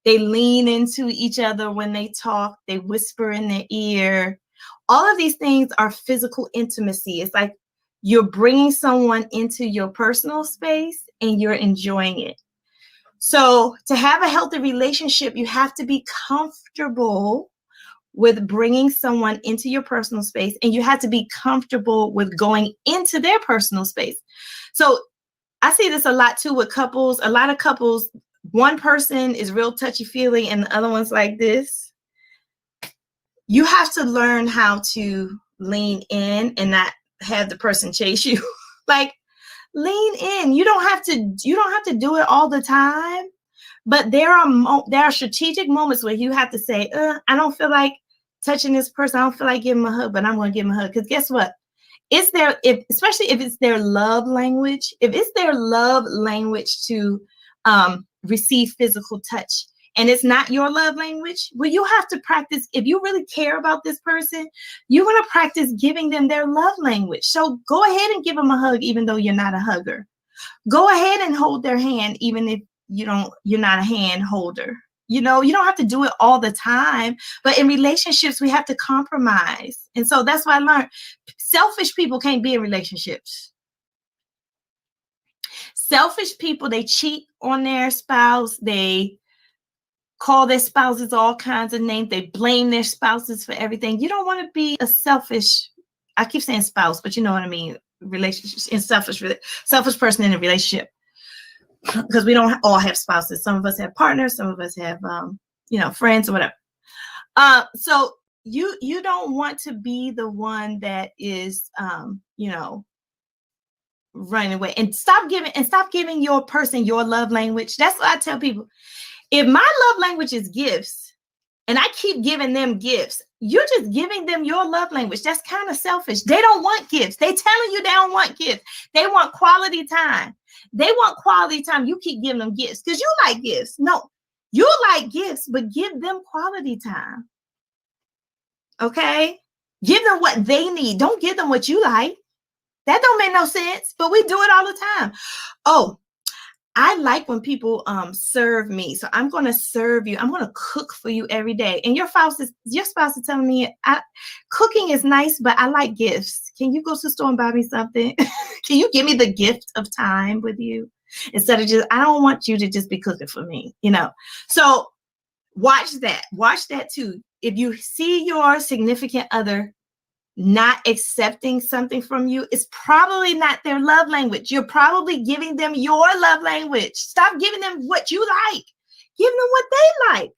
They lean into each other when they talk. They whisper in their ear. All of these things are physical intimacy. It's like you're bringing someone into your personal space and you're enjoying it. So to have a healthy relationship, you have to be comfortable with bringing someone into your personal space, and you have to be comfortable with going into their personal space. So I see this a lot too with couples. A lot of couples, one person is real touchy-feely and the other one's like this. You have to learn how to lean in and not have the person chase you. Like, lean in. You don't have to do it all the time, but there are strategic moments where you have to say, I don't feel like touching this person. I don't feel like giving them a hug, but I'm going to give them a hug. Because guess what? Especially if it's their love language, if it's their love language to receive physical touch, and it's not your love language, well, you have to practice. If you really care about this person, you're going to practice giving them their love language. So go ahead and give them a hug, even though you're not a hugger. Go ahead and hold their hand, even if you're not a hand holder. You don't have to do it all the time, but in relationships, we have to compromise. And so that's why I learned selfish people can't be in relationships. Selfish people, they cheat on their spouse. They call their spouses all kinds of names. They blame their spouses for everything. You don't want to be a selfish, I keep saying spouse, but you know what I mean, relationships, and selfish person in a relationship. Because we don't all have spouses. Some of us have partners. Some of us have, friends or whatever. So you don't want to be the one that is, running away. And stop giving your person your love language. That's what I tell people. If my love language is gifts, and I keep giving them gifts, you're just giving them your love language. That's kind of selfish. They don't want gifts. They telling you they don't want gifts. They want quality time. They want quality time. You keep giving them gifts because you like gifts. No, you like gifts, but give them quality time. Okay? Give them what they need. Don't give them what you like. That don't make no sense, but we do it all the time. Oh, I like when people serve me. So I'm going to serve you. I'm going to cook for you every day. And your spouse is telling me, cooking is nice, but I like gifts. Can you go to the store and buy me something? Can you give me the gift of time with you? Instead of I don't want you to just be cooking for me, So watch that too. If you see your significant other not accepting something from you, it's probably not their love language. You're probably giving them your love language. Stop giving them what you like. Give them what they like.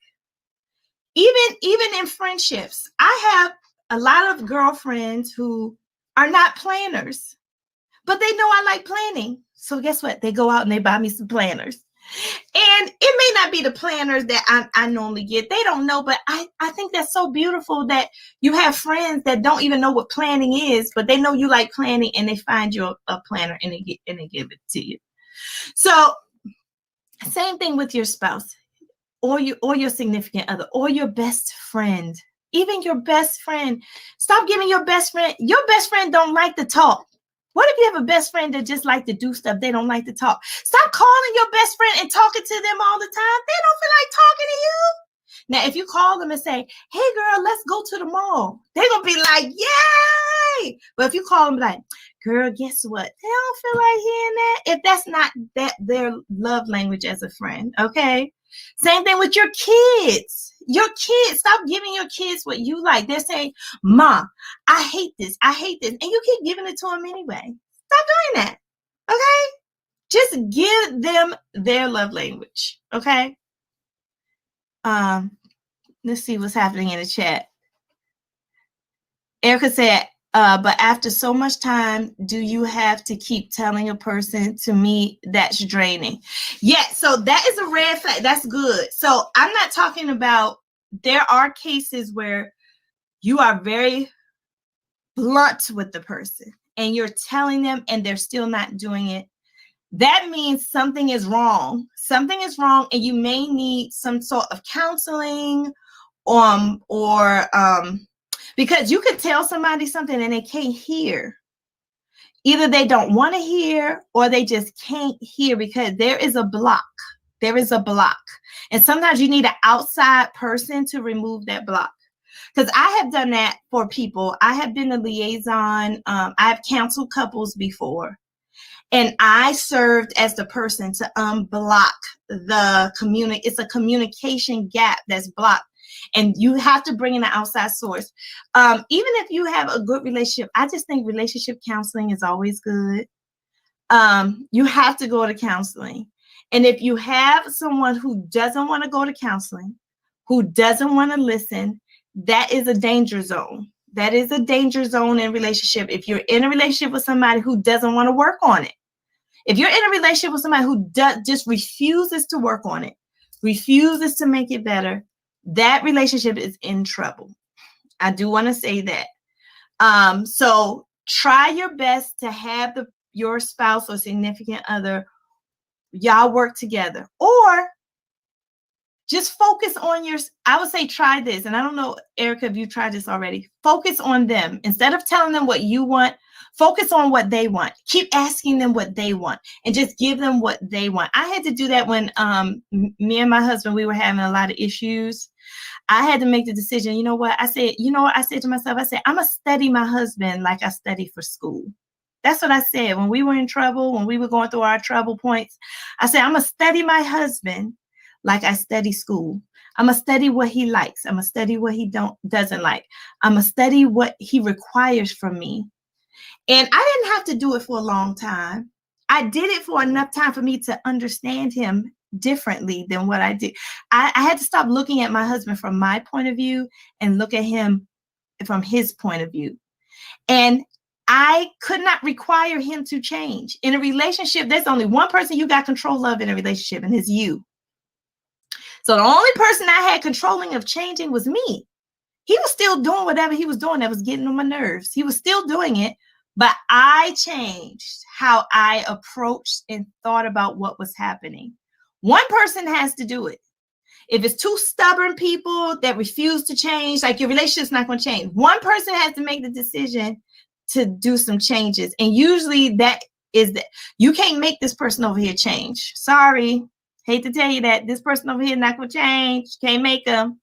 Even in friendships, I have a lot of girlfriends who are not planners, but they know I like planning. So guess what? They go out and they buy me some planners. And it may not be the planners that I normally get. They don't know, but I think that's so beautiful that you have friends that don't even know what planning is, but they know you like planning and they find you a planner and they give it to you. So same thing with your spouse or your significant other or your best friend. Even your best friend. Stop giving your best friend don't like to talk. What if you have a best friend that just like to do stuff? They don't like to talk. Stop calling your best friend and talking to them all the time. They don't feel like talking to you. Now, if you call them and say, hey, girl, let's go to the mall, they're going to be like, yay. But if you call them like, girl, guess what? They don't feel like hearing that. If that's not their love language as a friend, okay? Same thing with your kids. Your kids, stop giving your kids what you like. They're saying, "Ma, I hate this. I hate this." And you keep giving it to them anyway. Stop doing that. Okay? Just give them their love language. Okay? Let's see what's happening in the chat. Erica said, but after so much time, do you have to keep telling a person? To me, that's draining. Yeah, so that is a red flag. That's good. So I'm not talking about, there are cases where you are very blunt with the person and you're telling them and they're still not doing it. That means something is wrong. Something is wrong, and you may need some sort of counseling, or because you could tell somebody something and they can't hear. Either they don't want to hear or they just can't hear because there is a block. There is a block. And sometimes you need an outside person to remove that block. Because I have done that for people. I have been a liaison. I have counseled couples before. And I served as the person to unblock the community. It's a communication gap that's blocked. And you have to bring in an outside source. Even if you have a good relationship, I just think relationship counseling is always good. You have to go to counseling. And if you have someone who doesn't want to go to counseling, who doesn't want to listen, that is a danger zone. That is a danger zone in relationship. If you're in a relationship with somebody who doesn't want to work on it, if you're in a relationship with somebody who just refuses to work on it, refuses to make it better, that relationship is in trouble. I do want to say that. So try your best to have your spouse or significant other, y'all work together, or just focus on I would say try this. And I don't know, Erica, if you tried this already. Focus on them. Instead of telling them what you want, focus on what they want. Keep asking them what they want and just give them what they want. I had to do that when me and my husband, we were having a lot of issues. I had to make the decision. You know what? I said to myself, I said, I'm going to study my husband like I study for school. That's what I said. When we were in trouble, when we were going through our trouble points, I said, I'm going to study my husband like I study school. I'm going to study what he likes. I'm going to study what he doesn't like. I'm going to study what he requires from me. And I didn't have to do it for a long time. I did it for enough time for me to understand him differently than what I did. I had to stop looking at my husband from my point of view and look at him from his point of view. And I could not require him to change. In a relationship, there's only one person you got control of in a relationship, and it's you. So the only person I had controlling of changing was me. He was still doing whatever he was doing that was getting on my nerves. He was still doing it, but I changed how I approached and thought about what was happening. One person has to do it. If it's two stubborn people that refuse to change, like your relationship's not going to change. One person has to make the decision to do some changes. And usually that is that you can't make this person over here change. Sorry. Hate to tell you that this person over here not going to change. Can't make them.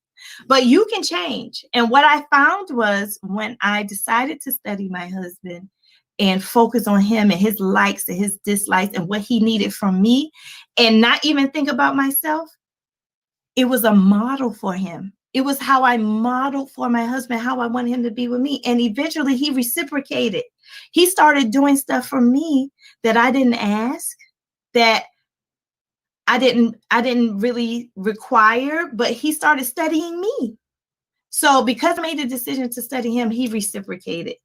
But you can change. And what I found was when I decided to study my husband and focus on him and his likes and his dislikes and what he needed from me and not even think about myself, it was a model for him. It was how I modeled for my husband, how I want him to be with me. And eventually he reciprocated. He started doing stuff for me that I didn't ask, that I didn't really require, but he started studying me. So because I made the decision to study him, he reciprocated.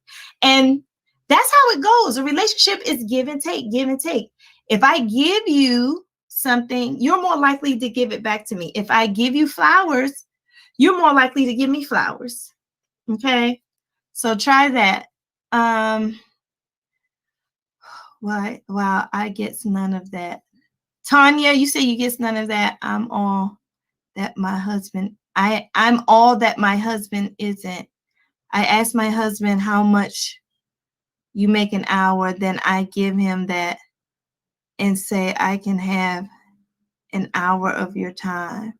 And that's how it goes. A relationship is give and take, give and take. If I give you something, you're more likely to give it back to me. If I give you flowers, you're more likely to give me flowers. Okay. So try that. Wow, I get none of that. Tanya, you say you get none of that. I'm all that my husband isn't. I ask my husband how much you make an hour, then I give him that and say I can have an hour of your time.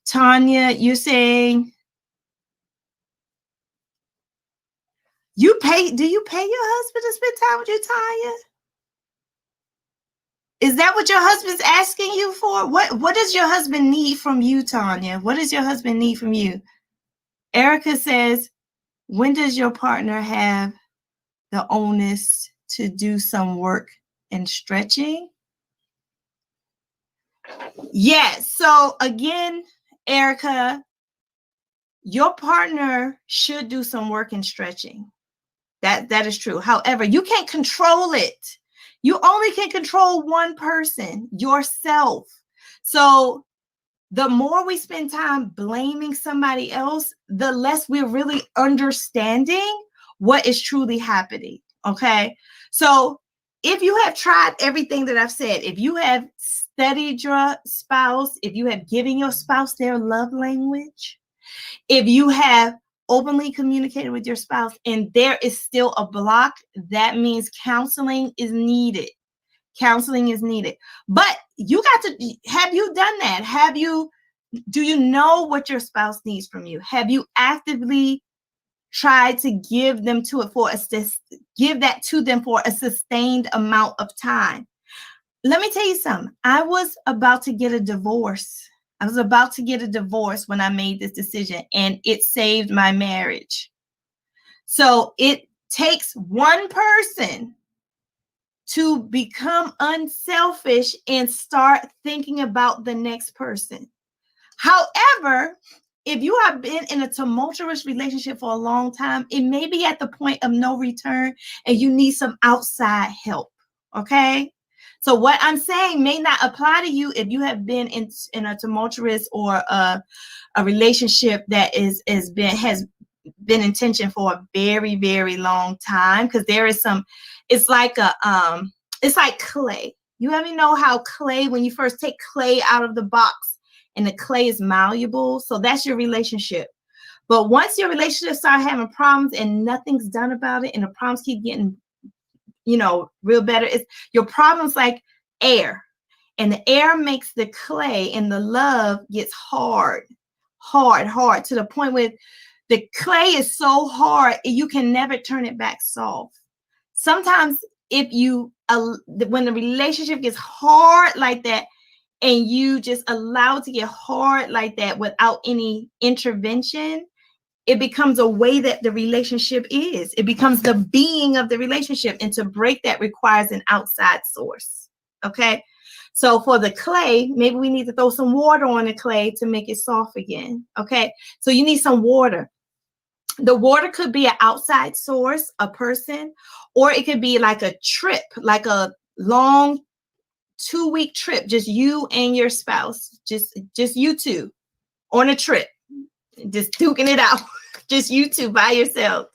Tanya, you're saying do you pay your husband to spend time with you, Tanya? Is that what your husband's asking you for? What does your husband need from you, Tanya? What does your husband need from you? Erica says, when does your partner have the onus to do some work and stretching? Yes. So again, Erica, your partner should do some work and stretching. That is true. However, you can't control it. You only can control one person, yourself. So the more we spend time blaming somebody else, the less we're really understanding what is truly happening. Okay. So if you have tried everything that I've said, if you have studied your spouse, if you have given your spouse their love language, if you have openly communicated with your spouse and there is still a block, that means counseling is needed. Counseling is needed. But you got to, have you done that? Do you know what your spouse needs from you? Have you actively tried to give that to them for a sustained amount of time? Let me tell you something. I was about to get a divorce. When I made this decision, and it saved my marriage. So it takes one person to become unselfish and start thinking about the next person. However, if you have been in a tumultuous relationship for a long time, it may be at the point of no return and you need some outside help. Okay. So what I'm saying may not apply to you if you have been in a tumultuous or a relationship that has been in tension for a very, very long time. Because there is it's like clay. You ever know how clay, when you first take clay out of the box and the clay is malleable? So that's your relationship. But once your relationship starts having problems and nothing's done about it, and the problems keep getting real better, your problem's like air, and the air makes the clay, and the love gets hard to the point where the clay is so hard you can never turn it back soft. Sometimes when the relationship gets hard like that and you just allow it to get hard like that without any intervention, it becomes a way that the relationship is. It becomes the being of the relationship. And to break that requires an outside source. Okay. So for the clay, maybe we need to throw some water on the clay to make it soft again. Okay. So you need some water. The water could be an outside source, a person, or it could be like a trip, like a long 2-week trip, just you and your spouse, just you two on a trip. Just duking it out, just you two by yourself.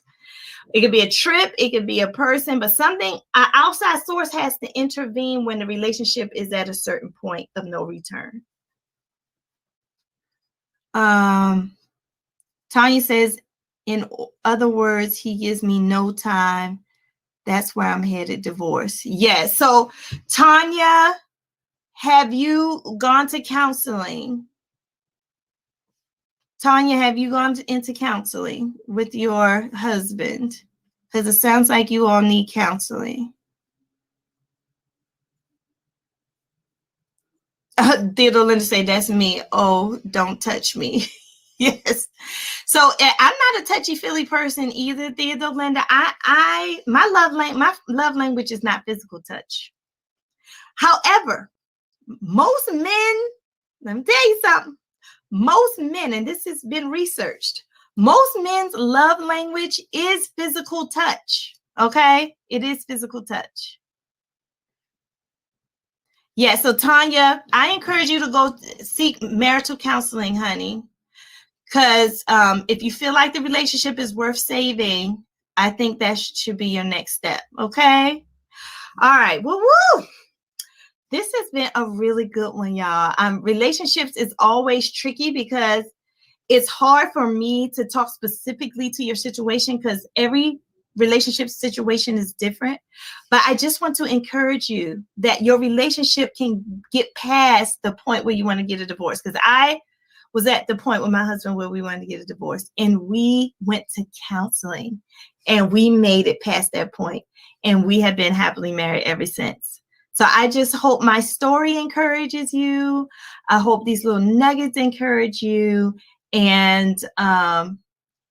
It could be a trip, it could be a person, but an outside source has to intervene when the relationship is at a certain point of no return. Tanya says, in other words, he gives me no time. That's where I'm headed, divorce. Yes. So Tanya, have you gone to counseling? Tanya, have you gone into counseling with your husband? Because it sounds like you all need counseling. Theodore Linda say, that's me. Oh, don't touch me. Yes. So I'm not a touchy-feely person either, Theodore Linda. My love language is not physical touch. However, most men, let me tell you something. Most men, and this has been researched, most men's love language is physical touch. Okay? It is physical touch. Yeah, so Tanya, I encourage you to go seek marital counseling, honey. Because if you feel like the relationship is worth saving, I think that should be your next step. Okay? All right. Woo! This has been a really good one, y'all. Relationships is always tricky because it's hard for me to talk specifically to your situation because every relationship situation is different. But I just want to encourage you that your relationship can get past the point where you want to get a divorce. Because I was at the point with my husband where we wanted to get a divorce, and we went to counseling and we made it past that point, and we have been happily married ever since. So I just hope my story encourages you. I hope these little nuggets encourage you. And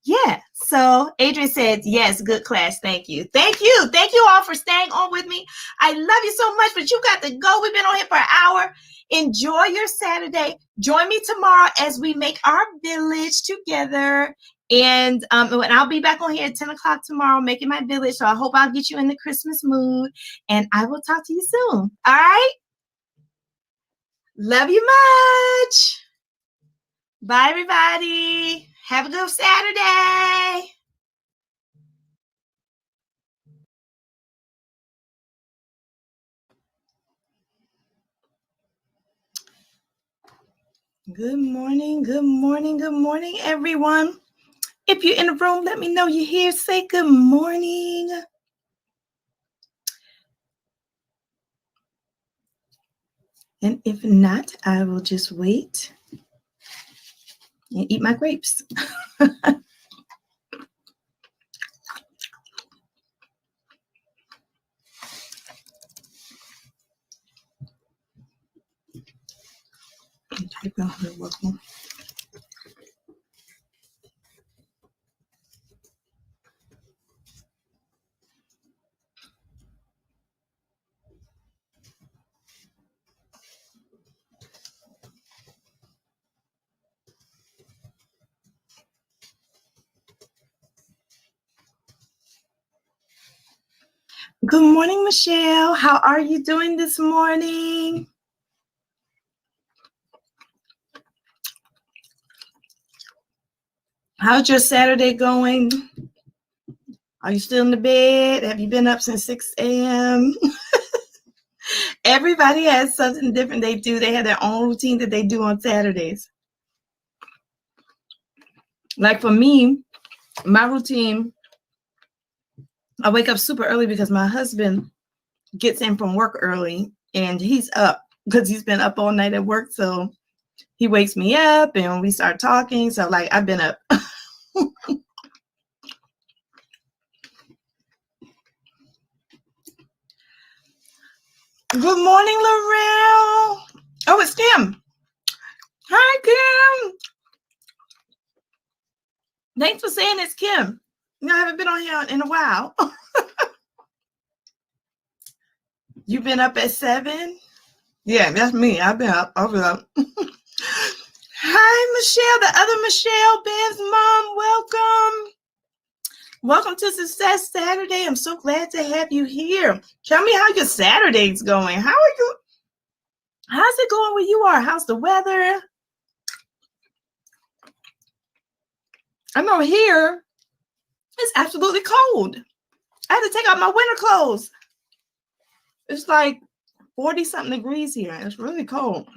yeah, so Adrian said, yes, good class. Thank you. Thank you. Thank you all for staying on with me. I love you so much, but you got to go. We've been on here for an hour. Enjoy your Saturday. Join me tomorrow as we make our village together. And I'll be back on here at 10 o'clock tomorrow making my village. So I hope I'll get you in the Christmas mood. And I will talk to you soon. All right? Love you much. Bye, everybody. Have a good Saturday. Good morning, good morning, good morning, everyone. If you're in the room, let me know you're here. Say good morning. And if not, I will just wait and eat my grapes. Welcome. Good morning, Michelle. How are you doing this morning? How's your Saturday going? Are you still in the bed? Have you been up since 6 a.m.? Everybody has something different they do. They have their own routine that they do on Saturdays. Like for me, my routine, I wake up super early because my husband gets in from work early and he's up because he's been up all night at work. So he wakes me up and we start talking. So like I've been up. Good morning, Laurel. Oh, it's Kim. Hi, Kim. Thanks for saying it's Kim. I haven't been on here in a while. You've been up at 7? Yeah, that's me. I've been up. I've been up. Hi, Michelle, the other Michelle, Ben's mom. Welcome. Welcome to Success Saturday. I'm so glad to have you here. Tell me how your Saturday's going. How are you? How's it going where you are? How's the weather? I know here it's absolutely cold. I had to take out my winter clothes. It's like 40-something degrees here. It's really cold.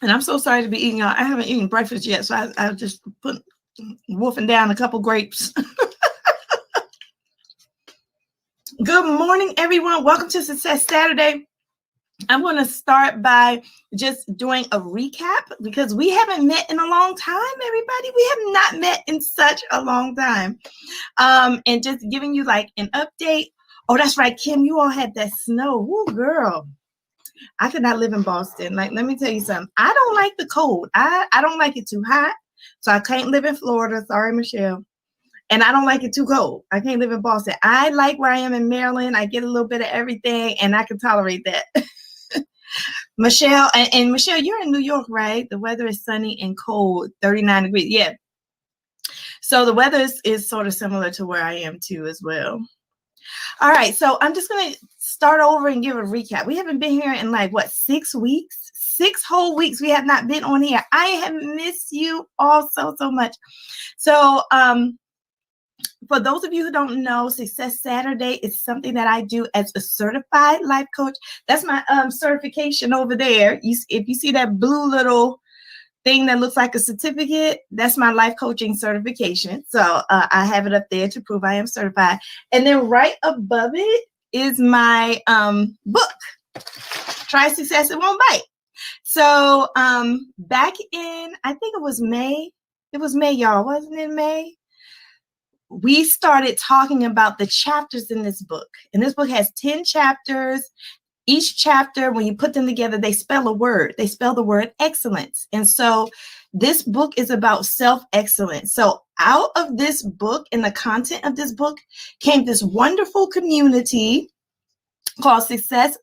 And I'm so sorry to be eating out. I haven't eaten breakfast yet, so I just put wolfing down a couple grapes. Good morning, everyone. Welcome to Success Saturday. I'm going to start by just doing a recap because we haven't met in a long time, everybody. We have not met in such a long time. And just giving you like an update. Oh, that's right, Kim, you all had that snow. Woo, girl. I could not live in Boston. Like, let me tell you something. I don't like the cold. I don't like it too hot. So I can't live in Florida. Sorry, Michelle. And I don't like it too cold. I can't live in Boston. I like where I am in Maryland. I get a little bit of everything and I can tolerate that. Michelle, and Michelle, you're in New York, right? The weather is sunny and cold, 39 degrees. Yeah. So the weather is sort of similar to where I am too as well. All right. So I'm just going to start over and give a recap. We haven't been here in like, what, 6 weeks? 6 whole weeks we have not been on here. I have missed you all so much. So for those of you who don't know, Success Saturday is something that I do as a certified life coach. That's my certification over there. If you see that blue little thing that looks like a certificate, that's my life coaching certification. So I have it up there to prove I am certified. And then right above it is my book, Try Success, It Won't Bite. So back in, I think it was May. It was May, y'all. Wasn't it May? we started talking about the chapters in this book. And this book has 10 chapters. Each chapter, when you put them together, they spell a word. They spell the word excellence. And so this book is about self-excellence. So out of this book and the content of this book came this wonderful community called Success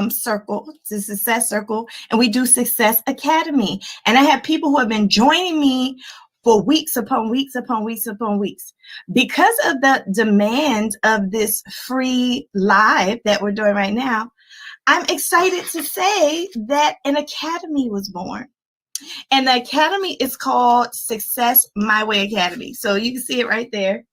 Circle, the Success Circle, and we do Success Academy. And I have people who have been joining me for weeks upon weeks upon weeks upon weeks. Because of the demand of this free live that we're doing right now, I'm excited to say that an academy was born. And the academy is called Success My Way Academy. So you can see it right there.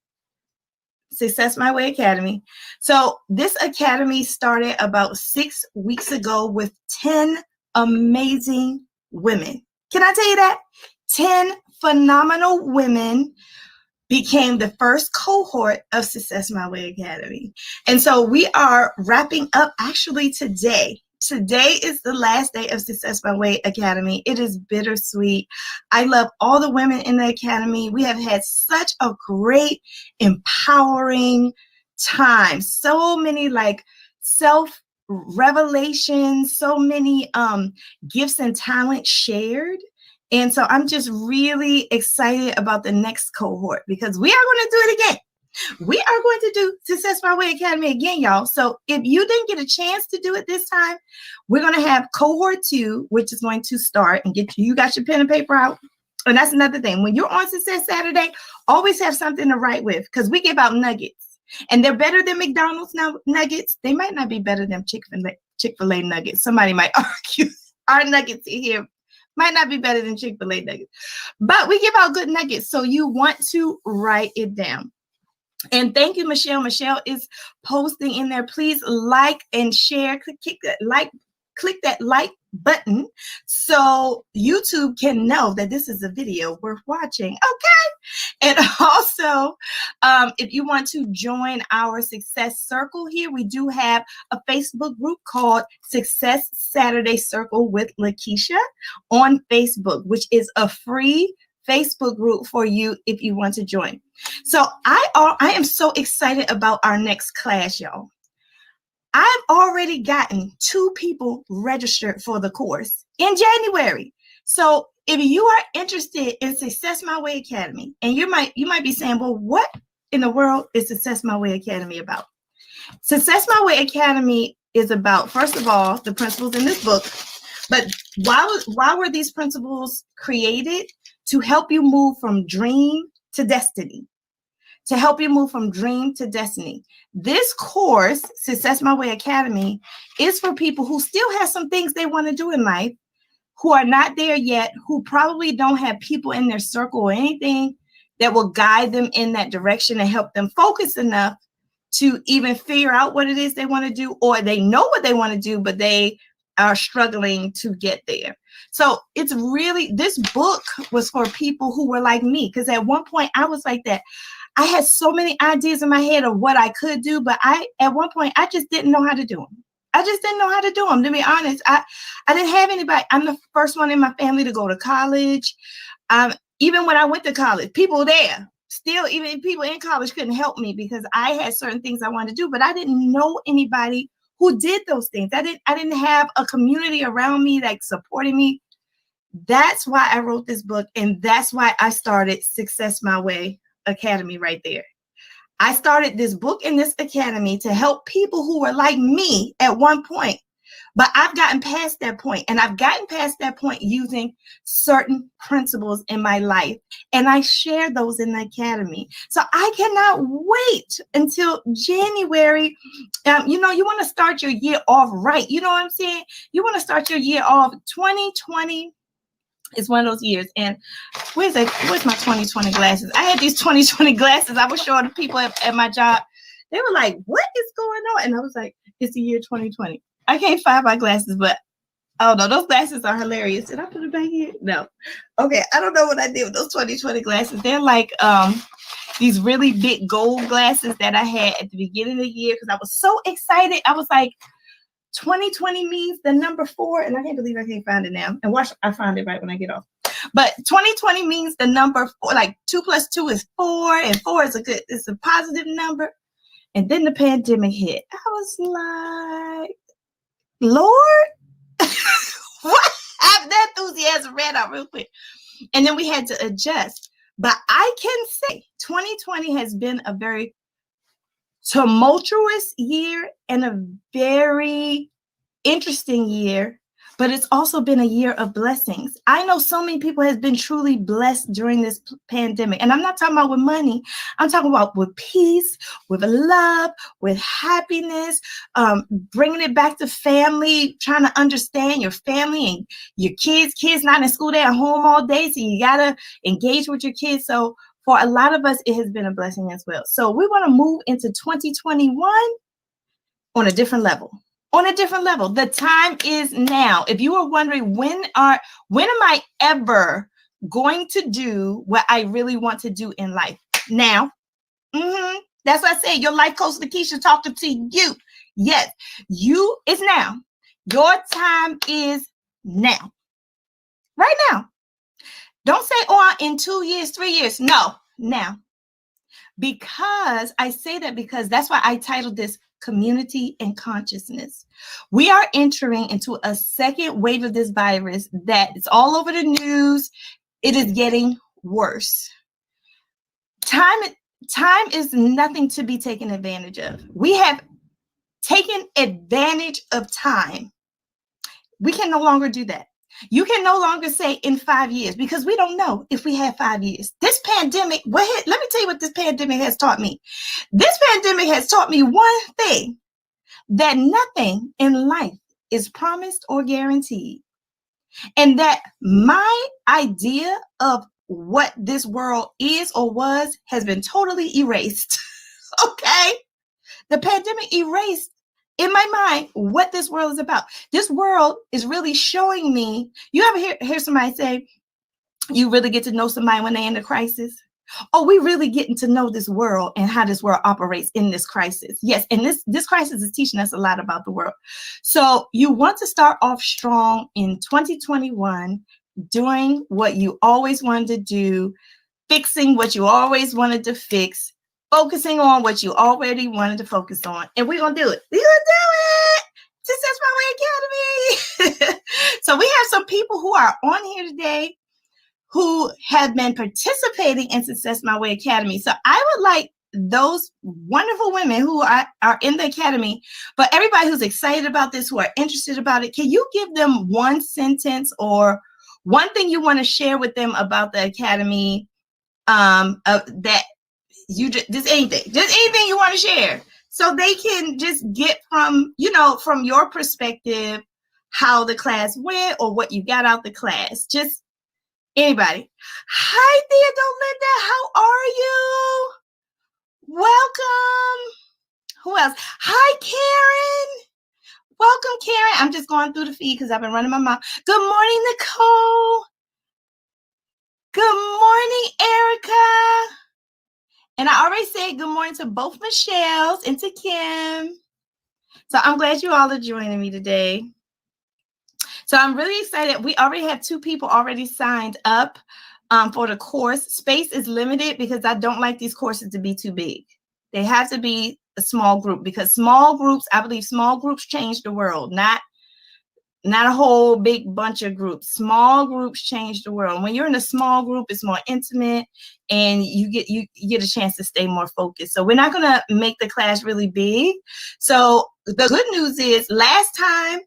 Success My Way Academy. So this academy started about 6 weeks ago with 10 amazing women. Can I tell you that? 10 phenomenal women became the first cohort of Success My Way Academy. And so we are wrapping up actually today. Today is the last day of Success My Way Academy. It is bittersweet. I love all the women in the academy. We have had such a great, empowering time. So many like self-revelations, so many gifts and talents shared. And so I'm just really excited about the next cohort because we are going to do it again. We are going to do Success My Way Academy again, y'all. So if you didn't get a chance to do it this time, we're going to have cohort 2, which is going to start and you got your pen and paper out. And that's another thing. When you're on Success Saturday, always have something to write with because we give out nuggets. And they're better than McDonald's nuggets. They might not be better than Chick-fil-A nuggets. Somebody might argue our nuggets here might not be better than Chick-fil-A nuggets. But we give out good nuggets. So you want to write it down. And thank you, Michelle. Michelle is posting in there. Please like and share. Click that like button so YouTube can know that this is a video worth watching. Okay. And also, if you want to join our Success Circle here, we do have a Facebook group called Success Saturday Circle with Lakisha on Facebook, which is a free Facebook group for you if you want to join. So I am so excited about our next class, y'all. I've already gotten 2 people registered for the course in January. So if you are interested in Success My Way Academy, and you might be saying, well, what in the world is Success My Way Academy about? Success My Way Academy is about, first of all, the principles in this book. But why were these principles created? To help you move from dream to destiny. To help you move from dream to destiny. This course, Success My Way Academy, is for people who still have some things they want to do in life, who are not there yet, who probably don't have people in their circle or anything that will guide them in that direction and help them focus enough to even figure out what it is they want to do, or they know what they want to do, but they are struggling to get there. So it's really, this book was for people who were like me, because at one point I was like that. I had so many ideas in my head of what I could do, but at one point I just didn't know how to do them. I just didn't know how to do them, to be honest. I didn't have anybody. I'm the first one in my family to go to college. Even when I went to college, people there, still even people in college couldn't help me because I had certain things I wanted to do, but I didn't know anybody who did those things. I didn't have a community around me like supporting me. That's why I wrote this book, and that's why I started Success My Way Academy right there. I started this book in this academy to help people who were like me at one point, but I've gotten past that point, and I've gotten past that point using certain principles in my life, and I share those in the academy. So I cannot wait until January. You want to start your year off right. You know what I'm saying? You want to start your year off 2020. It's one of those years. And where's my 2020 glasses? I had these 2020 glasses. I was showing the people at my job. They were like, what is going on? And I was like, it's the year 2020. I can't find my glasses, but oh no, those glasses are hilarious. Did I put it back here? No. Okay, I don't know what I did with those 2020 glasses. They're like these really big gold glasses that I had at the beginning of the year because I was so excited. I was like, 2020 means the number 4, and I can't believe I can't find it now. And watch, I find it right when I get off. But 2020 means the number 4, like 2 plus 2 is 4, and 4 is it's a positive number. And then the pandemic hit. I was like, Lord, what? That enthusiasm ran out real quick. And then we had to adjust. But I can say 2020 has been a very tumultuous year and a very interesting year, but it's also been a year of blessings. I know so many people has been truly blessed during this pandemic. And I'm not talking about with money. I'm talking about with peace, with love, with happiness, bringing it back to family, trying to understand your family and your kids not in school, they're at home all day. So you got to engage with your kids. So for a lot of us, it has been a blessing as well. So we want to move into 2021 on a different level. On a different level. The time is now. If you are wondering when am I ever going to do what I really want to do in life? Now. That's what I said. Your life coach Lakisha talking to you. Yes, it's now. Your time is now. Right now. Don't say, oh, in 2 years, 3 years. No, now. Because I say that because that's why I titled this Community and Consciousness. We are entering into a second wave of this virus that is all over the news. It is getting worse. Time is nothing to be taken advantage of. We have taken advantage of time. We can no longer do that. You can no longer say in 5 years because we don't know if we have 5 years. This pandemic, let me tell you what this pandemic has taught me. This pandemic has taught me one thing, that nothing in life is promised or guaranteed. And that my idea of what this world is or was has been totally erased. Okay? The pandemic erased in my mind what this world is about. This world is really showing me. You ever hear somebody say, you really get to know somebody when they're in a crisis? Oh, we really getting to know this world and how this world operates in this crisis. Yes, and this crisis is teaching us a lot about the world. So you want to start off strong in 2021, doing what you always wanted to do, fixing what you always wanted to fix, focusing on what you already wanted to focus on. And we're going to do it. We're going to do it. Success My Way Academy. So we have some people who are on here today who have been participating in Success My Way Academy. So I would like those wonderful women who are in the academy, but everybody who's excited about this, who are interested about it, can you give them one sentence or one thing you want to share with them about the academy? That you just anything you want to share, so they can just get from your perspective how the class went or what you got out the class. Just anybody. Hi, Theodolinda. How are you? Welcome. Who else? Hi, Karen. Welcome, Karen. I'm just going through the feed because I've been running my mouth. Good morning, Nicole. Good morning, Erica. And I already said good morning to both Michelles and to Kim. So I'm glad you all are joining me today. So I'm really excited. We already have 2 people already signed up for the course. Space is limited because I don't like these courses to be too big. They have to be a small group because I believe small groups change the world, not a whole big bunch of groups. Small groups change the world. When you're in a small group, it's more intimate and you get a chance to stay more focused. So we're not going to make the class really big. So the good news is last time,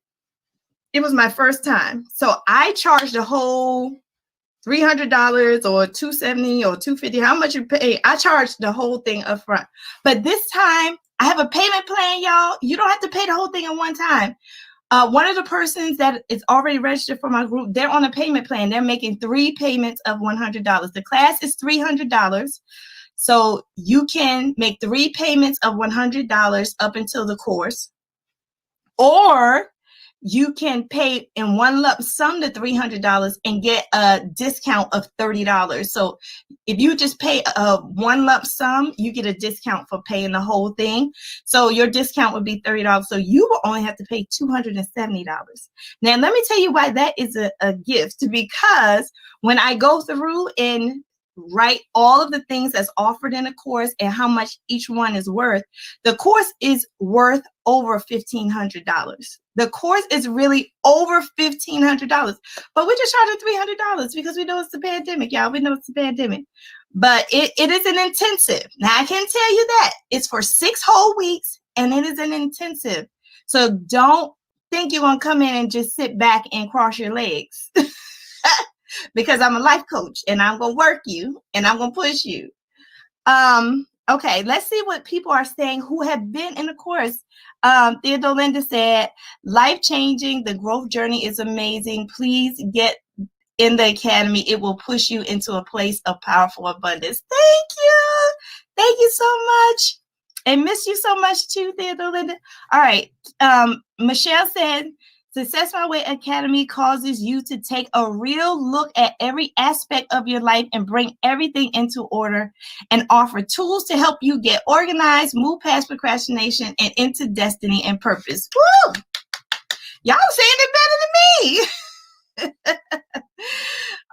it was my first time. So I charged a whole $300 or $270 or $250, how much you pay. I charged the whole thing up front. But this time I have a payment plan, y'all. You don't have to pay the whole thing at one time. One of the persons that is already registered for my group, they're on a payment plan. They're making 3 payments of $100. The class is $300. So you can make 3 payments of $100 up until the course. Or you can pay in one lump sum the $300 and get a discount of $30. So if you just pay one lump sum, you get a discount for paying the whole thing. So your discount would be $30. So you will only have to pay $270. Now, let me tell you why that is a gift, because when I go through and write all of the things that's offered in a course and how much each one is worth, the course is worth over $1,500. The course is really over $1,500, but we just charging $300 because we know it's the pandemic, y'all. We know it's the pandemic, but it is an intensive. Now I can tell you that it's for 6 whole weeks and it is an intensive. So don't think you're gonna come in and just sit back and cross your legs. Because I'm a life coach and I'm going to work you and I'm going to push you. Okay, let's see what people are saying who have been in the course. Theodore Linda said, life-changing, the growth journey is amazing. Please get in the academy. It will push you into a place of powerful abundance. Thank you. Thank you so much. And miss you so much too, Theodore Linda. All right. Michelle said, Success My Way Academy causes you to take a real look at every aspect of your life and bring everything into order and offer tools to help you get organized, move past procrastination, and into destiny and purpose. Woo! Y'all saying it better than me.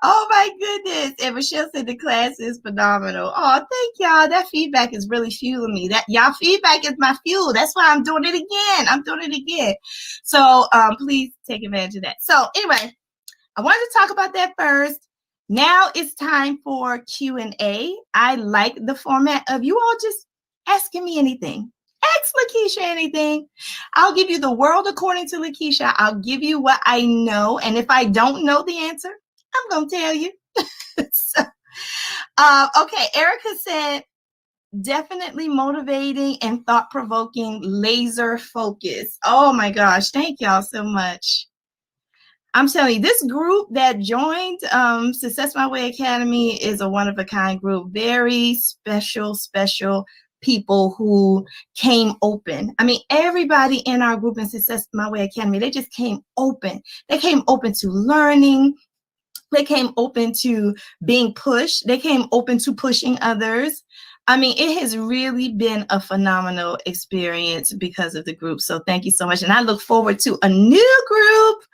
Oh my goodness. And Michelle said the class is phenomenal. Oh, thank y'all. That feedback is really fueling me. That y'all feedback is my fuel. That's why I'm doing it again. I'm doing it again. So please take advantage of that. So anyway, I wanted to talk about that first. Now it's time for Q&A. I like the format of you all just asking me anything. Ask Lakisha anything. I'll give you the world according to Lakisha. I'll give you what I know. And if I don't know the answer, I'm going to tell you. So, okay, Erica said, definitely motivating and thought-provoking, laser focus. Oh my gosh, thank y'all so much. I'm telling you, this group that joined Success My Way Academy is a one-of-a-kind group. Very special people who came open. I mean, everybody in our group in Success My Way Academy, they just came open. They came open to learning. They came open to being pushed. They came open to pushing others. I mean, it has really been a phenomenal experience because of the group. So thank you so much. And I look forward to a new group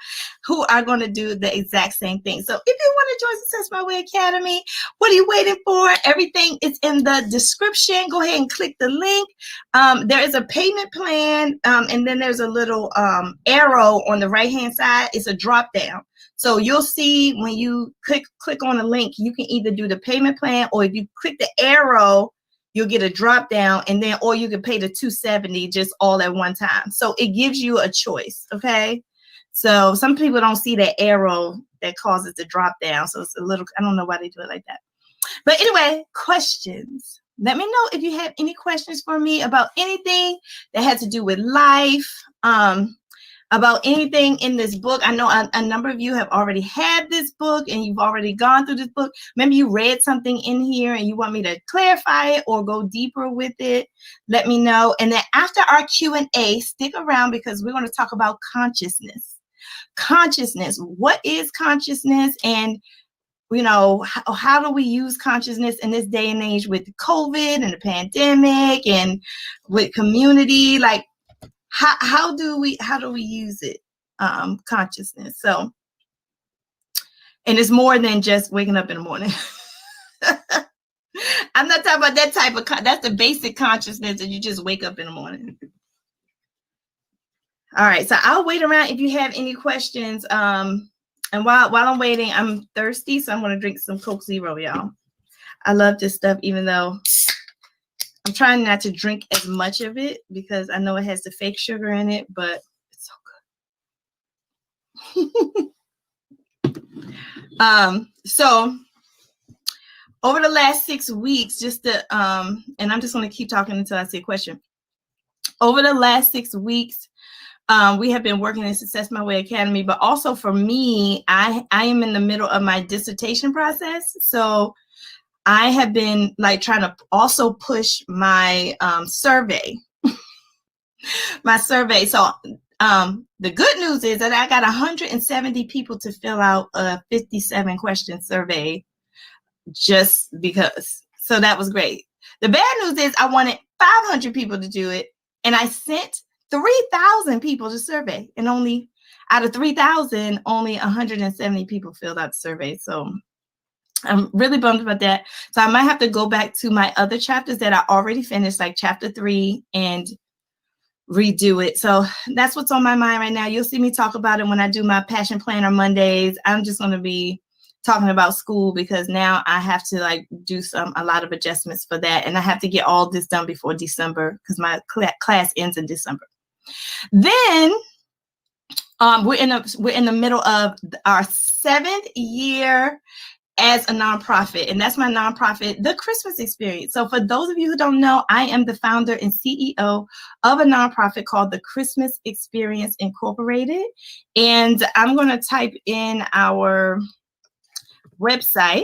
who are going to do the exact same thing. So if you want to join Success My Way Academy, what are you waiting for? Everything is in the description. Go ahead and click the link. There is a payment plan, and then there's a little arrow on the right-hand side. It's a drop down. So you'll see when you click on a link, you can either do the payment plan, or if you click the arrow, you'll get a drop down, and then, or you can pay the $270 just all at one time. So it gives you a choice. Okay. So some people don't see that arrow that causes the drop down. So it's a little, I don't know why they do it like that. But anyway, questions. Let me know if you have any questions for me about anything that had to do with life, about anything in this book. I know a number of you have already had this book and you've already gone through this book. Maybe you read something in here and you want me to clarify it or go deeper with it. Let me know. And then after our Q&A, stick around because we're going to talk about consciousness. Consciousness. What is consciousness? And you know, how do we use consciousness in this day and age with COVID and the pandemic and with community? Like, how do we use it? Consciousness. So, and it's more than just waking up in the morning. I'm not talking about that type of, that's the basic consciousness that you just wake up in the morning. All right, so I'll wait around if you have any questions. And while I'm waiting, I'm thirsty, so I'm going to drink some Coke Zero, y'all. I love this stuff, even though I'm trying not to drink as much of it because I know it has the fake sugar in it, but it's so good. So over the last 6 weeks, and I'm just going to keep talking until I see a question. Over the last 6 weeks, we have been working in Success My Way Academy, but also for me, I am in the middle of my dissertation process. So I have been like trying to also push my survey. My survey. So The good news is that I got 170 people to fill out a 57 question survey just because. So that was great. The bad news is I wanted 500 people to do it, and I sent 3,000 people to survey, and only out of 3,000, only 170 people filled out the survey. So I'm really bummed about that. So I might have to go back to my other chapters that I already finished, like chapter 3, and redo it. So that's what's on my mind right now. You'll see me talk about it when I do my Passion Planner Mondays. I'm just going to be talking about school because now I have to like do a lot of adjustments for that. And I have to get all this done before December because my class ends in December. Then we're in the middle of our 7th year as a nonprofit, and that's my nonprofit, The Christmas Experience. So for those of you who don't know, I am the founder and CEO of a nonprofit called The Christmas Experience Incorporated, and I'm going to type in our website.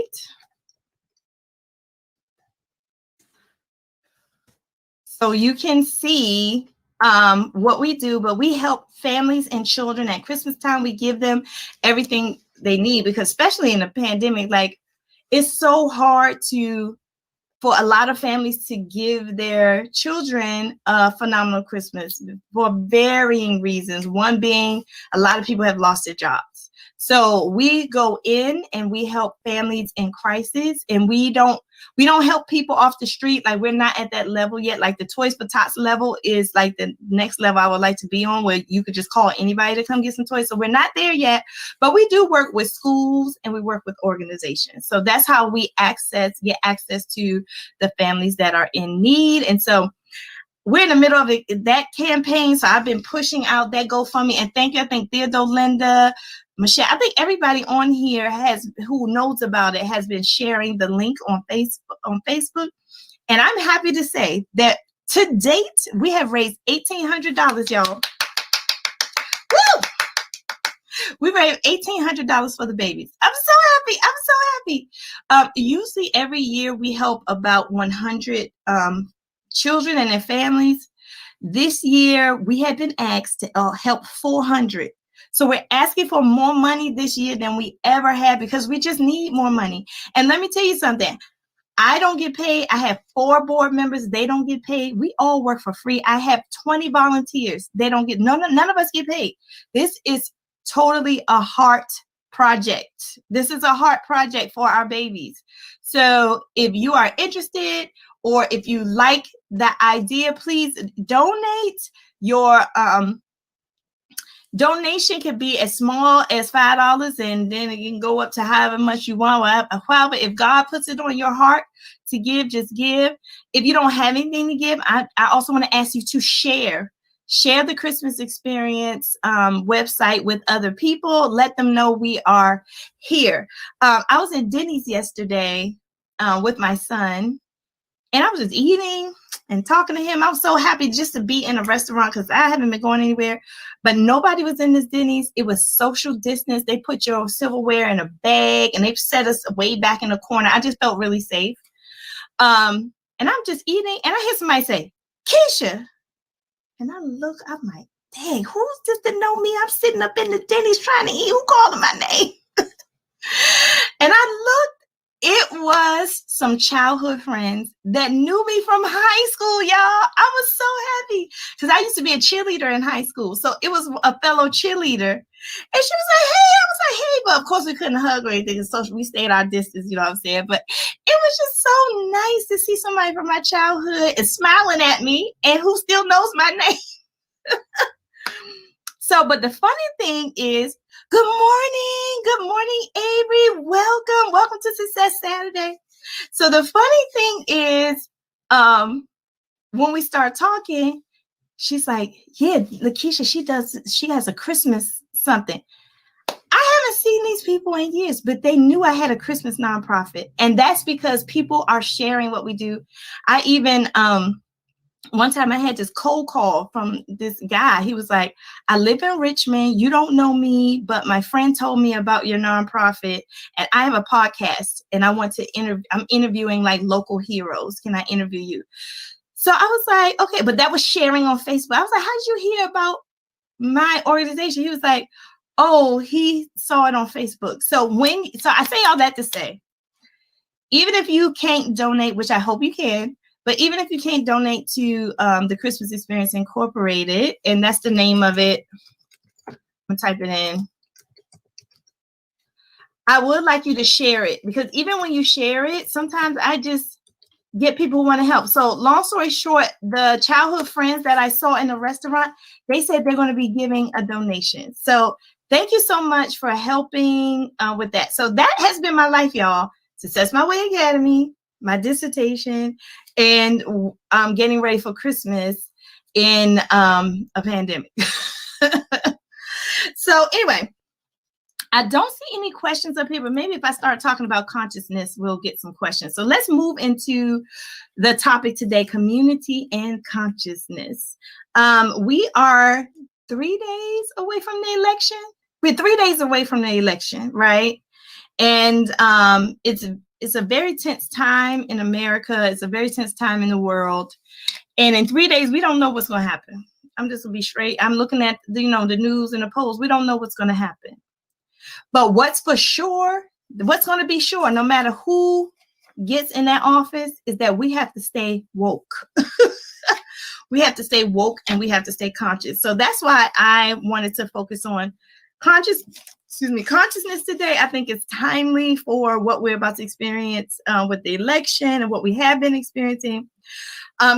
So you can see what we do, but we help families and children at Christmas time. We give them everything they need because especially in the pandemic, like it's so hard for a lot of families to give their children a phenomenal Christmas for varying reasons. One being a lot of people have lost their jobs. So we go in and we help families in crisis, and we don't help people off the street. Like we're not at that level yet. Like the Toys for Tots level is like the next level I would like to be on, where you could just call anybody to come get some toys. So we're not there yet, but we do work with schools and we work with organizations. So that's how we get access to the families that are in need. And so we're in the middle of that campaign. So I've been pushing out that GoFundMe, and thank you. I think Theodore, Linda, Michelle, I think everybody on here who knows about it has been sharing the link on Facebook. And I'm happy to say that to date, we have raised $1,800, y'all. Woo! We raised $1,800 for the babies. I'm so happy. Usually every year we help about 100 children and their families. This year we had been asked to help 400. So we're asking for more money this year than we ever had because we just need more money. And let me tell you something. I don't get paid. I have 4 board members. They don't get paid. We all work for free. I have 20 volunteers. None of us get paid. This is totally a heart project. This is a heart project for our babies. So if you are interested or if you like the idea, please donate. Your donation can be as small as $5, and then it can go up to however much you want. However, if God puts it on your heart to give, just give. If you don't have anything to give, I also want to ask you to share the Christmas Experience website with other people. Let them know we are here. I was in Denny's yesterday with my son, and I was just eating and talking to him. I was so happy just to be in a restaurant because I haven't been going anywhere, but nobody was in this Denny's. It was social distance. They put your silverware in a bag and they set us way back in the corner. I just felt really safe. And I'm just eating and I hear somebody say, Keisha. And I look, I'm like, dang, who's this to know me? I'm sitting up in the Denny's trying to eat. Who called my name? And I looked. It was some childhood friends that knew me from high school, y'all. I was so happy because I used to be a cheerleader in high school. So it was a fellow cheerleader. And she was like, hey, I was like, hey, but of course we couldn't hug or anything. So we stayed our distance, you know what I'm saying? But it was just so nice to see somebody from my childhood and smiling at me and who still knows my name. So, but the funny thing is, good morning, Avery. Welcome to Success Saturday. So the funny thing is, when we start talking, she's like, yeah, Lakisha, she has a Christmas something. I haven't seen these people in years, but they knew I had a Christmas nonprofit. And that's because people are sharing what we do. I even, one time I had this cold call from this guy. He was like, I live in Richmond. You don't know me, but my friend told me about your nonprofit and I have a podcast and I want to I'm interviewing like local heroes. Can I interview you? So I was like, okay, but that was sharing on Facebook. I was like, how did you hear about my organization. He was like, oh, he saw it on Facebook. So I say all that to say, even if you can't donate, which I hope you can, but even if you can't donate to the Christmas Experience Incorporated, and that's the name of it, I'm gonna type it in. I would like you to share it, because even when you share it, sometimes I just get people who want to help. So long story short, the childhood friends that I saw in the restaurant, they said they're going to be giving a donation. So thank you so much for helping with that. So that has been my life, y'all. Success My Way Academy, my dissertation, and getting ready for Christmas in a pandemic. So anyway, I don't see any questions up here, but maybe if I start talking about consciousness, we'll get some questions. So let's move into the topic today, community and consciousness. We are 3 days away from the election. We're 3 days away from the election, right? And it's a very tense time in America. It's a very tense time in the world. And in 3 days, we don't know what's going to happen. I'm just going to be straight. I'm looking at the news and the polls. We don't know what's going to happen. But what's for sure, what's going to be sure, no matter who gets in that office, is that we have to stay woke. We have to stay woke and we have to stay conscious. So that's why I wanted to focus on consciousness today. I think it's timely for what we're about to experience with the election and what we have been experiencing.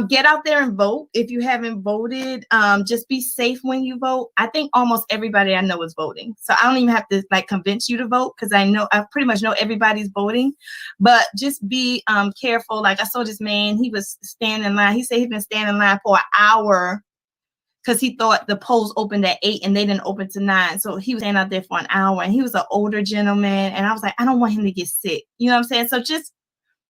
Get out there and vote. If you haven't voted, just be safe when you vote. I think almost everybody I know is voting. So I don't even have to convince you to vote, because I pretty much know everybody's voting. But just be careful. Like I saw this man, he was standing in line. He said he's been standing in line for an hour because he thought the polls opened at 8 and they didn't open to 9. So he was standing out there for an hour, and he was an older gentleman. And I was like, I don't want him to get sick. You know what I'm saying? So just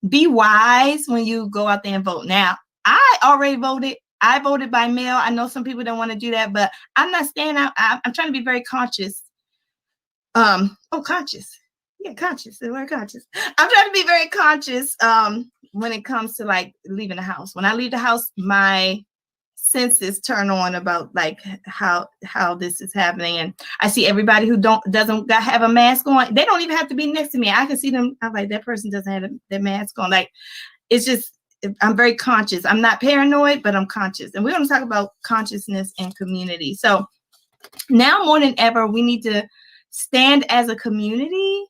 be wise when you go out there and vote. Now, I already voted. I voted by mail. I know some people don't want to do that, but I'm not staying out. I'm trying to be very conscious. Conscious. Yeah, conscious. The word conscious. I'm trying to be very conscious when it comes to leaving the house. When I leave the house, my senses turn on about how this is happening. And I see everybody who doesn't have a mask on. They don't even have to be next to me. I can see them. I'm like, that person doesn't have their mask on. It's just, I'm very conscious. I'm not paranoid, but I'm conscious. And we're going to talk about consciousness and community. So now more than ever, we need to stand as a community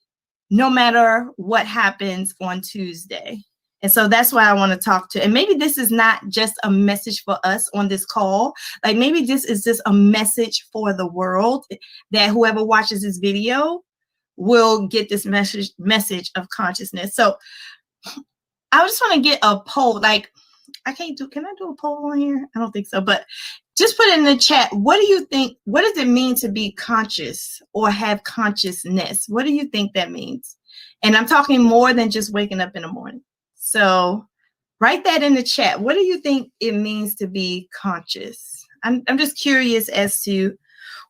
no matter what happens on Tuesday. And so that's why I want to talk to. And maybe this is not just a message for us on this call. Maybe this is just a message for the world, that whoever watches this video will get this message of consciousness. So I just want to get a poll. Can I do a poll on here? I don't think so, but just put it in the chat. What do you think? What does it mean to be conscious or have consciousness? What do you think that means? And I'm talking more than just waking up in the morning. So write that in the chat. What do you think it means to be conscious? I'm just curious as to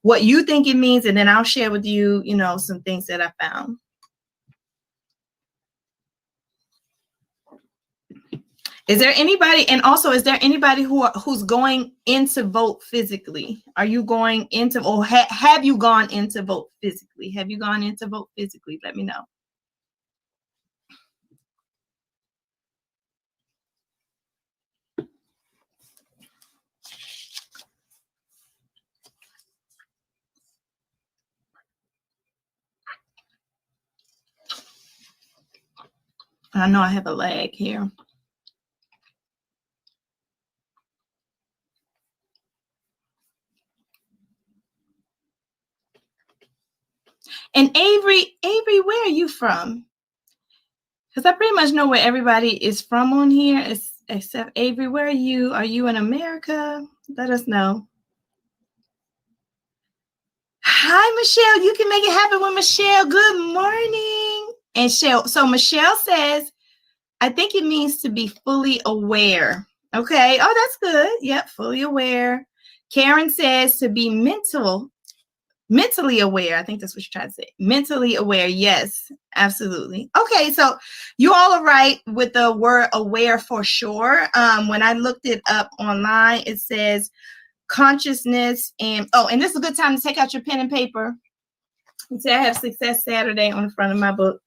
what you think it means, and then I'll share with you, some things that I found. Is there anybody, and also, is there anybody who's going in to vote physically? Are you going into, or have you gone in to vote physically? Have you gone in to vote physically? Let me know. I know I have a lag here. And Avery, where are you from? Because I pretty much know where everybody is from on here, except Avery. Where are you? Are you in America? Let us know. Hi, Michelle. You can make it happen with Michelle. Good morning. And so Michelle says, I think it means to be fully aware. Okay. Oh, that's good. Yep. Fully aware. Karen says to be mentally aware. I think that's what you're trying to say. Mentally aware. Yes, absolutely. Okay. So you all are right with the word aware for sure. When I looked it up online, it says consciousness, and this is a good time to take out your pen and paper. You see, I have Success Saturday on the front of my book.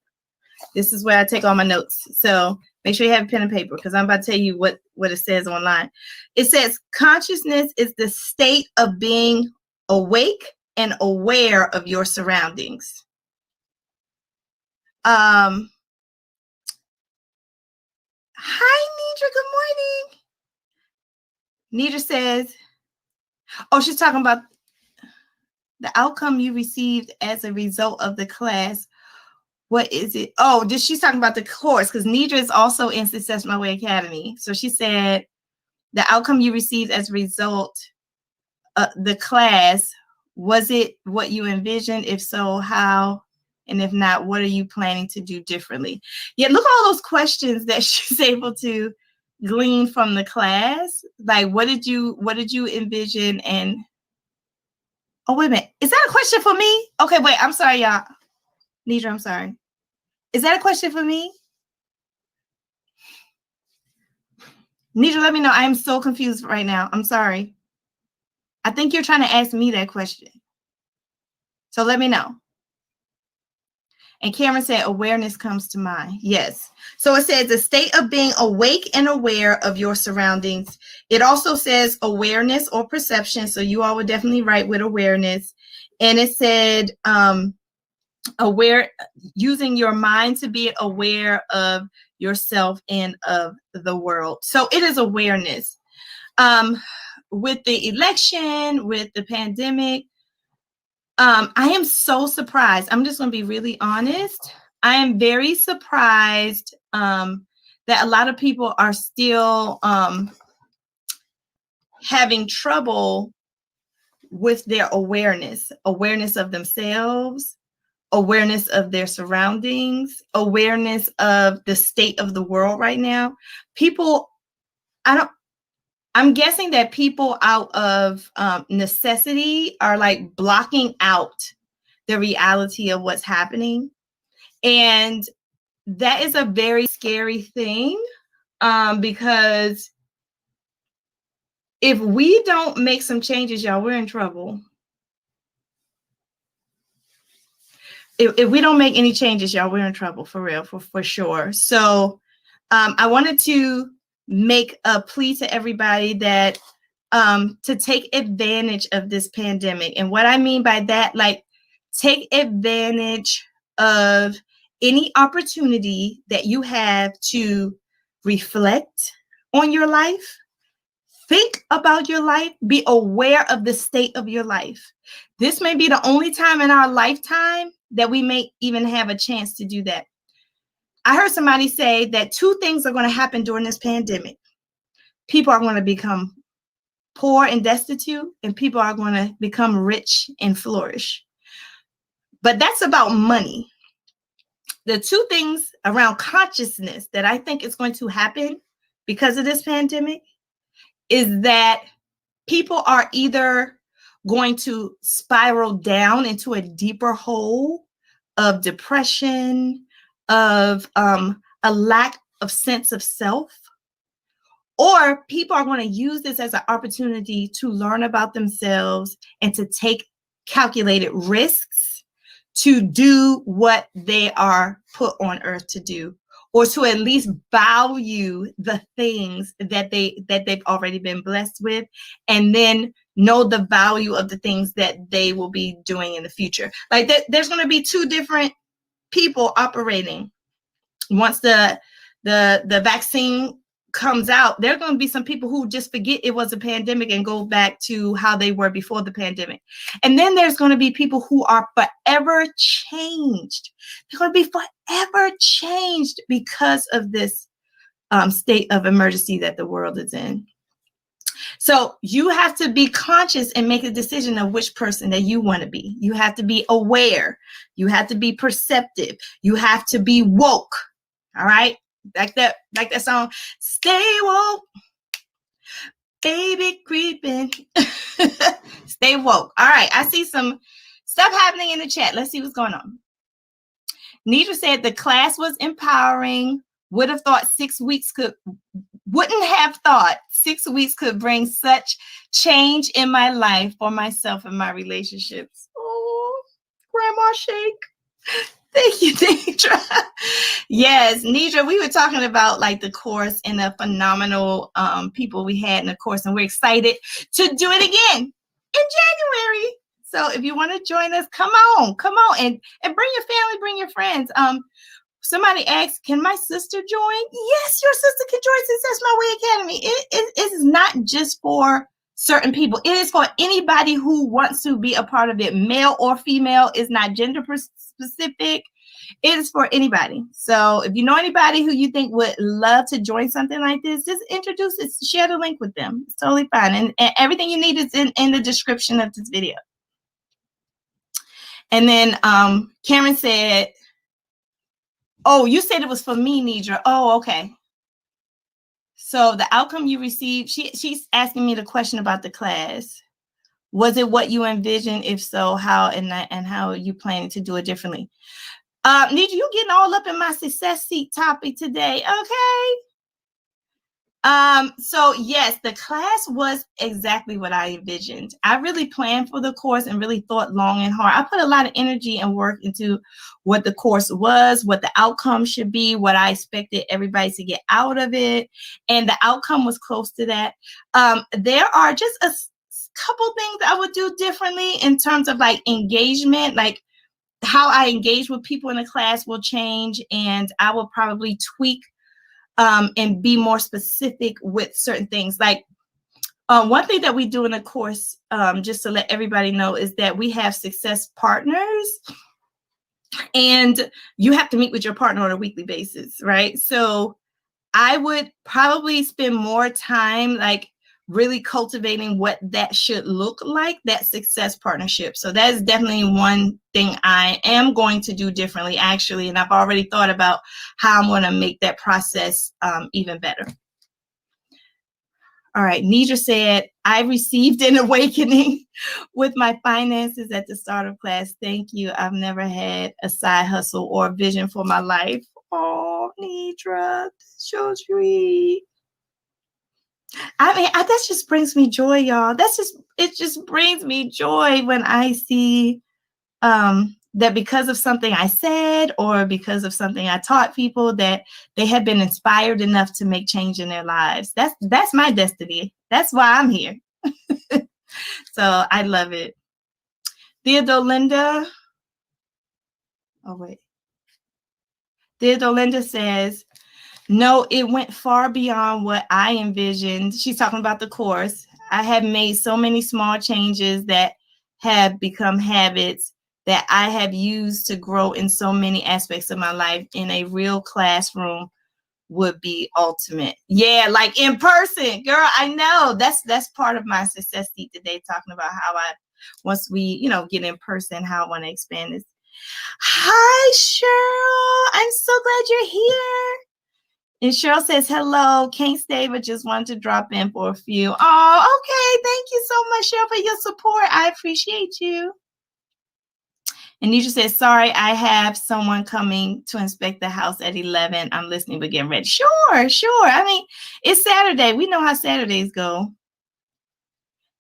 This is where I take all my notes. So make sure you have a pen and paper, because I'm about to tell you what it says online. It says consciousness is the state of being awake and aware of your surroundings. Hi, Nidra. Good morning. Nidra says, she's talking about the outcome you received as a result of the class. What is it? She's talking about the course, because Nidra is also in Success My Way Academy. So she said the outcome you received as a result of the class, was it what you envisioned? If so, how? And if not, what are you planning to do differently? Yeah, look at all those questions that she's able to glean from the class. Like, what did you envision? And wait a minute, is that a question for me? Okay, wait, I'm sorry, y'all. Nidra, I'm sorry. Is that a question for me? Nidra, let me know. I am so confused right now. I'm sorry. I think you're trying to ask me that question. So let me know. And Cameron said, awareness comes to mind. Yes. So it says the state of being awake and aware of your surroundings. It also says awareness or perception. So you all would definitely write with awareness. And it said aware, using your mind to be aware of yourself and of the world. So it is awareness. With the election, with the pandemic, I am so surprised. I'm just going to be really honest. I am very surprised that a lot of people are still having trouble with their awareness of themselves, awareness of their surroundings, awareness of the state of the world right now. I'm guessing that people out of necessity are like blocking out the reality of what's happening. And that is a very scary thing, because if we don't make some changes, y'all, we're in trouble. If we don't make any changes, y'all, we're in trouble, for real, for sure. So I wanted to make a plea to everybody that to take advantage of this pandemic. And what I mean by that, like, take advantage of any opportunity that you have to reflect on your life, think about your life, be aware of the state of your life. This may be the only time in our lifetime that we may even have a chance to do that. I heard somebody say that two things are going to happen during this pandemic. People are going to become poor and destitute, and people are going to become rich and flourish. But that's about money. The two things around consciousness that I think is going to happen because of this pandemic is that people are either going to spiral down into a deeper hole of depression, of a lack of sense of self, or people are going to use this as an opportunity to learn about themselves and to take calculated risks to do what they are put on earth to do, or to at least value the things that they've already been blessed with, and then know the value of the things that they will be doing in the future. Like there's going to be two different people operating. Once the vaccine comes out, there are going to be some people who just forget it was a pandemic and go back to how they were before the pandemic. And then there's going to be people who are forever changed. They're going to be forever changed because of this state of emergency that the world is in. So you have to be conscious and make a decision of which person that you want to be. You have to be aware. You have to be perceptive. You have to be woke. All right? Like that song, stay woke, baby creeping. Stay woke. All right, I see some stuff happening in the chat. Let's see what's going on. Nidra said the class was empowering. Would have thought 6 weeks wouldn't have thought 6 weeks could bring such change in my life for myself and my relationships. Oh, Grandma Shake. Thank you, Nidra. Yes, Nidra, we were talking about like the course and the phenomenal people we had in the course, and we're excited to do it again in January. So if you want to join us, come on and bring your family, bring your friends. Somebody asked, can my sister join? Yes, your sister can join Success My Way Academy. It is not just for certain people. It is for anybody who wants to be a part of it, male or female. It's not gender specific. It is for anybody. So if you know anybody who you think would love to join something like this, just introduce it, share the link with them. It's totally fine. And everything you need is in the description of this video. And then Karen said, oh, you said it was for me, Nidra. Oh, okay. So the outcome you received, she's asking me the question about the class. Was it what you envisioned? If so, how and how are you planning to do it differently? Nidra, you getting all up in my success seat topic today, okay? So yes, the class was exactly what I envisioned. I really planned for the course and really thought long and hard. I put a lot of energy and work into what the course was, what the outcome should be, what I expected everybody to get out of it. And the outcome was close to that. There are just a couple things I would do differently in terms of like engagement, like how I engage with people in the class will change, and I will probably tweak and be more specific with certain things. Like one thing that we do in the course, just to let everybody know, is that we have success partners, and you have to meet with your partner on a weekly basis, right? So I would probably spend more time like really cultivating what that should look like, that success partnership. So that is definitely one thing I am going to do differently, actually. And I've already thought about how I'm going to make that process even better. All right, Nidra said, I received an awakening with my finances at the start of class. Thank you. I've never had a side hustle or vision for my life. Oh, Nidra, so sweet. I mean, that just brings me joy, y'all. It just brings me joy when I see that because of something I said or because of something I taught people, that they have been inspired enough to make change in their lives. That's my destiny. That's why I'm here. So I love it. Theodore Linda. Oh, wait. Theodore Linda says, no, it went far beyond what I envisioned. She's talking about the course. I have made so many small changes that have become habits that I have used to grow in so many aspects of my life. In a real classroom would be ultimate. Yeah, like in person, girl. I know that's part of my success seat today, talking about how once we, get in person, how I want to expand this. Hi, Cheryl. I'm so glad you're here. And Cheryl says, hello, can't stay, but just wanted to drop in for a few. Oh, okay. Thank you so much, Cheryl, for your support. I appreciate you. And Nisha says, sorry, I have someone coming to inspect the house at 11. I'm listening, but getting ready. Sure. I mean, it's Saturday. We know how Saturdays go.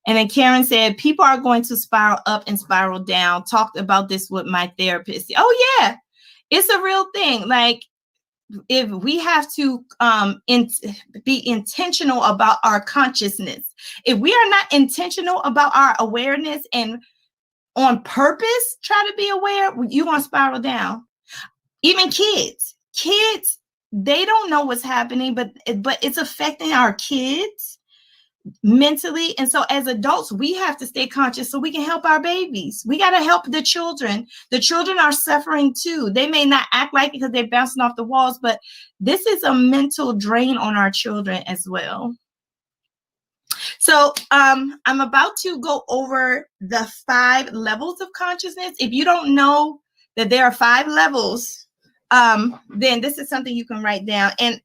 And then Karen said, people are going to spiral up and spiral down. Talked about this with my therapist. Oh, yeah. It's a real thing. Like, if we have to be intentional about our consciousness, if we are not intentional about our awareness and on purpose try to be aware, you're going to spiral down. Even kids, they don't know what's happening, but it's affecting our kids mentally. And so as adults, we have to stay conscious so we can help our babies. We got to help the children. The children are suffering too. They may not act like it because they're bouncing off the walls, but this is a mental drain on our children as well. So I'm about to go over the 5 levels of consciousness. If you don't know that there are 5 levels, then this is something you can write down. And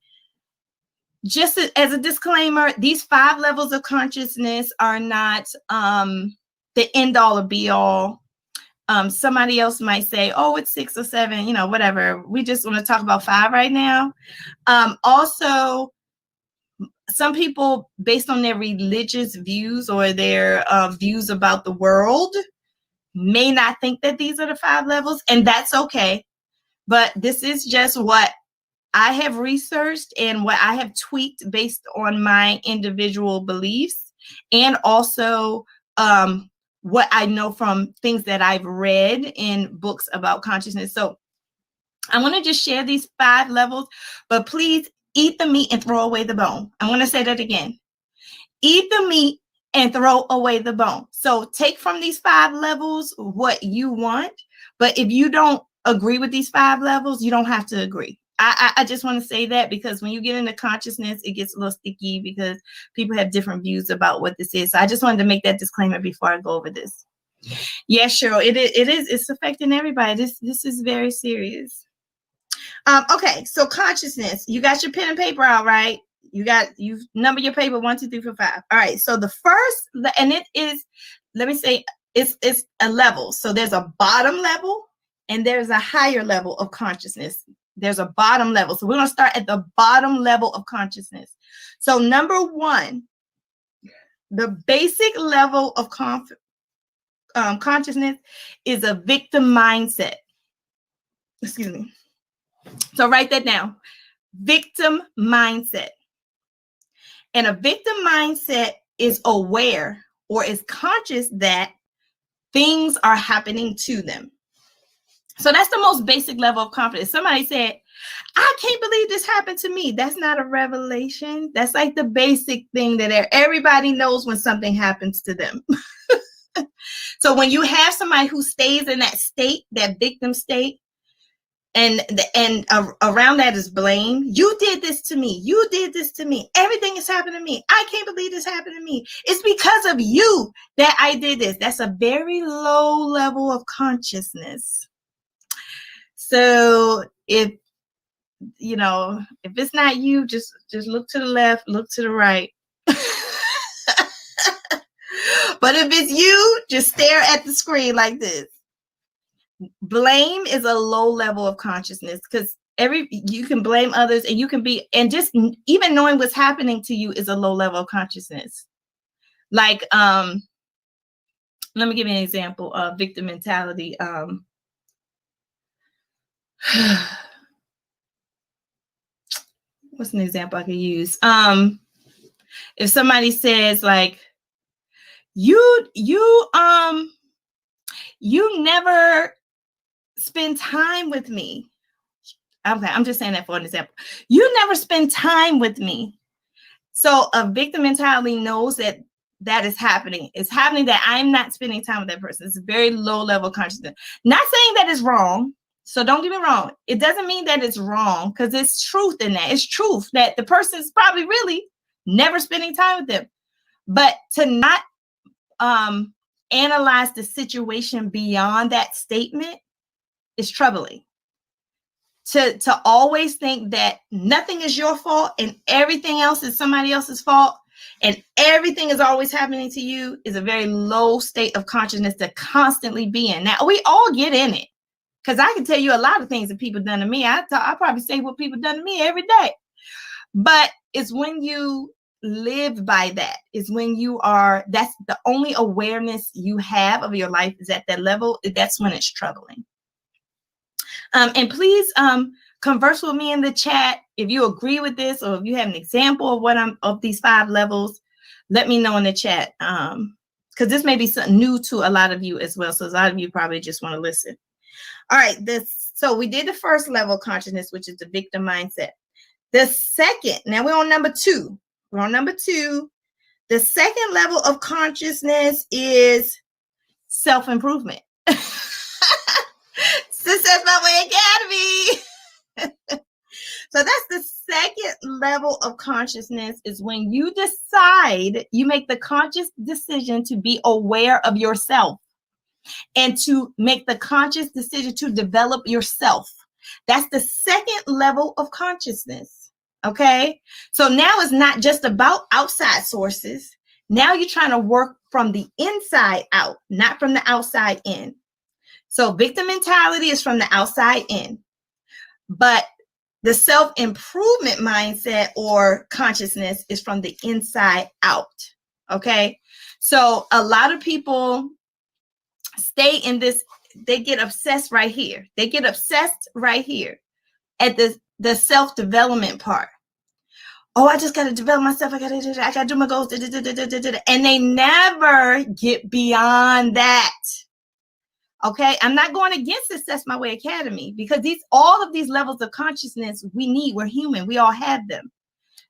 just as a disclaimer, these 5 levels of consciousness are not the end all or be all. Somebody else might say, oh, it's 6 or 7, whatever. We just want to talk about 5 right now. Also, some people, based on their religious views or their views about the world, may not think that these are the 5 levels, and that's okay. But this is just what I have researched and what I have tweaked based on my individual beliefs, and also what I know from things that I've read in books about consciousness. So I'm going to just share these 5 levels, but please eat the meat and throw away the bone. I'm going to say that again. Eat the meat and throw away the bone. So take from these 5 levels what you want, but if you don't agree with these 5 levels, you don't have to agree. I just want to say that, because when you get into consciousness, it gets a little sticky because people have different views about what this is. So I just wanted to make that disclaimer before I go over this. Yeah, Cheryl, it is. It's affecting everybody. This is very serious. Okay, so consciousness. You got your pen and paper out, right? You number your paper 1, 2, 3, 4, 5. All right. So the first, and it is, let me say, it's a level. So there's a bottom level and there's a higher level of consciousness. There's a bottom level. So we're going to start at the bottom level of consciousness. So number 1, the basic level of consciousness is a victim mindset. Excuse me. So write that down. Victim mindset. And a victim mindset is aware or is conscious that things are happening to them. So that's the most basic level of confidence. Somebody said, I can't believe this happened to me. That's not a revelation. That's like the basic thing that everybody knows when something happens to them. So when you have somebody who stays in that state, that victim state, and around that is blame. You did this to me. You did this to me. Everything is happening to me. I can't believe this happened to me. It's because of you that I did this. That's a very low level of consciousness. So if it's not you, just look to the left, look to the right. But if it's you, just stare at the screen like this. Blame is a low level of consciousness, because you can blame others, and you can be, and just even knowing what's happening to you is a low level of consciousness. Like, let me give you an example of victim mentality. What's an example I could use? If somebody says like, you never spend time with me. Okay, I'm just saying that for an example. You never spend time with me. So a victim mentality knows that is happening. It's happening that I'm not spending time with that person. It's a very low level consciousness. Not saying that it's wrong. So don't get me wrong. It doesn't mean that it's wrong, because it's truth in that. It's truth that the person's probably really never spending time with them. But to not analyze the situation beyond that statement is troubling. To always think that nothing is your fault and everything else is somebody else's fault and everything is always happening to you is a very low state of consciousness to constantly be in. Now, we all get in it, because I can tell you a lot of things that people done to me. I probably say what people done to me every day. But it's when you live by that, is when that's the only awareness you have of your life is at that level. That's when it's troubling. And please converse with me in the chat if you agree with this, or if you have an example of these 5 levels. Let me know in the chat, because this may be something new to a lot of you as well. So a lot of you probably just want to listen. All right, so we did the first level of consciousness, which is the victim mindset. The second, now we're on number 2. We're on number 2. The second level of consciousness is self-improvement. Success My Way Academy. So that's the second level of consciousness, is when you make the conscious decision to be aware of yourself and to make the conscious decision to develop yourself. That's the second level of consciousness. Okay. So now it's not just about outside sources. Now you're trying to work from the inside out, not from the outside in. So victim mentality is from the outside in. But The self-improvement mindset or consciousness is from the inside out. Okay. So a lot of people stay in this, they get obsessed right here. They get obsessed right here at the self-development part. Oh, I just got to develop myself. I got to do my goals. And they never get beyond that. Okay. I'm not going against Assess My Way Academy because all of these levels of consciousness we need. We're human. We all have them.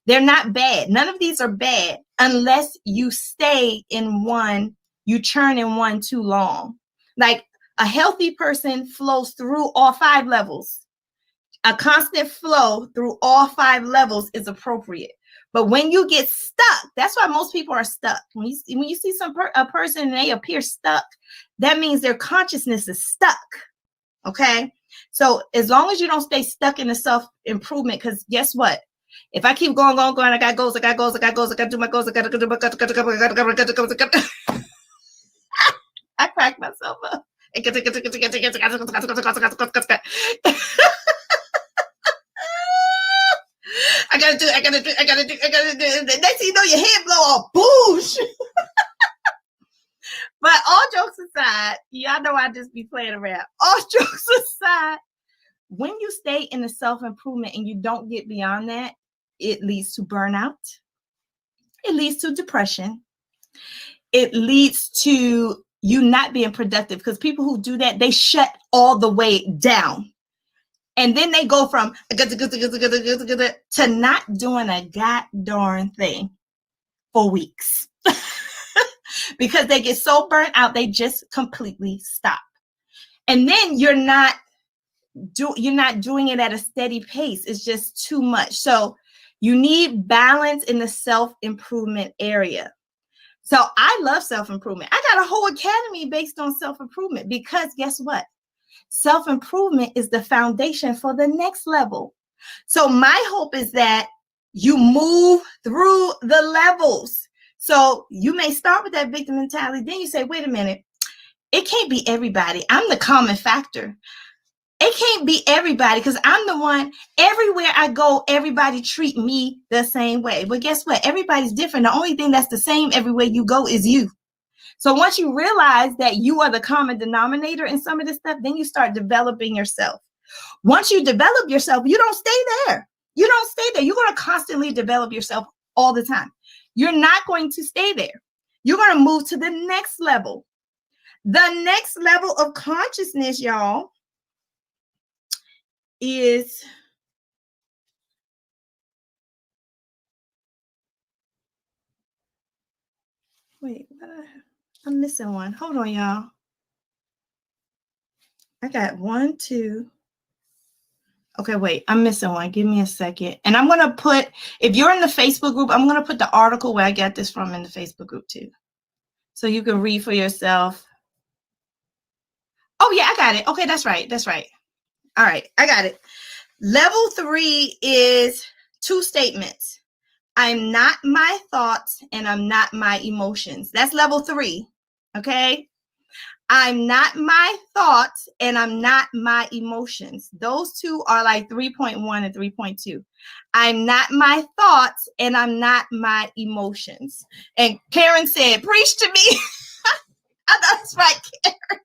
They're not bad. None of these are bad unless you stay in one, you churn in one too long. Like a healthy person flows through all 5 levels. A constant flow through all 5 levels is appropriate. But when you get stuck, that's why most people are stuck. When you see a person and they appear stuck, that means their consciousness is stuck. Okay. So as long as you don't stay stuck in the self-improvement, because guess what? If I keep going, I got goals, I got to do my goals, I got to do my goals, I crack myself up. I gotta do. Next thing you know, your head blow off. Boosh. But all jokes aside, y'all know I just be playing around. All jokes aside, when you stay in the self-improvement and you don't get beyond that, it leads to burnout. It leads to depression. It leads to you not being productive because people who do that, they shut all the way down. And then they go from to not doing a god darn thing for weeks because they get so burnt out, they just completely stop. And then you're not doing it at a steady pace. It's just too much. So you need balance in the self-improvement area. So I love self-improvement. I got a whole academy based on self-improvement because guess what? Self-improvement is the foundation for the next level. So my hope is that you move through the levels. So you may start with that victim mentality. Then you say, wait a minute, it can't be everybody. I'm the common factor. It can't be everybody because I'm the one, everywhere I go, everybody treat me the same way. But guess what? Everybody's different. The only thing that's the same everywhere you go is you. So once you realize that you are the common denominator in some of this stuff, then you start developing yourself. Once you develop yourself, you don't stay there. You don't stay there. You're going to constantly develop yourself all the time. You're not going to stay there. You're going to move to the next level. The next level of consciousness, y'all, is wait, I'm missing one. Hold on, y'all. I got 1, 2. Okay, wait, I'm missing one. Give me a second. And I'm going to put, if you're in the Facebook group, I'm going to put the article where I got this from in the Facebook group too. So you can read for yourself. Oh, yeah, I got it. Okay, that's right. That's right. All right, I got it. Level 3 is 2 statements. I'm not my thoughts and I'm not my emotions. That's level 3. Okay. I'm not my thoughts and I'm not my emotions. Those two are like 3.1 and 3.2. I'm not my thoughts and I'm not my emotions. And Karen said, preach to me. I know that's right, Karen.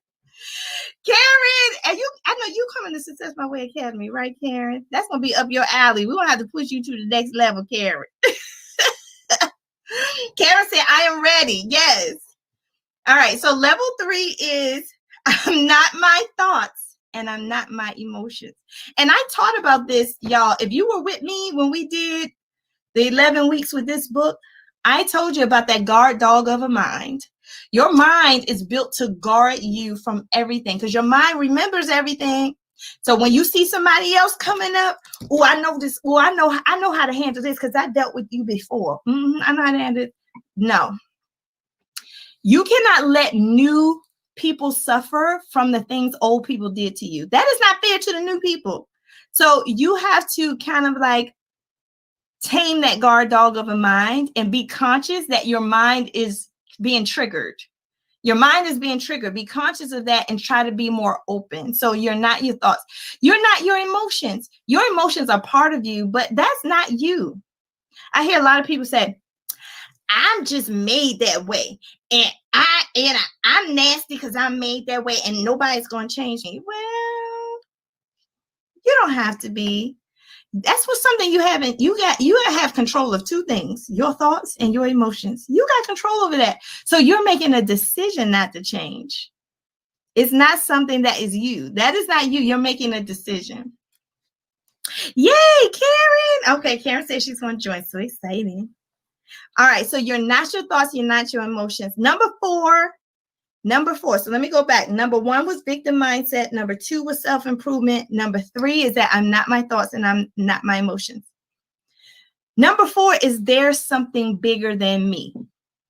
Karen, and I know you coming to Success My Way Academy, right, Karen? That's going to be up your alley. We're going to have to push you to the next level, Karen. Karen said, I am ready. Yes. All right. So level 3 is I'm not my thoughts and I'm not my emotions. And I taught about this, y'all. If you were with me when we did the 11 weeks with this book, I told you about that guard dog of a mind. Your mind is built to guard you from everything because your mind remembers everything. So when you see somebody else coming up, oh, I know this. Oh, I know how to handle this because I dealt with you before. I know how to handle it. No. You cannot let new people suffer from the things old people did to you. That is not fair to the new people. So you have to kind of like tame that guard dog of a mind and be conscious that your mind is being triggered. Your mind is being triggered. Be conscious of that and try to be more open. So you're not your thoughts. You're not your emotions. Your emotions are part of you, but that's not you. I hear a lot of people say, I'm just made that way. And I'm nasty because I'm made that way and nobody's going to change me. Well, you don't have to be. That's what something you haven't, you have control of two things, your thoughts and your emotions. You got control over that. So you're making a decision not to change. It's not something that is you. That is not you. You're making a decision. Yay, Karen. Okay, Karen says she's going to join. So exciting. All right, so you're not your thoughts, you're not your emotions. Number four. So let me go back. Number one was victim mindset. Number two was self-improvement. Number three is that I'm not my thoughts and I'm not my emotions. Number four is there's something bigger than me.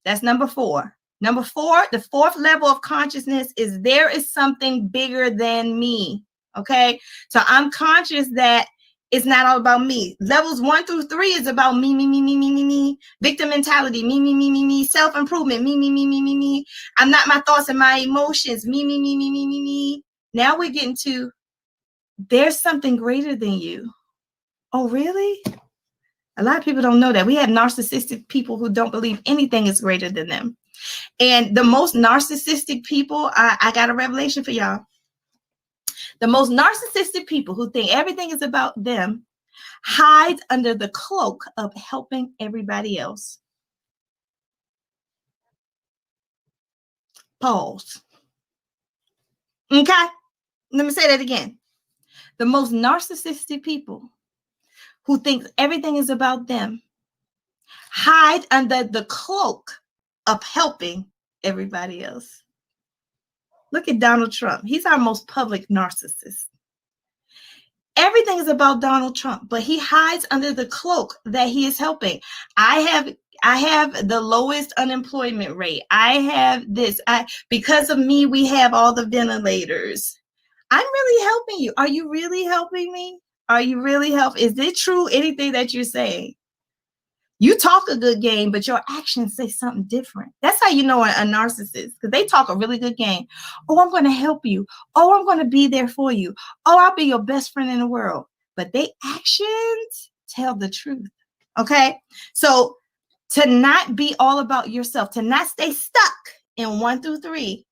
That's number four. Number four, the fourth level of consciousness is there is something bigger than me. Okay, so I'm conscious that it's not all about me. Levels 1 through 3 is about me. Victim mentality, me. Self-improvement, me. I'm not my thoughts and my emotions, me. Now we're getting to there's something greater than you. Oh, really? A lot of people don't know that. We have narcissistic people who don't believe anything is greater than them. And the most narcissistic people, I got a revelation for y'all. The most narcissistic people who think everything is about them hide under the cloak of helping everybody else. Pause. Okay, let me say that again. The most narcissistic people who think everything is about them hide under the cloak of helping everybody else. Look at Donald Trump. He's our most public narcissist. Everything is about Donald Trump, but he hides under the cloak that he is helping. I have the lowest unemployment rate. I have this. Because of me, we have all the ventilators. I'm really helping you. Are you really helping me? Are you really helping? Is it true, anything that you're saying? You talk a good game, but your actions say something different. That's how you know a narcissist, because they talk a really good game. Oh, I'm going to help you. Oh, I'm going to be there for you. Oh, I'll be your best friend in the world. But their actions tell the truth. Okay? So to not be all about yourself, to not stay stuck in 1 through 3,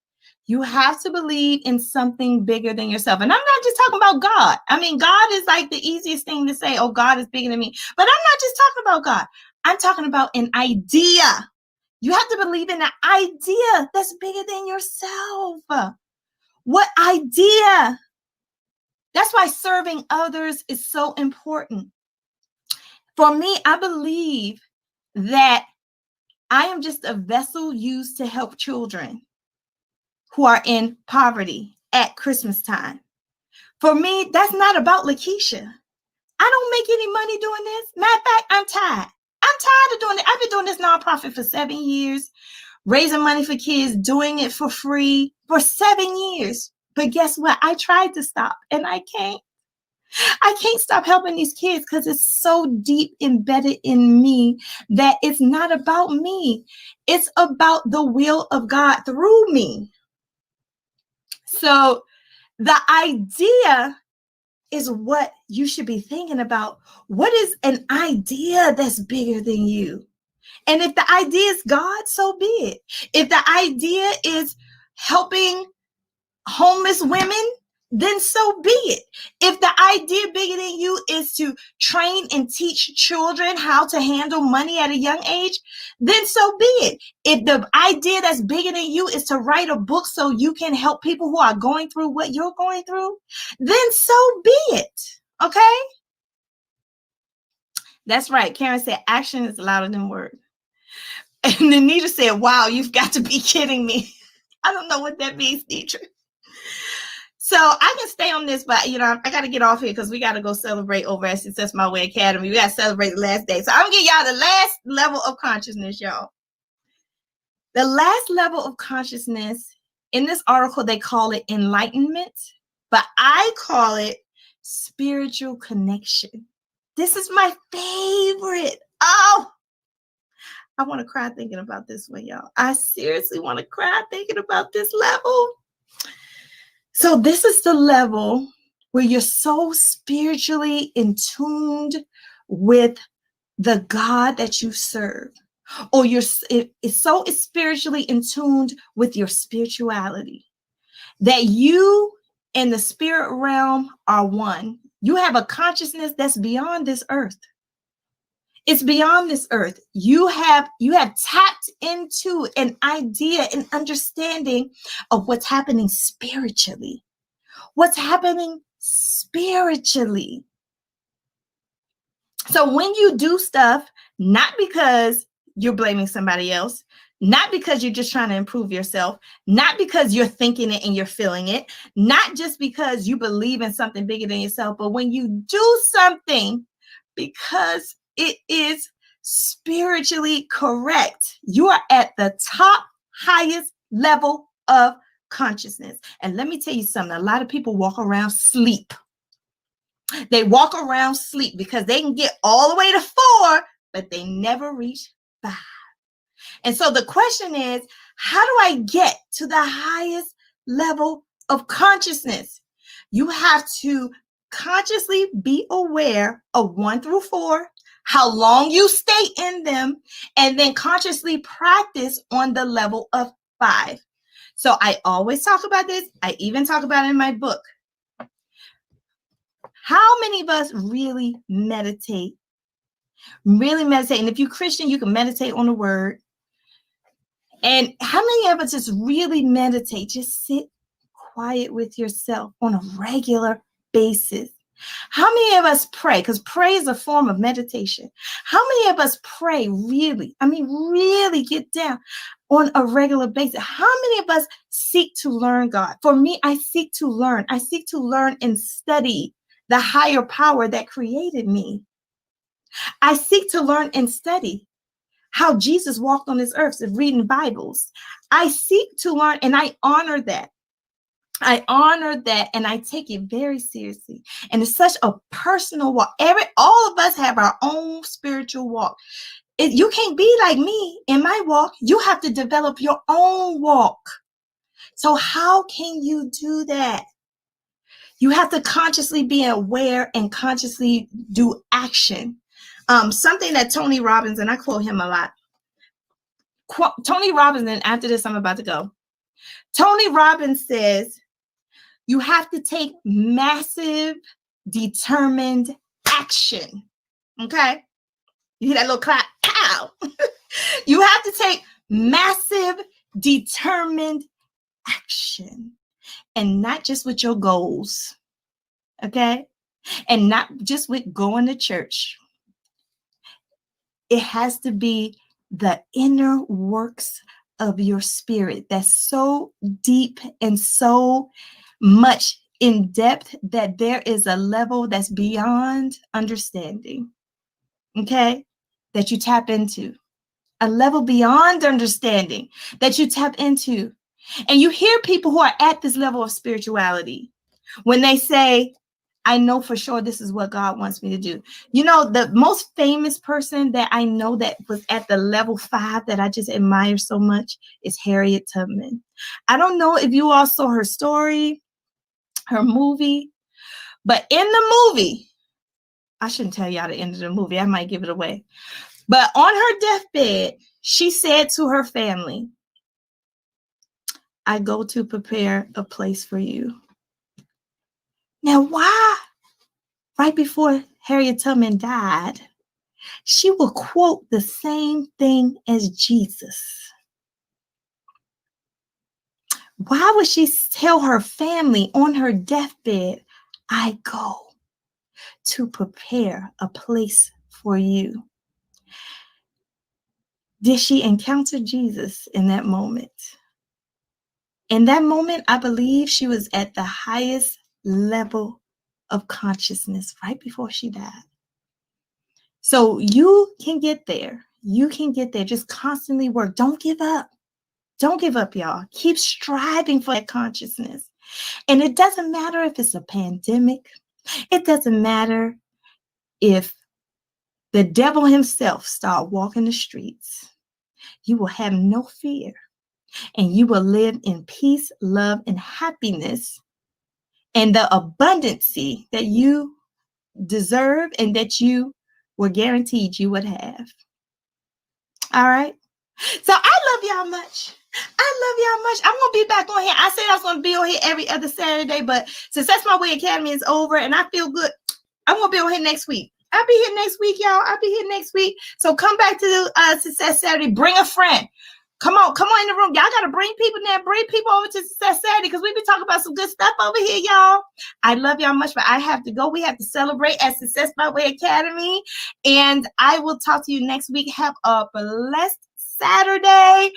you have to believe in something bigger than yourself. And I'm not just talking about God. I mean, God is like the easiest thing to say, oh, God is bigger than me. But I'm not just talking about God. I'm talking about an idea. You have to believe in an idea that's bigger than yourself. What idea? That's why serving others is so important. For me, I believe that I am just a vessel used to help children who are in poverty at Christmas time. For me, that's not about Lakisha. I don't make any money doing this. Matter of fact, I'm tired. I'm tired of doing it. I've been doing this nonprofit for 7 years, raising money for kids, doing it for free for 7 years. But guess what? I tried to stop and I can't. I can't stop helping these kids because it's so deep embedded in me that it's not about me. It's about the will of God through me. So the idea is what you should be thinking about. What is an idea that's bigger than you? And if the idea is God, so be it. If the idea is helping homeless women, then so be it. If the idea bigger than you is to train and teach children how to handle money at a young age, then so be it. If the idea that's bigger than you is to write a book so you can help people who are going through what you're going through, then so be it. Okay? That's right. Karen said action is louder than words. And Anita said, wow, you've got to be kidding me. I don't know what that means, teacher. So I can stay on this, but I got to get off here because we got to go celebrate over at Success My Way Academy. We got to celebrate the last day. So I'm gonna give y'all the last level of consciousness, y'all. The last level of consciousness in this article, they call it enlightenment, but I call it spiritual connection. This is my favorite. Oh, I want to cry thinking about this one, y'all. I seriously want to cry thinking about this level. So this is the level where you're so spiritually in tuned with the God that you serve, or it's so spiritually in tuned with your spirituality that you and the spirit realm are one. You have a consciousness that's beyond this earth. It's beyond this earth. You have tapped into an idea, an understanding of what's happening spiritually. What's happening spiritually. So when you do stuff, not because you're blaming somebody else, not because you're just trying to improve yourself, not because you're thinking it and you're feeling it, not just because you believe in something bigger than yourself, but when you do something because it is spiritually correct, you are at the top, highest level of consciousness. And let me tell you something, a lot of people walk around sleep. They walk around sleep because they can get all the way to 4, but they never reach 5. And so the question is, how do I get to the highest level of consciousness? You have to consciously be aware of 1 through 4, how long you stay in them, and then consciously practice on the level of 5. So I always talk about this. I even talk about it in my book. How many of us really meditate? Really meditate. And if you're Christian, you can meditate on the word. And how many of us just really meditate? Just sit quiet with yourself on a regular basis. How many of us pray? Because prayer is a form of meditation. How many of us pray really? Really get down on a regular basis. How many of us seek to learn God? For me, I seek to learn. I seek to learn and study the higher power that created me. I seek to learn and study how Jesus walked on this earth, reading Bibles. I seek to learn, and I honor that. I honor that, and I take it very seriously. And it's such a personal walk. All of us have our own spiritual walk. You can't be like me in my walk. You have to develop your own walk. So how can you do that? You have to consciously be aware and consciously do action. Something that Tony Robbins, and I quote him a lot. Tony Robbins, and after this, I'm about to go. Tony Robbins says, you have to take massive, determined action. Okay? You hear that little clap? Pow! You have to take massive, determined action. And not just with your goals, okay? And not just with going to church. It has to be the inner works of your spirit that's so deep and so much in depth that there is a level that's beyond understanding, okay? That you tap into. A level beyond understanding that you tap into. And you hear people who are at this level of spirituality when they say, I know for sure this is what God wants me to do. You know, the most famous person that I know that was at the level 5 that I just admire so much is Harriet Tubman. I don't know if you all saw her story, her movie, but in the movie, I shouldn't tell y'all the end of the movie. I might give it away. But on her deathbed, she said to her family, I go to prepare a place for you. Now, why, right before Harriet Tubman died, she will quote the same thing as Jesus? Why would she tell her family on her deathbed, I go to prepare a place for you? Did she encounter Jesus in that moment? In that moment, I believe she was at the highest level of consciousness right before she died. So you can get there. You can get there. Just constantly work. Don't give up. Don't give up, y'all. Keep striving for that consciousness. And it doesn't matter if it's a pandemic. It doesn't matter if the devil himself start walking the streets. You will have no fear, and you will live in peace, love, and happiness, and the abundancy that you deserve and that you were guaranteed you would have. All right. So I love y'all much. I love y'all much. I'm gonna be back on here. I said I was gonna be on here every other Saturday, but since That's My Way Academy is over and I feel good, I'm gonna be on here next week. I'll be here next week, y'all. I'll be here next week. So come back to the Success Saturday. Bring a friend. Come on in the room. Y'all gotta bring people there. Bring people over to Success Saturday because we be talking about some good stuff over here, y'all. I love y'all much, but I have to go. We have to celebrate at Success My Way Academy, and I will talk to you next week. Have a blessed Saturday.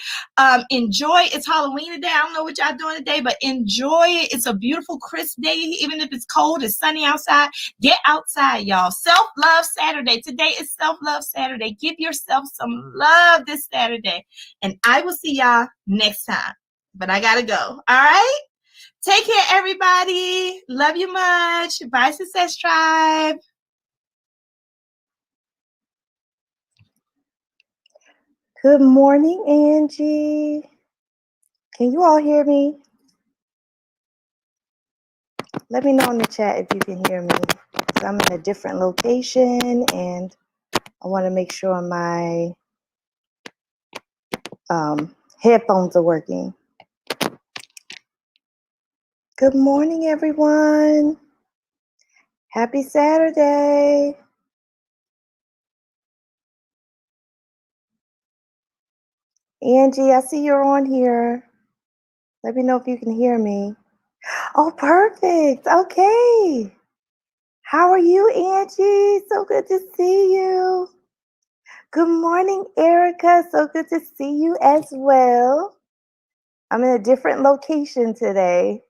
Enjoy. It's Halloween today. I don't know what y'all doing today, but enjoy it. It's a beautiful, crisp day. Even if it's cold, it's sunny outside. Get outside, y'all. Self-love Saturday. Today is Self-Love Saturday. Give yourself some love this Saturday. And I will see y'all next time. But I gotta go. All right? Take care, everybody. Love you much. Bye, Success Tribe. Good morning, Angie. Can you all hear me? Let me know in the chat if you can hear me. So I'm in a different location and I want to make sure my headphones are working. Good morning, everyone. Happy Saturday. Angie, I see you're on here. Let me know if you can hear me. Oh, perfect. Okay. How are you, Angie? So good to see you. Good morning, Erica. So good to see you as well. I'm in a different location today.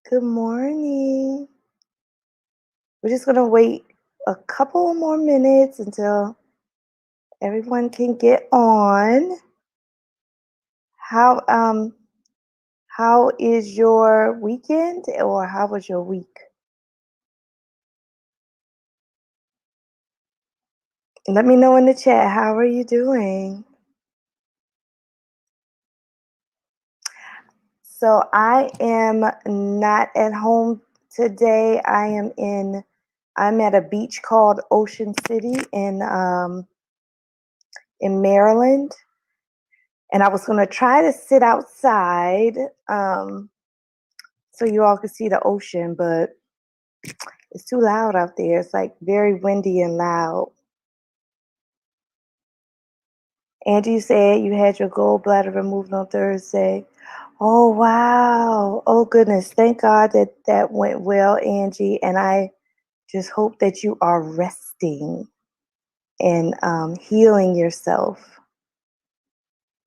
Good morning. We're just going to wait a couple more minutes until everyone can get on. How is your weekend, or how was your week? Let me know in the chat. How are you doing? So I am not at home today. I'm at a beach called Ocean City in Maryland. And I was going to try to sit outside so you all could see the ocean, but it's too loud out there. It's like very windy and loud. Angie, you said you had your gallbladder removed on Thursday. Oh, wow. Oh, goodness. Thank God that went well, Angie. And I just hope that you are resting and healing yourself.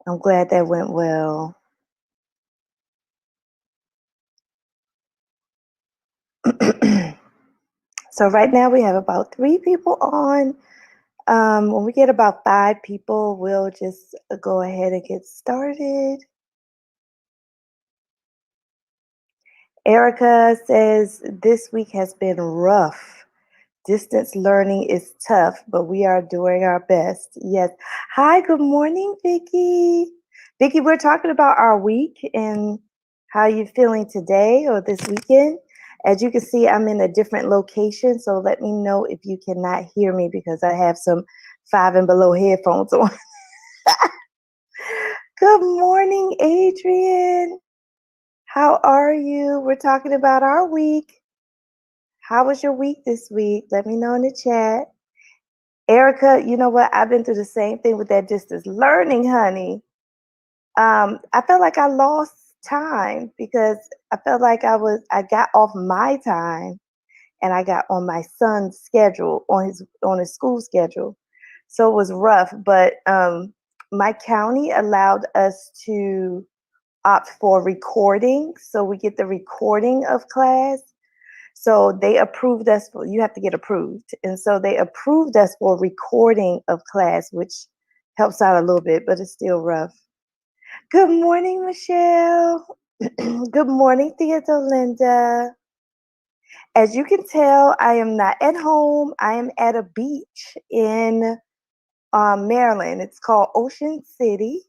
I'm glad that went well. So right now we have about 3 people on. When we get about 5 people, we'll just go ahead and get started. Erica says this week has been rough. Distance learning is tough, but we are doing our best. Yes. Hi, good morning, Vicki. Vicki, we're talking about our week and how you're feeling today or this weekend. As you can see, I'm in a different location, so let me know if you cannot hear me because I have some 5 and below headphones on. Good morning, Adrian. How are you? We're talking about our week. How was your week this week? Let me know in the chat. Erica, you know what? I've been through the same thing with that distance learning, honey. I felt like I lost time because I felt like I got off my time and I got on my son's schedule, on his school schedule. So it was rough, but my county allowed us to opt for recording. So we get the recording of class. So they approved us you have to get approved. And so they approved us for recording of class, which helps out a little bit, but it's still rough. Good morning, Michelle. Good morning, Theodolinda. As you can tell, I am not at home. I am at a beach in Maryland. It's called Ocean City.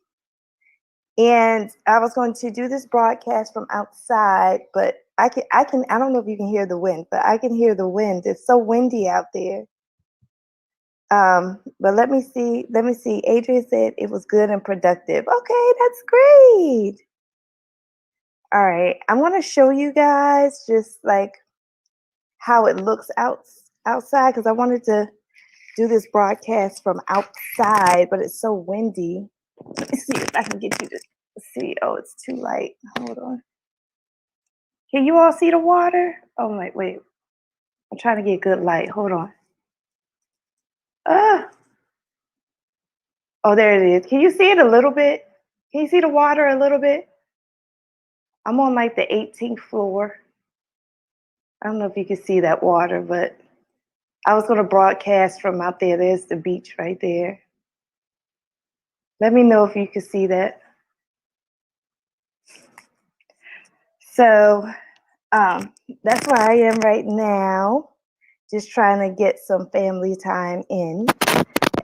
And I was going to do this broadcast from outside, but I don't know if you can hear the wind, but I can hear the wind. It's so windy out there. But let me see. Adrian said it was good and productive. Okay, that's great. All right, I'm gonna show you guys just like how it looks outside because I wanted to do this broadcast from outside, but it's so windy. Let me see if I can get you to see. Oh, it's too light. Hold on. Can you all see the water? Oh, wait. I'm trying to get good light. Hold on. Ah. Oh, there it is. Can you see it a little bit? Can you see the water a little bit? I'm on like the 18th floor. I don't know if you can see that water, but I was going to broadcast from out there. There's the beach right there. Let me know if you can see that. So that's where I am right now, just trying to get some family time in,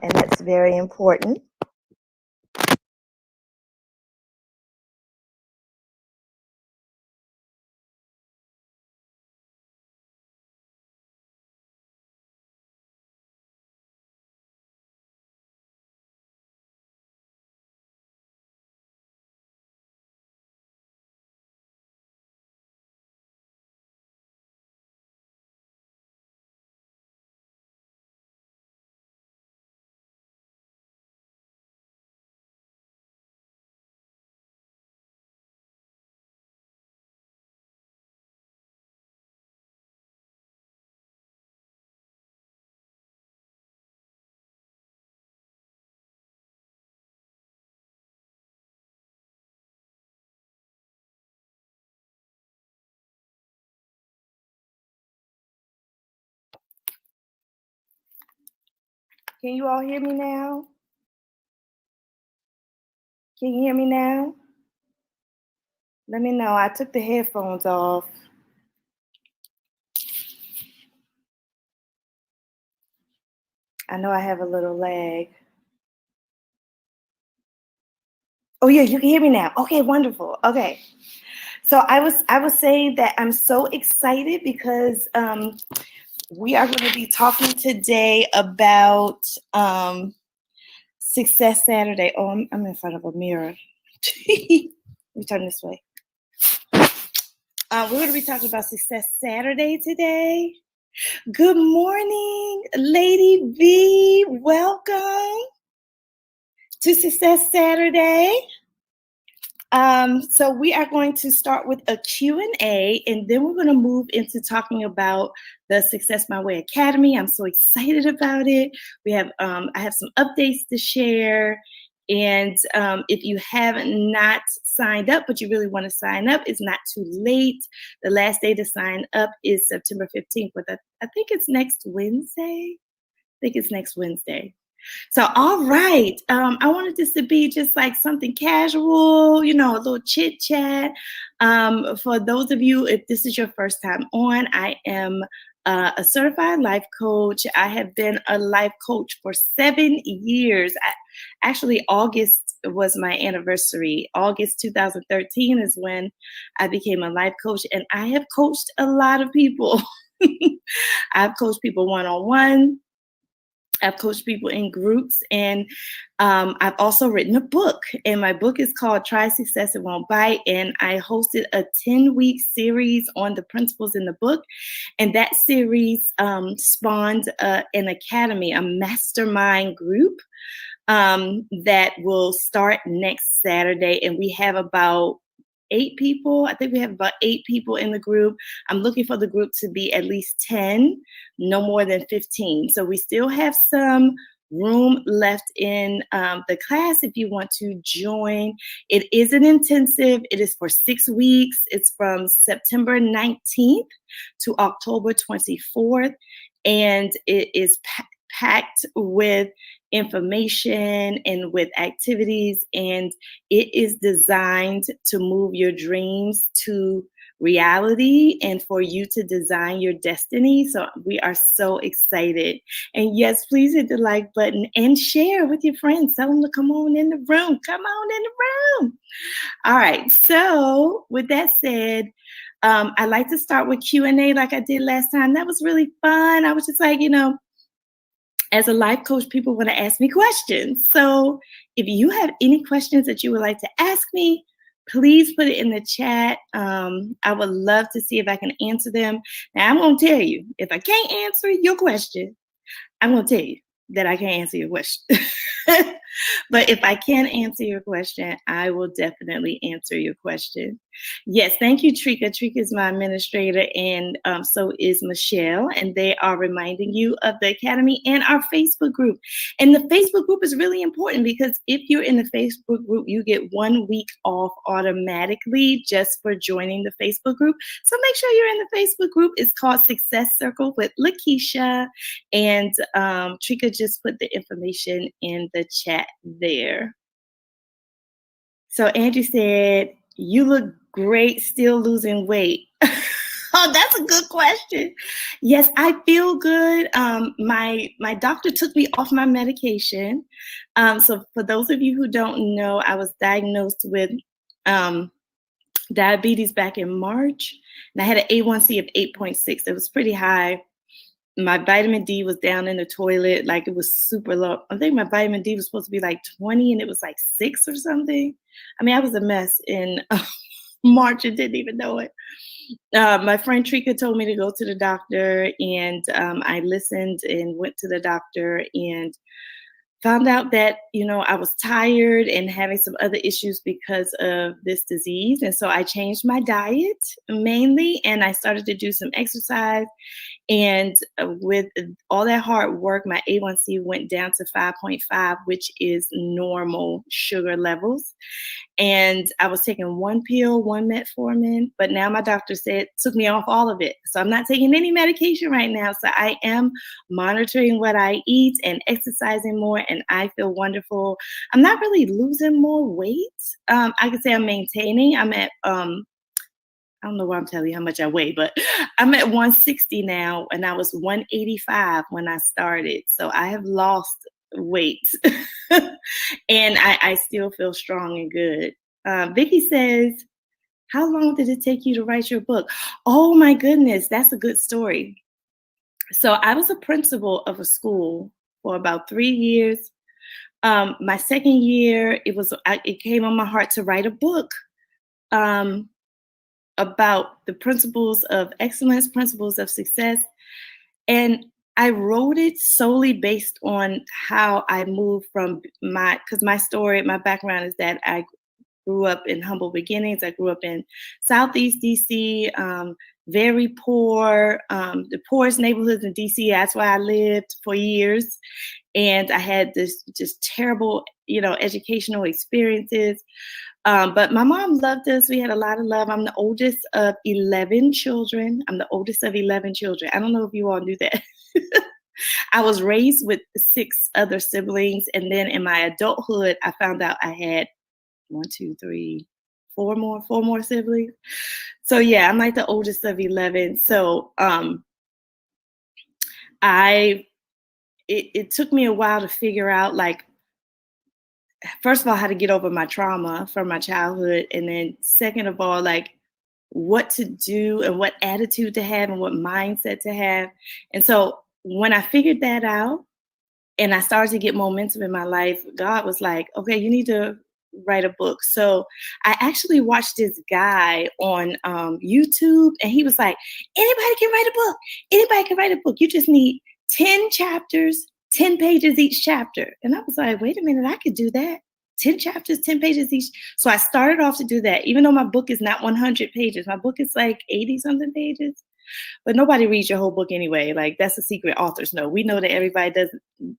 and that's very important. Can you all hear me now? Can you hear me now? Let me know. I took the headphones off. I know I have a little lag. Oh yeah, you can hear me now. Okay, wonderful. Okay. So I was saying that I'm so excited because we are going to be talking today about Success Saturday. Oh, I'm in front of a mirror. Let me turn this way. We're going to be talking about Success Saturday today. Good morning, Lady V. Welcome to Success Saturday. So we are going to start with a Q&A, and then we're going to move into talking about the Success My Way Academy. I'm so excited about it. I have some updates to share. And if you have not signed up, but you really want to sign up, it's not too late. The last day to sign up is September 15th, but I think it's next Wednesday. So, all right. I wanted this to be just like something casual, you know, a little chit chat. For those of you, if this is your first time on, I am a certified life coach. I have been a life coach for 7 years. Actually, August was my anniversary. August 2013 is when I became a life coach, and I have coached a lot of people. I've coached people one-on-one. I've coached people in groups, and I've also written a book, and my book is called Try Success, It Won't Bite, and I hosted a 10-week series on the principles in the book, and that series spawned an academy, a mastermind group that will start next Saturday, and we have about 8 people. I think we have about 8 people in the group. I'm looking for the group to be at least 10, no more than 15. So we still have some room left in the class if you want to join. It is an intensive. It is for 6 weeks. It's from September 19th to October 24th. And it is packed with information and with activities, and it is designed to move your dreams to reality and for you to design your destiny. So we are so excited. And yes, please hit the like button and share with your friends. Tell them to come on in the room. Come on in the room. All right. So with that said, I like to start with Q&A like I did last time. That was really fun. I was just like, as a life coach, people want to ask me questions. So if you have any questions that you would like to ask me, please put it in the chat. I would love to see if I can answer them. Now, I'm going to tell you, if I can't answer your question, I'm going to tell you that I can't answer your question. But if I can answer your question, I will definitely answer your question. Yes, thank you, Trika. Trika is my administrator, and so is Michelle. And they are reminding you of the Academy and our Facebook group. And the Facebook group is really important because if you're in the Facebook group, you get 1 week off automatically just for joining the Facebook group. So make sure you're in the Facebook group. It's called Success Circle with Lakisha. And Trika just put the information in the chat there. So Andrew said, "You look great still losing weight." Oh, that's a good question. Yes, I feel good. My doctor took me off my medication. So for those of you who don't know, I was diagnosed with diabetes back in March, and I had an A1C of 8.6. It was pretty high. My vitamin D was down in the toilet, like it was super low. I think my vitamin D was supposed to be like 20 and it was like 6 or something. I mean, I was a mess in March and didn't even know it. My friend Trika told me to go to the doctor, and I listened and went to the doctor and found out that, I was tired and having some other issues because of this disease. And so I changed my diet mainly, and I started to do some exercise. And with all that hard work, my A1C went down to 5.5, which is normal sugar levels. And I was taking one pill, one metformin, but now my doctor took me off all of it. So I'm not taking any medication right now. So I am monitoring what I eat and exercising more, and I feel wonderful. I'm not really losing more weight. I could say I'm maintaining. I'm at I don't know why I'm telling you how much I weigh, but I'm at 160 now, and I was 185 when I started. So I have lost weight, and I still feel strong and good. Vicky says, "How long did it take you to write your book?" Oh my goodness, that's a good story. So I was a principal of a school for about 3 years. My second year, it came on my heart to write a book. About the principles of excellence, principles of success. And I wrote it solely based on how I moved from because my story, my background is that I grew up in humble beginnings. I grew up in Southeast DC, very poor, the poorest neighborhoods in DC. That's where I lived for years. And I had this just terrible, educational experiences. But my mom loved us. We had a lot of love. I'm the oldest of 11 children. I don't know if you all knew that. I was raised with 6 other siblings. And then in my adulthood, I found out I had 1, 2, 3, 4 more siblings. So yeah, I'm like the oldest of 11. So it took me a while to figure out, like, first of all, how to get over my trauma from my childhood. And then second of all, like, what to do and what attitude to have and what mindset to have. And so when I figured that out and I started to get momentum in my life, God was like, okay, you need to write a book. So I actually watched this guy on YouTube, and he was like, anybody can write a book. Anybody can write a book. You just need 10 chapters, 10 pages each chapter. And I was like, wait a minute, I could do that. 10 chapters, 10 pages each. So I started off to do that, even though my book is not 100 pages. My book is like 80 something pages. But nobody reads your whole book anyway. Like, that's a secret authors know. We know that everybody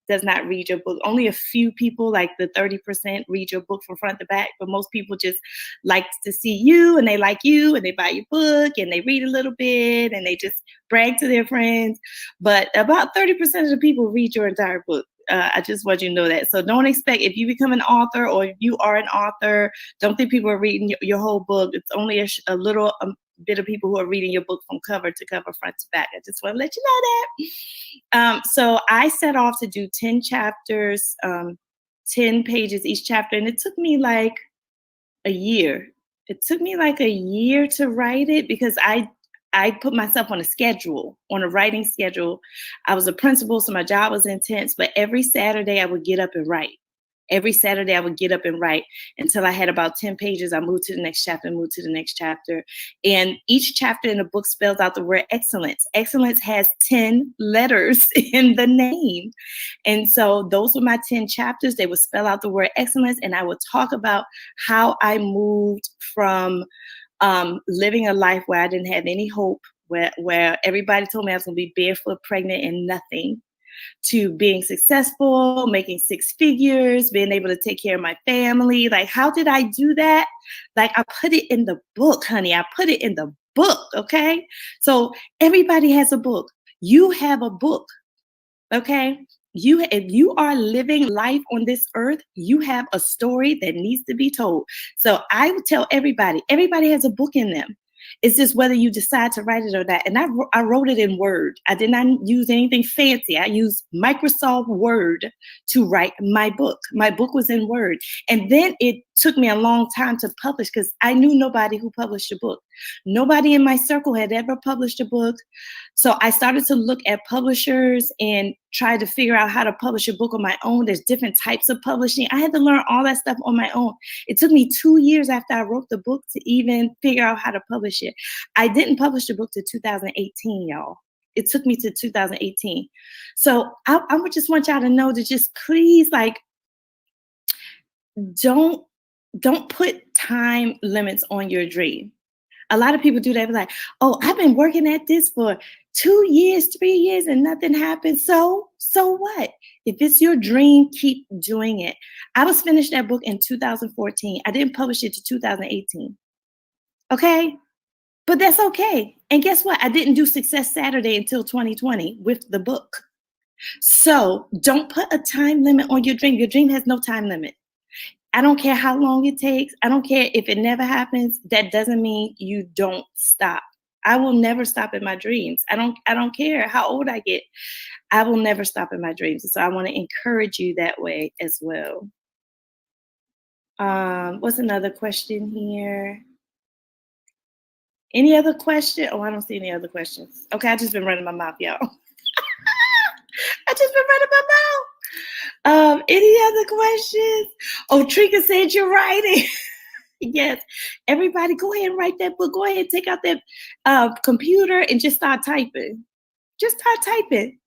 does not read your book. Only a few people, like the 30%, read your book from front to back. But most people just like to see you, and they like you, and they buy your book, and they read a little bit, and they just brag to their friends. But about 30% of the people read your entire book. I just want you to know that. So don't expect, if you become an author or if you are an author, don't think people are reading your whole book. It's only a little bit of people who are reading your book from cover to cover, front to back. I just want to let you know that. So I set off to do 10 chapters, 10 pages each chapter, and it took me like a year. It took me like a year to write it because I put myself on a schedule, on a writing schedule. I was a principal, so my job was intense, but every Saturday I would get up and write. Every Saturday I would get up and write until I had about 10 pages. I moved to the next chapter, moved to the next chapter. And each chapter in the book spells out the word excellence. Excellence has 10 letters in the name. And so those were my 10 chapters. They would spell out the word excellence. And I would talk about how I moved from living a life where I didn't have any hope, where everybody told me I was going to be barefoot, pregnant, and nothing, to being successful, making six figures, being able to take care of my family. Like, how did I do that? Like, I put it in the book, honey. I put it in the book, okay? So everybody has a book. You have a book, okay? If you are living life on this earth, you have a story that needs to be told. So I would tell everybody has a book in them. It's just whether you decide to write it or not. And I wrote it in Word. I did not use anything fancy. I used Microsoft Word to write my book. My book was in Word. And then it took me a long time to publish because I knew nobody who published a book. Nobody in my circle had ever published a book. So I started to look at publishers and try to figure out how to publish a book on my own. There's different types of publishing. I had to learn all that stuff on my own. It took me 2 years after I wrote the book to even figure out how to publish it. I didn't publish the book till 2018, y'all. It took me to 2018. So I would just want y'all to know to just please, like, don't put time limits on your dream. A lot of people do that. Like, oh, I've been working at this for 2 years, 3 years, and nothing happened. So what? If it's your dream, keep doing it. I was finished that book in 2014. I didn't publish it to 2018. Okay? But that's okay. And guess what? I didn't do Success Saturday until 2020 with the book. So don't put a time limit on your dream. Your dream has no time limit. I don't care how long it takes. I don't care if it never happens. That doesn't mean you don't stop. I will never stop in my dreams. I don't care how old I get. I will never stop in my dreams. So I want to encourage you that way as well. What's another question here? Any other question? Oh, I don't see any other questions. Okay, I just been running my mouth, y'all. I just been running my mouth. Any other questions? Oh, Trika said you're writing. Yes. Everybody go ahead and write that book. Go ahead and take out that computer and just start typing. Just start typing.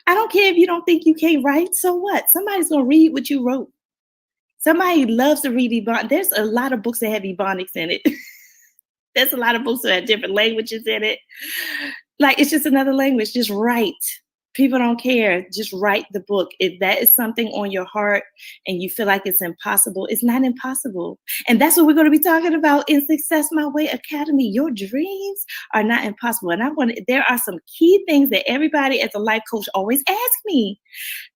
I don't care if you don't think you can't write. So what? Somebody's going to read what you wrote. Somebody loves to read Ebonics. There's a lot of books that have Ebonics in it. There's a lot of books that have different languages in it. Like, it's just another language. Just write. People don't care. Just write the book. If that is something on your heart and you feel like it's impossible, it's not impossible. And that's what we're going to be talking about in Success My Way Academy. Your dreams are not impossible. And there are some key things that everybody as a life coach always asks me.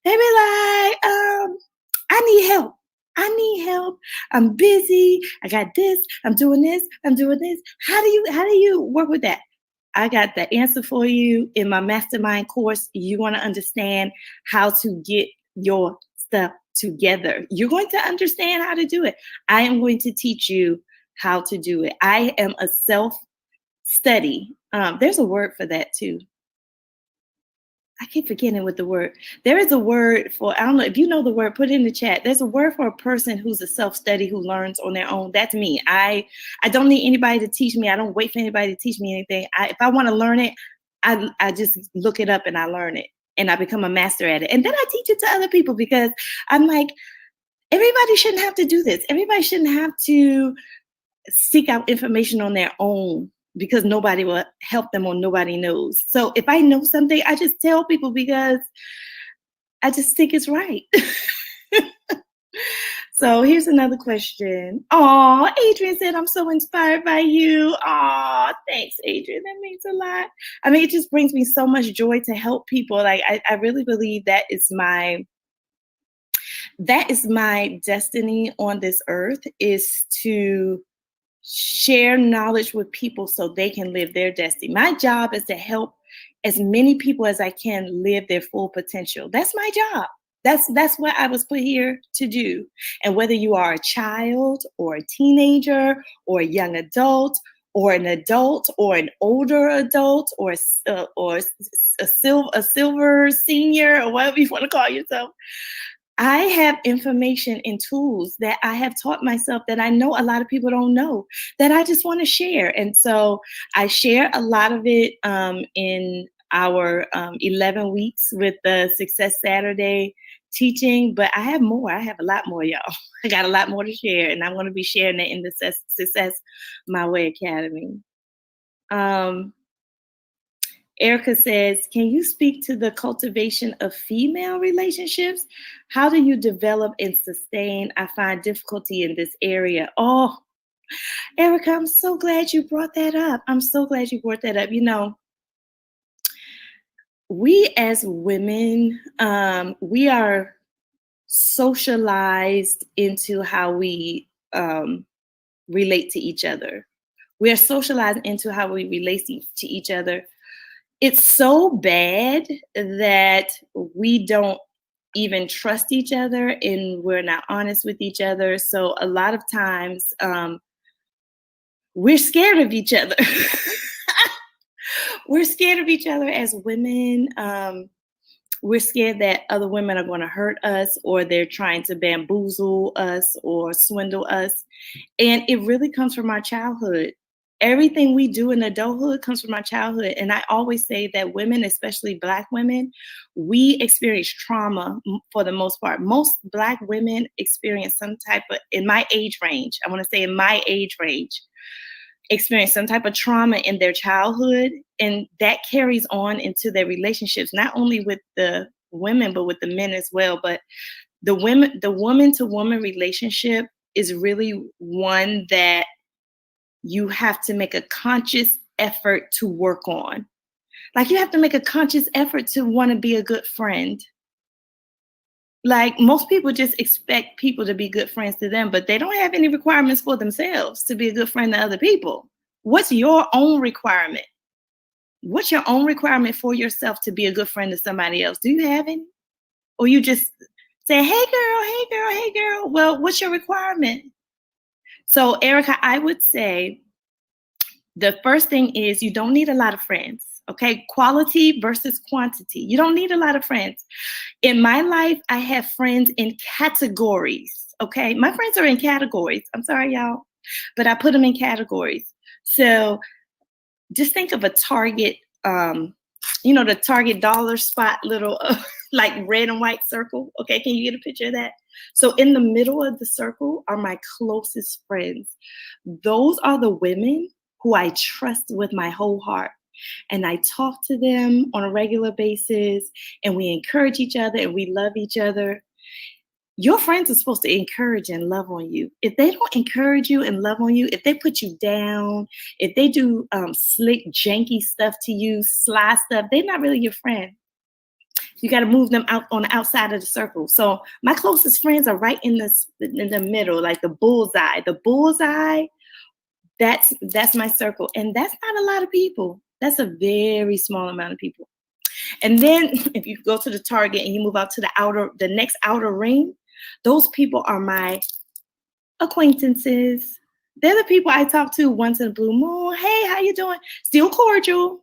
They be like, I need help. I need help. I'm busy. I got this. I'm doing this. I'm doing this. How do you work with that? I got the answer for you in my mastermind course. You want to understand how to get your stuff together. You're going to understand how to do it. I am going to teach you how to do it. I am a self-study. There's a word for that too. I keep forgetting what the word. There is a word for, I don't know if you know the word, put it in the chat. There's a word for a person who's a self-study, who learns on their own. That's me. I don't need anybody to teach me. I don't wait for anybody to teach me anything. If I want to learn it, I just look it up and I learn it and I become a master at it. And then I teach it to other people because I'm like, everybody shouldn't have to do this. Everybody shouldn't have to seek out information on their own because nobody will help them or nobody knows. So if I know something, I just tell people because I just think it's right. So here's another question. Oh, Adrian said, I'm so inspired by you. Oh, thanks, Adrian. That means a lot. I mean, it just brings me so much joy to help people. Like, I really believe that is my destiny on this earth, is to share knowledge with people so they can live their destiny. My job is to help as many people as I can live their full potential. That's my job. That's what I was put here to do. And whether you are a child or a teenager or a young adult or an adult or an older adult or a silver senior or whatever you want to call yourself, I have information and tools that I have taught myself that I know a lot of people don't know that I just want to share. And so I share a lot of it in our 11 weeks with the Success Saturday teaching, but I have more. I have a lot more, y'all. I got a lot more to share, and I'm going to be sharing it in the Success My Way Academy. Um, Erica says, can you speak to the cultivation of female relationships? How do you develop and sustain? I find difficulty in this area. Oh, Erica, I'm so glad you brought that up. I'm so glad you brought that up. You know, we as women, we are socialized into how we relate to each other. We are socialized into how we relate to each other. It's so bad that we don't even trust each other and we're not honest with each other. So a lot of times we're scared of each other. We're scared of each other as women. We're scared that other women are going to hurt us or they're trying to bamboozle us or swindle us. And it really comes from our childhood. Everything we do in adulthood comes from our childhood. And I always say that women, especially Black women, we experience trauma for the most part. Most Black women experience some type of, in my age range, I want to say in my age range, experience some type of trauma in their childhood. And that carries on into their relationships, not only with the women, but with the men as well. But the woman to woman relationship is really one that you have to make a conscious effort to work on. Like you have to make a conscious effort to want to be a good friend. Like most people just expect people to be good friends to them, but they don't have any requirements for themselves to be a good friend to other people. What's your own requirement? What's your own requirement for yourself to be a good friend to somebody else? Do you have any? Or you just say, hey girl, hey girl, hey girl. Well, what's your requirement? So Erica, I would say the first thing is you don't need a lot of friends. Okay, quality versus quantity. You don't need a lot of friends. In my life, I have friends in categories. Okay, my friends are in categories. I'm sorry, y'all, but I put them in categories. So just think of a Target, the Target dollar spot little like red and white circle. Okay, can you get a picture of that? So in the middle of the circle are my closest friends. Those are the women who I trust with my whole heart. And I talk to them on a regular basis, and we encourage each other and we love each other. Your friends are supposed to encourage and love on you. If they don't encourage you and love on you, if they put you down, if they do slick, janky stuff to you, sly stuff, they're not really your friend. You got to move them out on the outside of the circle. So my closest friends are right in the middle, like the bullseye. The bullseye, that's my circle, and that's not a lot of people. That's a very small amount of people. And then if you go to the Target and you move out to the next outer ring, those people are my acquaintances. They're the people I talk to once in a blue moon. Hey, how you doing? Still cordial,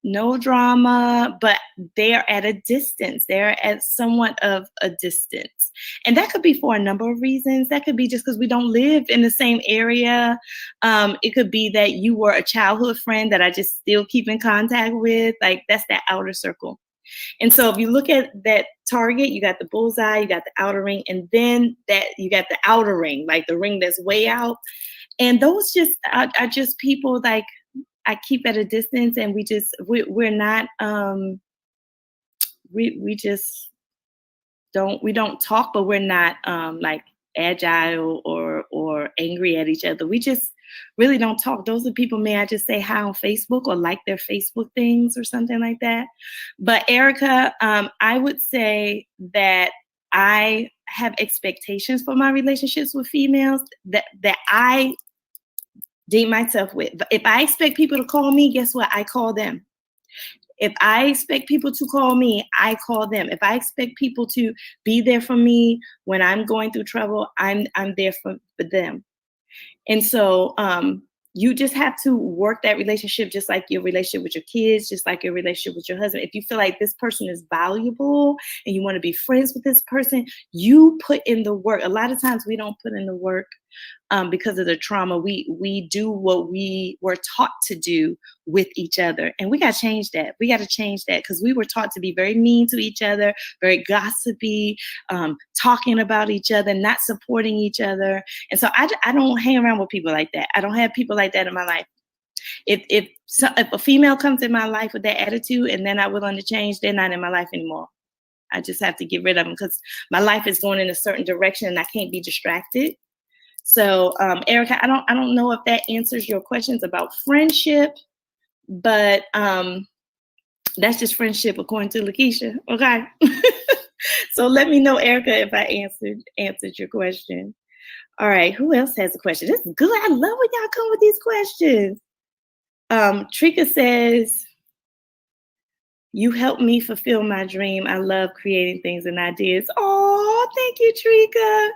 no drama, but they're at a distance. They're at somewhat of a distance. And that could be for a number of reasons. That could be just because we don't live in the same area. It could be that you were a childhood friend that I just still keep in contact with. Like that's that outer circle. And so if you look at that Target, you got the bullseye, you got the outer ring, and then that you got the outer ring, like the ring that's way out. And those just are just people like I keep at a distance, and we're not we just don't talk, but we're not like agile or angry at each other. We just really don't talk. Those are people, may I just say hi on Facebook or like their Facebook things or something like that. But Erica, I would say that I have expectations for my relationships with females that I deem myself with. If I expect people to call me, guess what? I call them. If I expect people to call me, I call them. If I expect people to be there for me when I'm going through trouble, I'm there for them. And so you just have to work that relationship just like your relationship with your kids, just like your relationship with your husband. If you feel like this person is valuable and you want to be friends with this person, you put in the work. A lot of times we don't put in the work because of the trauma. We do what we were taught to do with each other. And we got to change that. We got to change that because we were taught to be very mean to each other, very gossipy, talking about each other, not supporting each other. And so I don't hang around with people like that. I don't have people like that in my life. If a female comes in my life with that attitude and they're not willing to change, they're not in my life anymore. I just have to get rid of them because my life is going in a certain direction and I can't be distracted. So, Erica, I don't know if that answers your questions about friendship, but that's just friendship according to Lakisha. Okay. So let me know, Erica, if I answered your question. All right, who else has a question? This is good. I love when y'all come with these questions. Trika says, you helped me fulfill my dream. I love creating things and ideas. Oh, thank you, Trika.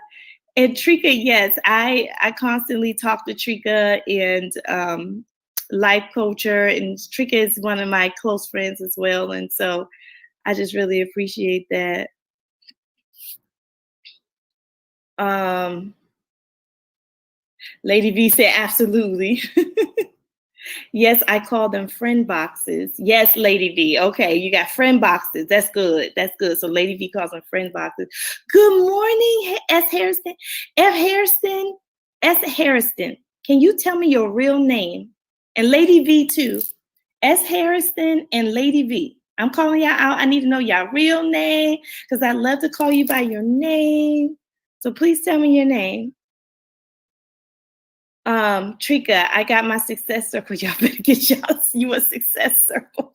And Trika, yes, I constantly talk to Trika and life coacher, and Trika is one of my close friends as well. And so I just really appreciate that. Lady V said, absolutely. Yes, I call them friend boxes. Yes, Lady V. Okay, you got friend boxes. That's good. That's good. So Lady V calls them friend boxes. Good morning, S. Harrison. F. Harrison. S. Harrison. Can you tell me your real name? And Lady V too. S. Harrison and Lady V. I'm calling y'all out. I need to know y'all real name because I love to call you by your name. So please tell me your name. Trika, I got my success circle. Y'all better get you a success circle.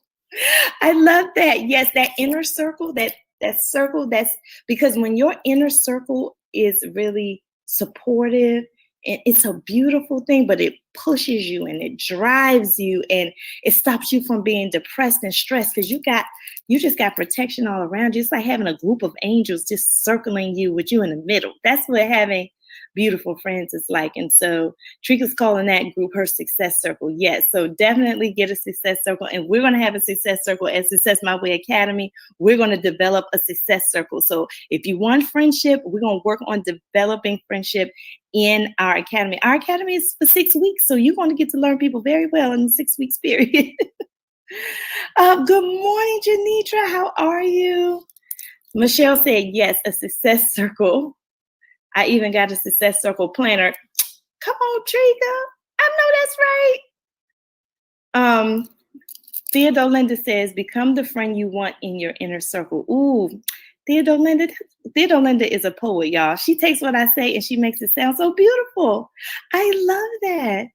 I love that. Yes, that inner circle, that circle, that's because when your inner circle is really supportive, and it's a beautiful thing, but it pushes you and it drives you and it stops you from being depressed and stressed because you just got protection all around you. It's like having a group of angels just circling you with you in the middle. That's what having beautiful friends is like. And so Trika's calling that group her success circle. Yes. So definitely get a success circle. And we're going to have a success circle at Success My Way Academy. We're going to develop a success circle. So if you want friendship, we're going to work on developing friendship in our academy. Our academy is for 6 weeks. So you're going to get to learn people very well in the 6 weeks period. Good morning, Janitra. How are you? Michelle said, yes, a success circle. I even got a success circle planner. Come on, Trika. I know that's right. Theodore Linda says, become the friend you want in your inner circle. Ooh, Theodore Linda is a poet, y'all. She takes what I say and she makes it sound so beautiful. I love that.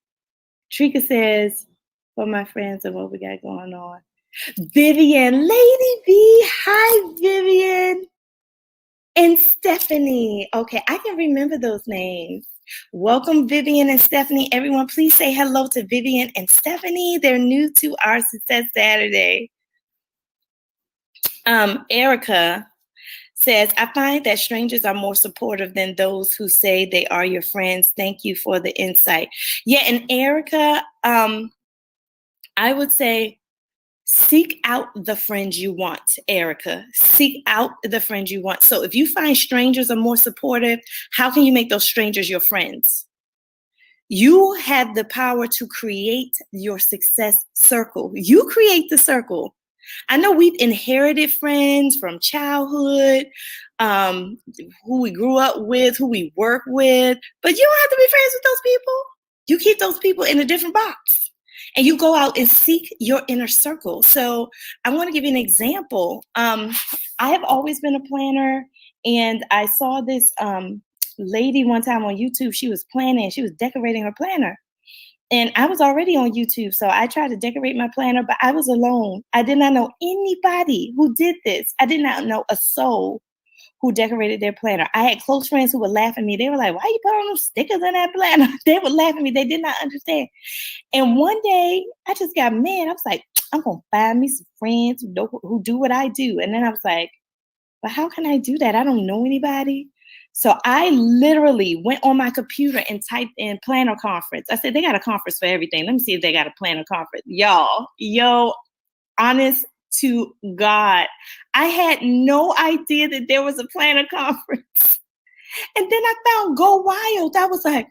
Trika says, for my friends and what we got going on. Vivian, Lady V. Hi, Vivian. And Stephanie. Okay, I can remember those names. Welcome, Vivian and Stephanie. Everyone, please say hello to Vivian and Stephanie. They're new to our Success Saturday. Erica says, I find that strangers are more supportive than those who say they are your friends. Thank you for the insight. Yeah, and Erica, I would say, seek out the friends you want, Erica. Seek out the friends you want. So if you find strangers are more supportive, how can you make those strangers your friends? You have the power to create your success circle. You create the circle. I know we've inherited friends from childhood, who we grew up with, who we work with, but you don't have to be friends with those people. You keep those people in a different box. And you go out and seek your inner circle. So I want to give you an example. I have always been a planner, and I saw this lady one time on YouTube. She was planning, she was decorating her planner. And I was already on YouTube, so I tried to decorate my planner, but I was alone. I did not know anybody who did this. I did not know a soul who decorated their planner. I had close friends who would laugh at me. They were like, "Why you put all those stickers in that planner?" They would laugh at me. They did not understand. And one day I just got mad. I was like, I'm gonna find me some friends who do what I do. And then I was like, but how can I do that? I don't know anybody. So I literally went on my computer and typed in planner conference. I said, they got a conference for everything. Let me see if they got a planner conference. Y'all, yo, honest to God, I had no idea that there was a planner conference. And then I found Go Wild. I was like,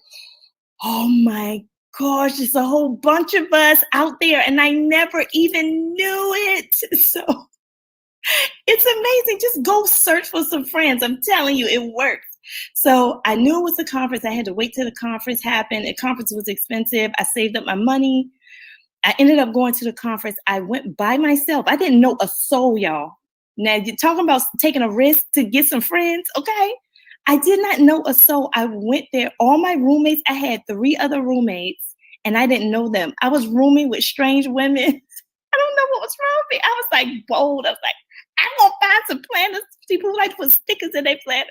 oh my gosh, there's a whole bunch of us out there, and I never even knew it. So it's amazing. Just go search for some friends. I'm telling you, it works. So I knew it was a conference. I had to wait till the conference happened. The conference was expensive. I saved up my money. I ended up going to the conference. I went by myself. I didn't know a soul, y'all. Now, you're talking about taking a risk to get some friends, okay? I did not know a soul. I went there. All my roommates, I had 3 other roommates, and I didn't know them. I was rooming with strange women. I don't know what was wrong with me. I was like bold. I was like, I'm gonna find some planners, people who like to put stickers in their planner.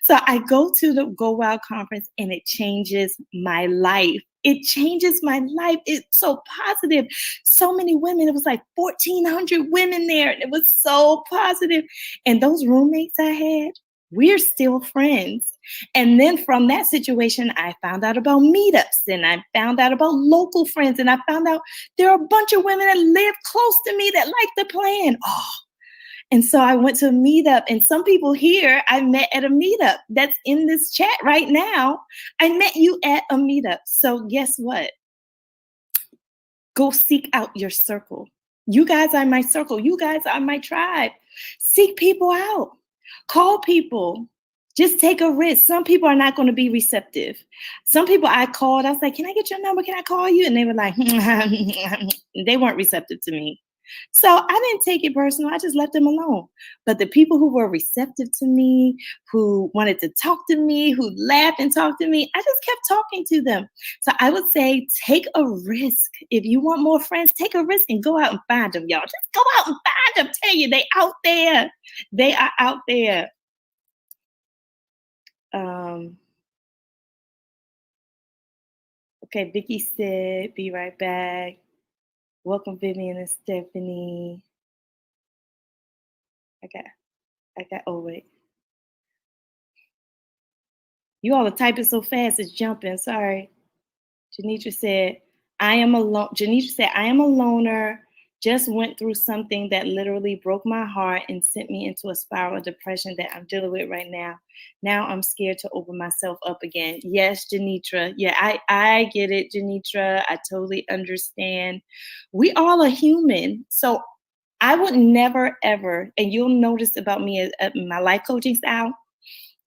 So I go to the Go Wild conference and it changes my life. It changes my life. It's so positive. So many women. It was like 1,400 women there. And it was so positive. And those roommates I had, we're still friends. And then from that situation, I found out about meetups and I found out about local friends. And I found out there are a bunch of women that live close to me that like the plan. Oh, and so I went to a meetup, and some people here I met at a meetup that's in this chat right now. I met you at a meetup. So guess what? Go seek out your circle. You guys are my circle. You guys are my tribe. Seek people out. Call people. Just take a risk. Some people are not going to be receptive. Some people I called, I was like, can I get your number? Can I call you? And they were like, they weren't receptive to me. So I didn't take it personal. I just left them alone. But the people who were receptive to me, who wanted to talk to me, who laughed and talked to me, I just kept talking to them. So I would say take a risk. If you want more friends, take a risk and go out and find them, y'all. Just go out and find them. Tell you they out there. They are out there. Okay, Vicky said, be right back. Welcome, Vivian and Stephanie. Oh, wait. You all are typing so fast, it's jumping. Sorry. Janitra said, I am alone. Janitra said, I am a loner. Just went through something that literally broke my heart and sent me into a spiral of depression that I'm dealing with right now. Now I'm scared to open myself up again. Yes, Janitra. Yeah, I get it, Janitra. I totally understand. We all are human. So I would never, ever, and you'll notice about me as my life coaching style,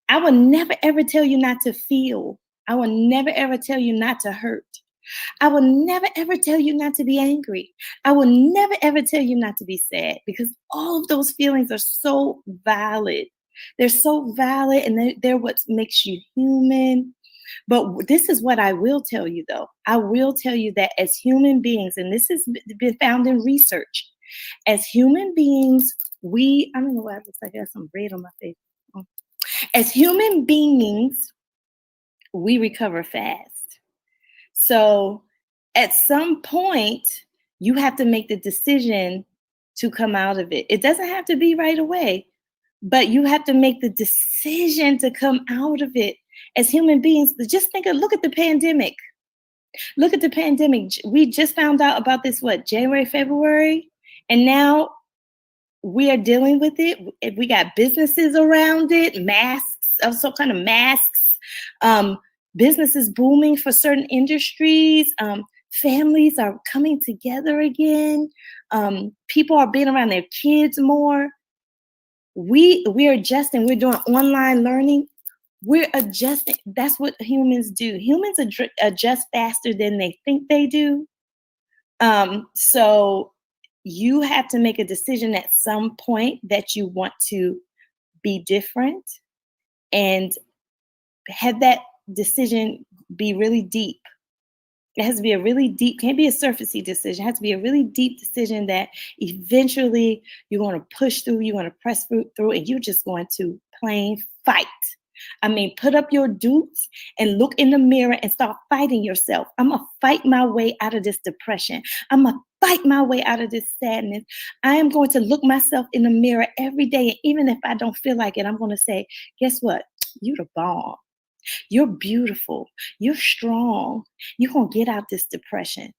I will never, ever tell you not to feel. I will never, ever tell you not to hurt. I will never, ever tell you not to be angry. I will never, ever tell you not to be sad because all of those feelings are so valid. They're so valid and they're what makes you human. But this is what I will tell you, though. I will tell you that as human beings, and this has been found in research, as human beings, I don't know why it looks like I got some red on my face. As human beings, we recover fast. So at some point, you have to make the decision to come out of it. It doesn't have to be right away, but you have to make the decision to come out of it. As human beings, just look at the pandemic. Look at the pandemic. We just found out about this, January, February? And now we are dealing with it. We got businesses around it, masks, also kind of masks, businesses booming for certain industries. Families are coming together again. People are being around their kids more. We're adjusting. We're doing online learning. We're adjusting. That's what humans do. Humans adjust faster than they think they do. So you have to make a decision at some point that you want to be different and have that decision be really deep. It has to be a really deep, can't be a surfacey decision. It has to be a really deep decision that eventually you're going to push through, you're going to press through, and you're just going to plain fight. I mean, put up your dukes and look in the mirror and start fighting yourself. I'm going to fight my way out of this depression. I'm going to fight my way out of this sadness. I am going to look myself in the mirror every day. And even if I don't feel like it, I'm going to say, guess what? You're the bomb. You're beautiful. You're strong. You're going to get out this depression.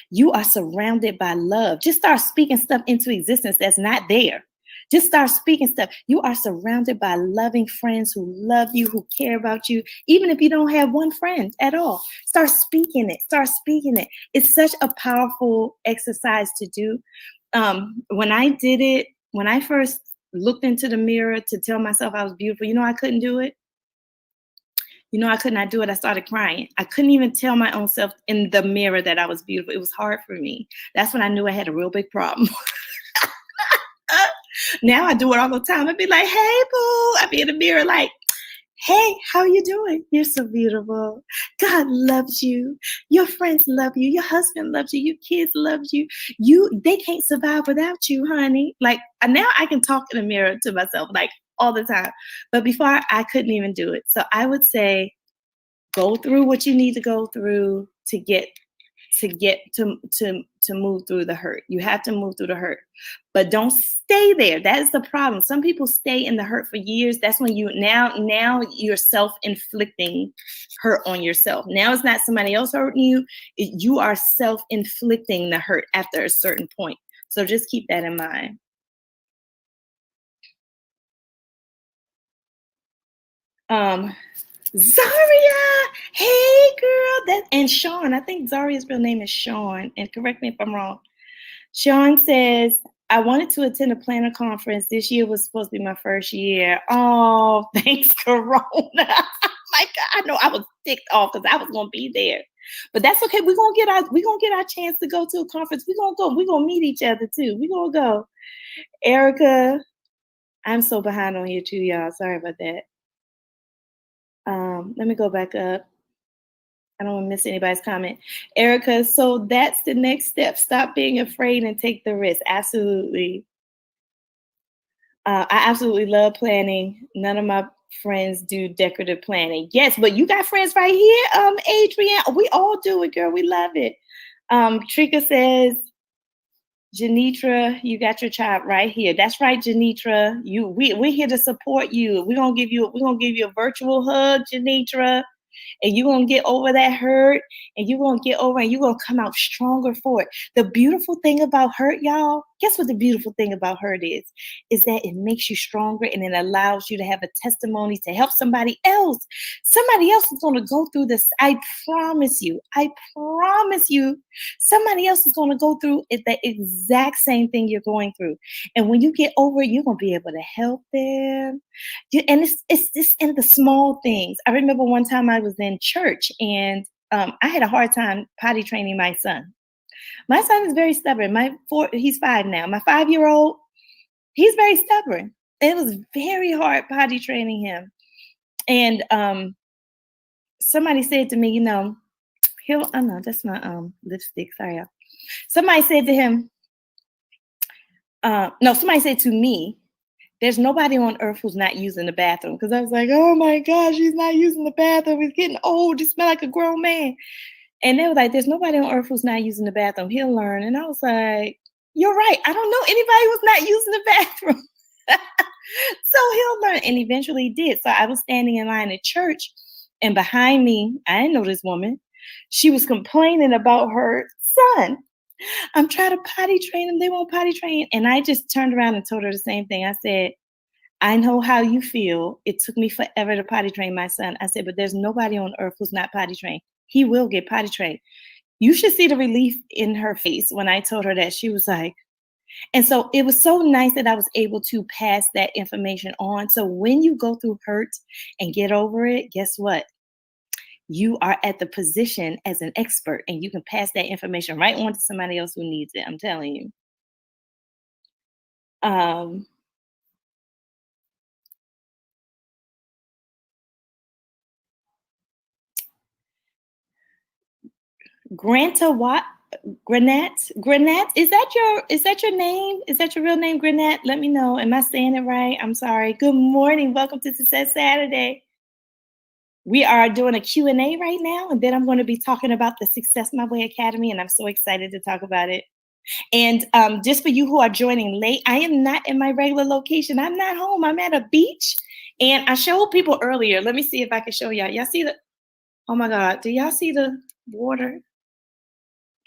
You are surrounded by love. Just start speaking stuff into existence that's not there. Just start speaking stuff. You are surrounded by loving friends who love you, who care about you, even if you don't have one friend at all. Start speaking it. Start speaking it. It's such a powerful exercise to do. When I did it, when I first looked into the mirror to tell myself I was beautiful, I couldn't do it. I could not do it. I started crying. I couldn't even tell my own self in the mirror that I was beautiful. It was hard for me. That's when I knew I had a real big problem. Now I do it all the time. I'd be like, hey, boo. I'd be in the mirror like, hey, how are you doing? You're so beautiful. God loves you. Your friends love you. Your husband loves you. Your kids love you. They can't survive without you, honey. Like now I can talk in the mirror to myself like all the time. But before I couldn't even do it. So I would say go through what you need to go through to get to move through the hurt. You have to move through the hurt, but don't stay there. That is the problem. Some people stay in the hurt for years. That's when now you're self-inflicting hurt on yourself. Now it's not somebody else hurting you. You are self-inflicting the hurt after a certain point. So just keep that in mind. Zaria, hey girl, and Sean. I think Zaria's real name is Sean, and correct me if I'm wrong. Sean says, I wanted to attend a planner conference. This year was supposed to be my first year. Oh, thanks, Corona. My God, I know I was ticked off because I was gonna be there. But that's okay. We're gonna get our chance to go to a conference. We're gonna go. We're gonna meet each other too. We're gonna go. Erica, I'm so behind on here too, y'all. Sorry about that. Let me go back up. I don't want to miss anybody's comment. Erica, so that's the next step. Stop being afraid and take the risk. Absolutely. I absolutely love planning. None of my friends do decorative planning. Yes, but you got friends right here, Adrienne. We all do it, girl. We love it. Trika says, Janitra, you got your child right here. That's right, Janitra. We're here to support you. We're gonna give you a virtual hug, Janitra. And you're going to get over that hurt, and you're going to get over and you're going to come out stronger for it. The beautiful thing about hurt, y'all, guess what the beautiful thing about hurt is that it makes you stronger and it allows you to have a testimony to help somebody else. Somebody else is going to go through this. I promise you, somebody else is going to go through the exact same thing you're going through. And when you get over it, you're going to be able to help them. And it's just in the small things. I remember one time I was in church and I had a hard time potty training my son. My son is very stubborn. He's 5 now. My 5-year-old, he's very stubborn. It was very hard potty training him. And somebody said to me, oh no, that's my lipstick. Sorry, y'all. Somebody said to him, somebody said to me, there's nobody on earth who's not using the bathroom. Because I was like, oh my gosh, he's not using the bathroom. He's getting old. He smells like a grown man. And they were like, there's nobody on earth who's not using the bathroom. He'll learn. And I was like, you're right. I don't know anybody who's not using the bathroom. So he'll learn. And eventually he did. So I was standing in line at church. And behind me, I didn't know this woman. She was complaining about her son. I'm trying to potty train them. They won't potty train. And I just turned around and told her the same thing. I said, I know how you feel. It took me forever to potty train my son. I said, but there's nobody on earth who's not potty trained. He will get potty trained. You should see the relief in her face when I told her that. She was like, and so it was so nice that I was able to pass that information on. So when you go through hurt and get over it, guess what? You are at the position as an expert and you can pass that information right on to somebody else who needs it. I'm telling you. Granta Granette, is that your name? Is that your real name, Granette? Let me know. Am I saying it right? I'm sorry. Good morning. Welcome to Success Saturday. We are doing a Q&A right now, and then I'm going to be talking about the Success My Way Academy, and I'm so excited to talk about it. And just for you who are joining late, I am not in my regular location. I'm not home. I'm at a beach, and I showed people earlier. Let me see if I can show y'all. Y'all see the? Oh my God! Do y'all see the water?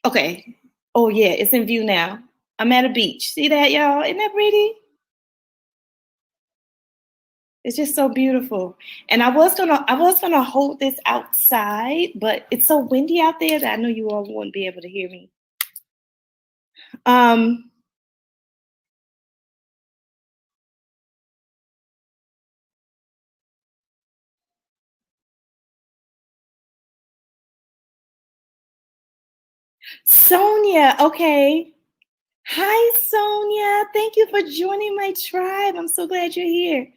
Okay. Oh yeah, it's in view now. I'm at a beach. See that, y'all? Isn't that pretty? It's just so beautiful. And I was gonna hold this outside, but it's so windy out there that I know you all won't be able to hear me. Um, Sonia, okay. Hi, Sonia. Thank you for joining my tribe. I'm so glad you're here.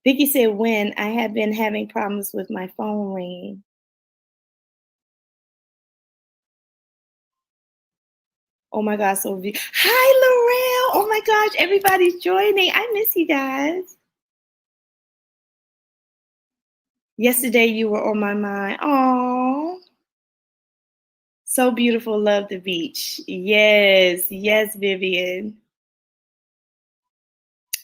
Vicky said, when I have been having problems with my phone ringing. Oh my God, so hi, Laurel. Oh my gosh, everybody's joining. I miss you guys. Yesterday you were on my mind. Oh, so beautiful. Love the beach. Yes, yes, Vivian.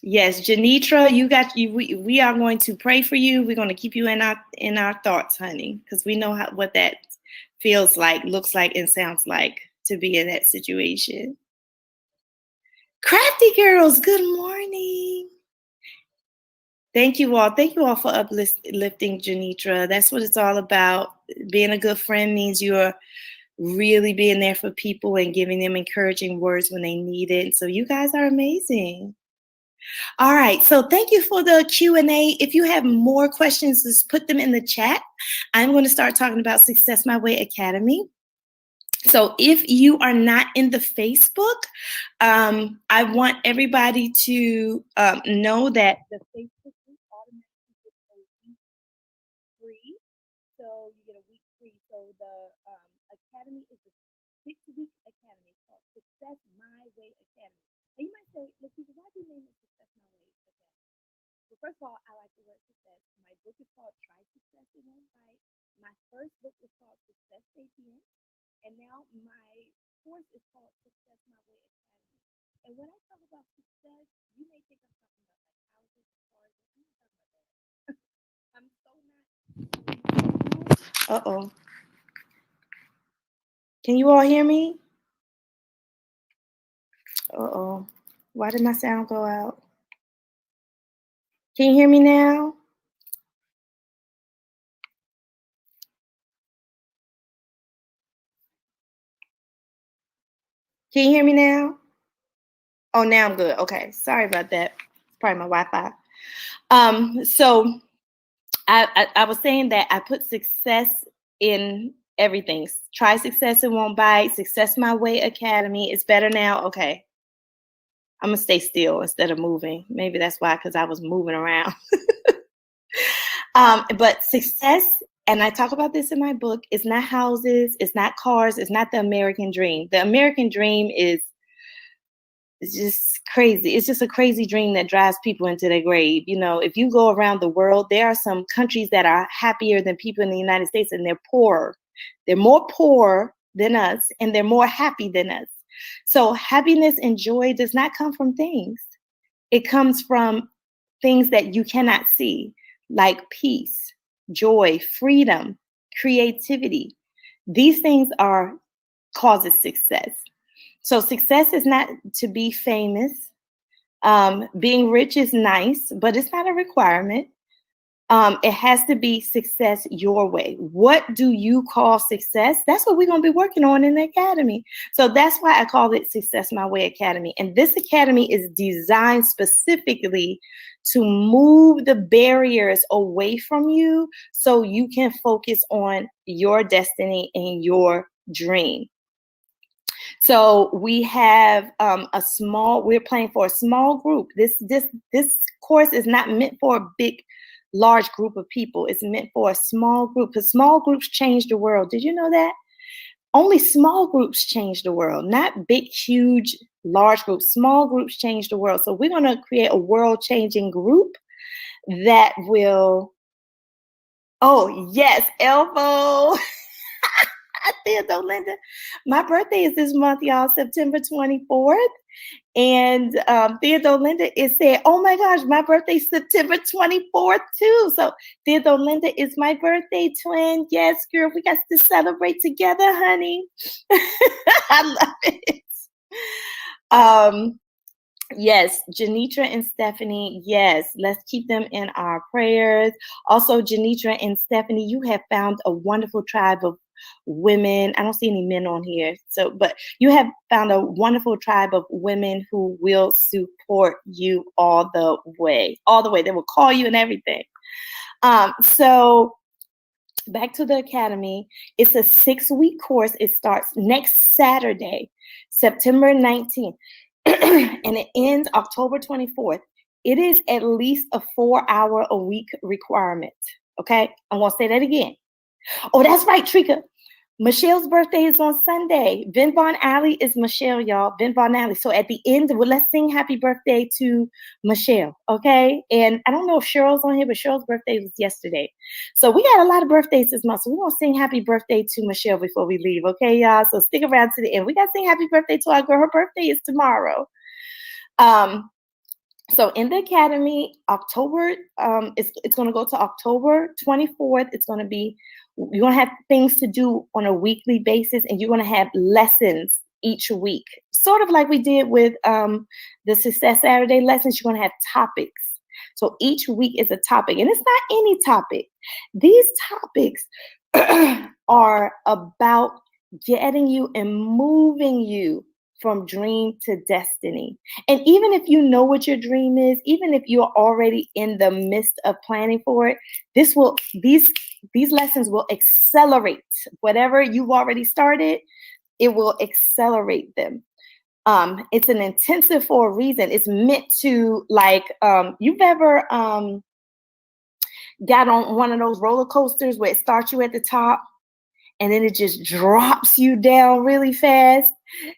Yes, Janitra, you got you. We are going to pray for you. We're going to keep you in our thoughts, honey, because we know what that feels like, looks like, and sounds like to be in that situation. Crafty girls, good morning. Thank you all. Thank you all for uplifting Janitra. That's what it's all about. Being a good friend means you're really being there for people and giving them encouraging words when they need it. So you guys are amazing. All right. So thank you for the Q&A. If you have more questions, just put them in the chat. I'm going to start talking about Success My Way Academy. So if you are not in the Facebook, I want everybody to know that the Facebook group automatically gets a week free. So you get a week free. So the academy is a 6-week academy called Success My Way Academy. And you might say, Lakisha, why do you name it Success My Way Academy? Well, first of all, I like the word success. My book is called Try Success in One Bite. My first book was called Success Sapiens. And now my course is called Success My Way Academy. And when I talk about success, you may think I'm talking about like houses, cars. I'm not talking about that. I'm so not. Uh-oh. Can you all hear me? Uh-oh. Why did my sound go out? Can you hear me now? Can you hear me now? Oh, now I'm good. Okay. Sorry about that. It's probably my Wi-Fi. So I was saying that I put success in everything. Try success, it won't bite. Success My Way Academy. It's better now. Okay. I'm gonna stay still instead of moving. Maybe that's why, because I was moving around. But success, and I talk about this in my book, it's not houses, it's not cars, it's not the American dream. The American dream is it's just crazy. It's just a crazy dream that drives people into their grave. You know, if you go around the world, there are some countries that are happier than people in the United States, and they're poorer. They're more poor than us, and they're more happy than us. So happiness and joy does not come from things. It comes from things that you cannot see, like peace, joy, freedom, creativity. These things are causes success. So success is not to be famous. Being rich is nice, but it's not a requirement. It has to be success your way. What do you call success? That's what we're going to be working on in the academy. So that's why I call it Success My Way Academy. And this academy is designed specifically to move the barriers away from you so you can focus on your destiny and your dream. So we have we're playing for a small group. This course is not meant for a big, large group of people. It's meant for a small group, because small groups change the world. Did you know that? Only small groups change the world, not big, huge, large groups. Small groups change the world. So we're going to create a world changing group that will, oh, yes, Elmo. Theodore Linda. My birthday is this month, y'all, September 24th. And Theodore Linda is saying, oh my gosh, my birthday's September 24th too. So Theodore Linda is my birthday twin. Yes, girl, we got to celebrate together, honey. I love it. Um, yes, Janitra and Stephanie. Yes, let's keep them in our prayers. Also, Janitra and Stephanie, you have found a wonderful tribe of women. I don't see any men on here. So, but you have found a wonderful tribe of women who will support you all the way. All the way. They will call you and everything. So back to the academy. It's a 6-week course. It starts next Saturday, September 19th, and it ends October 24th. It is at least a 4-hour a week requirement. Okay, I'm gonna say that again. Oh, that's right, Trika. Michelle's birthday is on Sunday. Vin Von Alley is Michelle, y'all. Vin Von Alley. So at the end, well, let's sing happy birthday to Michelle, okay? And I don't know if Cheryl's on here, but Cheryl's birthday was yesterday. So we got a lot of birthdays this month. So we're going to sing happy birthday to Michelle before we leave, okay, y'all? So stick around to the end. We got to sing happy birthday to our girl. Her birthday is tomorrow. So in the academy, October, it's going to go to October 24th. It's going to be, you're going to have things to do on a weekly basis, and you're going to have lessons each week. Sort of like we did with the Success Saturday lessons, you're going to have topics. So each week is a topic, and it's not any topic. These topics are about getting you and moving you from dream to destiny. And even if you know what your dream is, even if you're already in the midst of planning for it, these lessons will accelerate whatever you've already started. It will accelerate them. It's an intensive for a reason. It's meant to, like, you've ever got on one of those roller coasters where it starts you at the top and then it just drops you down really fast,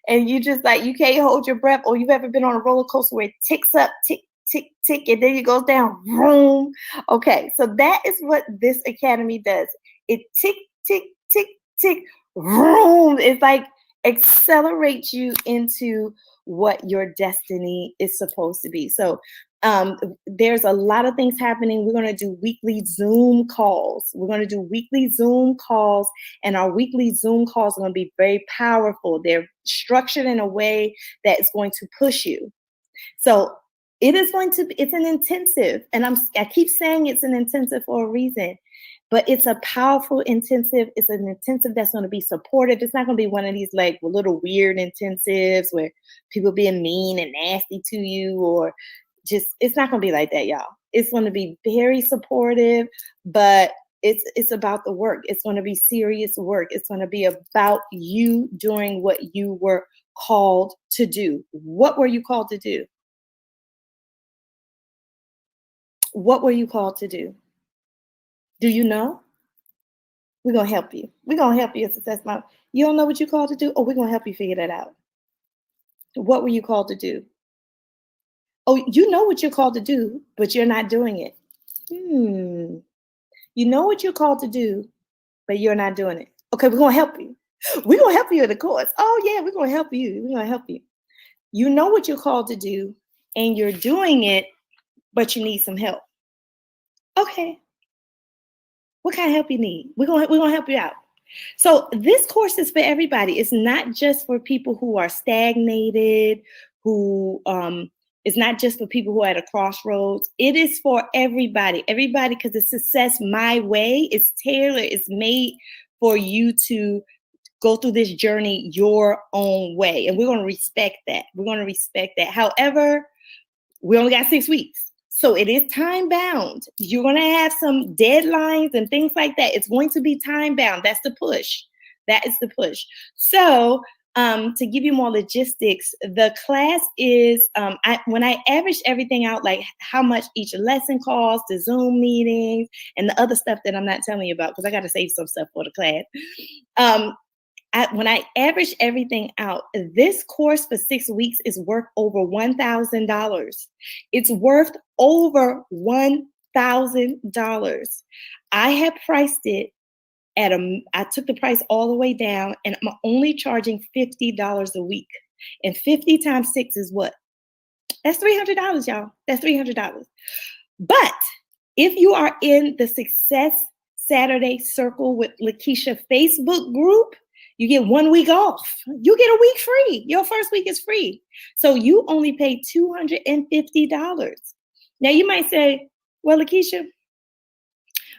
and you just, like, you can't hold your breath. Or you've ever been on a roller coaster where it ticks up, tick, tick, tick, and then it goes down, boom. Okay, so that is what this academy does. It tick, tick, tick, tick, boom. It's like accelerates you into what your destiny is supposed to be. So there's a lot of things happening. We're going to do weekly Zoom calls. And our weekly Zoom calls are going to be very powerful. They're structured in a way that is going to push you. So it's an intensive, and I keep saying it's an intensive for a reason, but it's a powerful intensive. It's an intensive that's going to be supportive. It's not going to be one of these like little weird intensives where people being mean and nasty to you, or just, it's not going to be like that, y'all. It's going to be very supportive, but it's about the work. It's going to be serious work. It's going to be about you doing what you were called to do. What were you called to do? What were you called to do? Do you know? We're going to help you. We're going to help you. Success Mom. You don't know what you're called to do? Oh, we're going to help you figure that out. What were you called to do? Oh, you know what you're called to do, but you're not doing it. You know what you're called to do, but you're not doing it. Okay, we're going to help you. We're going to help you in the course. Oh, yeah, we're going to help you. We're going to help you. You know what you're called to do, and you're doing it, but you need some help. Okay. What kind of help you need? We're gonna help you out. So this course is for everybody. It's not just for people who are stagnated, who it's not just for people who are at a crossroads. It is for everybody. Everybody, because the Success My Way is tailored, it's made for you to go through this journey your own way. And we're going to respect that. However, we only got 6 weeks. So it is time bound. You're going to have some deadlines and things like that. It's going to be time bound. That's the push. That is the push. So to give you more logistics, the class is, when I averaged everything out, like how much each lesson costs, the Zoom meetings, and the other stuff that I'm not telling you about because I got to save some stuff for the class. when I average everything out, this course for 6 weeks is worth over $1,000. It's worth over $1,000. I have priced it I took the price all the way down, and I'm only charging $50 a week. And 50 times 6 is what? That's $300, y'all. That's $300. But if you are in the Success Saturday Circle with Lakisha Facebook group, you get 1 week off. You get a week free. Your first week is free. So you only pay $250. Now you might say, well, Lakisha,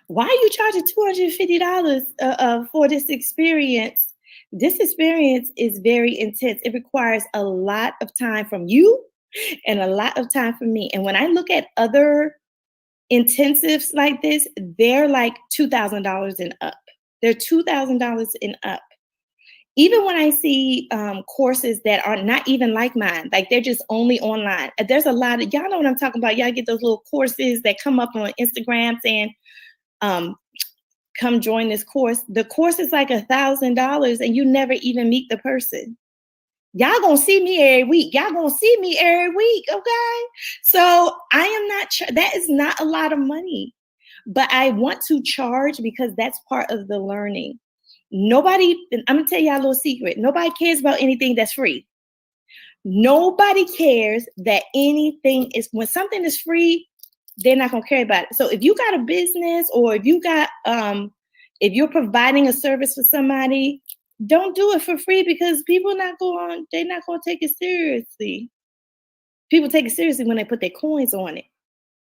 why are you charging $250 for this experience? This experience is very intense. It requires a lot of time from you and a lot of time from me. And when I look at other intensives like this, they're like $2,000 and up. They're $2,000 and up. Even when I see courses that are not even like mine, like they're just only online. There's a lot of, y'all know what I'm talking about. Y'all get those little courses that come up on Instagram saying, come join this course. The course is like $1,000 and you never even meet the person. Y'all gonna see me every week. Y'all gonna see me every week, okay? So I am not, that is not a lot of money, but I want to charge because that's part of the learning. Nobody, I'm gonna tell y'all a little secret. Nobody cares about anything that's free. Nobody cares that anything is, when something is free, they're not gonna care about it. So if you got a business or if you got, if you're providing a service for somebody, don't do it for free because they're not going to take it seriously. People take it seriously when they put their coins on it.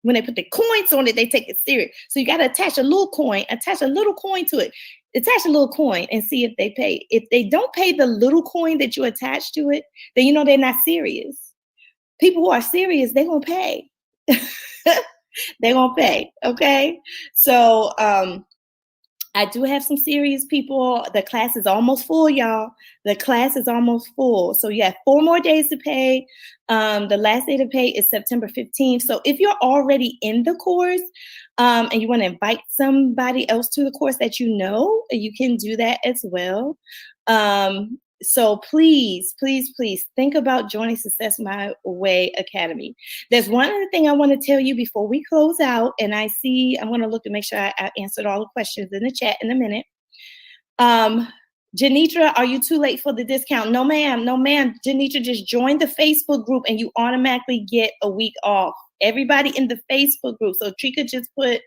When they put their coins on it, they take it serious. So you got to attach a little coin to it. Attach a little coin and see if they pay. If they don't pay the little coin that you attach to it, then you know they're not serious. People who are serious, they're going to pay. They're going to pay. Okay. So, I do have some serious people. The class is almost full, y'all. The class is almost full. So you have 4 more days to pay. The last day to pay is September 15th. So if you're already in the course and you want to invite somebody else to the course that you know, you can do that as well. So please, please, please think about joining Success My Way Academy. There's one other thing I want to tell you before we close out, and I'm going to look to make sure I answered all the questions in the chat in a minute. Janitra, are you too late for the discount? No, ma'am. No, ma'am. Janitra, just join the Facebook group and you automatically get a week off. Everybody in the Facebook group. So Trika just put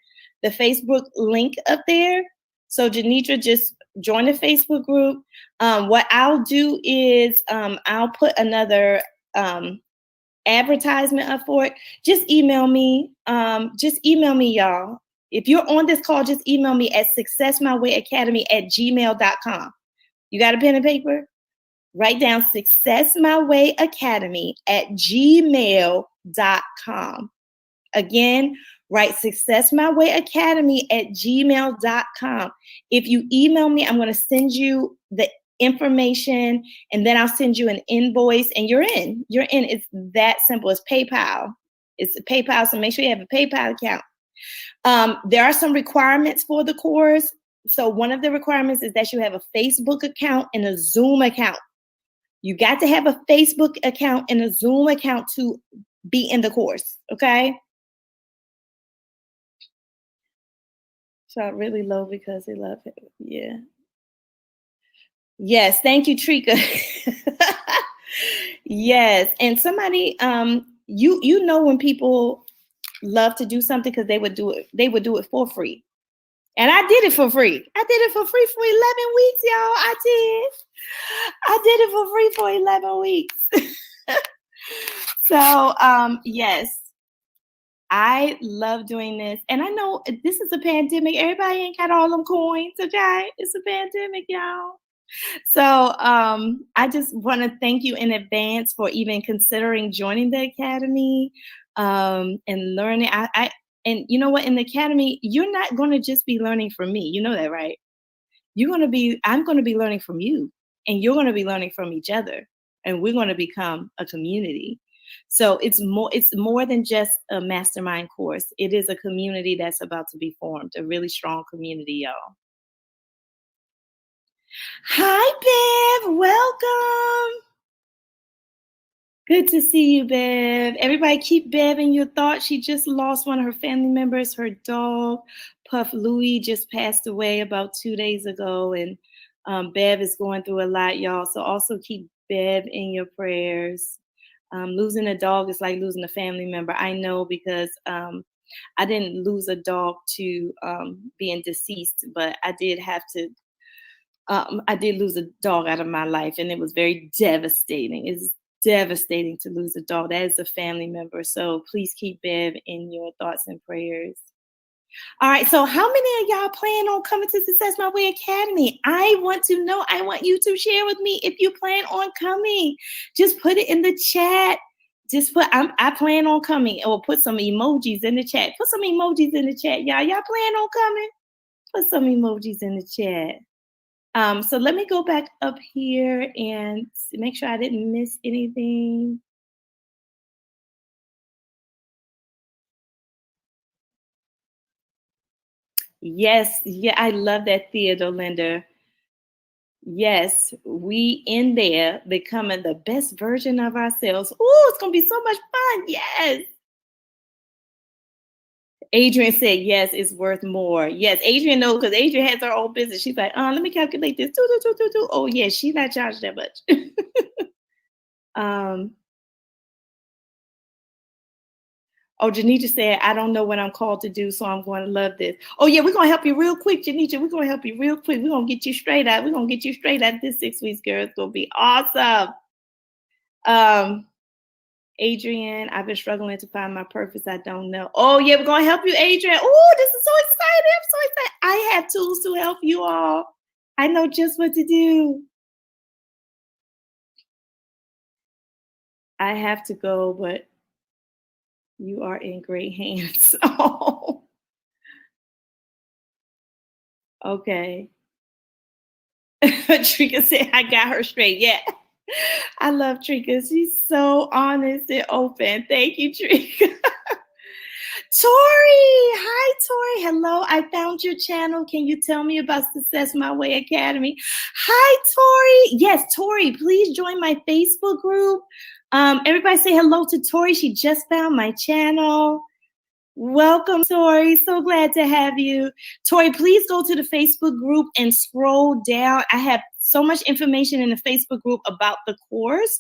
the Facebook link up there. So Janitra, just join the Facebook group. What I'll do is I'll put another advertisement up for it. Just email me. Y'all. If you're on this call, just email me at successmywayacademy@gmail.com. You got a pen and paper? Write down successmywayacademy@gmail.com. Again, write successmywayacademy@gmail.com. If you email me, I'm going to send you the information and then I'll send you an invoice and you're in. You're in. It's that simple. It's PayPal. It's a PayPal. So make sure you have a PayPal account. There are some requirements for the course. So one of the requirements is that you have a Facebook account and a Zoom account. You got to have a Facebook account and a Zoom account to be in the course. Okay. So really low because they love it. Yeah. Yes. Thank you, Trika. Yes. And somebody, you know, when people love to do something because they would do it for free. And I did it for free. I did it for free for 11 weeks, y'all. I did it for free for 11 weeks. So, yes, I love doing this. And I know this is a pandemic. Everybody ain't got all them coins, okay? It's a pandemic, y'all. So I just want to thank you in advance for even considering joining the Academy and learning. And you know what, in the Academy, you're not going to just be learning from me. You know that, right? I'm going to be learning from you and you're going to be learning from each other and we're going to become a community. So it's more than just a mastermind course. It is a community that's about to be formed, a really strong community, y'all. Hi, Bev. Welcome. Good to see you, Bev. Everybody keep Bev in your thoughts. She just lost one of her family members. Her dog, Puff Louie, just passed away about 2 days ago. And Bev is going through a lot, y'all. So also keep Bev in your prayers. Losing a dog is like losing a family member. I know because I didn't lose a dog to being deceased, but I did lose a dog out of my life, and it was very devastating. It's devastating to lose a dog. That is a family member. So please keep Bev in your thoughts and prayers. All right. So, how many of y'all plan on coming to Success My Way Academy? I want to know. I want you to share with me if you plan on coming. Just put it in the chat. Just put I plan on coming, or put some emojis in the chat. Put some emojis in the chat, y'all. Y'all plan on coming? Put some emojis in the chat. So let me go back up here and make sure I didn't miss anything. Yes, yeah, I love that, Theodore Linda. Yes, we in there becoming the best version of ourselves. Oh, it's gonna be so much fun. Yes. Adrian said, yes, it's worth more. Yes, Adrian knows because Adrian has her own business. She's like, let me calculate this. Oh, yeah, she's not charged that much. um, Oh, Janitra said, I don't know what I'm called to do, so I'm going to love this. Oh, yeah, we're going to help you real quick, Janitra. We're going to help you real quick. We're going to get you straight out. We're going to get you straight out this 6 weeks, girl. It's going to be awesome. Um, Adrian, I've been struggling to find my purpose. I don't know. Oh, yeah, we're going to help you, Adrian. Oh, this is so exciting. I'm so excited. I have tools to help you all. I know just what to do. I have to go, but you are in great hands. Oh, okay. Trika said, I got her straight. Yeah. I love Trika. She's so honest and open. Thank you, Trika. Tori. Hi, Tori. Hello. I found your channel. Can you tell me about Success My Way Academy? Hi, Tori. Yes, Tori, please join my Facebook group. Everybody say hello to Tori. She just found my channel. Welcome, Tori. So glad to have you. Tori, please go to the Facebook group and scroll down. I have so much information in the Facebook group about the course.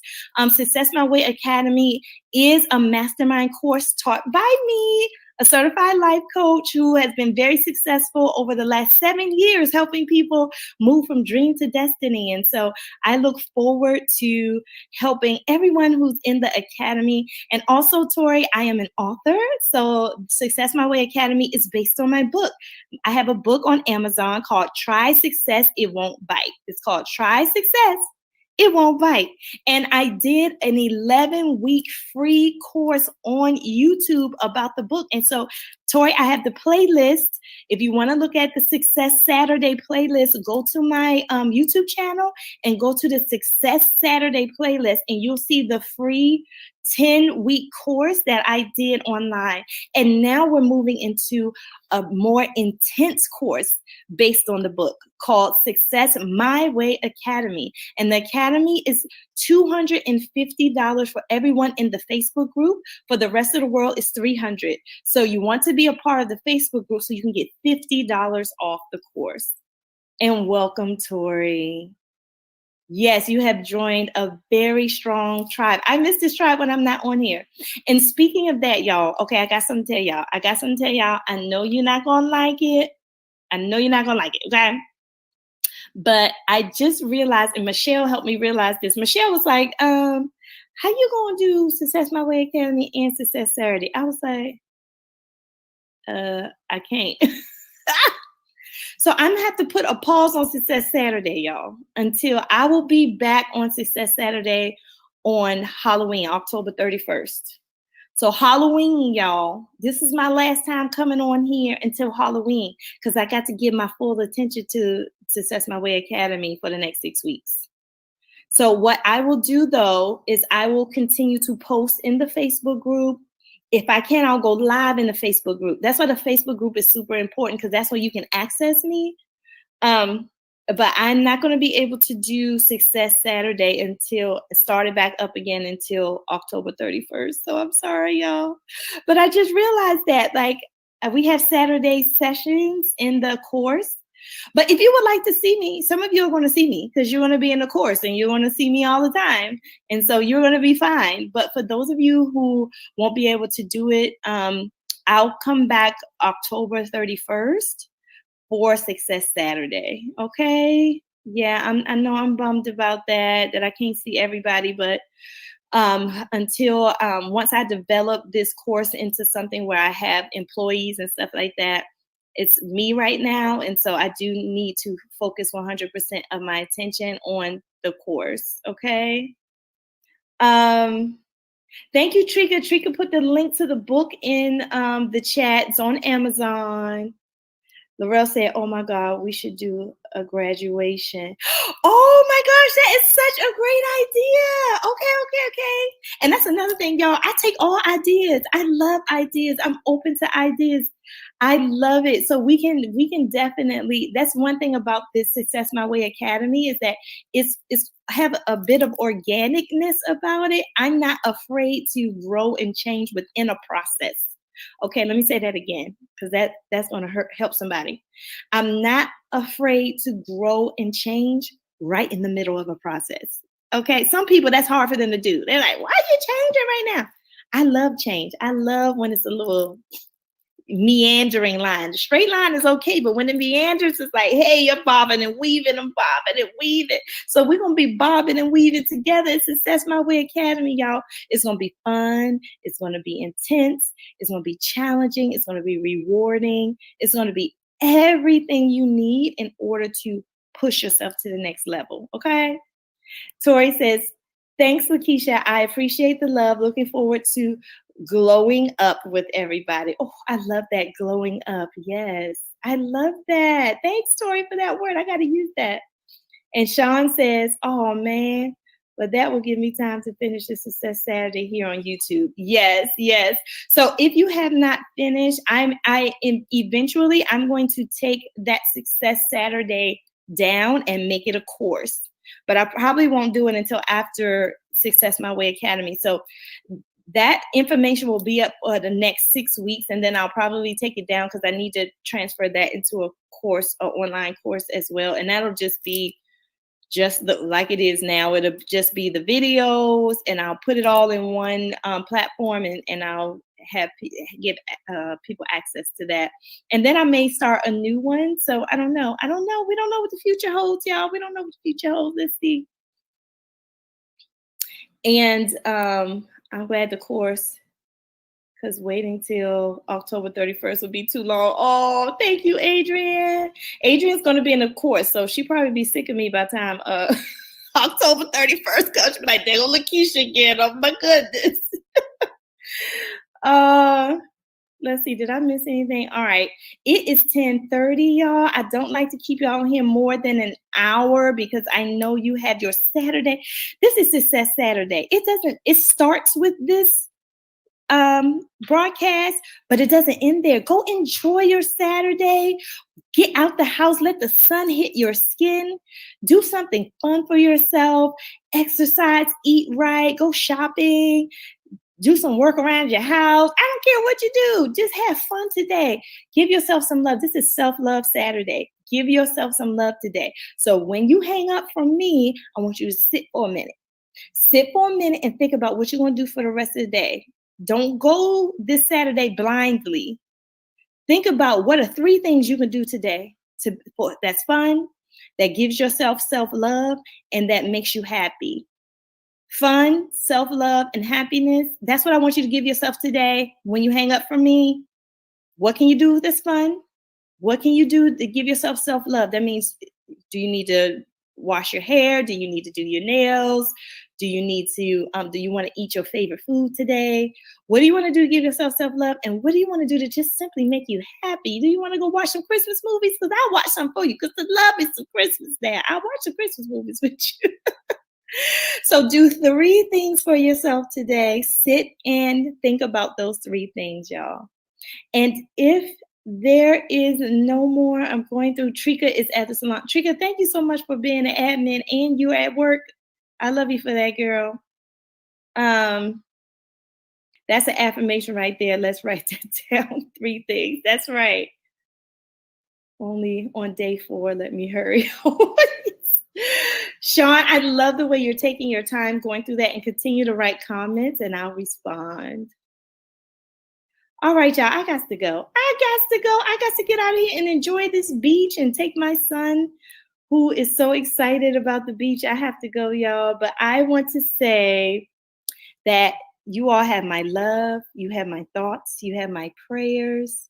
Success My Way Academy is a mastermind course taught by me, a certified life coach who has been very successful over the last 7 years helping people move from dream to destiny. And so I look forward to helping everyone who's in the academy. And also, Tori, I am an author. So Success My Way Academy is based on my book. I have a book on Amazon called Try Success, It Won't Bite. It's called Try Success, It Won't Bite. And I did an 11-week free course on YouTube about the book. And so, Tori, I have the playlist. If you want to look at the Success Saturday playlist, go to my YouTube channel and go to the Success Saturday playlist, and you'll see the free 10-week course that I did online. And now we're moving into a more intense course based on the book called Success My Way Academy. And the academy is $250 for everyone in the Facebook group. For the rest of the world, it's $300. So you want to be a part of the Facebook group so you can get $50 off the course. And welcome, Tori. Yes, you have joined a very strong tribe. I miss this tribe when I'm not on here. And speaking of that, y'all, okay, I got something to tell y'all. I know you're not going to like it. Okay? But I just realized, and Michelle helped me realize this. Michelle was like, how you going to do Success My Way Academy and Success Saturday? I was like, I can't. So I'm gonna have to put a pause on Success Saturday, y'all, until I will be back on Success Saturday on Halloween, October 31st. So Halloween, y'all, this is my last time coming on here until Halloween because I got to give my full attention to Success My Way Academy for the next 6 weeks. So what I will do though is I will continue to post in the Facebook group. If I can, I'll go live in the Facebook group. That's why the Facebook group is super important because that's where you can access me. but I'm not going to be able to do Success Saturday until started back up again until October 31st. So I'm sorry, y'all. But I just realized that like we have Saturday sessions in the course. But if you would like to see me, some of you are going to see me because you're going to be in the course and you're going to see me all the time. And so you're going to be fine. But for those of you who won't be able to do it, I'll come back October 31st for Success Saturday. Okay. Yeah, I know I'm bummed about that I can't see everybody, but until once I develop this course into something where I have employees and stuff like that, it's me right now. And so I do need to focus 100% of my attention on the course. Okay. Um, Thank you, Trika. Trika put the link to the book in the chat. It's on Amazon. Laurel said, "Oh my God, we should do a graduation." Oh my gosh, that is such a great idea. Okay, okay, okay. And that's another thing, y'all. I take all ideas. I love ideas. I'm open to ideas. I love it. So we can definitely. That's one thing about this Success My Way Academy is that it's have a bit of organicness about it. I'm not afraid to grow and change within a process. Okay, let me say that again because that's going to help somebody. I'm not afraid to grow and change right in the middle of a process. Okay, some people that's hard for them to do. They're like, "Why are you changing right now?" I love change. I love when it's a little meandering line. The straight line is okay, but when it meanders, it's like, hey, you're bobbing and weaving and bobbing and weaving. So we're gonna be bobbing and weaving together. It's Success My Way Academy, y'all. It's gonna be fun. It's gonna be intense. It's gonna be challenging. It's gonna be rewarding. It's gonna be everything you need in order to push yourself to the next level. Okay. Tori says, "Thanks, Lakisha. I appreciate the love. Looking forward to glowing up with everybody." Oh, I love that glowing up. Yes, I love that. Thanks, Tori, for that word. I got to use that. And Sean says, "Oh, man, but that will give me time to finish the Success Saturday here on YouTube." Yes, yes. So if you have not finished, I am eventually I'm going to take that Success Saturday down and make it a course. But I probably won't do it until after Success My Way Academy. So that information will be up for the next 6 weeks, and then I'll probably take it down because I need to transfer that into a course, an online course as well. And that'll just be like it is now. It'll just be the videos, and I'll put it all in one platform, and I'll give people access to that. And then I may start a new one. So I don't know. I don't know. We don't know what the future holds, y'all. We don't know what the future holds. Let's see. And I'm glad the course, because waiting till October 31st would be too long. Oh, thank you, Adrian. Adrian's going to be in the course, so she'll probably be sick of me by the time October 31st comes. She'll be like, "There go Lakisha again. Oh, my goodness." Let's see. Did I miss anything? All right. It is 10:30, y'all. I don't like to keep y'all here more than an hour because I know you have your Saturday. This is Success Saturday. It starts with this broadcast, but it doesn't end there. Go enjoy your Saturday. Get out the house, let the sun hit your skin, do something fun for yourself, exercise, eat right, go shopping, do some work around your house. I don't care what you do, just have fun today. Give yourself some love. This is Self-Love Saturday. Give yourself some love today. So when you hang up from me, I want you to sit for a minute. Sit for a minute and think about what you're going to do for the rest of the day. Don't go this Saturday blindly. Think about what are 3 things you can do today that's fun, that gives yourself self-love, and that makes you happy. Fun, self-love, and happiness. That's what I want you to give yourself today. When you hang up from me, what can you do that's fun? What can you do to give yourself self-love? That means, do you need to wash your hair? Do you need to do your nails? Do you need to, do you want to eat your favorite food today? What do you want to do to give yourself self-love? And what do you want to do to just simply make you happy? Do you want to go watch some Christmas movies? Because I'll watch some for you because the love is some Christmas there. I'll watch some Christmas movies with you. So do 3 things for yourself today. Sit and think about those 3 things, y'all. And if There is no more. I'm going through. Trika is at the salon. Trika, thank you so much for being an admin and you're at work. I love you for that, girl. Um, that's an affirmation right there. Let's write that down. 3 things. That's right. Only on day 4. Let me hurry. Sean, I love the way you're taking your time going through that and continue to write comments and I'll respond. All right, y'all, I got to go. I got to get out of here and enjoy this beach and take my son who is so excited about the beach. I have to go, y'all, but I want to say that you all have my love, you have my thoughts, you have my prayers.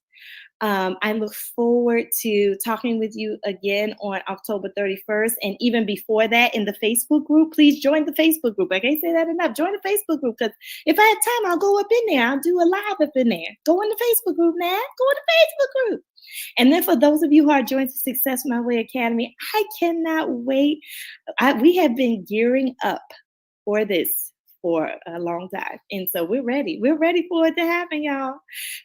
I look forward to talking with you again on October 31st. And even before that, in the Facebook group, please join the Facebook group. I can't say that enough. Join the Facebook group because if I have time, I'll go up in there. I'll do a live up in there. Go in the Facebook group now. Go in the Facebook group. And then for those of you who are joining the Success My Way Academy, I cannot wait. We have been gearing up for this for a long time. And so we're ready. We're ready for it to happen, y'all.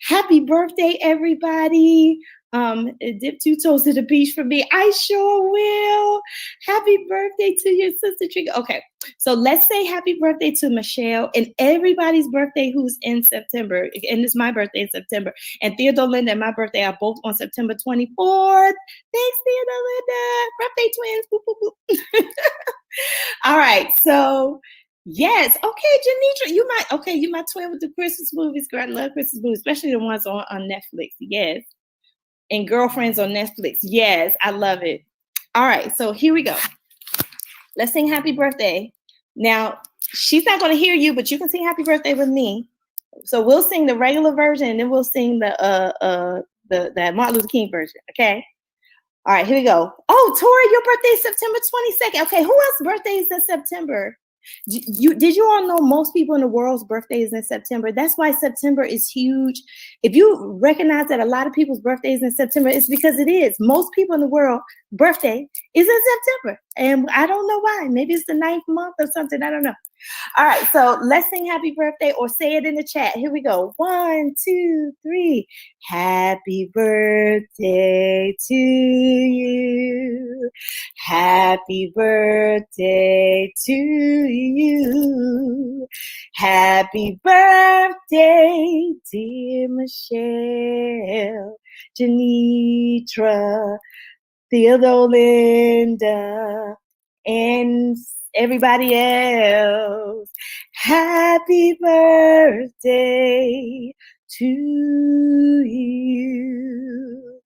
Happy birthday, everybody. Dip 2 toes to the beach for me. I sure will. Happy birthday to your sister Trika. Okay, so let's say happy birthday to Michelle and everybody's birthday who's in September. And it's my birthday in September. And Theodore Linda and my birthday are both on September 24th. Thanks, Theodore Linda. Birthday twins. Boop, boop, boop. All right, so yes. Okay, Janitra, you my twin with the Christmas movies. Girl, I love Christmas movies, especially the ones on Netflix. Yes. And Girlfriends on Netflix. Yes, I love it. All right, so here we go. Let's sing happy birthday. Now, she's not going to hear you, but you can sing happy birthday with me. So we'll sing the regular version and then we'll sing the Martin Luther King version, okay? All right, here we go. Oh, Tori, your birthday is September 22nd. Okay, who else's birthday is in September? Did you all know most people in the world's birthday is in September? That's why September is huge. If you recognize that a lot of people's birthdays in September, it's because it is. Most people in the world birthday is in September. And I don't know why. Maybe it's the 9th month or something. I don't know. All right, so let's sing happy birthday or say it in the chat. Here we go. 1, 2, 3. Happy birthday to you. Happy birthday to you. Happy birthday, dear Michelle, Janitra, Theodore Linda, and everybody else. Happy birthday to you.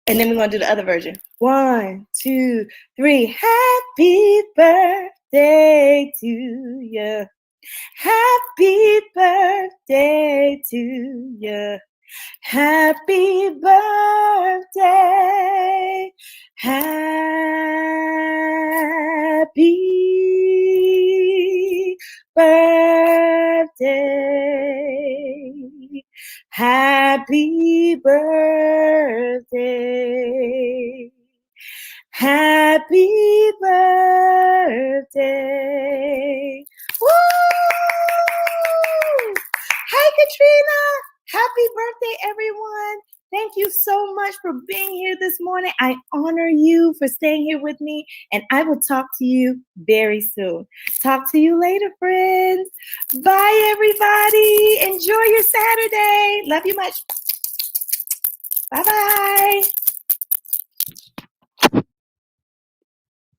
And then we're going to do the other version. 1, 2, 3. Happy birthday to you. Happy birthday to you. Happy birthday. Happy birthday. Happy birthday. Happy birthday. Woo! Hi, Katrina. Happy birthday, everyone. Thank you so much for being here this morning. I honor you for staying here with me, and I will talk to you very soon. Talk to you later, friends. Bye, everybody. Enjoy your Saturday. Love you much. Bye-bye.